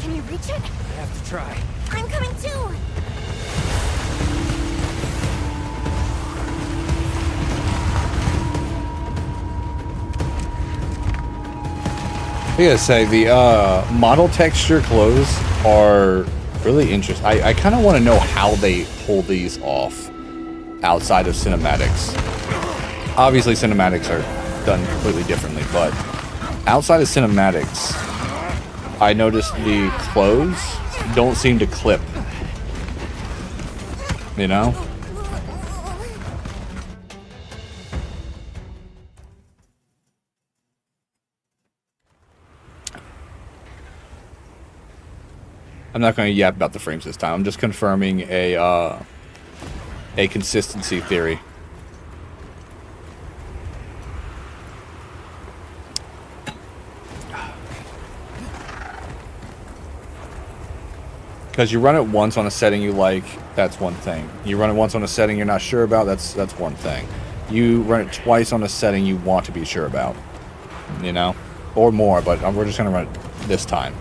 Can you reach it? I have to try. I'm coming too. I gotta say, the model texture clothes are really interesting. I kind of want to know how they pull these off outside of cinematics. Obviously, cinematics are done completely differently, but outside of cinematics, I noticed the clothes don't seem to clip. You know? I'm not going to yap about the frames this time. I'm just confirming a consistency theory. Because you run it once on a setting you like, that's one thing. You run it once on a setting you're not sure about, that's one thing. You run it twice on a setting you want to be sure about. You know? Or more, but we're just going to run it this time.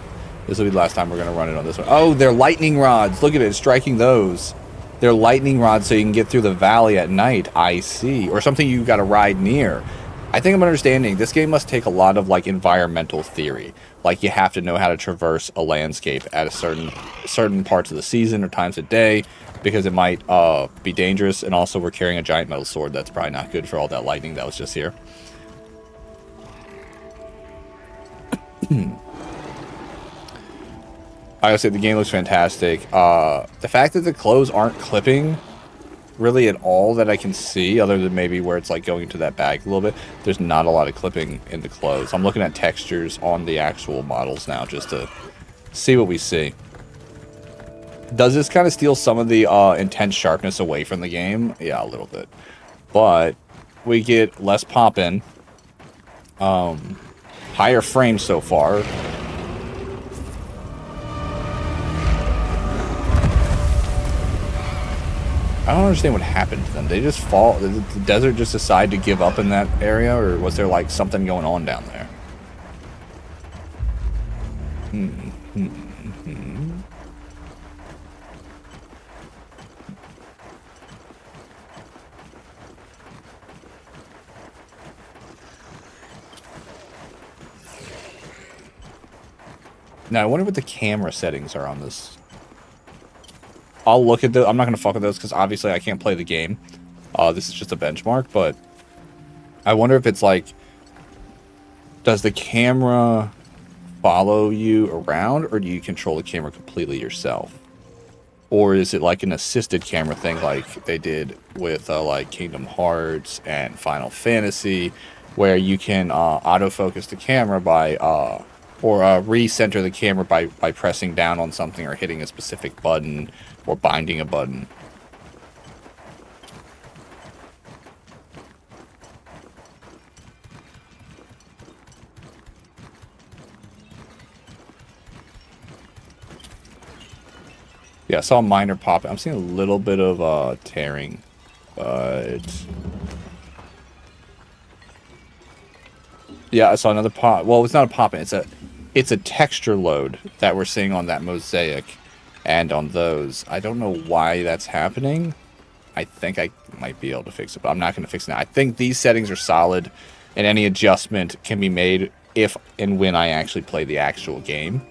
This will be the last time we're going to run it on this one. Oh, they're lightning rods. Look at it, striking those. They're lightning rods so you can get through the valley at night. I see. Or something you've got to ride near. I think I'm understanding. This game must take a lot of, like, environmental theory. Like, you have to know how to traverse a landscape at a certain parts of the season or times of day, because it might be dangerous. And also, we're carrying a giant metal sword. That's probably not good for all that lightning that was just here. I would say the game looks fantastic. The fact that the clothes aren't clipping really at all that I can see, other than maybe where it's like going into that bag a little bit, there's not a lot of clipping in the clothes. I'm looking at textures on the actual models now just to see what we see. Does this kind of steal some of the intense sharpness away from the game? Yeah, a little bit. But we get less pop-in. Higher frames so far. I don't understand what happened to them. They just fall. Did the desert just decide to give up in that area, or was there like something going on down there? Now I wonder what the camera settings are on this. I'll look at the. I'm not gonna fuck with those because obviously I can't play the game. This is just a benchmark, but I wonder if it's like, does the camera follow you around, or do you control the camera completely yourself? Or is it like an assisted camera thing like they did with like Kingdom Hearts and Final Fantasy, where you can autofocus the camera by or recenter the camera by pressing down on something or hitting a specific button or binding a button. Yeah, I saw a minor pop. I'm seeing a little bit of tearing, but yeah, I saw another pop. Well, it's not a pop in. It's a texture load that we're seeing on that mosaic and on those. I don't know why that's happening. I think I might be able to fix it, but I'm not going to fix it now. I think these settings are solid, and any adjustment can be made if and when I actually play the actual game.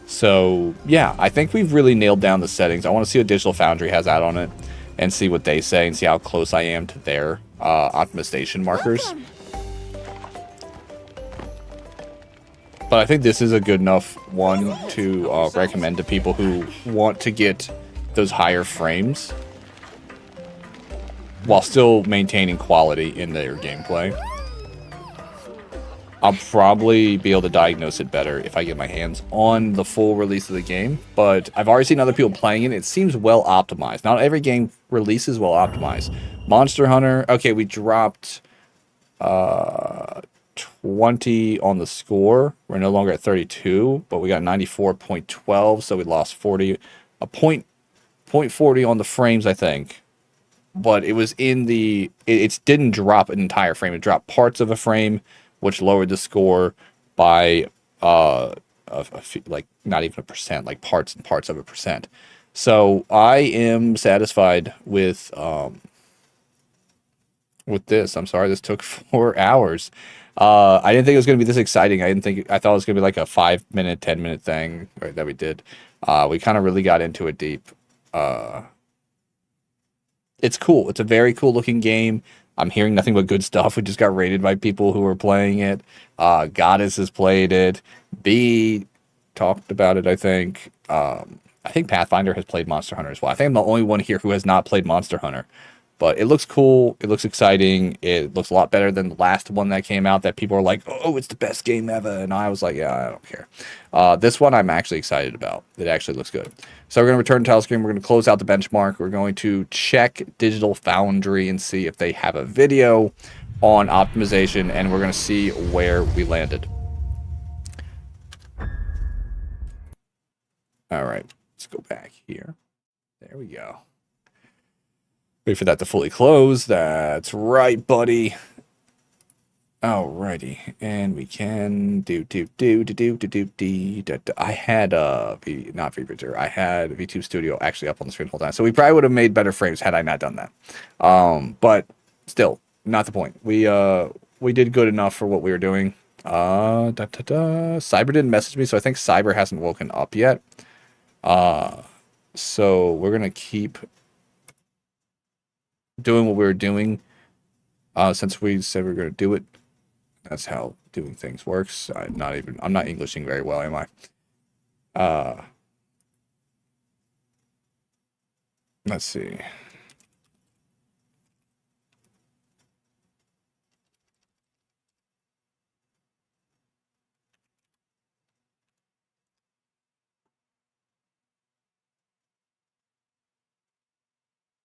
So, yeah, I think we've really nailed down the settings. I want to see what Digital Foundry has out on it and see what they say and see how close I am to their optimization markers. But I think this is a good enough one to recommend to people who want to get those higher frames while still maintaining quality in their gameplay. I'll probably be able to diagnose it better if I get my hands on the full release of the game. But I've already seen other people playing it. It seems well optimized. Not every game releases well optimized. Monster Hunter, okay, we dropped 20 on the score. We're no longer at 32, but we got 94.12, so we lost 40. A point 40 on the frames, I think. But it was in the... It didn't drop an entire frame. It dropped parts of a frame, which lowered the score by like not even a percent, like parts and parts of a percent. So I am satisfied with this. I'm sorry, this took 4 hours. I didn't think it was going to be this exciting. I thought it was going to be like a 5-minute, 10-minute thing that we did. We kind of really got into it deep. It's cool. It's a very cool looking game. I'm hearing nothing but good stuff. We just got rated by people who are playing it. Goddess has played it. B talked about it, I think. I think Pathfinder has played Monster Hunter as well. I think I'm the only one here who has not played Monster Hunter. But it looks cool. It looks exciting. It looks a lot better than the last one that came out that people are like, oh, it's the best game ever. And I was like, yeah, I don't care. This one I'm actually excited about. It actually looks good. So we're going to return to title screen. We're going to close out the benchmark. We're going to check Digital Foundry and see if they have a video on optimization. And we're going to see where we landed. All right. Let's go back here. There we go. Wait for that to fully close. That's right, buddy. Alrighty, and we can I had not VBridger. I had VTube Studio actually up on the screen the whole time. So we probably would have made better frames had I not done that. But still, not the point. We did good enough for what we were doing. Cyber didn't message me, so I think Cyber hasn't woken up yet. So we're gonna keep doing what we were doing since we said we were going to do it. That's how doing things works. I'm not Englishing very well, am I? Let's see.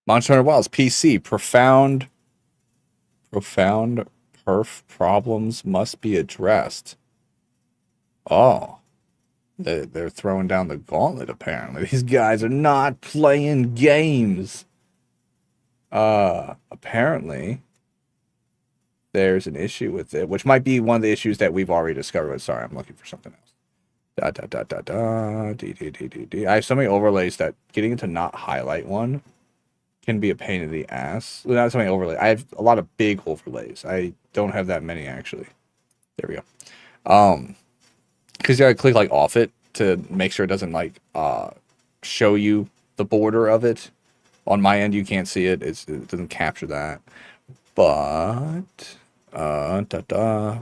Monster Hunter Wilds PC. Profound perf problems must be addressed. Oh, they're throwing down the gauntlet. Apparently, these guys are not playing games. Apparently, there's an issue with it, which might be one of the issues that we've already discovered. Sorry, I'm looking for something else. I have so many overlays that getting it to not highlight one can be a pain in the ass. Well, not so many overlays. I have a lot of big overlays. I don't have that many actually. There we go. Because you gotta click like off it to make sure it doesn't like show you the border of it. On my end, you can't see it. It doesn't capture that. But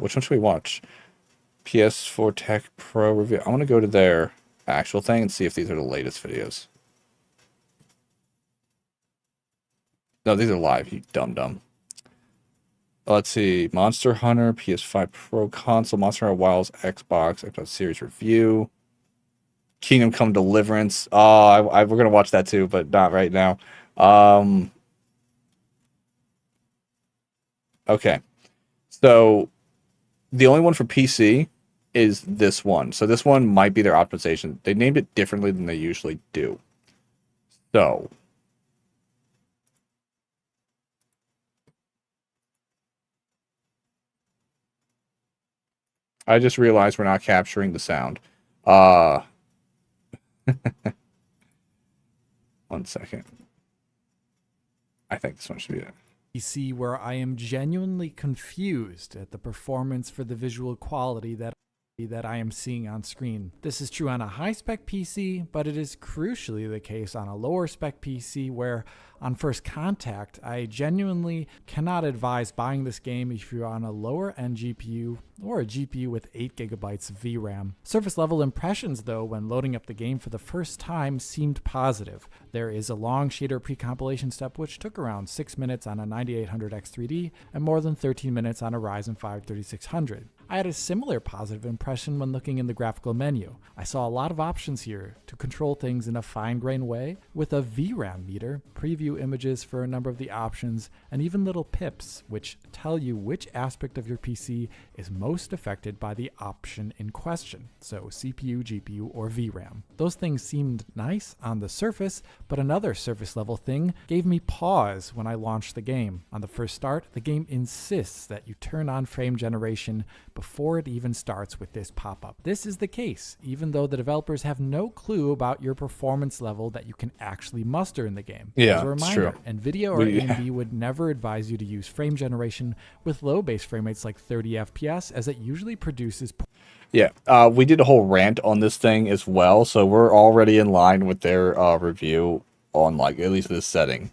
which one should we watch? PS4 Tech Pro review. I want to go to their actual thing and see if these are the latest videos. No, these are live, you dumb. Let's see. Monster Hunter, PS5 Pro console, Monster Hunter Wilds, Xbox Series review. Kingdom Come Deliverance. Oh, we're going to watch that too, but not right now. Okay. So, the only one for PC is this one. So, this one might be their optimization. They named it differently than they usually do. So, I just realized we're not capturing the sound. 1 second. I think this one should be it. PC where I am genuinely confused at the performance for the visual quality that I am seeing on screen. This is true on a high-spec PC, but it is crucially the case on a lower-spec PC where, on first contact, I genuinely cannot advise buying this game if you're on a lower-end GPU or a GPU with 8GB of VRAM. Surface-level impressions, though, when loading up the game for the first time seemed positive. There is a long shader pre-compilation step which took around 6 minutes on a 9800X3D and more than 13 minutes on a Ryzen 5 3600. I had a similar positive impression when looking in the graphical menu. I saw a lot of options here to control things in a fine-grained way with a VRAM meter, preview images for a number of the options, and even little pips which tell you which aspect of your PC is most affected by the option in question, so CPU, GPU, or VRAM. Those things seemed nice on the surface, but another surface-level thing gave me pause when I launched the game. On the first start, the game insists that you turn on frame generation before it even starts with this pop-up. This is the case, even though the developers have no clue about your performance level that you can actually muster in the game. Yeah, as a reminder, NVIDIA or AMD would never advise you to use frame generation with low base frame rates like 30 FPS, as it usually produces Yeah, we did a whole rant on this thing as well, so we're already in line with their review on like at least this setting.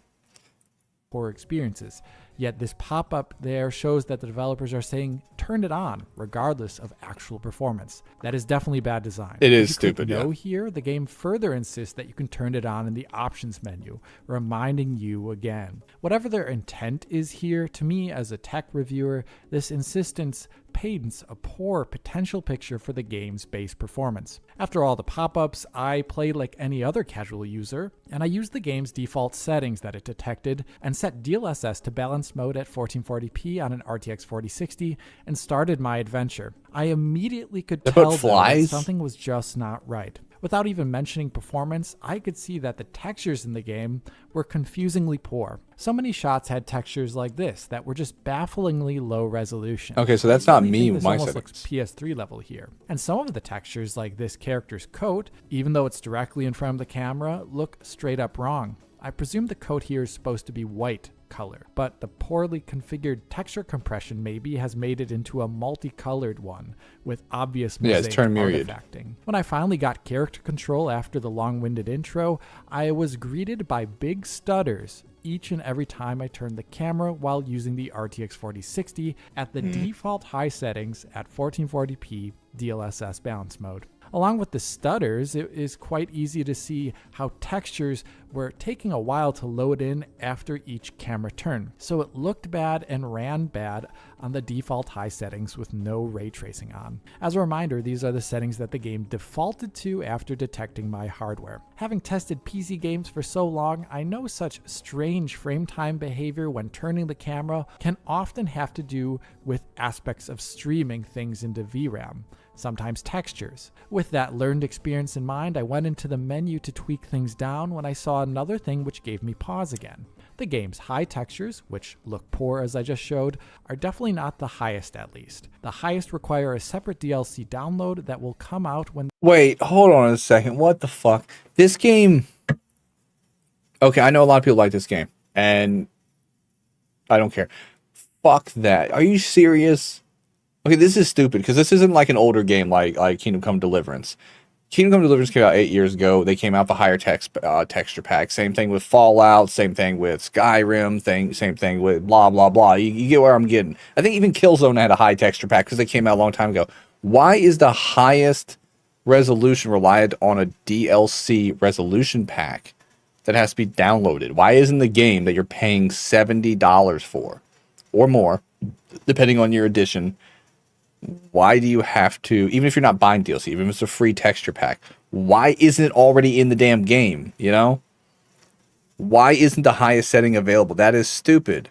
poor experiences. Yet this pop-up there shows that the developers are saying turn it on regardless of actual performance. That is definitely bad design. It is If you click stupid, no yeah. here, the game further insists that you can turn it on in the options menu, reminding you again. Whatever their intent is here, to me as a tech reviewer, this insistence paints a poor potential picture for the game's base performance. After all the pop-ups, I played like any other casual user, and I used the game's default settings that it detected and set DLSS to balance mode at 1440p on an RTX 4060 and started my adventure. I immediately could tell though, that flies? something was just not right. Without even mentioning performance, I could see that the textures in the game were confusingly poor. So many shots had textures like this that were just bafflingly low resolution. Okay, so that's not I me think with this my almost settings. looks PS3 level here. And some of the textures like this character's coat, even though it's directly in front of the camera, look straight up wrong. I presume the coat here is supposed to be white color, but the poorly configured texture compression maybe has made it into a multicolored one with obvious mosaic it's turned myriad. artifacting. When I finally got character control after the long-winded intro, I was greeted by big stutters each and every time I turned the camera while using the RTX 4060 at the default high settings at 1440p DLSS balance mode. Along with the stutters, it is quite easy to see how textures were taking a while to load in after each camera turn. So it looked bad and ran bad on the default high settings with no ray tracing on. As a reminder, these are the settings that the game defaulted to after detecting my hardware. Having tested PC games for so long, I know such strange frame time behavior when turning the camera can often have to do with aspects of streaming things into VRAM, sometimes textures. With that learned experience in mind, I went into the menu to tweak things down when I saw another thing which gave me pause again. The game's high textures, which look poor as I just showed, are definitely not the highest at least. The highest require a separate DLC download that will come out when... Wait, hold on a second. What the fuck? This game... Okay, I know a lot of people like this game, and I don't care. Fuck that. Are you serious? Okay, this is stupid, because this isn't like an older game like Kingdom Come Deliverance. Kingdom Come Deliverance came out 8 years ago. They came out the higher texture pack. Same thing with Fallout. Same thing with Skyrim. Same thing with blah, blah, blah. You get where I'm getting. I think even Killzone had a high texture pack because they came out a long time ago. Why is the highest resolution reliant on a DLC resolution pack that has to be downloaded? Why isn't the game that you're paying $70 for or more, depending on your edition, why do you have to, even if you're not buying DLC, even if it's a free texture pack, why isn't it already in the damn game, you know? Why isn't the highest setting available? That is stupid.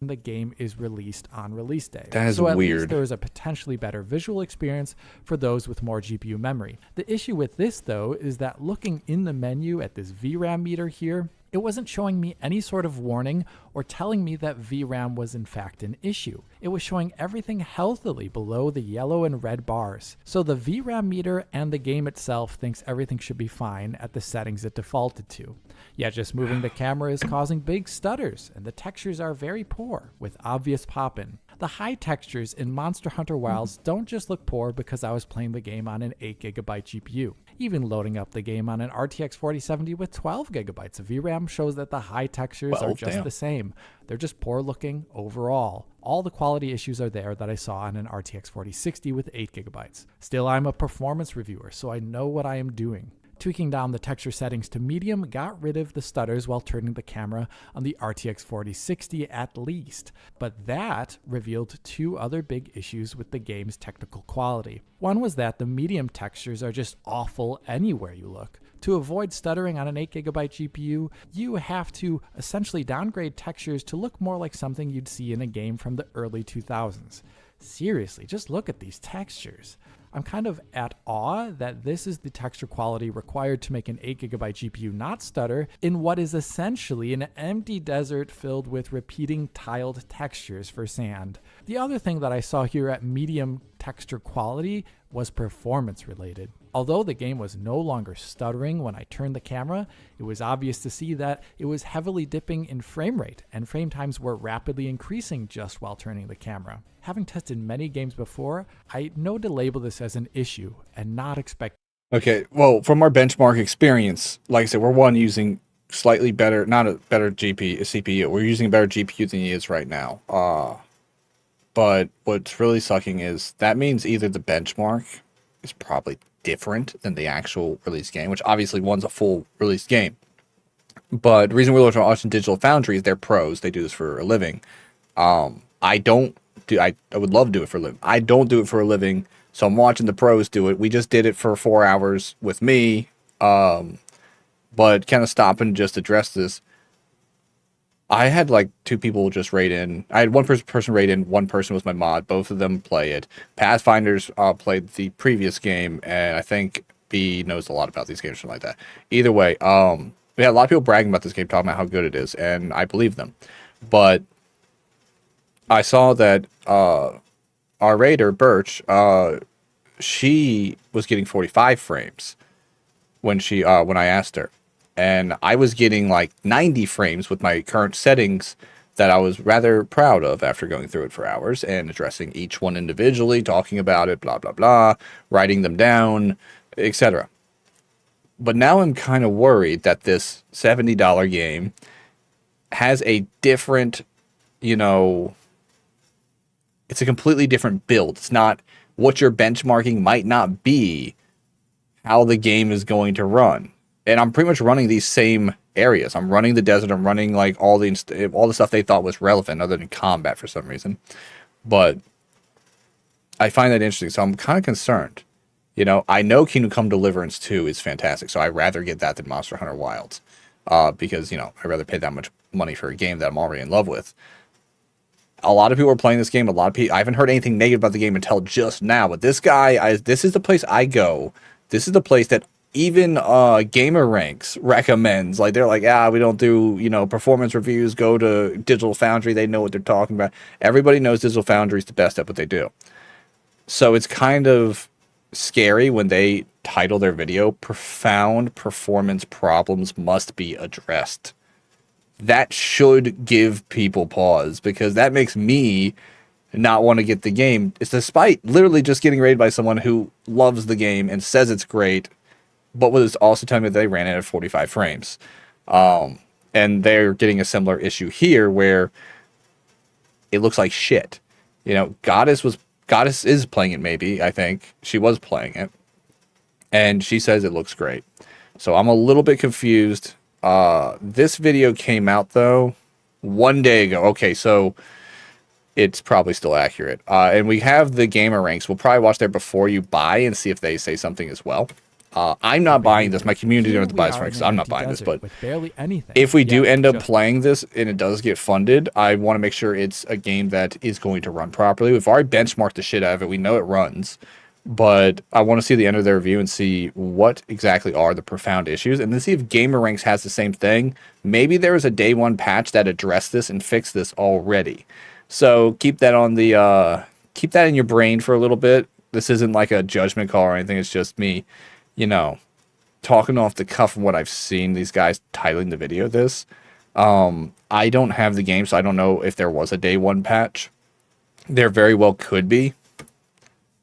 the game is released on release day. That is so at weird. least there is a potentially better visual experience for those with more GPU memory. The issue with this, though, is that looking in the menu at this VRAM meter here, it wasn't showing me any sort of warning or telling me that VRAM was in fact an issue. It was showing everything healthily below the yellow and red bars. So the VRAM meter and the game itself thinks everything should be fine at the settings it defaulted to. Yet just moving the camera is causing big stutters, and the textures are very poor, with obvious pop-in. The high textures in Monster Hunter Wilds don't just look poor because I was playing the game on an 8GB GPU. Even loading up the game on an RTX 4070 with 12GB of VRAM shows that the high textures are just the same. They're just poor looking overall. All the quality issues are there that I saw on an RTX 4060 with 8GB. Still, I'm a performance reviewer, so I know what I am doing. Tweaking down the texture settings to medium got rid of the stutters while turning the camera on the RTX 4060 at least, but that revealed two other big issues with the game's technical quality. One was that the medium textures are just awful anywhere you look. To avoid stuttering on an 8GB GPU, you have to essentially downgrade textures to look more like something you'd see in a game from the early 2000s. Seriously, just look at these textures. I'm kind of at awe that this is the texture quality required to make an 8GB GPU not stutter in what is essentially an empty desert filled with repeating tiled textures for sand. The other thing that I saw here at medium texture quality was performance related. Although the game was no longer stuttering when I turned the camera, it was obvious to see that it was heavily dipping in frame rate, and frame times were rapidly increasing just while turning the camera. Having tested many games before, I know to label this as an issue and not expect... Okay, well, from our benchmark experience, like I said, we're using slightly better, not a better CPU. We're using a better GPU than he is right now. But what's really sucking is that means either the benchmark is probably different than the actual release game, which obviously one's a full release game. But the reason we're watching Digital Foundry is they're pros. They do this for a living. I would love to do it for a living. I don't do it for a living, so I'm watching the pros do it. We just did it for 4 hours with me, but kind of stop and just address this. I had like 2 people just raid in. I had one person raid in, one person was my mod. Both of them play it. Pathfinders played the previous game, and I think B knows a lot about these games or something like that. Either way, we had a lot of people bragging about this game, talking about how good it is, and I believe them. But I saw that our raider, Birch, she was getting 45 frames when I asked her. And I was getting like 90 frames with my current settings that I was rather proud of after going through it for hours and addressing each one individually, talking about it, blah, blah, blah, writing them down, etc. But now I'm kind of worried that this $70 game has a different, it's a completely different build. It's not what you're benchmarking might not be how the game is going to run. And I'm pretty much running these same areas. I'm running the desert. I'm running like all the stuff they thought was relevant, other than combat for some reason. But I find that interesting, so I'm kind of concerned. You know, I know Kingdom Come Deliverance 2 is fantastic, so I'd rather get that than Monster Hunter Wilds. Because, you know, I'd rather pay that much money for a game that I'm already in love with. A lot of people are playing this game. A lot of people, I haven't heard anything negative about the game until just now. But this guy, this is the place I go. This is the place that even Gamer Ranks recommends. Like, they're like, we don't do, you know, performance reviews. Go to Digital Foundry. They know what they're talking about. Everybody knows Digital Foundry is the best at what they do. So it's kind of scary when they title their video, Profound Performance Problems Must Be Addressed. That should give people pause, because that makes me not want to get the game. It's despite literally just getting raided by someone who loves the game and says it's great, but was also telling me that they ran it at 45 frames. And they're getting a similar issue here where it looks like shit. You know, Goddess is playing it, maybe. I think she was playing it, and she says it looks great. So I'm a little bit confused. This video came out though 1 day ago. Okay, so it's probably still accurate. And we have the Gamer Ranks. We'll probably watch there before you buy and see if they say something as well. I'm not buying this. My community don't have to buy this, because I'm not buying this. But barely anything. if we do end up playing this and it does get funded, I want to make sure it's a game that is going to run properly. We've already benchmarked the shit out of it. We know it runs. But I want to see the end of their review and see what exactly are the profound issues, and then see if Gamer Ranks has the same thing. Maybe there is a day one patch that addressed this and fixed this already. So keep that on the keep that in your brain for a little bit. This isn't like a judgment call or anything. It's just me, you know, talking off the cuff from what I've seen. These guys titling the video this. I don't have the game, so I don't know if there was a day one patch. There very well could be.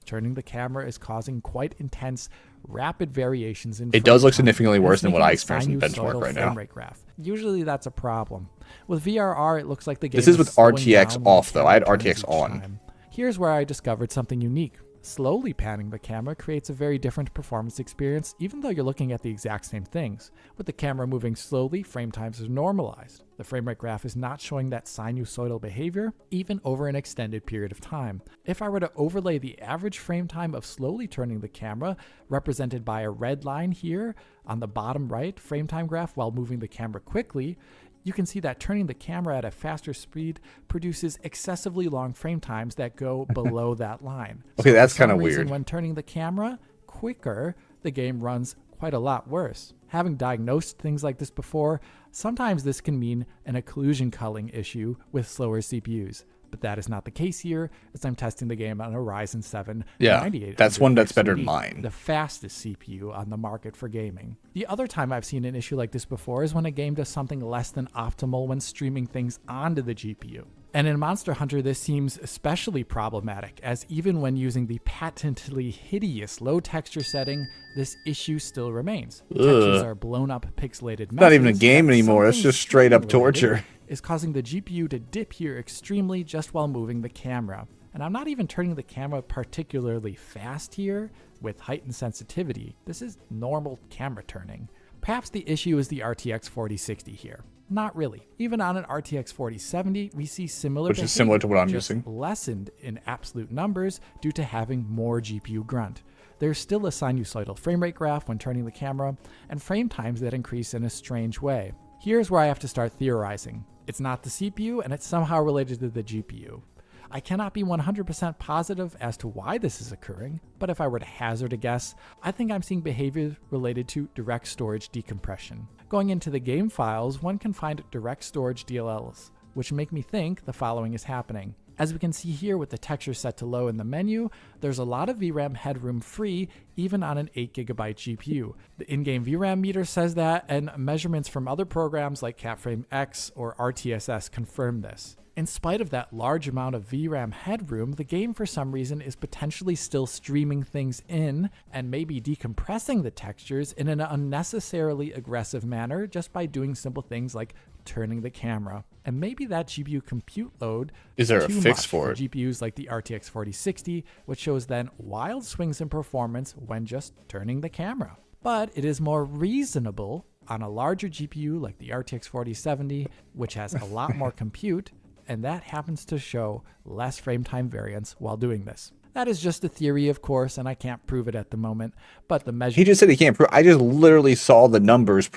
Turning the camera is causing quite intense, rapid variations in. It does look significantly worse than what I experienced in benchmark right now. Graph. Usually that's a problem. With VRR, it looks like the game. This is with RTX off though. I had RTX on. Here's where I discovered something unique. Slowly panning the camera creates a very different performance experience, even though you're looking at the exact same things. With the camera moving slowly, frame times are normalized. The frame rate graph is not showing that sinusoidal behavior, even over an extended period of time. If I were to overlay the average frame time of slowly turning the camera, represented by a red line here on the bottom right frame time graph while moving the camera quickly, you can see that turning the camera at a faster speed produces excessively long frame times that go below that line. Okay, so that's kind of weird. When turning the camera quicker, the game runs quite a lot worse. Having diagnosed things like this before, sometimes this can mean an occlusion culling issue with slower CPUs. But that is not the case here, as I'm testing the game on a Ryzen 7 9800 that's one that's better XT, than mine. the fastest CPU on the market for gaming. The other time I've seen an issue like this before is when a game does something less than optimal when streaming things onto the GPU. And in Monster Hunter, this seems especially problematic, as even when using the patently hideous low texture setting, this issue still remains. Textures are blown up pixelated messes. Not even a game anymore. It's just straight up torture. Is causing the GPU to dip here extremely just while moving the camera. And I'm not even turning the camera particularly fast here with heightened sensitivity. This is normal camera turning. Perhaps the issue is the RTX 4060 here. Not really. Even on an RTX 4070, we see similar Which is similar to what I'm using. Lessened in absolute numbers due to having more GPU grunt. There's still a sinusoidal frame rate graph when turning the camera, and frame times that increase in a strange way. Here's where I have to start theorizing. It's not the CPU, and it's somehow related to the GPU. I cannot be 100% positive as to why this is occurring, but if I were to hazard a guess, I think I'm seeing behavior related to direct storage decompression. Going into the game files, one can find direct storage DLLs, which make me think the following is happening. As we can see here with the texture set to low in the menu, there's a lot of VRAM headroom free even on an 8GB GPU. The in-game VRAM meter says that, and measurements from other programs like CapFrame X or RTSS confirm this. In spite of that large amount of VRAM headroom, the game for some reason is potentially still streaming things in and maybe decompressing the textures in an unnecessarily aggressive manner just by doing simple things like turning the camera. and maybe that GPU compute load Is there a too fix much for it? GPUs like the RTX 4060, which shows then wild swings in performance when just turning the camera. But it is more reasonable on a larger GPU like the RTX 4070, which has a lot more compute, and that happens to show less frame time variance while doing this. That is just a theory, of course, and I can't prove it at the moment, but the measure... He just said he can't prove. I just literally saw the numbers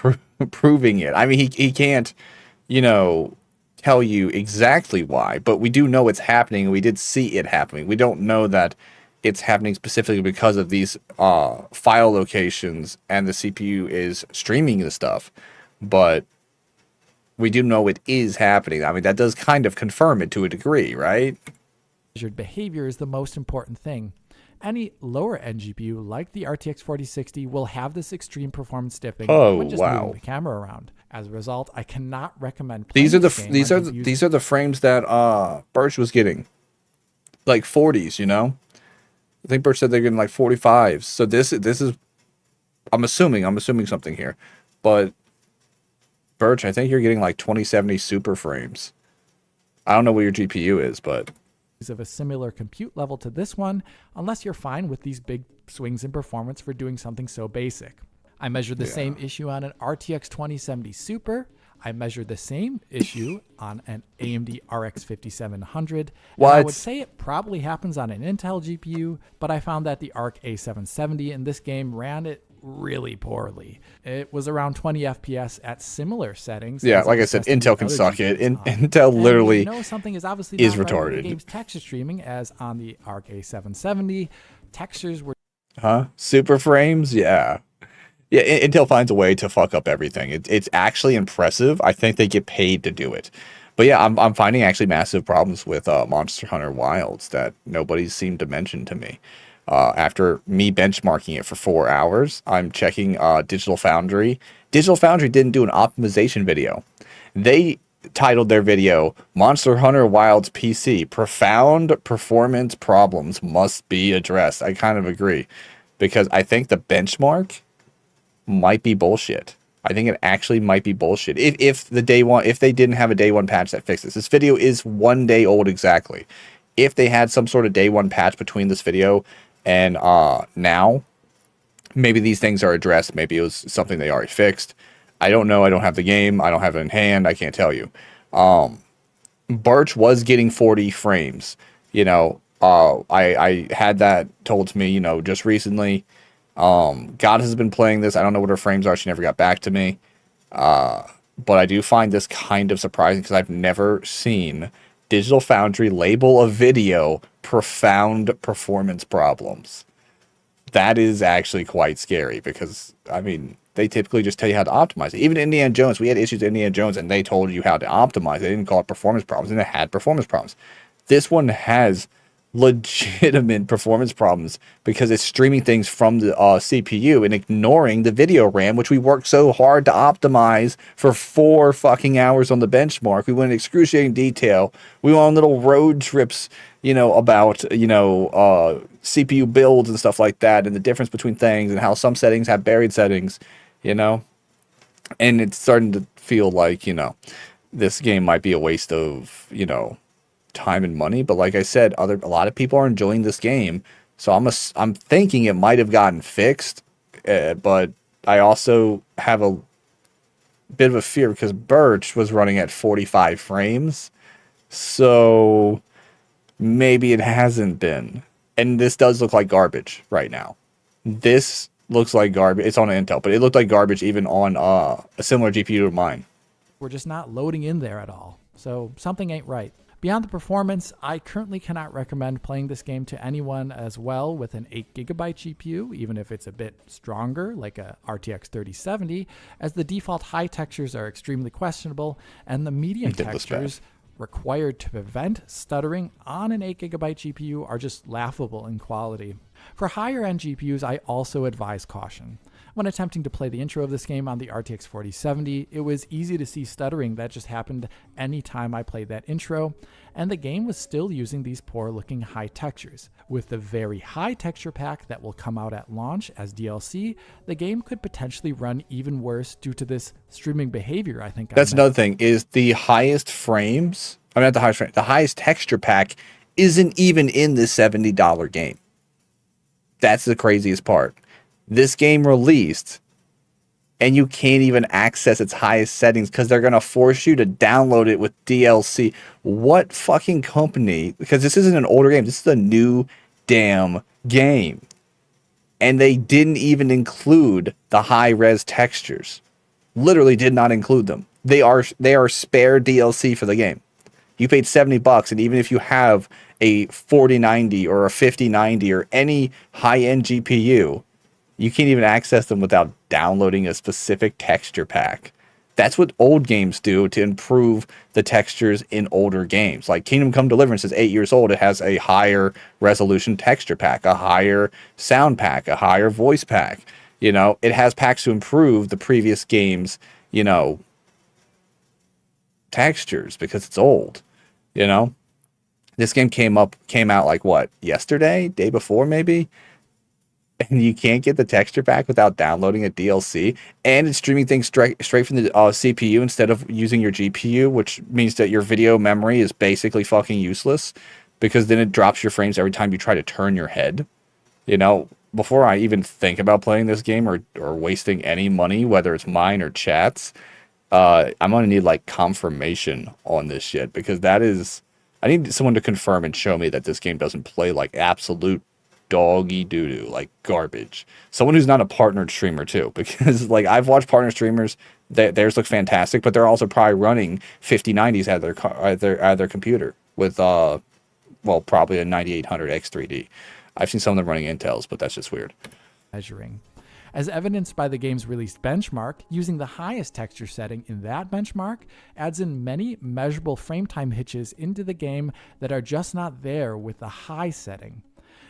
proving it. I mean, he can't, you know, tell you exactly why, but we do know it's happening, and we did see it happening. We don't know that it's happening specifically because of these file locations and the CPU is streaming the stuff, but we do know it is happening. I mean, that does kind of confirm it to a degree, right? Measured behavior is the most important thing. Any lower end GPU like the RTX 4060 will have this extreme performance dipping when just moving the camera around. As a result, I cannot recommend playing These are this game on these are the frames that Birch was getting, like 40s, you know. I think Birch said they're getting like 45s. So this is, I'm assuming something here, but Birch, I think you're getting like 2070 super frames. I don't know what your GPU is, but of a similar compute level to this one, unless you're fine with these big swings in performance for doing something so basic. I measured the same issue on an RTX 2070 Super. I measured the same issue on an AMD RX 5700. What? I would say it probably happens on an Intel GPU, but I found that the ARC A770 in this game ran it really poorly. It was around 20 FPS at similar settings. Yeah, like I said, Intel can suck it. Intel literally something is obviously is not right with retarded. the game's texture streaming, as on the ARC A770, textures were super frames, yeah. Intel finds a way to fuck up everything. It's actually impressive. I think they get paid to do it. But yeah, I'm finding actually massive problems with Monster Hunter Wilds that nobody seemed to mention to me. After me benchmarking it for 4 hours, I'm checking Digital Foundry. Digital Foundry didn't do an optimization video. They titled their video, Monster Hunter Wilds PC, Profound Performance Problems Must Be Addressed. I kind of agree, because I think the benchmark might be bullshit. I think it actually might be bullshit. If they didn't have a day one patch that fixes this video is 1 day old exactly. If they had some sort of day one patch between this video and now, maybe these things are addressed. Maybe it was something they already fixed. I don't know. I don't have the game. I don't have it in hand. I can't tell you. Birch was getting 40 frames. You know, I had that told to me, you know, just recently. God has been playing this. I don't know what her frames are. She never got back to me. But I do find this kind of surprising because I've never seen Digital Foundry label a video profound performance problems. That is actually quite scary because, I mean, they typically just tell you how to optimize it. Even Indiana Jones, we had issues with Indiana Jones and they told you how to optimize it. They didn't call it performance problems, and it had performance problems. This one has legitimate performance problems because it's streaming things from the CPU and ignoring the video RAM, which we worked so hard to optimize for 4 fucking hours on the benchmark. We went in excruciating detail. We went on little road trips, you know, about, you know, CPU builds and stuff like that, and the difference between things and how some settings have buried settings, you know, and it's starting to feel like, you know, this game might be a waste of, you know, time and money. But like I said, a lot of people are enjoying this game, so I'm thinking it might have gotten fixed, but I also have a bit of a fear because Birch was running at 45 frames, so maybe it hasn't been. And this does look like garbage right now. This looks like garbage. It's on Intel, but it looked like garbage even on a similar GPU to mine. We're just not loading in there at all, so something ain't right. Beyond the performance, I currently cannot recommend playing this game to anyone as well with an 8GB GPU, even if it's a bit stronger, like a RTX 3070, as the default high textures are extremely questionable, and the medium textures required to prevent stuttering on an 8GB GPU are just laughable in quality. For higher end GPUs, I also advise caution. When attempting to play the intro of this game on the RTX 4070, it was easy to see stuttering that just happened anytime I played that intro, and the game was still using these poor looking high textures. With the very high texture pack that will come out at launch as DLC, the game could potentially run even worse due to this streaming behavior, I think. That's another thing, is the highest frames, I mean not the highest frame, the highest texture pack isn't even in this $70 game. That's the craziest part. This game released and you can't even access its highest settings because they're going to force you to download it with DLC. What fucking company? Because this isn't an older game. This is a new damn game. And they didn't even include the high-res textures. Literally did not include them. They are spare DLC for the game. You paid $70, and even if you have a 4090 or a 5090 or any high-end GPU, you can't even access them without downloading a specific texture pack. That's what old games do to improve the textures in older games. Like Kingdom Come Deliverance is 8 years old. It has a higher resolution texture pack, a higher sound pack, a higher voice pack. You know, it has packs to improve the previous game's, you know, textures because it's old. You know, this game came out like what, yesterday, day before maybe? And you can't get the texture pack without downloading a DLC, and it's streaming things straight from the CPU instead of using your GPU, which means that your video memory is basically fucking useless because then it drops your frames every time you try to turn your head. You know, before I even think about playing this game or wasting any money, whether it's mine or chat's, I'm gonna need like confirmation on this shit because I need someone to confirm and show me that this game doesn't play like absolute doggy doo-doo, like garbage. Someone who's not a partnered streamer too, because like I've watched partner streamers, theirs look fantastic, but they're also probably running 5090s at their computer with probably a 9800 X3D. I've seen some of them running Intels, but that's just weird. Measuring. As evidenced by the game's released benchmark, using the highest texture setting in that benchmark adds in many measurable frame time hitches into the game that are just not there with the high setting.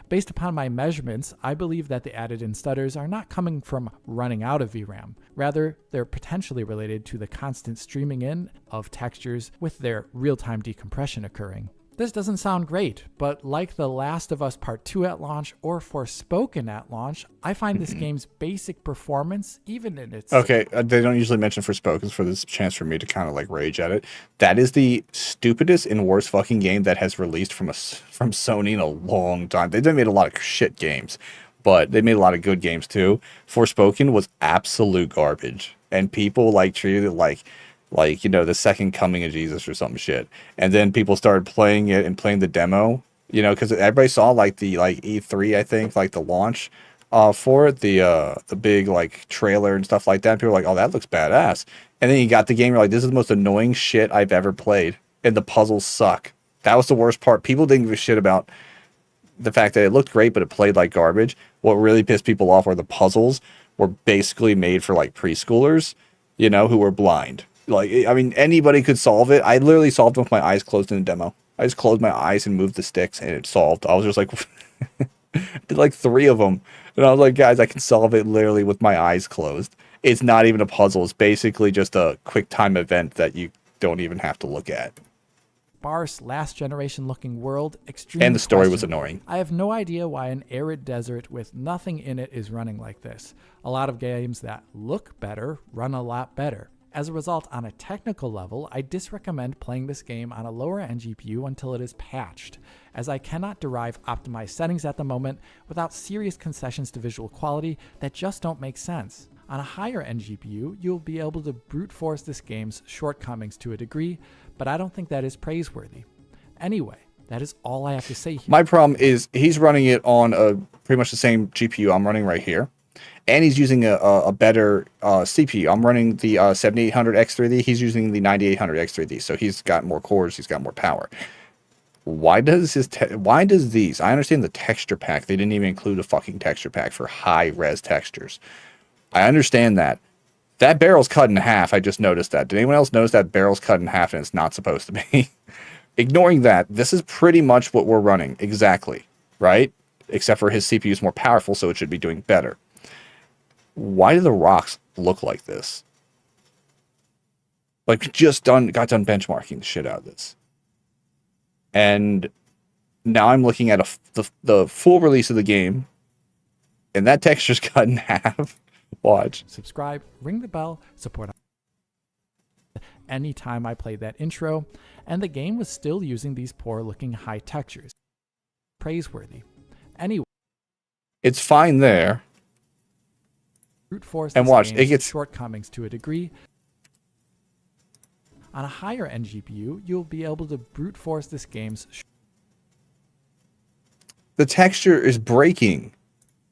Based upon my measurements, I believe that the added-in stutters are not coming from running out of VRAM. Rather, they're potentially related to the constant streaming in of textures with their real-time decompression occurring. This doesn't sound great, but like The Last of Us Part 2 at launch or Forspoken at launch, I find this game's basic performance, even in its... Okay, they don't usually mention Forspoken for this chance for me to kind of like rage at it. That is the stupidest and worst fucking game that has released from Sony in a long time. They've made a lot of shit games, but they made a lot of good games too. Forspoken was absolute garbage, and people like treated it like, you know, the second coming of Jesus or some shit. And then people started playing it and playing the demo, you know, because everybody saw like the E3, I think, like the launch for it, the big like trailer and stuff like that. And people were like, oh, that looks badass. And then you got the game, you're like, this is the most annoying shit I've ever played. And the puzzles suck. That was the worst part. People didn't give a shit about the fact that it looked great, but it played like garbage. What really pissed people off were the puzzles were basically made for like preschoolers, you know, who were blind. Like, I mean, anybody could solve it. I literally solved it with my eyes closed in the demo. I just closed my eyes and moved the sticks, and it solved. I was just like, did like 3 of them. And I was like, guys, I can solve it literally with my eyes closed. It's not even a puzzle. It's basically just a quick time event that you don't even have to look at. Sparse, last generation looking world, extremely and the story was annoying. I have no idea why an arid desert with nothing in it is running like this. A lot of games that look better run a lot better. As a result, on a technical level, I disrecommend playing this game on a lower end GPU until it is patched, as I cannot derive optimized settings at the moment without serious concessions to visual quality that just don't make sense. On a higher end GPU, you'll be able to brute force this game's shortcomings to a degree, but I don't think that is praiseworthy. Anyway, that is all I have to say here. My problem is he's running it on pretty much the same GPU I'm running right here. And he's using a better CPU. I'm running the 7800 X3D. He's using the 9800 X3D. So he's got more cores. He's got more power. Why does these? I understand the texture pack. They didn't even include a fucking texture pack for high res textures. I understand that. That barrel's cut in half. I just noticed that. Did anyone else notice that barrel's cut in half and it's not supposed to be? Ignoring that, this is pretty much what we're running. Exactly. Right? Except for his CPU is more powerful, so it should be doing better. why do the rocks look like this? Like, got done benchmarking the shit out of this. And now I'm looking at the full release of the game, and that texture's cut in half. Watch. Subscribe, ring the bell, support anytime I play that intro, and the game was still using these poor looking high textures. Praiseworthy. Anyway, it's fine there. Brute force And this watch, game's it gets shortcomings to a degree. On a higher end GPU, you'll be able to brute force this game's the texture is breaking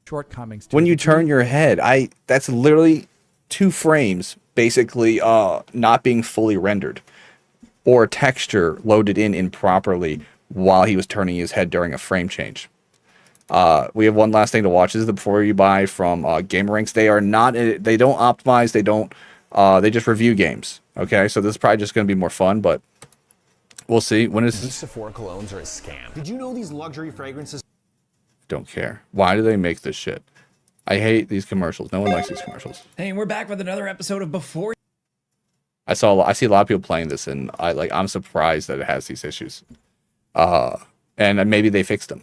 shortcomings to when a you degree. turn your head. That's literally 2 frames basically not being fully rendered, or texture loaded in improperly while he was turning his head during a frame change. We have one last thing to watch. This is the Before You Buy from GamerRanks. They don't optimize, they just review games. Okay, so this is probably just going to be more fun, but we'll see. When is These Sephora colognes are a scam. Did you know these luxury fragrances? Don't care. Why do they make this shit? I hate these commercials. No one likes these commercials. Hey, and we're back with another episode of Before. I see a lot of people playing this, and I'm surprised that it has these issues. And maybe they fixed them.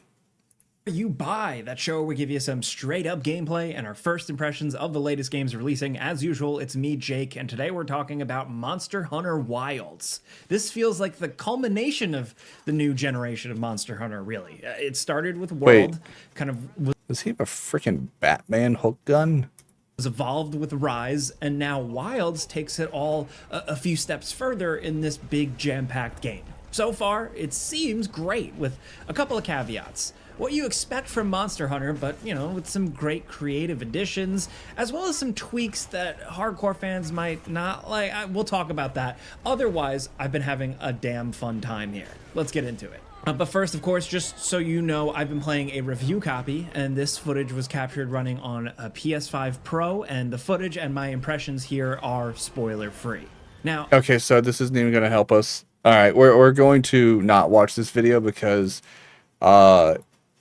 You Buy, that show where we give you some straight up gameplay and our first impressions of the latest games releasing. As usual, it's me, Jake, and today we're talking about Monster Hunter Wilds. This feels like the culmination of the new generation of Monster Hunter, really. It started with World, Does he have a freaking Batman hook gun? Was evolved with Rise, and now Wilds takes it all a few steps further in this big jam-packed game. So far, it seems great, with a couple of caveats. What you expect from Monster Hunter, but, you know, with some great creative additions, as well as some tweaks that hardcore fans might not like. We'll talk about that. Otherwise, I've been having a damn fun time here. Let's get into it. But first, of course, just so you know, I've been playing a review copy, and this footage was captured running on a PS5 Pro, and the footage and my impressions here are spoiler-free. Now, okay, so this isn't even going to help us. All right, we're going to not watch this video because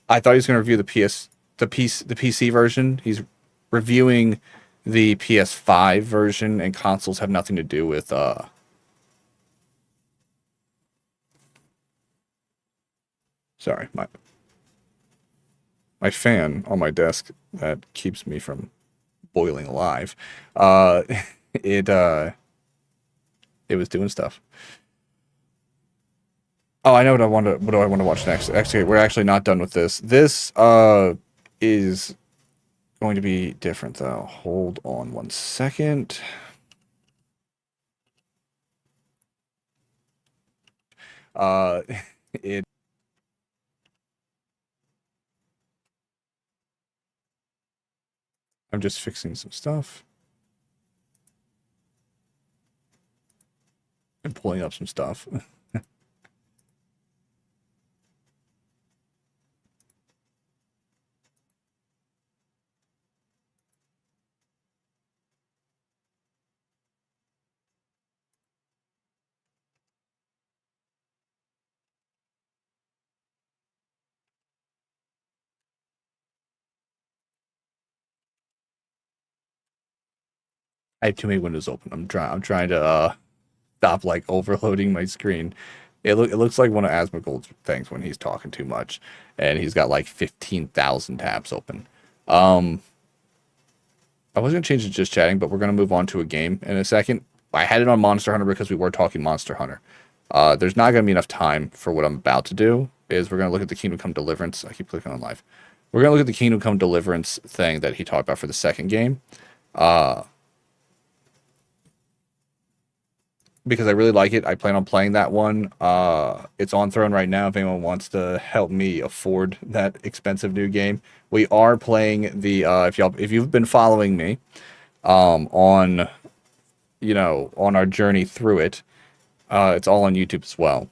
I thought he was going to review the PC version. He's reviewing the PS5 version, and consoles have nothing to do with sorry, my fan on my desk that keeps me from boiling alive. It was doing stuff. Oh, I know what do I want to watch next. Actually, we're actually not done with this. This is going to be different though. Hold on one second. I'm just fixing some stuff and pulling up some stuff. I have too many windows open. I'm trying to stop like overloading my screen. It looks like one of Asmongold's things when he's talking too much, and he's got like 15,000 tabs open. I was gonna change it to just chatting, but we're gonna move on to a game in a second. I had it on Monster Hunter because we were talking Monster Hunter. There's not gonna be enough time for what I'm about to do. We're gonna look at the Kingdom Come Deliverance. I keep clicking on live. We're gonna look at the Kingdom Come Deliverance thing that he talked about for the second game. Because I really like it. I plan on playing that one. It's on Throne right now if anyone wants to help me afford that expensive new game. We are playing the if you've been following me on our journey through it. It's all on YouTube as well.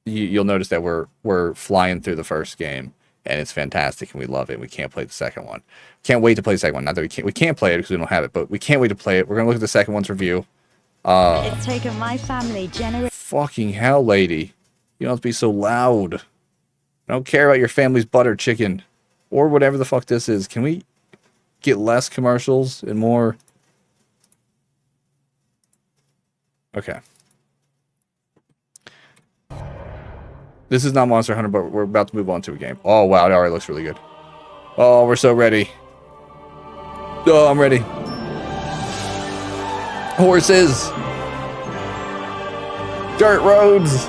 You'll notice that we're flying through the first game, and it's fantastic, and we love it. We can't play the second one. Can't wait to play the second one. Not that we can't play it because we don't have it, but we can't wait to play it. We're gonna look at the second one's review. It's taken my family fucking hell, lady. You don't have to be so loud. I don't care about your family's butter chicken or whatever the fuck this is. Can we get less commercials and more. Okay. This is not Monster Hunter, but we're about to move on to a game. Oh, wow. It already looks really good. Oh, we're so ready. Oh, I'm ready. Horses. Dirt roads.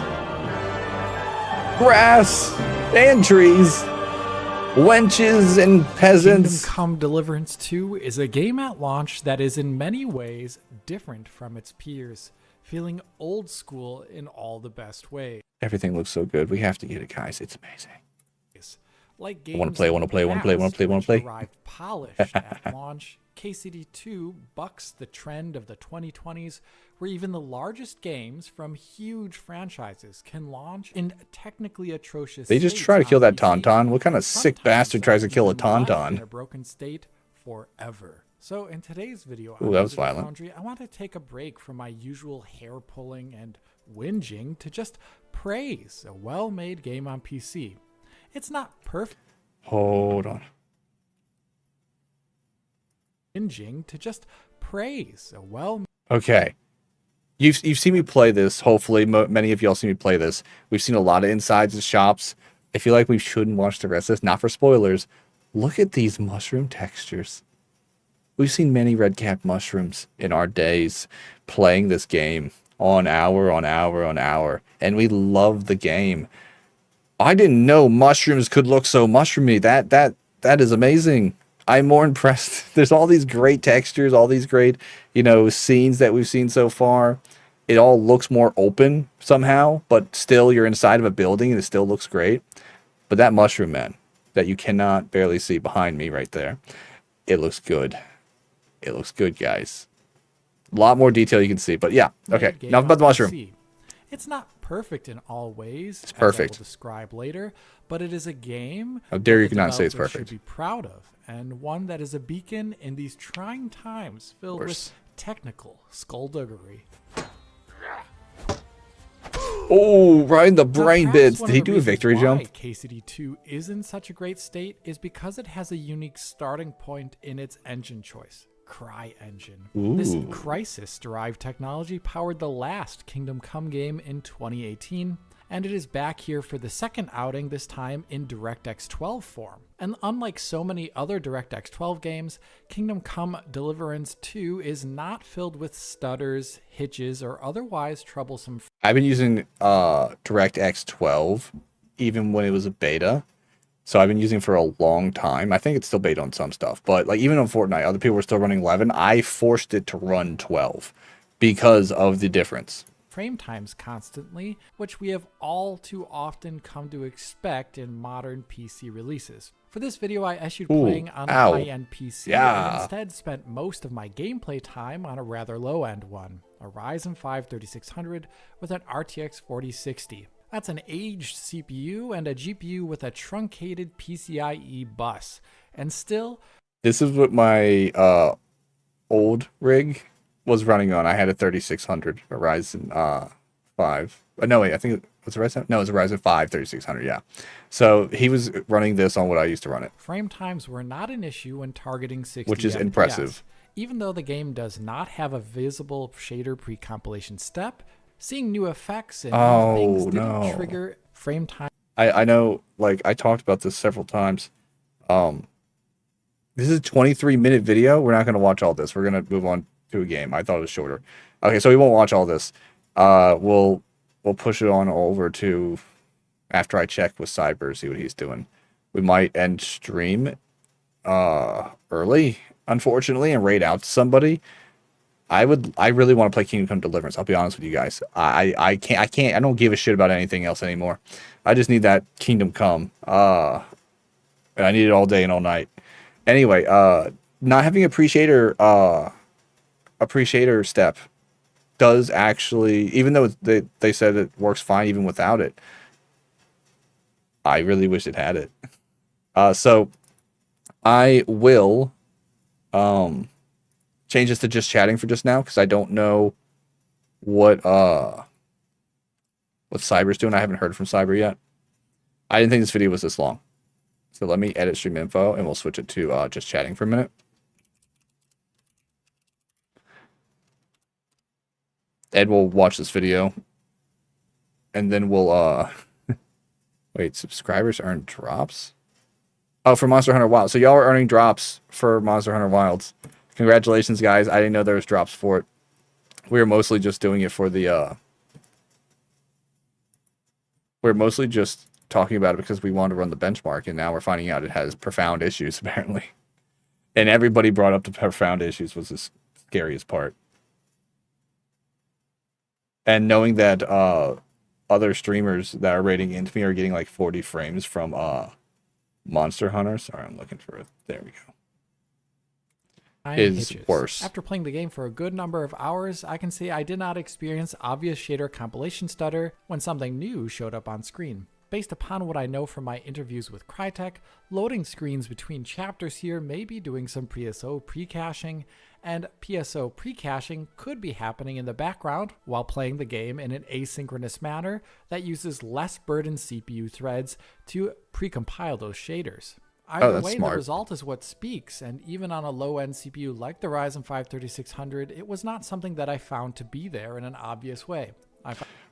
Grass. And trees. Wenches and peasants. Kingdom Come Deliverance 2 is a game at launch that is in many ways different from its peers, feeling old school in all the best ways. Everything looks so good. We have to get it, guys. It's amazing. Like I want to play, want to play, want to play, want to play, want to play. Arrived polished at launch, KCD2 bucks the trend of the 2020s, where even the largest games from huge franchises can launch in technically atrocious. They just try to kill that Tauntaun. What kind of sick bastard tries to kill a Tauntaun? In a broken state forever. So in today's video, Ooh, that was violent. Foundry, I want to take a break from my usual hair pulling and whinging to just praise a well-made game on PC. It's not perfect. Hold on. Whinging to just praise a well. Okay. You've seen me play this. Hopefully, many of y'all seen me play this. We've seen a lot of insides of shops. I feel like we shouldn't watch the rest of this. Not for spoilers. Look at these mushroom textures. We've seen many red cap mushrooms in our days playing this game on hour, and we love the game. I didn't know mushrooms could look so mushroomy. That is amazing. I'm more impressed. There's all these great textures, all these great, scenes that we've seen so far. It all looks more open somehow, but still you're inside of a building and it still looks great. But that mushroom man that you cannot barely see behind me right there, it looks good. It looks good, guys. A lot more detail you can see, but yeah. Okay, enough about the mushroom. It's not perfect in all ways. It's perfect. As I will describe later, but it is a game. How dare you that the not say it's developers perfect? Should be proud of, and one that is a beacon in these trying times filled with technical skullduggery. Oh, right in the brain Perhaps bits. one Did he of the do a reasons victory why jump? KCD2 is in such a great state is because it has a unique starting point in its engine choice. CryEngine. This Ooh. Crysis-derived technology powered the last Kingdom Come game in 2018, and it is back here for the second outing, this time in DirectX 12 form. And unlike so many other DirectX 12 games, Kingdom Come Deliverance 2 is not filled with stutters, hitches, or otherwise troublesome. I've been using DirectX 12 even when it was a beta. So I've been using it for a long time. I think it's still beta on some stuff. But like even on Fortnite, other people were still running 11. I forced it to run 12 because of the difference. Frame times constantly, which we have all too often come to expect in modern PC releases. For this video, I eschewed playing on a high-end PC and instead spent most of my gameplay time on a rather low-end one, a Ryzen 5 3600 with an RTX 4060. That's an aged CPU and a GPU with a truncated PCIe bus. And still... This is what my old rig was running on. I had a 3600, a Ryzen 5. No, wait, I think it was a Ryzen. No, it was a Ryzen 5 3600, yeah. So he was running this on what I used to run it. Frame times were not an issue when targeting 60 which is FPS. impressive. Even though the game does not have a visible shader pre-compilation step, seeing new effects and new things didn't trigger frame time. I know, like, I talked about this several times. This is a 23-minute video. We're not going to watch all this. We're going to move on to a game. I thought it was shorter. Okay, so we won't watch all this. We'll push it on over to after I check with Cyber, see what he's doing. We might end stream early, unfortunately, and raid out to somebody. I really want to play Kingdom Come Deliverance. I'll be honest with you guys. I don't give a shit about anything else anymore. I just need that Kingdom Come. And I need it all day and all night. Anyway, not having appreciator step does actually, even though they said it works fine even without it, I really wish it had it. So I will change this to just chatting for just now because I don't know what Cyber's doing. I haven't heard from Cyber yet. I didn't think this video was this long. So let me edit stream info and we'll switch it to just chatting for a minute. Ed will watch this video, and then we'll wait. Subscribers earn drops. Oh, for Monster Hunter Wilds. So y'all are earning drops for Monster Hunter Wilds. Congratulations, guys. I didn't know there was drops for it. We were mostly just doing it for the we're mostly just talking about it because we wanted to run the benchmark, and now we're finding out it has profound issues, apparently. And everybody brought up the profound issues was the scariest part. And knowing that other streamers that are rating into me are getting like 40 frames from Monster Hunter. Sorry, I'm looking for it. There we go. Is worse. After playing the game for a good number of hours, I can say I did not experience obvious shader compilation stutter when something new showed up on screen. Based upon what I know from my interviews with Crytek, loading screens between chapters here may be doing some PSO pre-caching, and PSO pre-caching could be happening in the background while playing the game in an asynchronous manner that uses less burdened CPU threads to pre-compile those shaders. Either way, smart. The result is what speaks, and even on a low-end CPU like the Ryzen 5 3600, it was not something that I found to be there in an obvious way.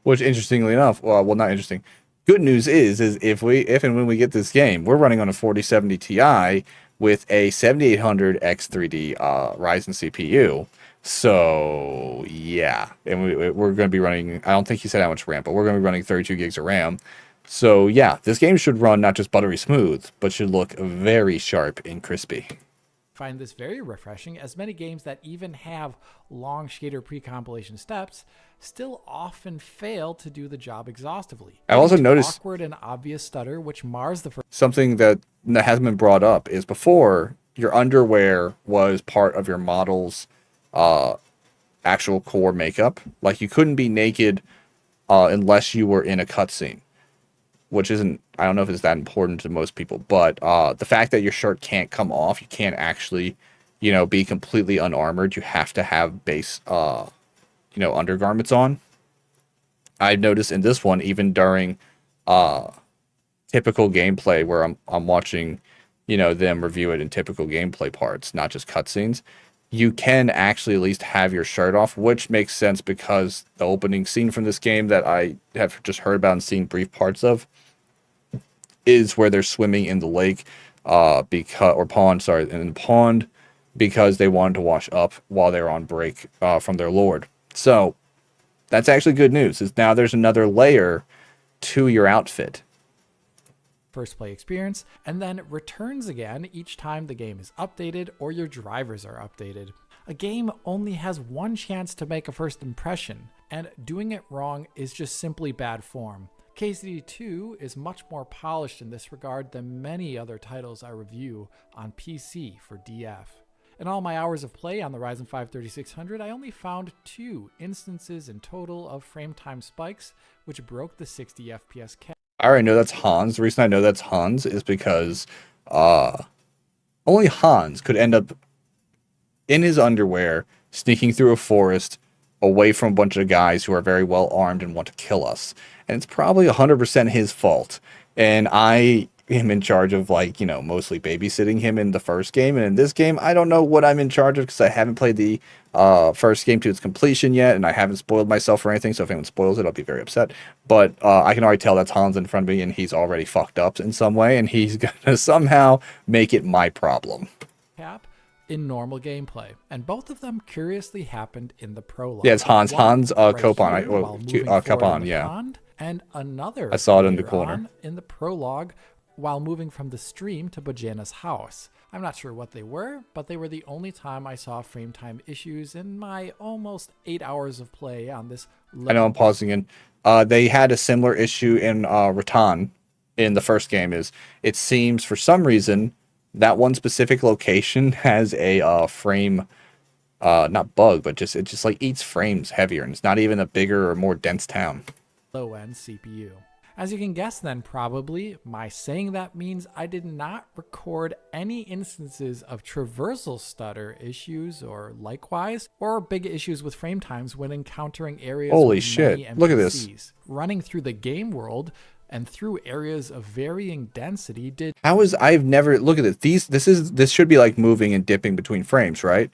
Which, interestingly enough, well, not interesting. Good news is if and when we get this game, we're running on a 4070 Ti with a 7800 X3D Ryzen CPU. So yeah, and we're going to be running. I don't think he said how much RAM, but we're going to be running 32 gigs of RAM. So yeah, this game should run not just buttery smooth, but should look very sharp and crispy. Find this very refreshing, as many games that even have long shader pre-compilation steps still often fail to do the job exhaustively. I also noticed awkward and obvious stutter, which mars the something that hasn't been brought up is before your underwear was part of your model's actual core makeup. Like you couldn't be naked unless you were in a cutscene. Which isn't, I don't know if it's that important to most people, but the fact that your shirt can't come off, you can't actually, be completely unarmored. You have to have base, undergarments on. I've noticed in this one, even during typical gameplay, where I'm watching, them review it in typical gameplay parts, not just cutscenes, you can actually at least have your shirt off, which makes sense because the opening scene from this game that I have just heard about and seen brief parts of is where they're swimming in the lake in the pond because they wanted to wash up while they were on break from their lord. So that's actually good news, is now there's another layer to your outfit. First play experience, and then returns again each time the game is updated or your drivers are updated. A game only has one chance to make a first impression, and doing it wrong is just simply bad form. KCD2 is much more polished in this regard than many other titles I review on PC for DF. In all my hours of play on the Ryzen 5 3600, I only found 2 instances in total of frame time spikes, which broke the 60 FPS cap. I already know that's Hans. The reason I know that's Hans is because only Hans could end up in his underwear, sneaking through a forest, away from a bunch of guys who are very well armed and want to kill us. And it's probably 100% his fault. And I am in charge of, mostly babysitting him in the first game. And in this game, I don't know what I'm in charge of because I haven't played the first game to its completion yet. And I haven't spoiled myself or anything. So if anyone spoils it, I'll be very upset. But I can already tell that's Hans in front of me and he's already fucked up in some way. And he's going to somehow make it my problem. In normal gameplay, and both of them curiously happened in the prologue. Yeah, it's Hans Copan. Copan, yeah. And another I saw it in the corner in the prologue while moving from the stream to Bojana's house. I'm not sure what they were, but they were the only time I saw frame time issues in my almost 8 hours of play on this. I know I'm pausing in. They had a similar issue in Rattan in the first game. It seems for some reason that one specific location has a frame, not bug, but it just eats frames heavier, and it's not even a bigger or more dense town. Low-end CPU. As you can guess then, probably, my saying that means I did not record any instances of traversal stutter issues or likewise, or big issues with frame times when encountering areas Holy with shit, many look at this. Running through the game world and through areas of varying density I've never, look at this. This should be like moving and dipping between frames, right?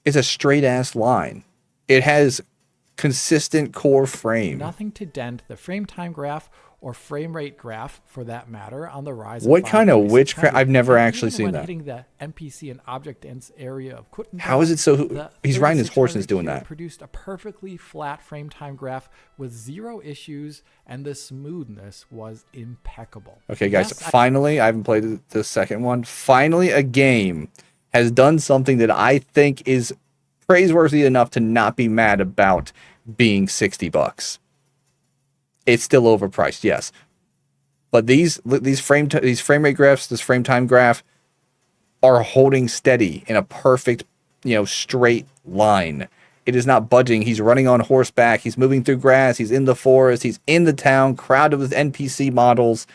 It's a straight ass line. It has consistent core frame. Nothing to dent the frame time graph or frame rate graph, for that matter, on the Ryzen. What kind of witchcraft? I've never actually seen when that. Hitting the NPC and object dense area of Kuttenbach, How is it so? He's riding his horse and is doing that. Produced a perfectly flat frame time graph with 0 issues, and the smoothness was impeccable. Okay, guys, finally, I haven't played the second one. Finally, a game has done something that I think is praiseworthy enough to not be mad about being $60. It's still overpriced, yes, but these frame rate graphs, this frame time graph, are holding steady in a perfect, straight line. It is not budging. He's running on horseback. He's moving through grass. He's in the forest. He's in the town, crowded with NPC models,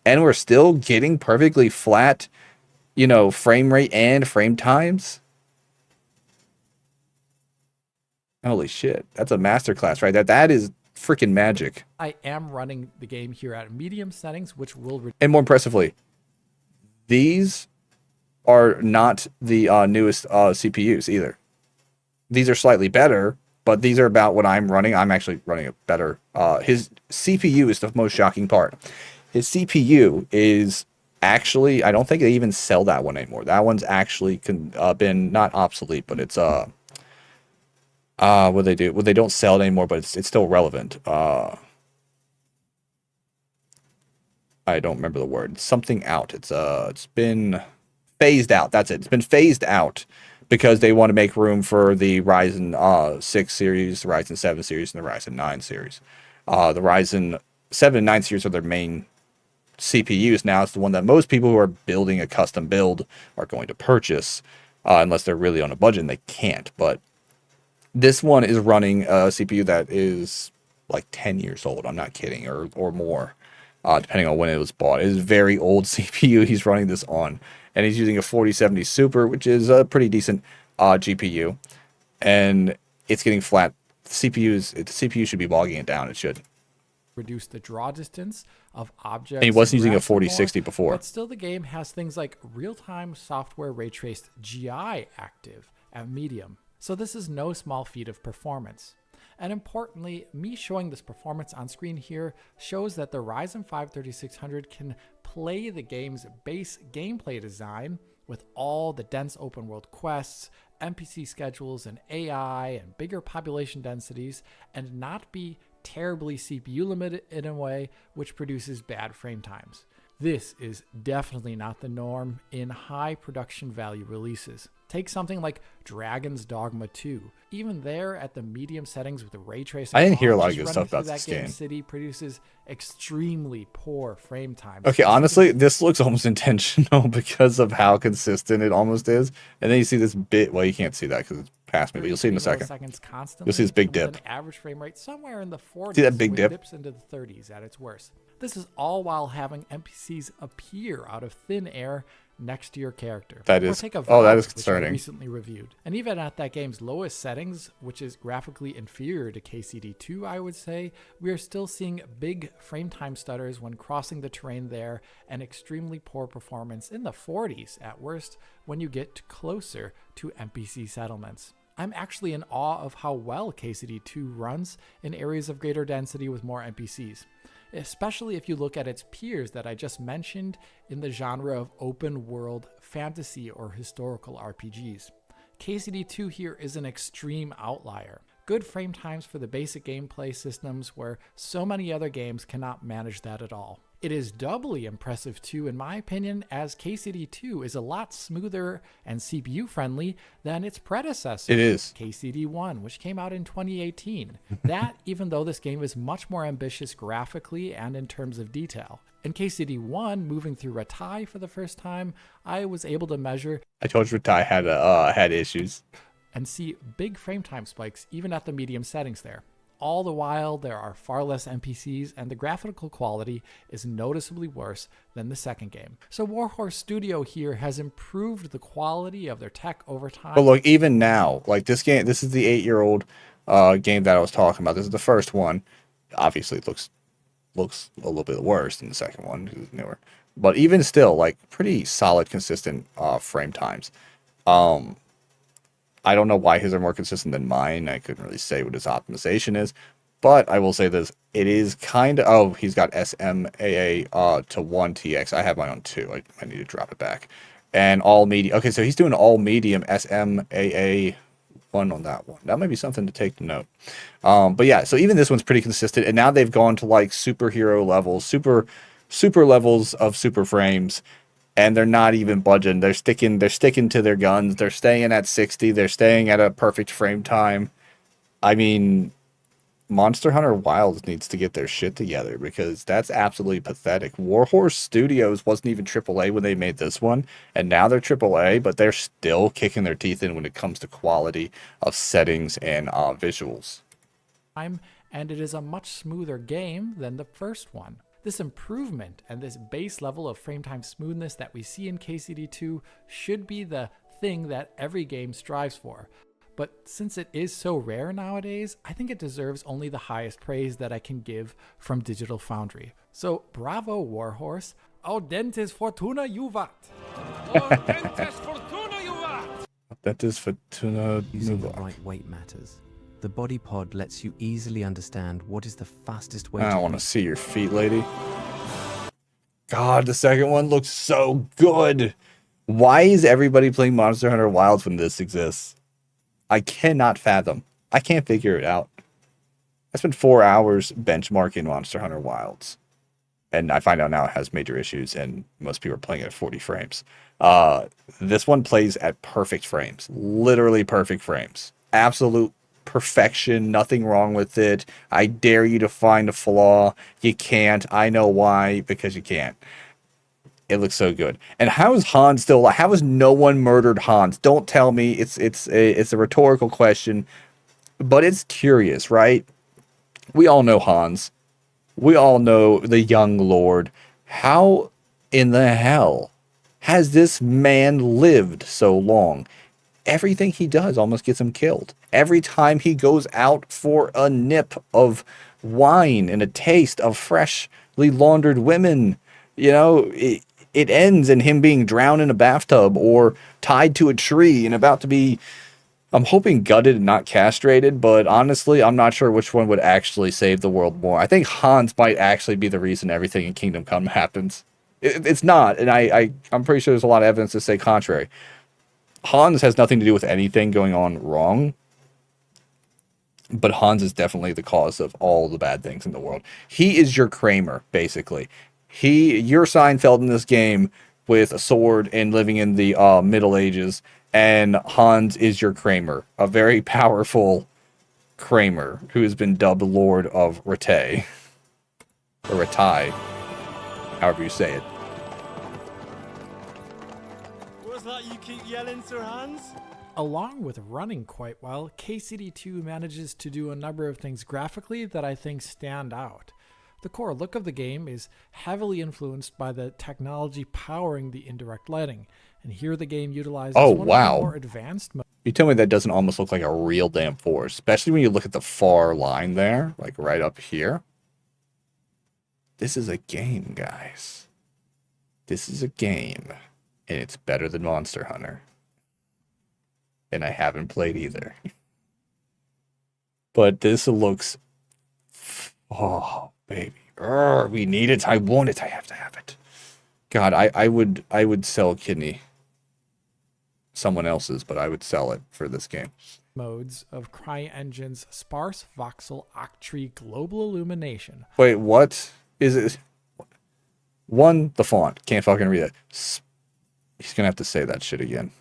and we're still getting perfectly flat, frame rate and frame times. Holy shit, that's a masterclass right there. That is freaking magic. I am running the game here at medium settings, which will... And more impressively, these are not the newest CPUs either. These are slightly better, but these are about what I'm running. I'm actually running it better. His CPU is the most shocking part. His CPU is actually... I don't think they even sell that one anymore. That one's actually been not obsolete, but it's... what they do? Well, they don't sell it anymore, but it's still relevant. I don't remember the word. Something out. It's been phased out. That's it. It's been phased out because they want to make room for the Ryzen 6 series, the Ryzen 7 series, and the Ryzen 9 series. The Ryzen 7 and 9 series are their main CPUs. Now it's the one that most people who are building a custom build are going to purchase, unless they're really on a budget and they can't. But this one is running a CPU that is like 10 years old. I'm not kidding, or more, depending on when it was bought. It is a very old CPU he's running this on. And he's using a 4070 Super, which is a pretty decent GPU. And it's getting flat. The CPU should be bogging it down. It should reduce the draw distance of objects. And he wasn't using a 4060 before. But still, the game has things like real-time software ray traced GI active at medium. So this is no small feat of performance. And importantly, me showing this performance on screen here shows that the Ryzen 5 3600 can play the game's base gameplay design with all the dense open world quests, NPC schedules, and AI, and bigger population densities, and not be terribly CPU limited in a way which produces bad frame times. This is definitely not the norm in high production value releases. Take something like Dragon's Dogma 2. Even there at the medium settings with the ray tracing, I didn't hear a lot of good stuff about this game. City produces extremely poor frame times. Okay, honestly, this looks almost intentional because of how consistent it almost is. And then you see this bit. Well, you can't see that because it's past me, but you'll see in a second. You'll see this big dip. An average frame rate somewhere in the 40s. See that big dip? Dips into the 30s at its worst. This is all while having NPCs appear out of thin air next to your character. That is, that is concerning. Which I recently reviewed. And even at that game's lowest settings, which is graphically inferior to KCD2, I would say, we are still seeing big frame time stutters when crossing the terrain there, and extremely poor performance in the 40s at worst when you get closer to NPC settlements. I'm actually in awe of how well KCD2 runs in areas of greater density with more NPCs, especially if you look at its peers that I just mentioned in the genre of open world fantasy or historical RPGs. KCD2 here is an extreme outlier. Good frame times for the basic gameplay systems where so many other games cannot manage that at all. It is doubly impressive too, in my opinion, as KCD2 is a lot smoother and CPU friendly than its predecessor. It is. KCD1, which came out in 2018. That, even though this game is much more ambitious graphically and in terms of detail. In KCD1, moving through Ratai for the first time, I was able to measure... I told you Ratai had issues. And see big frame time spikes even at the medium settings there. All the while, there are far less NPCs, and the graphical quality is noticeably worse than the second game. So Warhorse Studio here has improved the quality of their tech over time. But look, even now, like this game, this is the 8-year-old game that I was talking about. This is the first one. Obviously, it looks a little bit worse than the second one because it's newer. But even still, like pretty solid, consistent frame times. I don't know why his are more consistent than mine. I couldn't really say what his optimization is. But I will say this. It is kind of... Oh, he's got SMAA to 1 TX. I have mine on 2. I need to drop it back. And all medium. Okay, so he's doing all medium SMAA 1 on that one. That might be something to take note. But yeah, so even this one's pretty consistent. And now they've gone to like superhero levels, super levels of super frames. And they're not even budging. They're sticking to their guns. They're staying at 60. They're staying at a perfect frame time. I mean, Monster Hunter Wilds needs to get their shit together because that's absolutely pathetic. Warhorse Studios wasn't even AAA when they made this one, and now they're AAA, but they're still kicking their teeth in when it comes to quality of settings and visuals. And it is a much smoother game than the first one. This improvement and this base level of frame time smoothness that we see in KCD2 should be the thing that every game strives for. But since it is so rare nowadays, I think it deserves only the highest praise that I can give from Digital Foundry. So bravo, Warhorse. Audentes fortuna juvat. Audentes fortuna juvat. Audentes fortuna Using the juvat. right weight matters. The body pod lets you easily understand what is the fastest way I to... want to see your feet, lady. God, the second one looks so good. Why is everybody playing Monster Hunter Wilds when this exists? I cannot fathom. I can't figure it out. I spent 4 hours benchmarking Monster Hunter Wilds. And I find out now it has major issues, and most people are playing it at 40 frames. This one plays at perfect frames. Literally perfect frames. Absolute perfection. Nothing wrong with it. I dare you to find a flaw. You can't. I know why. Because you can't. It looks so good. And how is Hans still alive? How has no one murdered Hans? Don't tell me. It's a rhetorical question. But it's curious, right? We all know Hans. We all know the young lord. How in the hell has this man lived so long? Everything he does almost gets him killed. Every time he goes out for a nip of wine and a taste of freshly laundered women, you know, it ends in him being drowned in a bathtub or tied to a tree and about to be, I'm hoping, gutted and not castrated, but honestly, I'm not sure which one would actually save the world more. I think Hans might actually be the reason everything in Kingdom Come happens. It's not, and I'm pretty sure there's a lot of evidence to say contrary. Hans has nothing to do with anything going on wrong, but Hans is definitely the cause of all the bad things in the world. He is your Kramer, basically. You're Seinfeld in this game with a sword and living in the Middle Ages, and Hans is your Kramer, a very powerful Kramer who has been dubbed Lord of Rattay, or Rattay, however you say it. What's that you keep yelling, Sir Hans? Along with running quite well, KCD2 manages to do a number of things graphically that I think stand out. The core look of the game is heavily influenced by the technology powering the indirect lighting, and here the game utilizes one of the more advanced modes. You tell me that doesn't almost look like a real damn forest, especially when you look at the far line there, like right up here. This is a game, guys. This is a game, and it's better than Monster Hunter. And I haven't played either. But this looks... Oh, baby. We need it. I want it. I have to have it. God, I would sell a kidney. Someone else's, but I would sell it for this game. Modes of CryEngine's sparse voxel octree global illumination. Wait, what is it? One, the font. Can't fucking read it. He's gonna have to say that shit again.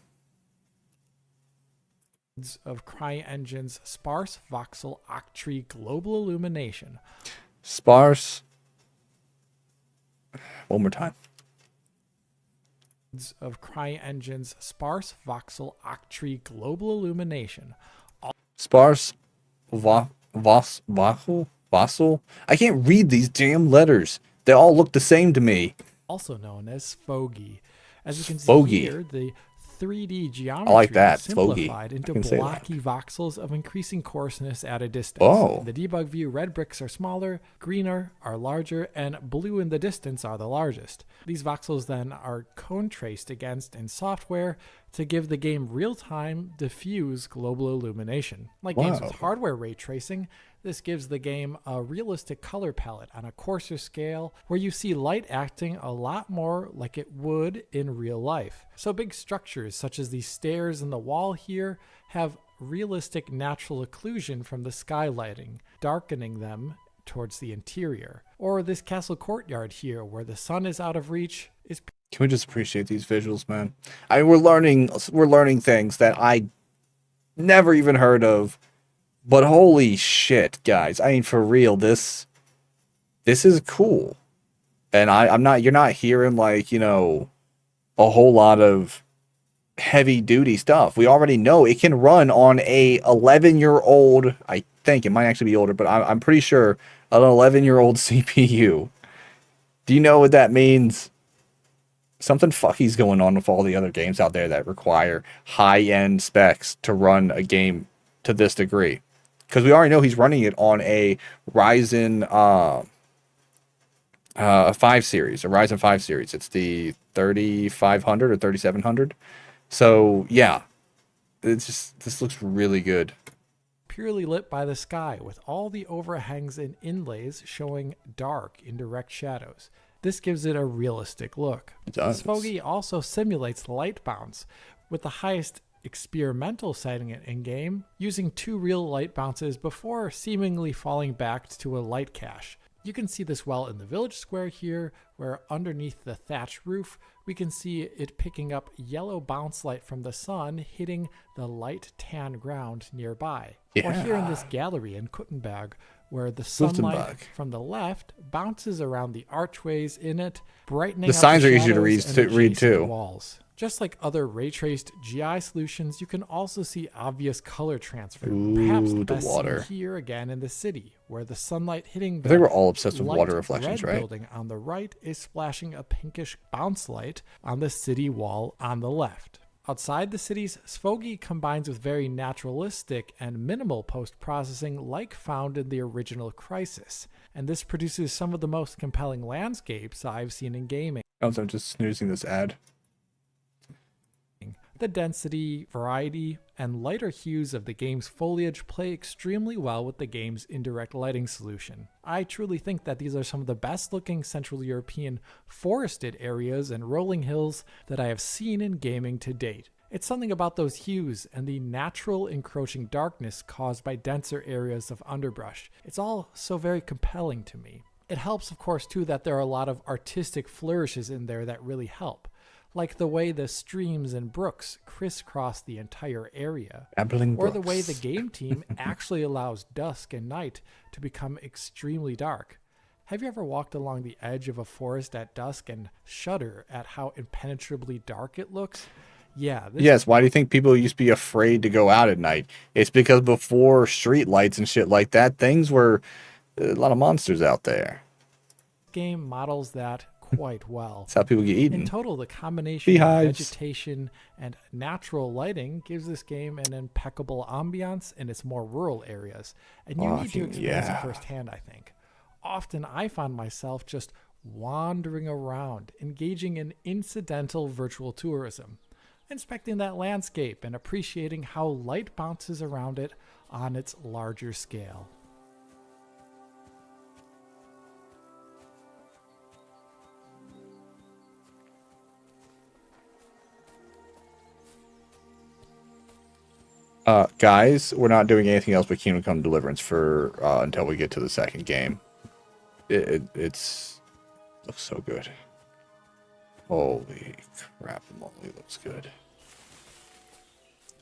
Of CryEngine's sparse voxel octree global illumination. Sparse. One more time. Of CryEngine's sparse voxel octree global illumination. Sparse voxel. I can't read these damn letters. They all look the same to me. Also known as foggy. As you can see Foggy. here, the 3D geometry I like that. is simplified into I can say blocky voxels of increasing coarseness at a distance. Oh. In the debug view, red bricks are smaller, greener are larger, and blue in the distance are the largest. These voxels then are cone traced against in software to give the game real-time diffuse global illumination. Like games with hardware ray tracing, this gives the game a realistic color palette on a coarser scale where you see light acting a lot more like it would in real life. So big structures such as these stairs in the wall here have realistic natural occlusion from the skylighting, darkening them towards the interior. Or this castle courtyard here where the sun is out of reach is... Can we just appreciate these visuals, man? I mean, we're learning things that I never even heard of. But holy shit, guys. I mean, for real, this is cool. And you're not hearing like, you know, a whole lot of heavy duty stuff. We already know it can run on a 11-year-old, I think it might actually be older, but I'm pretty sure an 11-year-old CPU. Do you know what that means? Something fucky's going on with all the other games out there that require high-end specs to run a game to this degree. Because we already know he's running it on a Ryzen 5 series, a Ryzen 5 series. It's the 3500 or 3700. So, yeah. This looks really good. Purely lit by the sky with all the overhangs and inlays showing dark, indirect shadows. This gives it a realistic look. This fogey also simulates light bounce, with the highest experimental setting in game, using 2 real light bounces before seemingly falling back to a light cache. You can see this well in the village square here, where underneath the thatch roof, we can see it picking up yellow bounce light from the sun hitting the light tan ground nearby. Or here in this gallery in Kuttenberg, where the sunlight from the left bounces around the archways in it, brightening the signs are easy to read too. Walls. Just like other ray-traced GI solutions, you can also see obvious color transfer. Perhaps the best seen here again in the city, where the sunlight hitting the I think we're all obsessed with water reflections, right? building on the right is splashing a pinkish bounce light on the city wall on the left. Outside the city's fogey combines with very naturalistic and minimal post-processing like found in the original Crysis, and this produces some of the most compelling landscapes I've seen in gaming. I'm just snoozing this ad. The density, variety, and lighter hues of the game's foliage play extremely well with the game's indirect lighting solution. I truly think that these are some of the best looking Central European forested areas and rolling hills that I have seen in gaming to date. It's something about those hues and the natural encroaching darkness caused by denser areas of underbrush. It's all so very compelling to me. It helps, of course, too, that there are a lot of artistic flourishes in there that really help. Like the way the streams and brooks crisscross the entire area, or the way the game team actually allows dusk and night to become extremely dark. Have you ever walked along the edge of a forest at dusk and shudder at how impenetrably dark it looks? Yeah. Yes, why do you think people used to be afraid to go out at night? It's because before street lights and shit like that, things were a lot of monsters out there. Game models that quite well. That's how people get eaten. In total, the combination of vegetation and natural lighting gives this game an impeccable ambiance in its more rural areas, and you need to experience it firsthand, I think. Often I found myself just wandering around, engaging in incidental virtual tourism, inspecting that landscape and appreciating how light bounces around it on its larger scale. Guys, we're not doing anything else but Kingdom Come Deliverance for until we get to the second game. It's looks so good. Holy crap, it only looks good.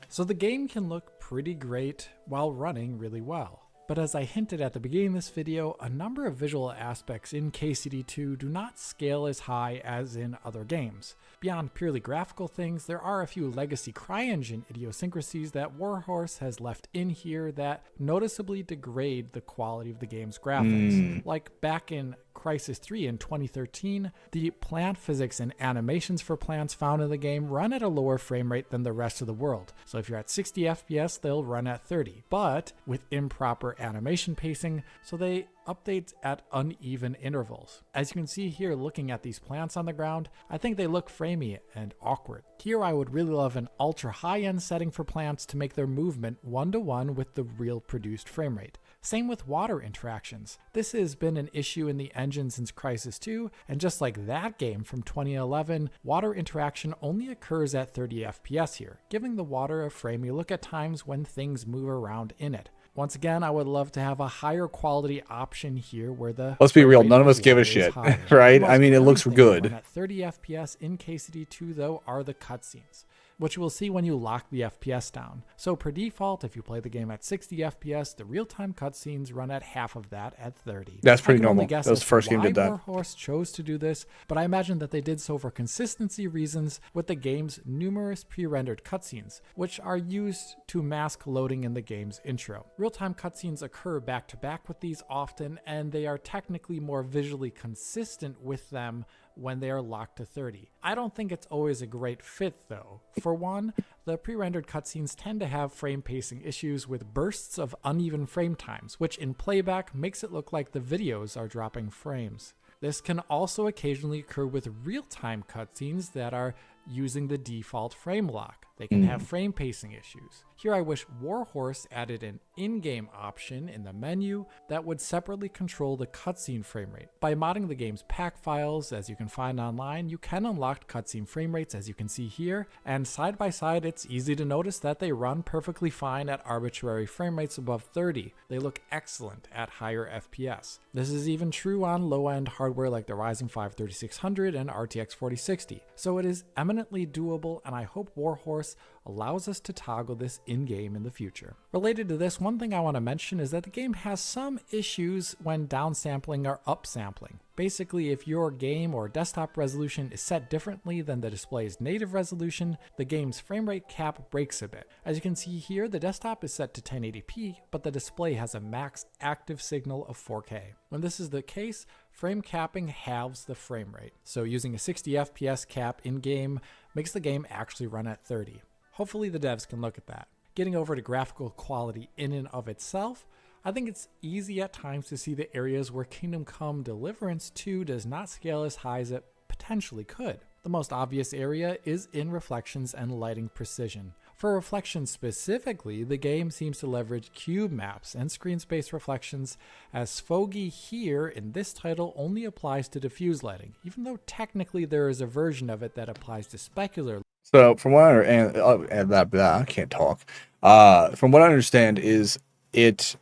So the game can look pretty great while running really well. But as I hinted at the beginning of this video, a number of visual aspects in KCD2 do not scale as high as in other games. Beyond purely graphical things, there are a few legacy CryEngine idiosyncrasies that Warhorse has left in here that noticeably degrade the quality of the game's graphics. Like back in Crysis 3 in 2013, the plant physics and animations for plants found in the game run at a lower frame rate than the rest of the world. So if you're at 60 FPS, they'll run at 30, but with improper animation pacing, so they updates at uneven intervals. As you can see here looking at these plants on the ground, I think they look framey and awkward. Here I would really love an ultra high-end setting for plants to make their movement one-to-one with the real produced frame rate. Same with water interactions. This has been an issue in the engine since Crysis 2, and just like that game from 2011, water interaction only occurs at 30 FPS here, giving the water a framey look at times when things move around in it. Once again, I would love to have a higher quality option here where the... Let's be real, none of us give a shit, right? I mean, it looks good. At 30 FPS in KCD2 though are the cutscenes, which you will see when you lock the FPS down. So per default, if you play the game at 60 FPS, the real-time cutscenes run at half of that at 30. That's pretty normal. That was the first game did that. Warhorse chose to do this, but I imagine that they did so for consistency reasons with the game's numerous pre-rendered cutscenes, which are used to mask loading in the game's intro. Real-time cutscenes occur back-to-back with these often, and they are technically more visually consistent with them when they are locked to 30. I don't think it's always a great fit though. For one, the pre-rendered cutscenes tend to have frame pacing issues with bursts of uneven frame times, which in playback makes it look like the videos are dropping frames. This can also occasionally occur with real-time cutscenes that are using the default frame lock. They can have frame pacing issues. Here I wish Warhorse added an in-game option in the menu that would separately control the cutscene frame rate. By modding the game's pack files, as you can find online, you can unlock cutscene frame rates as you can see here, and side by side it's easy to notice that they run perfectly fine at arbitrary frame rates above 30. They look excellent at higher FPS. This is even true on low-end hardware like the Ryzen 5 3600 and RTX 4060, so it is eminently doable, and I hope Warhorse allows us to toggle this in-game in the future. Related to this, one thing I want to mention is that the game has some issues when downsampling or upsampling. Basically, if your game or desktop resolution is set differently than the display's native resolution, the game's frame rate cap breaks a bit. As you can see here, the desktop is set to 1080p, but the display has a max active signal of 4K. When this is the case, frame capping halves the frame rate. So using a 60 FPS cap in-game makes the game actually run at 30. Hopefully the devs can look at that. Getting over to graphical quality in and of itself, I think it's easy at times to see the areas where Kingdom Come Deliverance 2 does not scale as high as it potentially could. The most obvious area is in reflections and lighting precision. For reflections specifically, the game seems to leverage cube maps and screen space reflections, as foggy here in this title only applies to diffuse lighting, even though technically there is a version of it that applies to specular. So from what I I can't talk. From what I understand is it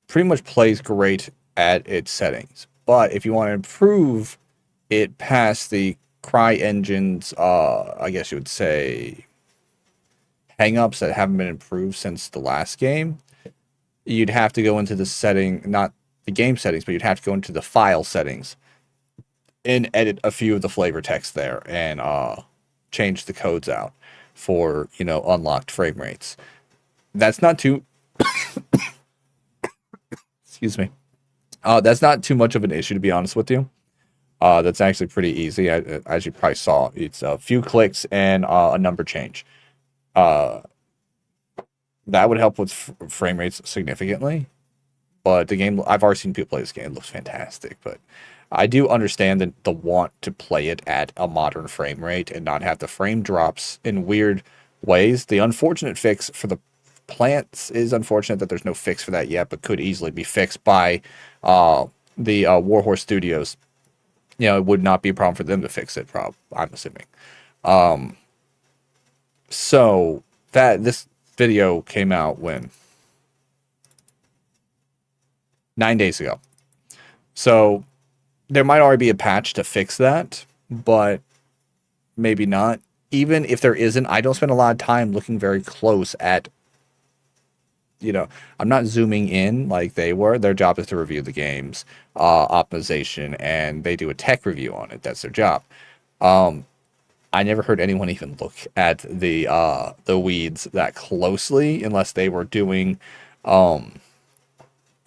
pretty much plays great at its settings, but if you want to improve it past the CryEngine's, I guess you would say, hang-ups that haven't been improved since the last game, you'd have to go into the setting, not the game settings, but you'd have to go into the file settings and edit a few of the flavor text there and change the codes out for, you know, unlocked frame rates. That's not too excuse me. That's not too much of an issue, to be honest with you. That's actually pretty easy. As you probably saw, it's a few clicks and a number change. That would help with frame rates significantly. But the game, I've already seen people play this game. It looks fantastic. But I do understand the want to play it at a modern frame rate and not have the frame drops in weird ways. The unfortunate fix for the plants is unfortunate that there's no fix for that yet, but could easily be fixed by the Warhorse Studios. You know, it would not be a problem for them to fix it, I'm assuming. So that this video came out when 9 days ago. So there might already be a patch to fix that, but maybe not. Even if there isn't, I don't spend a lot of time looking very close at, you know, I'm not zooming in like they were. Their job is to review the game's optimization, and they do a tech review on it. That's their job. I never heard anyone even look at the weeds that closely, unless they were doing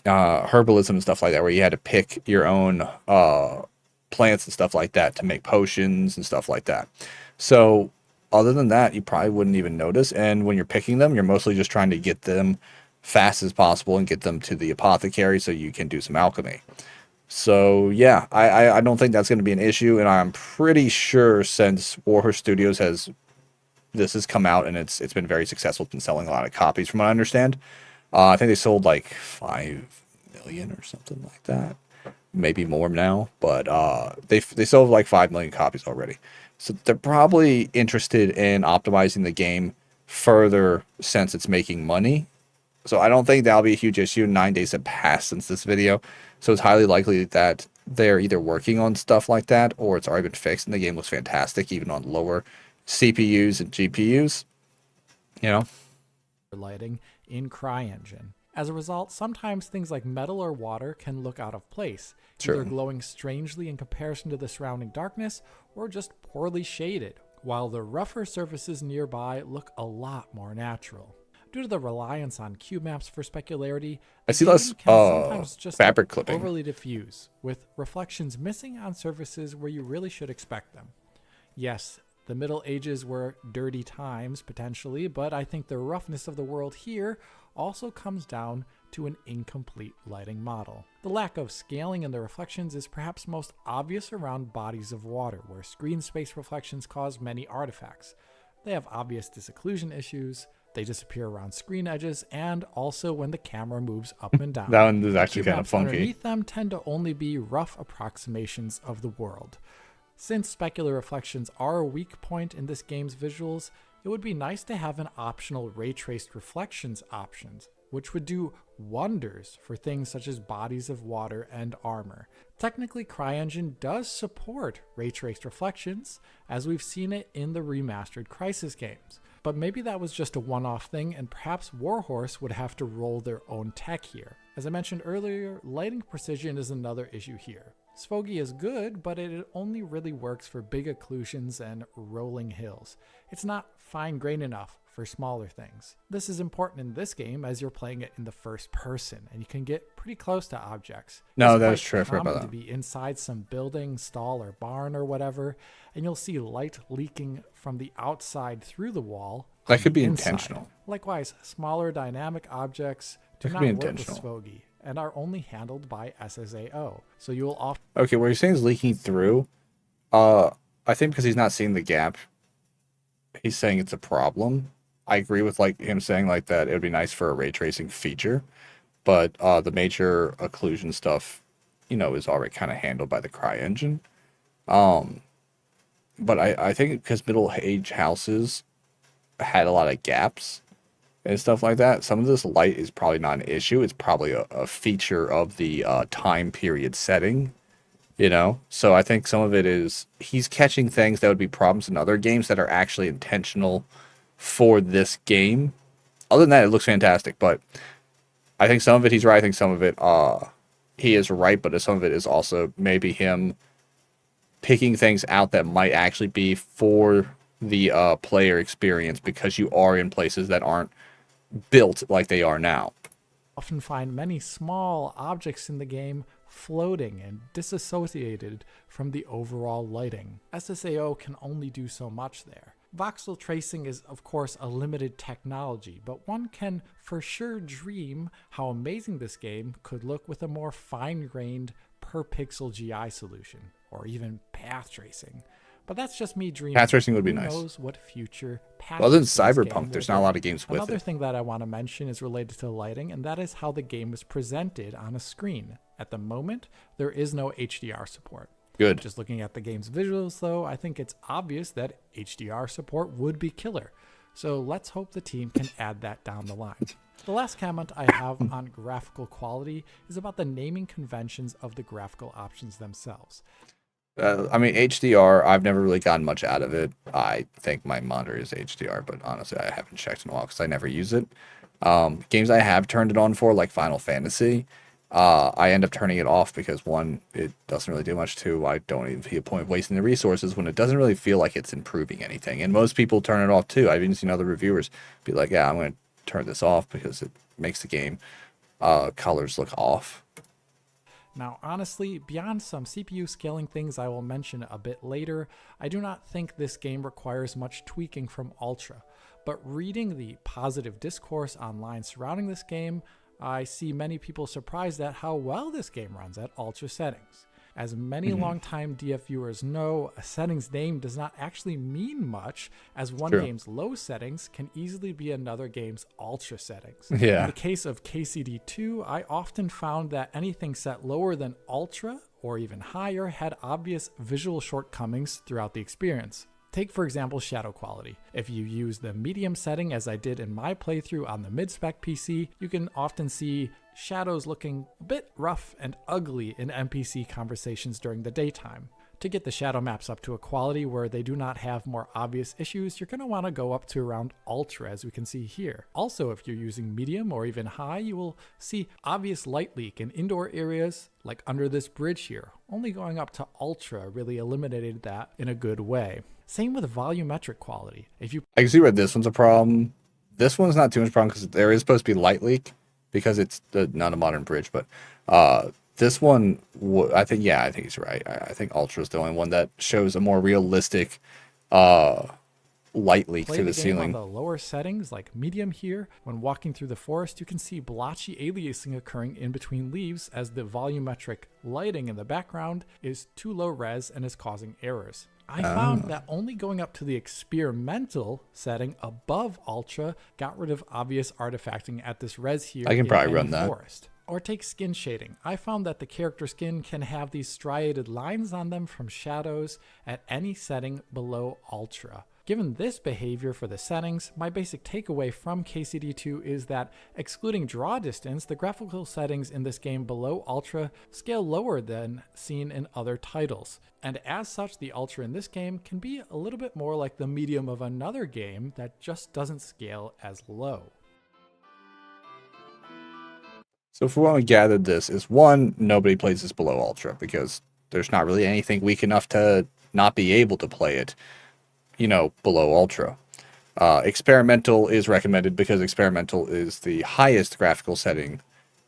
herbalism and stuff like that, where you had to pick your own plants and stuff like that to make potions and stuff like that. So other than that, you probably wouldn't even notice. And when you're picking them, you're mostly just trying to get them fast as possible and get them to the apothecary so you can do some alchemy. So yeah, I don't think that's going to be an issue, and I'm pretty sure since Warhorse Studios has come out and it's been very successful, it's been selling a lot of copies from what I understand. I think they sold like 5 million or something like that, maybe more now, but they sold like 5 million copies already. So they're probably interested in optimizing the game further since it's making money. So I don't think that'll be a huge issue. 9 days have passed since this video, so it's highly likely that they're either working on stuff like that or it's already been fixed and the game looks fantastic even on lower CPUs and GPUs. You know? Lighting in CryEngine. As a result, sometimes things like metal or water can look out of place, either glowing strangely in comparison to the surrounding darkness or just poorly shaded, while the rougher surfaces nearby look a lot more natural. Due to the reliance on cube maps for specularity, I see less fabric clipping. Overly diffuse, with reflections missing on surfaces where you really should expect them. Yes, the Middle Ages were dirty times, potentially, but I think the roughness of the world here also comes down to an incomplete lighting model. The lack of scaling in the reflections is perhaps most obvious around bodies of water, where screen space reflections cause many artifacts. They have obvious disocclusion issues, they disappear around screen edges, and also when the camera moves up and down. That one is actually kind of funky. Underneath them tend to only be rough approximations of the world. Since specular reflections are a weak point in this game's visuals, it would be nice to have an optional ray-traced reflections options, which would do wonders for things such as bodies of water and armor. Technically, CryEngine does support ray-traced reflections, as we've seen it in the remastered Crysis games. But maybe that was just a one-off thing, and perhaps Warhorse would have to roll their own tech here. As I mentioned earlier, lighting precision is another issue here. Sfogy is good, but it only really works for big occlusions and rolling hills. It's not fine-grained enough for smaller things. This is important in this game as you're playing it in the first person, and you can get pretty close to objects. No, that's true. It's common to be inside some building, stall, or barn or whatever, and you'll see light leaking from the outside through the wall. That could be intentional. Likewise, smaller dynamic objects do not work with Sfogy and are only handled by SSAO. So you will often... Okay, what you're saying is leaking through. I think because he's not seeing the gap, he's saying it's a problem. I agree with like him saying like that it would be nice for a ray tracing feature, but the major occlusion stuff, you know, is already kind of handled by the CryEngine. But I think because middle age houses had a lot of gaps and stuff like that, some of this light is probably not an issue. It's probably a feature of the time period setting, you know? So I think some of it is he's catching things that would be problems in other games that are actually intentional for this game. Other than that, it looks fantastic, but I think some of it he's right. I think some of it he is right, but some of it is also maybe him picking things out that might actually be for the player experience because you are in places that aren't built like they are now. Often find many small objects in the game floating and disassociated from the overall lighting. SSAO can only do so much there. Voxel tracing is of course a limited technology, but one can for sure dream how amazing this game could look with a more fine-grained per pixel GI solution, or even path tracing. But that's just me dreaming. Path tracing would be nice. Who knows what future path Other than Cyberpunk, there's not a lot of games with it. Another thing that I want to mention is related to lighting, and that is how the game is presented on a screen. At the moment, there is no HDR support. Good. Just looking at the game's visuals, though, I think it's obvious that HDR support would be killer. So let's hope the team can add that down the line. The last comment I have on graphical quality is about the naming conventions of the graphical options themselves. I mean, HDR, I've never really gotten much out of it. I think my monitor is HDR, but honestly, I haven't checked in a while because I never use it. Games I have turned it on for, like Final Fantasy, I end up turning it off because, one, it doesn't really do much. Two, I don't even see a point wasting the resources when it doesn't really feel like it's improving anything. And most people turn it off too. I've even seen other reviewers be like, yeah, I'm going to turn this off because it makes the game colors look off. Now, honestly, beyond some CPU scaling things I will mention a bit later, I do not think this game requires much tweaking from Ultra. But reading the positive discourse online surrounding this game, I see many people surprised at how well this game runs at Ultra settings. As many longtime DF viewers know, a settings name does not actually mean much, as one game's low settings can easily be another game's ultra settings. Yeah. In the case of KCD2, I often found that anything set lower than ultra or even higher had obvious visual shortcomings throughout the experience. Take, for example, shadow quality. If you use the medium setting, as I did in my playthrough on the mid-spec PC, you can often see shadows looking a bit rough and ugly in NPC conversations during the daytime. To get the shadow maps up to a quality where they do not have more obvious issues, you're going to want to go up to around ultra, as we can see here. Also, if you're using medium or even high, you will see obvious light leak in indoor areas, like under this bridge here. Only going up to ultra really eliminated that in a good way. Same with volumetric quality. If you I can see where this one's a problem. This one's not too much problem because there is supposed to be light leak because it's not a modern bridge, but this one, I think he's right. I think Ultra is the only one that shows a more realistic light leak through the ceiling. On the lower settings, like medium here, when walking through the forest, you can see blotchy aliasing occurring in between leaves as the volumetric lighting in the background is too low res and is causing errors. I found that only going up to the experimental setting above Ultra got rid of obvious artifacting at this res here. I can probably run that. Forest. Or take skin shading. I found that the character skin can have these striated lines on them from shadows at any setting below Ultra. Given this behavior for the settings, my basic takeaway from KCD2 is that, excluding draw distance, the graphical settings in this game below Ultra scale lower than seen in other titles. And as such, the Ultra in this game can be a little bit more like the medium of another game that just doesn't scale as low. So for what we gathered, this is one, nobody plays this below Ultra because there's not really anything weak enough to not be able to play it, below Ultra. Experimental is recommended because experimental is the highest graphical setting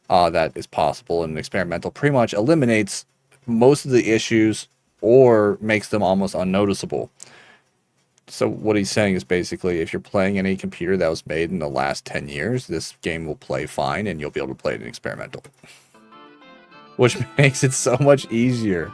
that is possible, and experimental pretty much eliminates most of the issues or makes them almost unnoticeable. So what he's saying is basically if you're playing any computer that was made in the last 10 years, this game will play fine and you'll be able to play it in experimental. Which makes it so much easier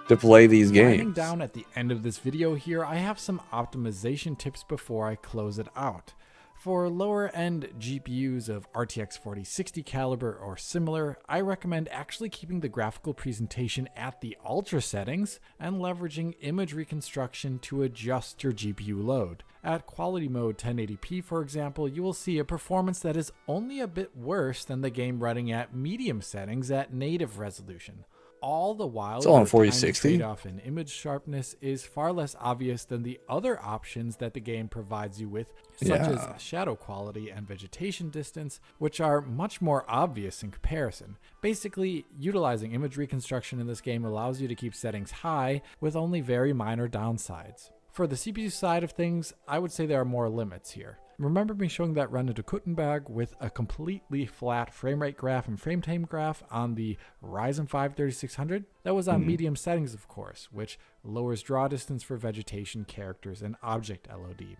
to play these games. Winding down at the end of this video here, I have some optimization tips before I close it out. For lower end GPUs of RTX 4060 caliber or similar, I recommend actually keeping the graphical presentation at the ultra settings and leveraging image reconstruction to adjust your GPU load. At quality mode 1080p, for example, you will see a performance that is only a bit worse than the game running at medium settings at native resolution. All the while, it's all on the 4060. trade-off in image sharpness is far less obvious than the other options that the game provides you with, such as shadow quality and vegetation distance, which are much more obvious in comparison. Basically, utilizing image reconstruction in this game allows you to keep settings high with only very minor downsides. For the CPU side of things, I would say there are more limits here. Remember me showing that run into Kuttenberg with a completely flat frame rate graph and frame time graph on the Ryzen 5 3600? That was on medium settings, of course, which lowers draw distance for vegetation, characters, and object LOD.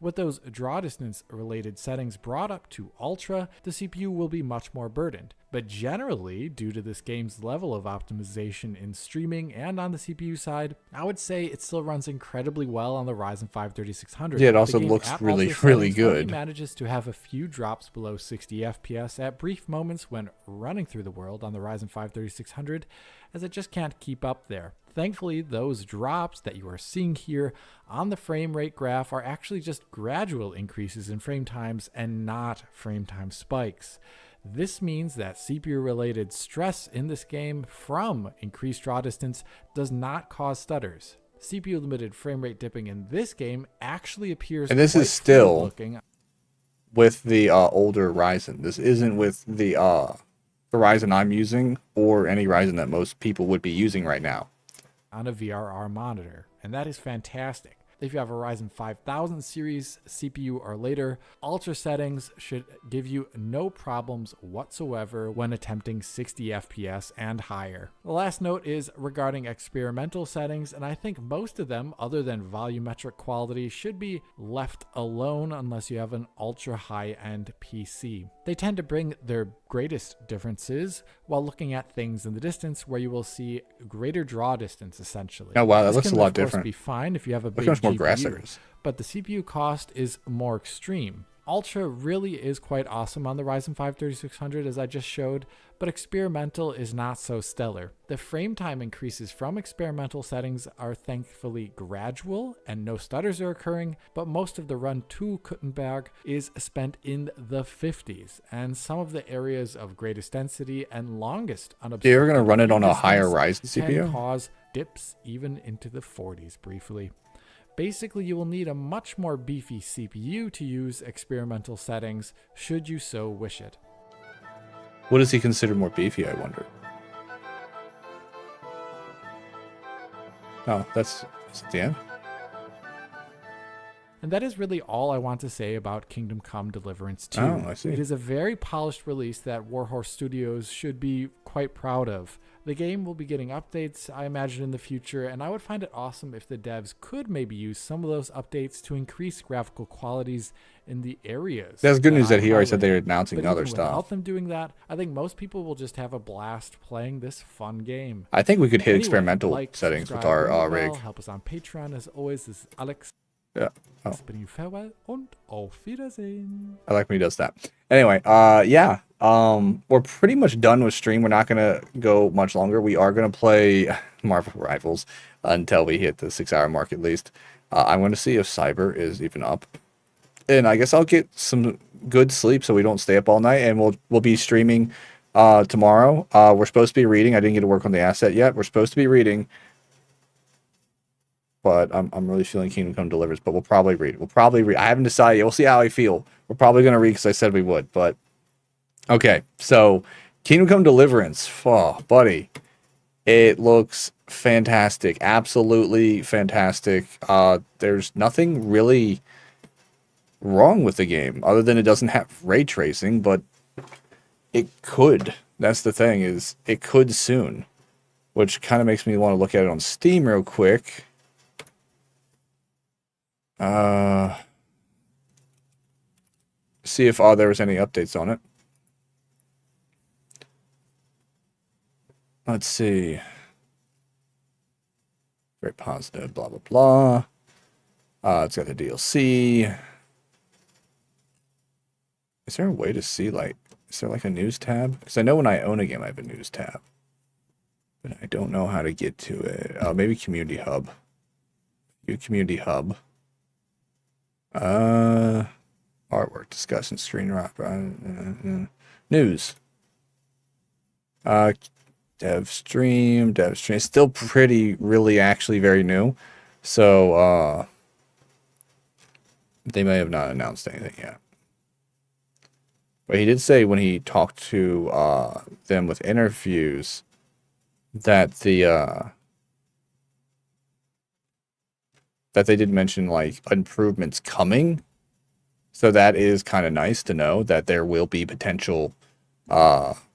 With those draw distance related settings brought up to ultra, the CPU will be much more burdened. But generally, due to this game's level of optimization in streaming and on the CPU side, I would say it still runs incredibly well on the Ryzen 5 3600. Yeah, it also looks really, really good. It manages to have a few drops below 60 FPS at brief moments when running through the world on the Ryzen 5 3600, as it just can't keep up there. Thankfully, those drops that you are seeing here on the frame rate graph are actually just gradual increases in frame times and not frame time spikes. This means that CPU-related stress in this game from increased draw distance does not cause stutters. CPU-limited frame rate dipping in this game actually appears, and this is still with the older Ryzen. This isn't with the Ryzen I'm using or any Ryzen that most people would be using right now. On a VRR monitor, and that is fantastic. If you have a Ryzen 5000 series CPU or later, ultra settings should give you no problems whatsoever when attempting 60 FPS and higher. The last note is regarding experimental settings, and I think most of them, other than volumetric quality, should be left alone unless you have an ultra high-end PC. They tend to bring their greatest differences while looking at things in the distance, where you will see greater draw distance essentially. Oh wow, that This looks a can, lot of course, different. be fine if you have a Look big how much more GPU, grass there is. but the CPU cost is more extreme. Ultra really is quite awesome on the Ryzen 5 3600 as I just showed, but experimental is not so stellar. The frame time increases from experimental settings are thankfully gradual and no stutters are occurring, but most of the run to Kuttenberg is spent in the 50s, and some of the areas of greatest density and longest unobstructed You're going to run it on a distance higher Ryzen can CPU? cause dips even into the 40s briefly. Basically, you will need a much more beefy CPU to use experimental settings, should you so wish it. What does he consider more beefy, I wonder? Oh, is it the end? And that is really all I want to say about Kingdom Come Deliverance 2. Oh, I see. It is a very polished release that Warhorse Studios should be quite proud of. The game will be getting updates, I imagine, in the future, and I would find it awesome if the devs could maybe use some of those updates to increase graphical qualities in the areas. That's good news that I'm he already said highlighting. they were announcing But other even stuff. Without them doing that, I think most people will just have a blast playing this fun game. I think we could hit Anyway, experimental like, settings with subscribe, our ring the rig. bell, help us on Patreon. As always, this is Alex. Yeah. Oh. Bidding you farewell und auf Wiedersehen. I like when he does that. Anyway, yeah. We're pretty much done with stream. We're not gonna go much longer. We are gonna play Marvel Rivals until we hit the 6-hour mark at least. I'm gonna see if Cyber is even up, and I guess I'll get some good sleep so we don't stay up all night. And we'll be streaming tomorrow. We're supposed to be reading. I didn't get to work on the asset yet. We're supposed to be reading. But I'm really feeling Kingdom Come Delivers. But we'll probably read. I haven't decided yet. We'll see how I feel. We're probably going to read because I said we would. But, okay. So, Kingdom Come Deliverance. Oh, buddy. It looks fantastic. Absolutely fantastic. There's nothing really wrong with the game. Other than it doesn't have ray tracing. But it could. That's the thing, is it could soon. Which kind of makes me want to look at it on Steam real quick. See if there was any updates on it. Let's see. Very positive, blah, blah, blah. It's got the DLC. Is there a way to see, like, is there like a news tab? Because I know when I own a game, I have a news tab. But I don't know how to get to it. Maybe Community Hub. Community Hub. Artwork, discussion, screen wrap, news. Dev stream. It's still pretty, really, actually very new. So, they may have not announced anything yet. But he did say when he talked to them with interviews that that they did mention like improvements coming. So that is kind of nice to know that there will be potential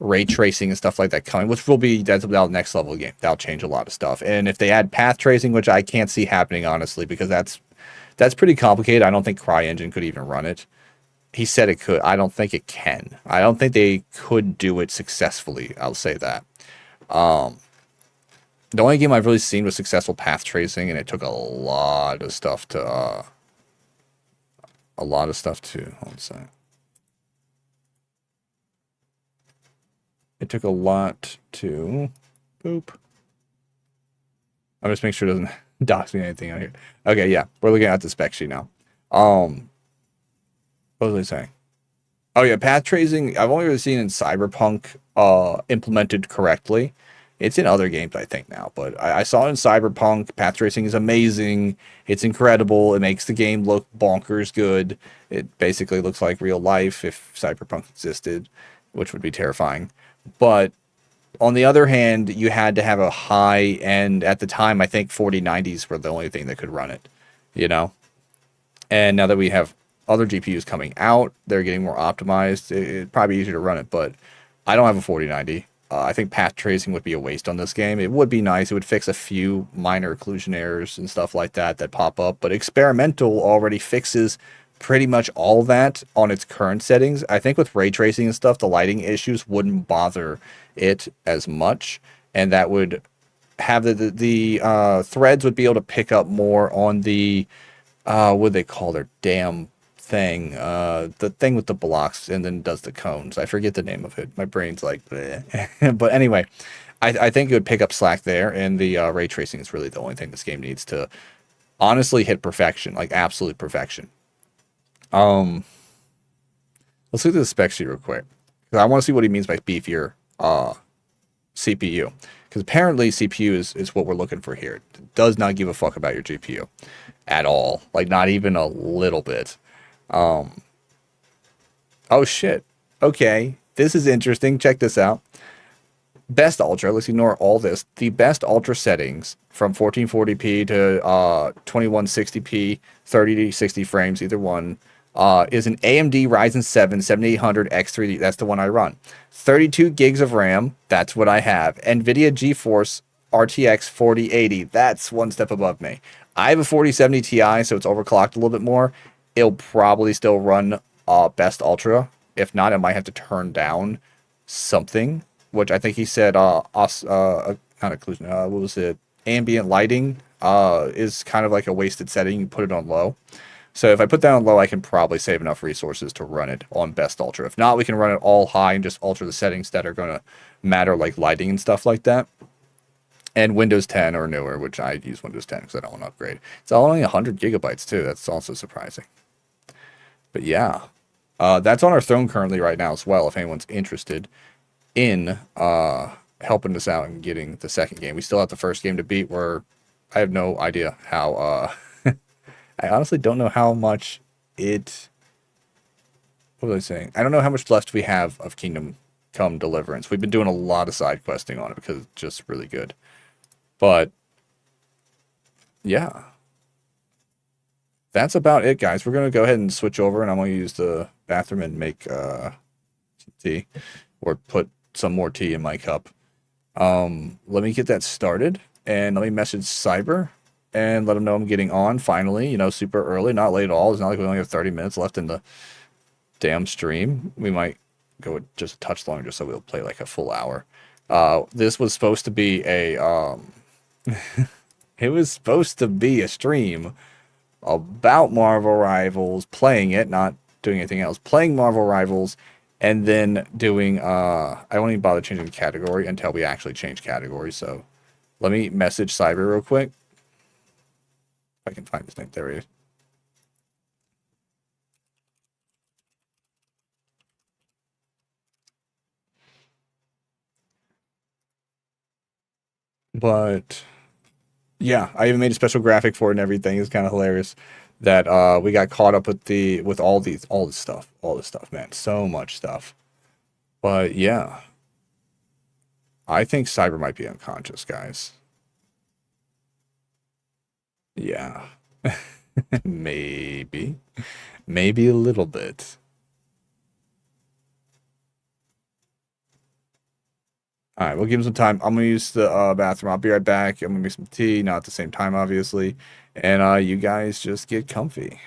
ray tracing and stuff like that coming, which will be, that's about next level game. That'll change a lot of stuff. And if they add path tracing, which I can't see happening honestly, because that's pretty complicated. I don't think CryEngine could even run it. He said it could. I don't think it can. I don't think they could do it successfully. I'll say that. The only game I've really seen was successful path tracing, and it took a lot of stuff to, hold on a second. It took a lot to, boop. I'm just making sure it doesn't dox me anything out here. Okay, yeah, we're looking at the spec sheet now. What was I saying? Oh yeah, path tracing, I've only really seen in Cyberpunk implemented correctly. It's in other games, I think, now, but I saw it in Cyberpunk. Path tracing is amazing. It's incredible. It makes the game look bonkers good. It basically looks like real life if Cyberpunk existed, which would be terrifying. But on the other hand, you had to have a high end, at the time, I think 4090s were the only thing that could run it. you know? And now that we have other GPUs coming out, they're getting more optimized. It'd probably be easier to run it, but I don't have a 4090. I think path tracing would be a waste on this game. It would be nice. It would fix a few minor occlusion errors and stuff like that that pop up, but experimental already fixes pretty much all that on its current settings. I think with ray tracing and stuff, the lighting issues wouldn't bother it as much, and that would have the threads would be able to pick up more on the what do they call their damn thing? The thing with the blocks and then does the cones. I forget the name of it. My brain's like, bleh. But anyway, I think it would pick up slack there, and the ray tracing is really the only thing this game needs to honestly hit perfection, like absolute perfection. Let's look at the spec sheet real quick. I want to see what he means by beefier CPU. Because apparently CPU is what we're looking for here. It does not give a fuck about your GPU at all. Like, not even a little bit. Oh, shit. Okay. This is interesting. Check this out. Best Ultra. Let's ignore all this. The best Ultra settings from 1440p to 2160p, 30 to 60 frames, either one, is an AMD Ryzen 7 7800 X3D. That's the one I run. 32 gigs of RAM. That's what I have. NVIDIA GeForce RTX 4080. That's one step above me. I have a 4070 Ti, so it's overclocked a little bit more. It'll probably still run best Ultra. If not, it might have to turn down something, which I think he said not occlusion, what was it? Ambient lighting is kind of like a wasted setting. You put it on low. So if I put that on low, I can probably save enough resources to run it on best Ultra. If not, we can run it all high and just alter the settings that are going to matter, like lighting and stuff like that. And Windows 10 or newer, which I use Windows 10 because I don't want to upgrade. It's only 100 gigabytes too. That's also surprising. But yeah, that's on our throne currently right now as well, if anyone's interested in helping us out and getting the second game. We still have the first game to beat, where I have no idea how... I honestly don't know how much it... What was I saying? I don't know how much left we have of Kingdom Come Deliverance. We've been doing a lot of side questing on it because it's just really good. But, yeah. That's about it, guys. We're going to go ahead and switch over, and I'm going to use the bathroom and make some tea. Or put some more tea in my cup. Let me get that started, and let me message Cyber and let him know I'm getting on finally, you know, super early, not late at all. It's not like we only have 30 minutes left in the damn stream. We might go just a touch longer just so we'll play like a full hour. This was supposed to be a it was supposed to be a stream about Marvel Rivals, playing it, not doing anything else, playing Marvel Rivals, and then doing I won't even bother changing the category until we actually change category. So let me message Cyber real quick. If I can find his name. There he is. But yeah, I even made a special graphic for it and everything. It's kind of hilarious that we got caught up with all this stuff, man. So much stuff. But yeah, I think Cyber might be unconscious, guys. Yeah. Maybe a little bit. All right, we'll give him some time. I'm gonna use the bathroom. I'll be right back. I'm gonna make some tea, not at the same time, obviously. And you guys just get comfy.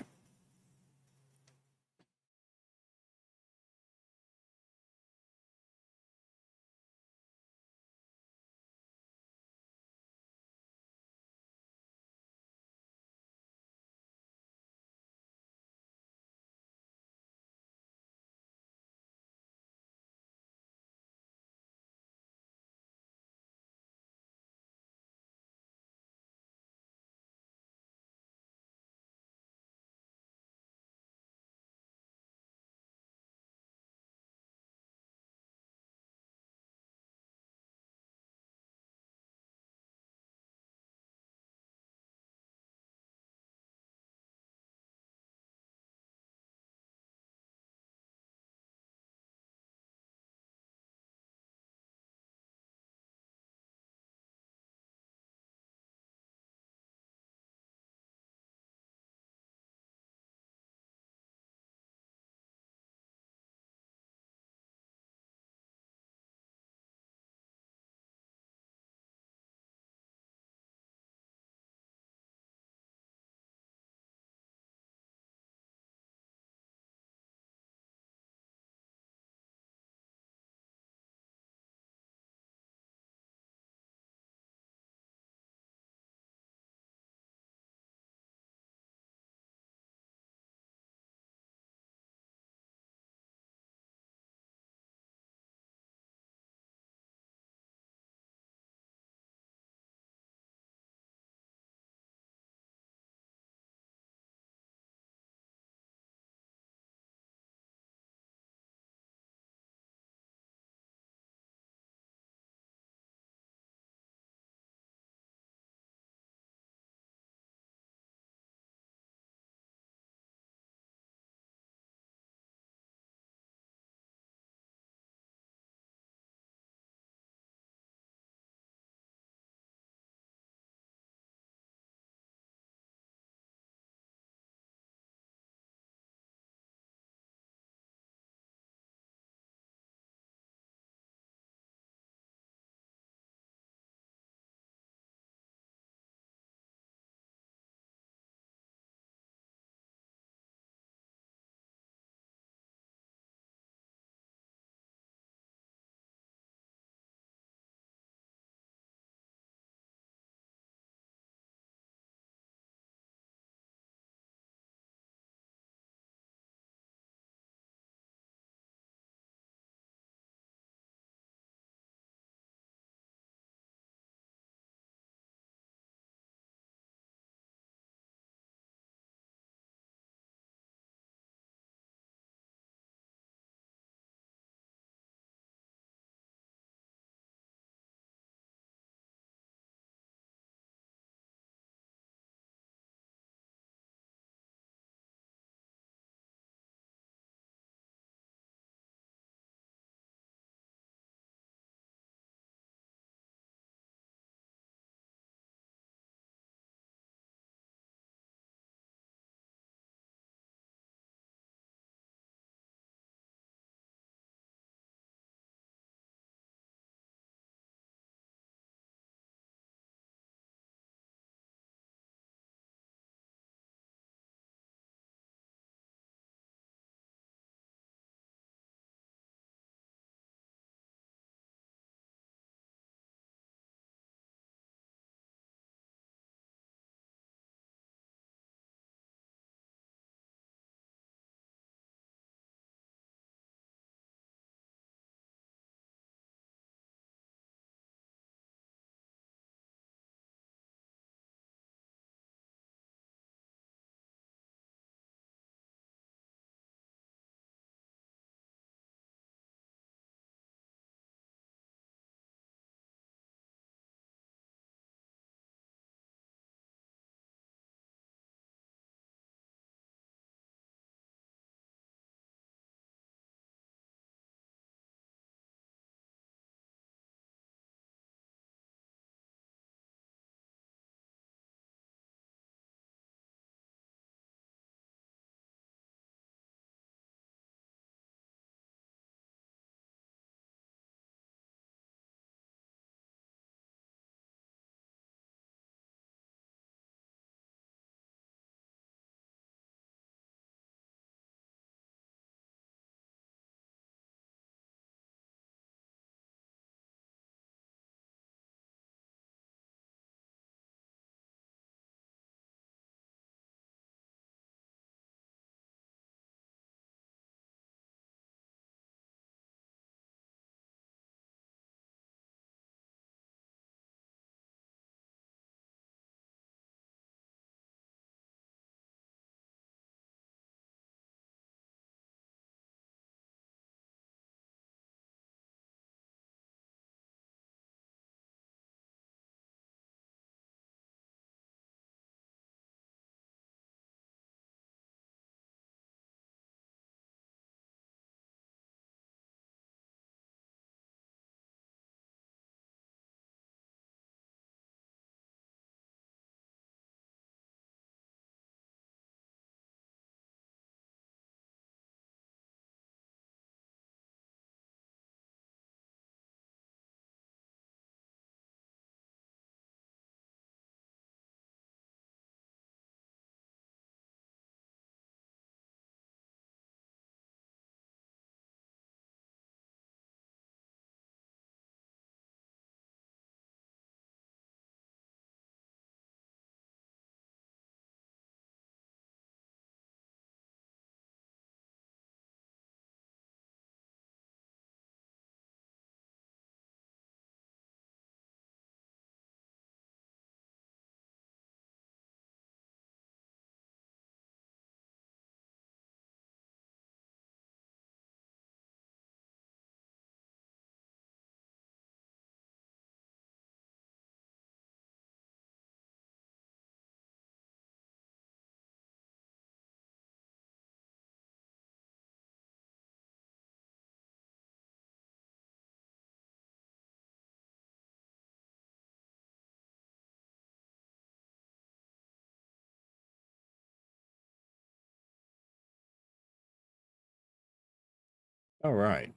All right.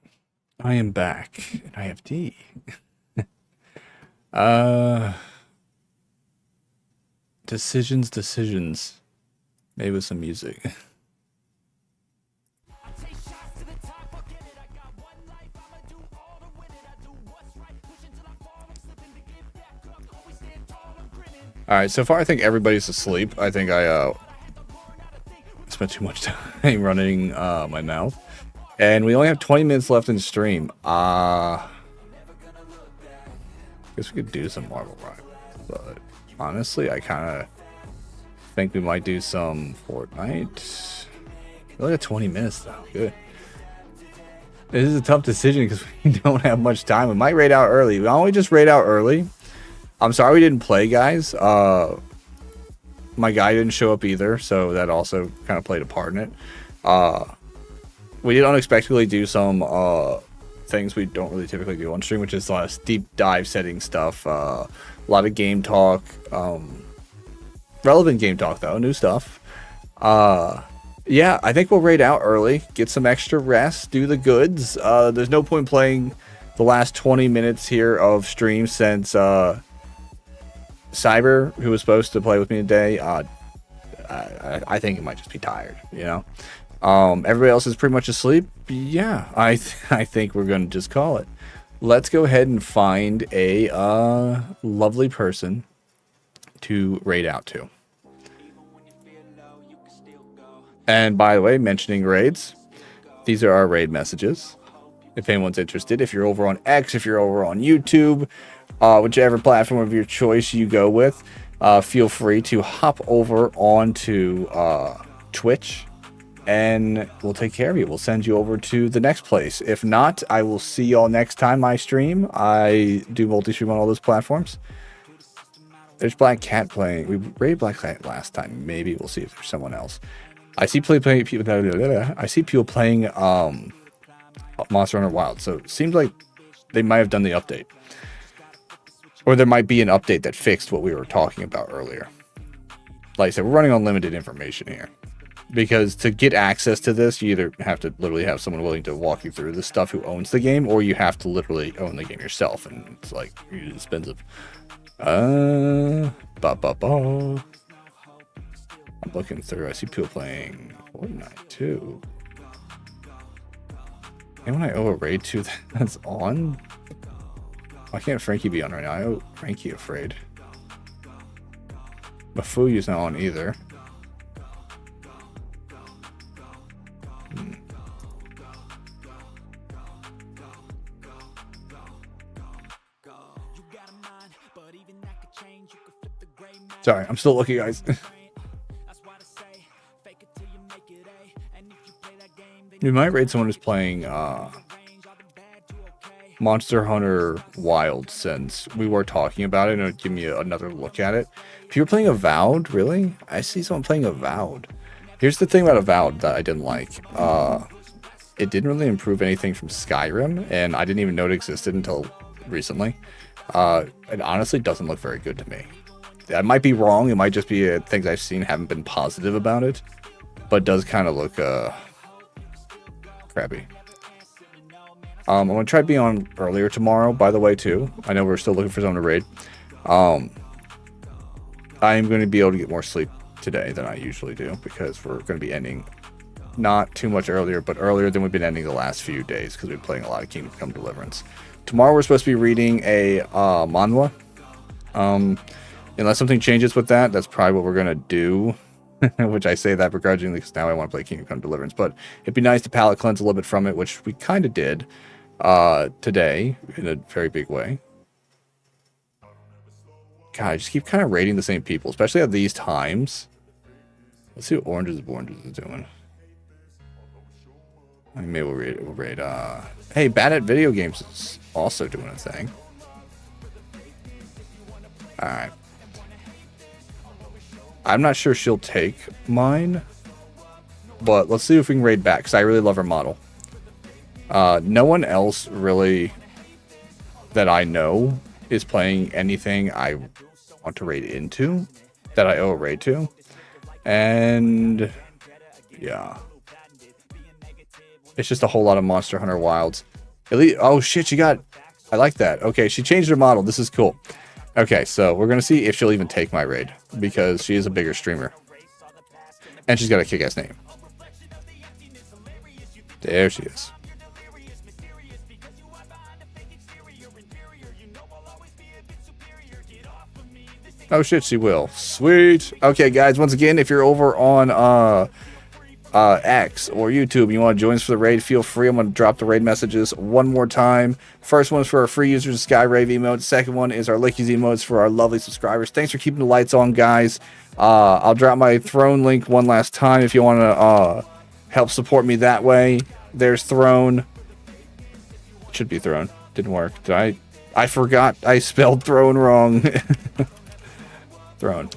I am back, and I have tea. Decisions. Maybe with some music. All right, so far I think everybody's asleep. I think I spent too much time running my mouth. And we only have 20 minutes left in stream. Guess we could do some Marvel Rivals, but honestly, I kind of think we might do some Fortnite. We only have 20 minutes though. Good. This is a tough decision because we don't have much time. We might raid out early. We always just raid out early. I'm sorry we didn't play, guys. My guy didn't show up either, so that also kind of played a part in it. We did unexpectedly do some things we don't really typically do on stream, which is a lot of deep dive setting stuff, a lot of game talk, relevant game talk though, new stuff. Yeah, I think we'll raid out early, get some extra rest, do the goods. There's no point playing the last 20 minutes here of stream since Cyber, who was supposed to play with me today, I think he might just be tired, you know. Everybody else is pretty much asleep. Yeah, I think we're gonna just call it. Let's go ahead and find a lovely person to raid out to. And by the way, mentioning raids, these are our raid messages. If anyone's interested, if you're over on X, if you're over on YouTube, whichever platform of your choice you go with, feel free to hop over onto Twitch, and we'll take care of you. We'll send you over to the next place. If not, I will see y'all next time I stream. I do multi-stream on all those platforms. There's Black Cat playing. We raided Black Cat last time. Maybe we'll see if there's someone else. I see people playing Monster Hunter Wild. So it seems like they might have done the update. Or there might be an update that fixed what we were talking about earlier. Like I said, we're running on limited information here. Because to get access to this, you either have to literally have someone willing to walk you through the stuff who owns the game, or you have to literally own the game yourself, and it's like expensive. I'm looking through. I see people playing Fortnite too. Anyone I owe a raid to that's on? Why can't Frankie be on right now? I owe Frankie afraid. Mafuyu's not on either. Sorry, I'm still looking, guys. We might raid someone who's playing Monster Hunter Wild, since we were talking about it, and it would give me another look at it. If you were playing Avowed, really? I see someone playing Avowed. Here's the thing about Avowed that I didn't like. It didn't really improve anything from Skyrim, and I didn't even know it existed until recently. It honestly doesn't look very good to me. I might be wrong. It might just be things I've seen haven't been positive about it, but it does kind of look crappy. I'm gonna try being on earlier tomorrow, by the way, too. I know we're still looking for someone to raid. I am going to be able to get more sleep today than I usually do, because we're going to be ending not too much earlier, but earlier than we've been ending the last few days, because we've been playing a lot of Kingdom Come Deliverance. Tomorrow we're supposed to be reading a manhwa. Unless something changes with that, that's probably what we're going to do. Which I say that begrudgingly, because now I want to play Kingdom Come Deliverance. But it'd be nice to palate cleanse a little bit from it, which we kind of did today in a very big way. God, I just keep kind of raiding the same people, especially at these times. Let's see what Oranges is doing. Maybe we'll raid hey, Bad at Video Games is also doing a thing. Alright. I'm not sure she'll take mine, but let's see if we can raid back, because I really love her model. No one else really that I know is playing anything I want to raid into, that I owe a raid to. And yeah. It's just a whole lot of Monster Hunter Wilds. At least, oh shit, she got... I like that. Okay, she changed her model. This is cool. Okay, so we're going to see if she'll even take my raid, because she is a bigger streamer. And she's got a kick-ass name. There she is. Oh shit, she will. Sweet. Okay, guys, once again, if you're over on X or YouTube and you want to join us for the raid, feel free. I'm going to drop the raid messages one more time. First one's for our free users, Sky Rave emotes. Second one is our Lickies emotes for our lovely subscribers. Thanks for keeping the lights on, guys. I'll drop my Throne link one last time if you want to help support me that way. There's Throne. It should be Throne. Didn't work. Did I forgot I spelled Throne wrong. Throne.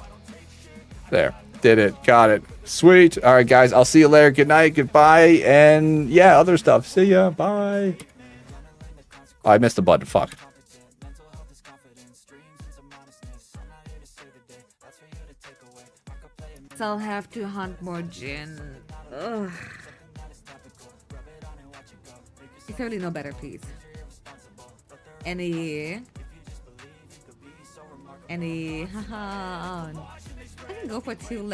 There. Did it. Got it. Sweet. All right, guys. I'll see you later. Good night. Goodbye. And yeah, other stuff. See ya. Bye. Oh, I missed the button. Fuck. I'll have to hunt more gin. Ugh. It's really no better, please. Any, haha. I can go for 2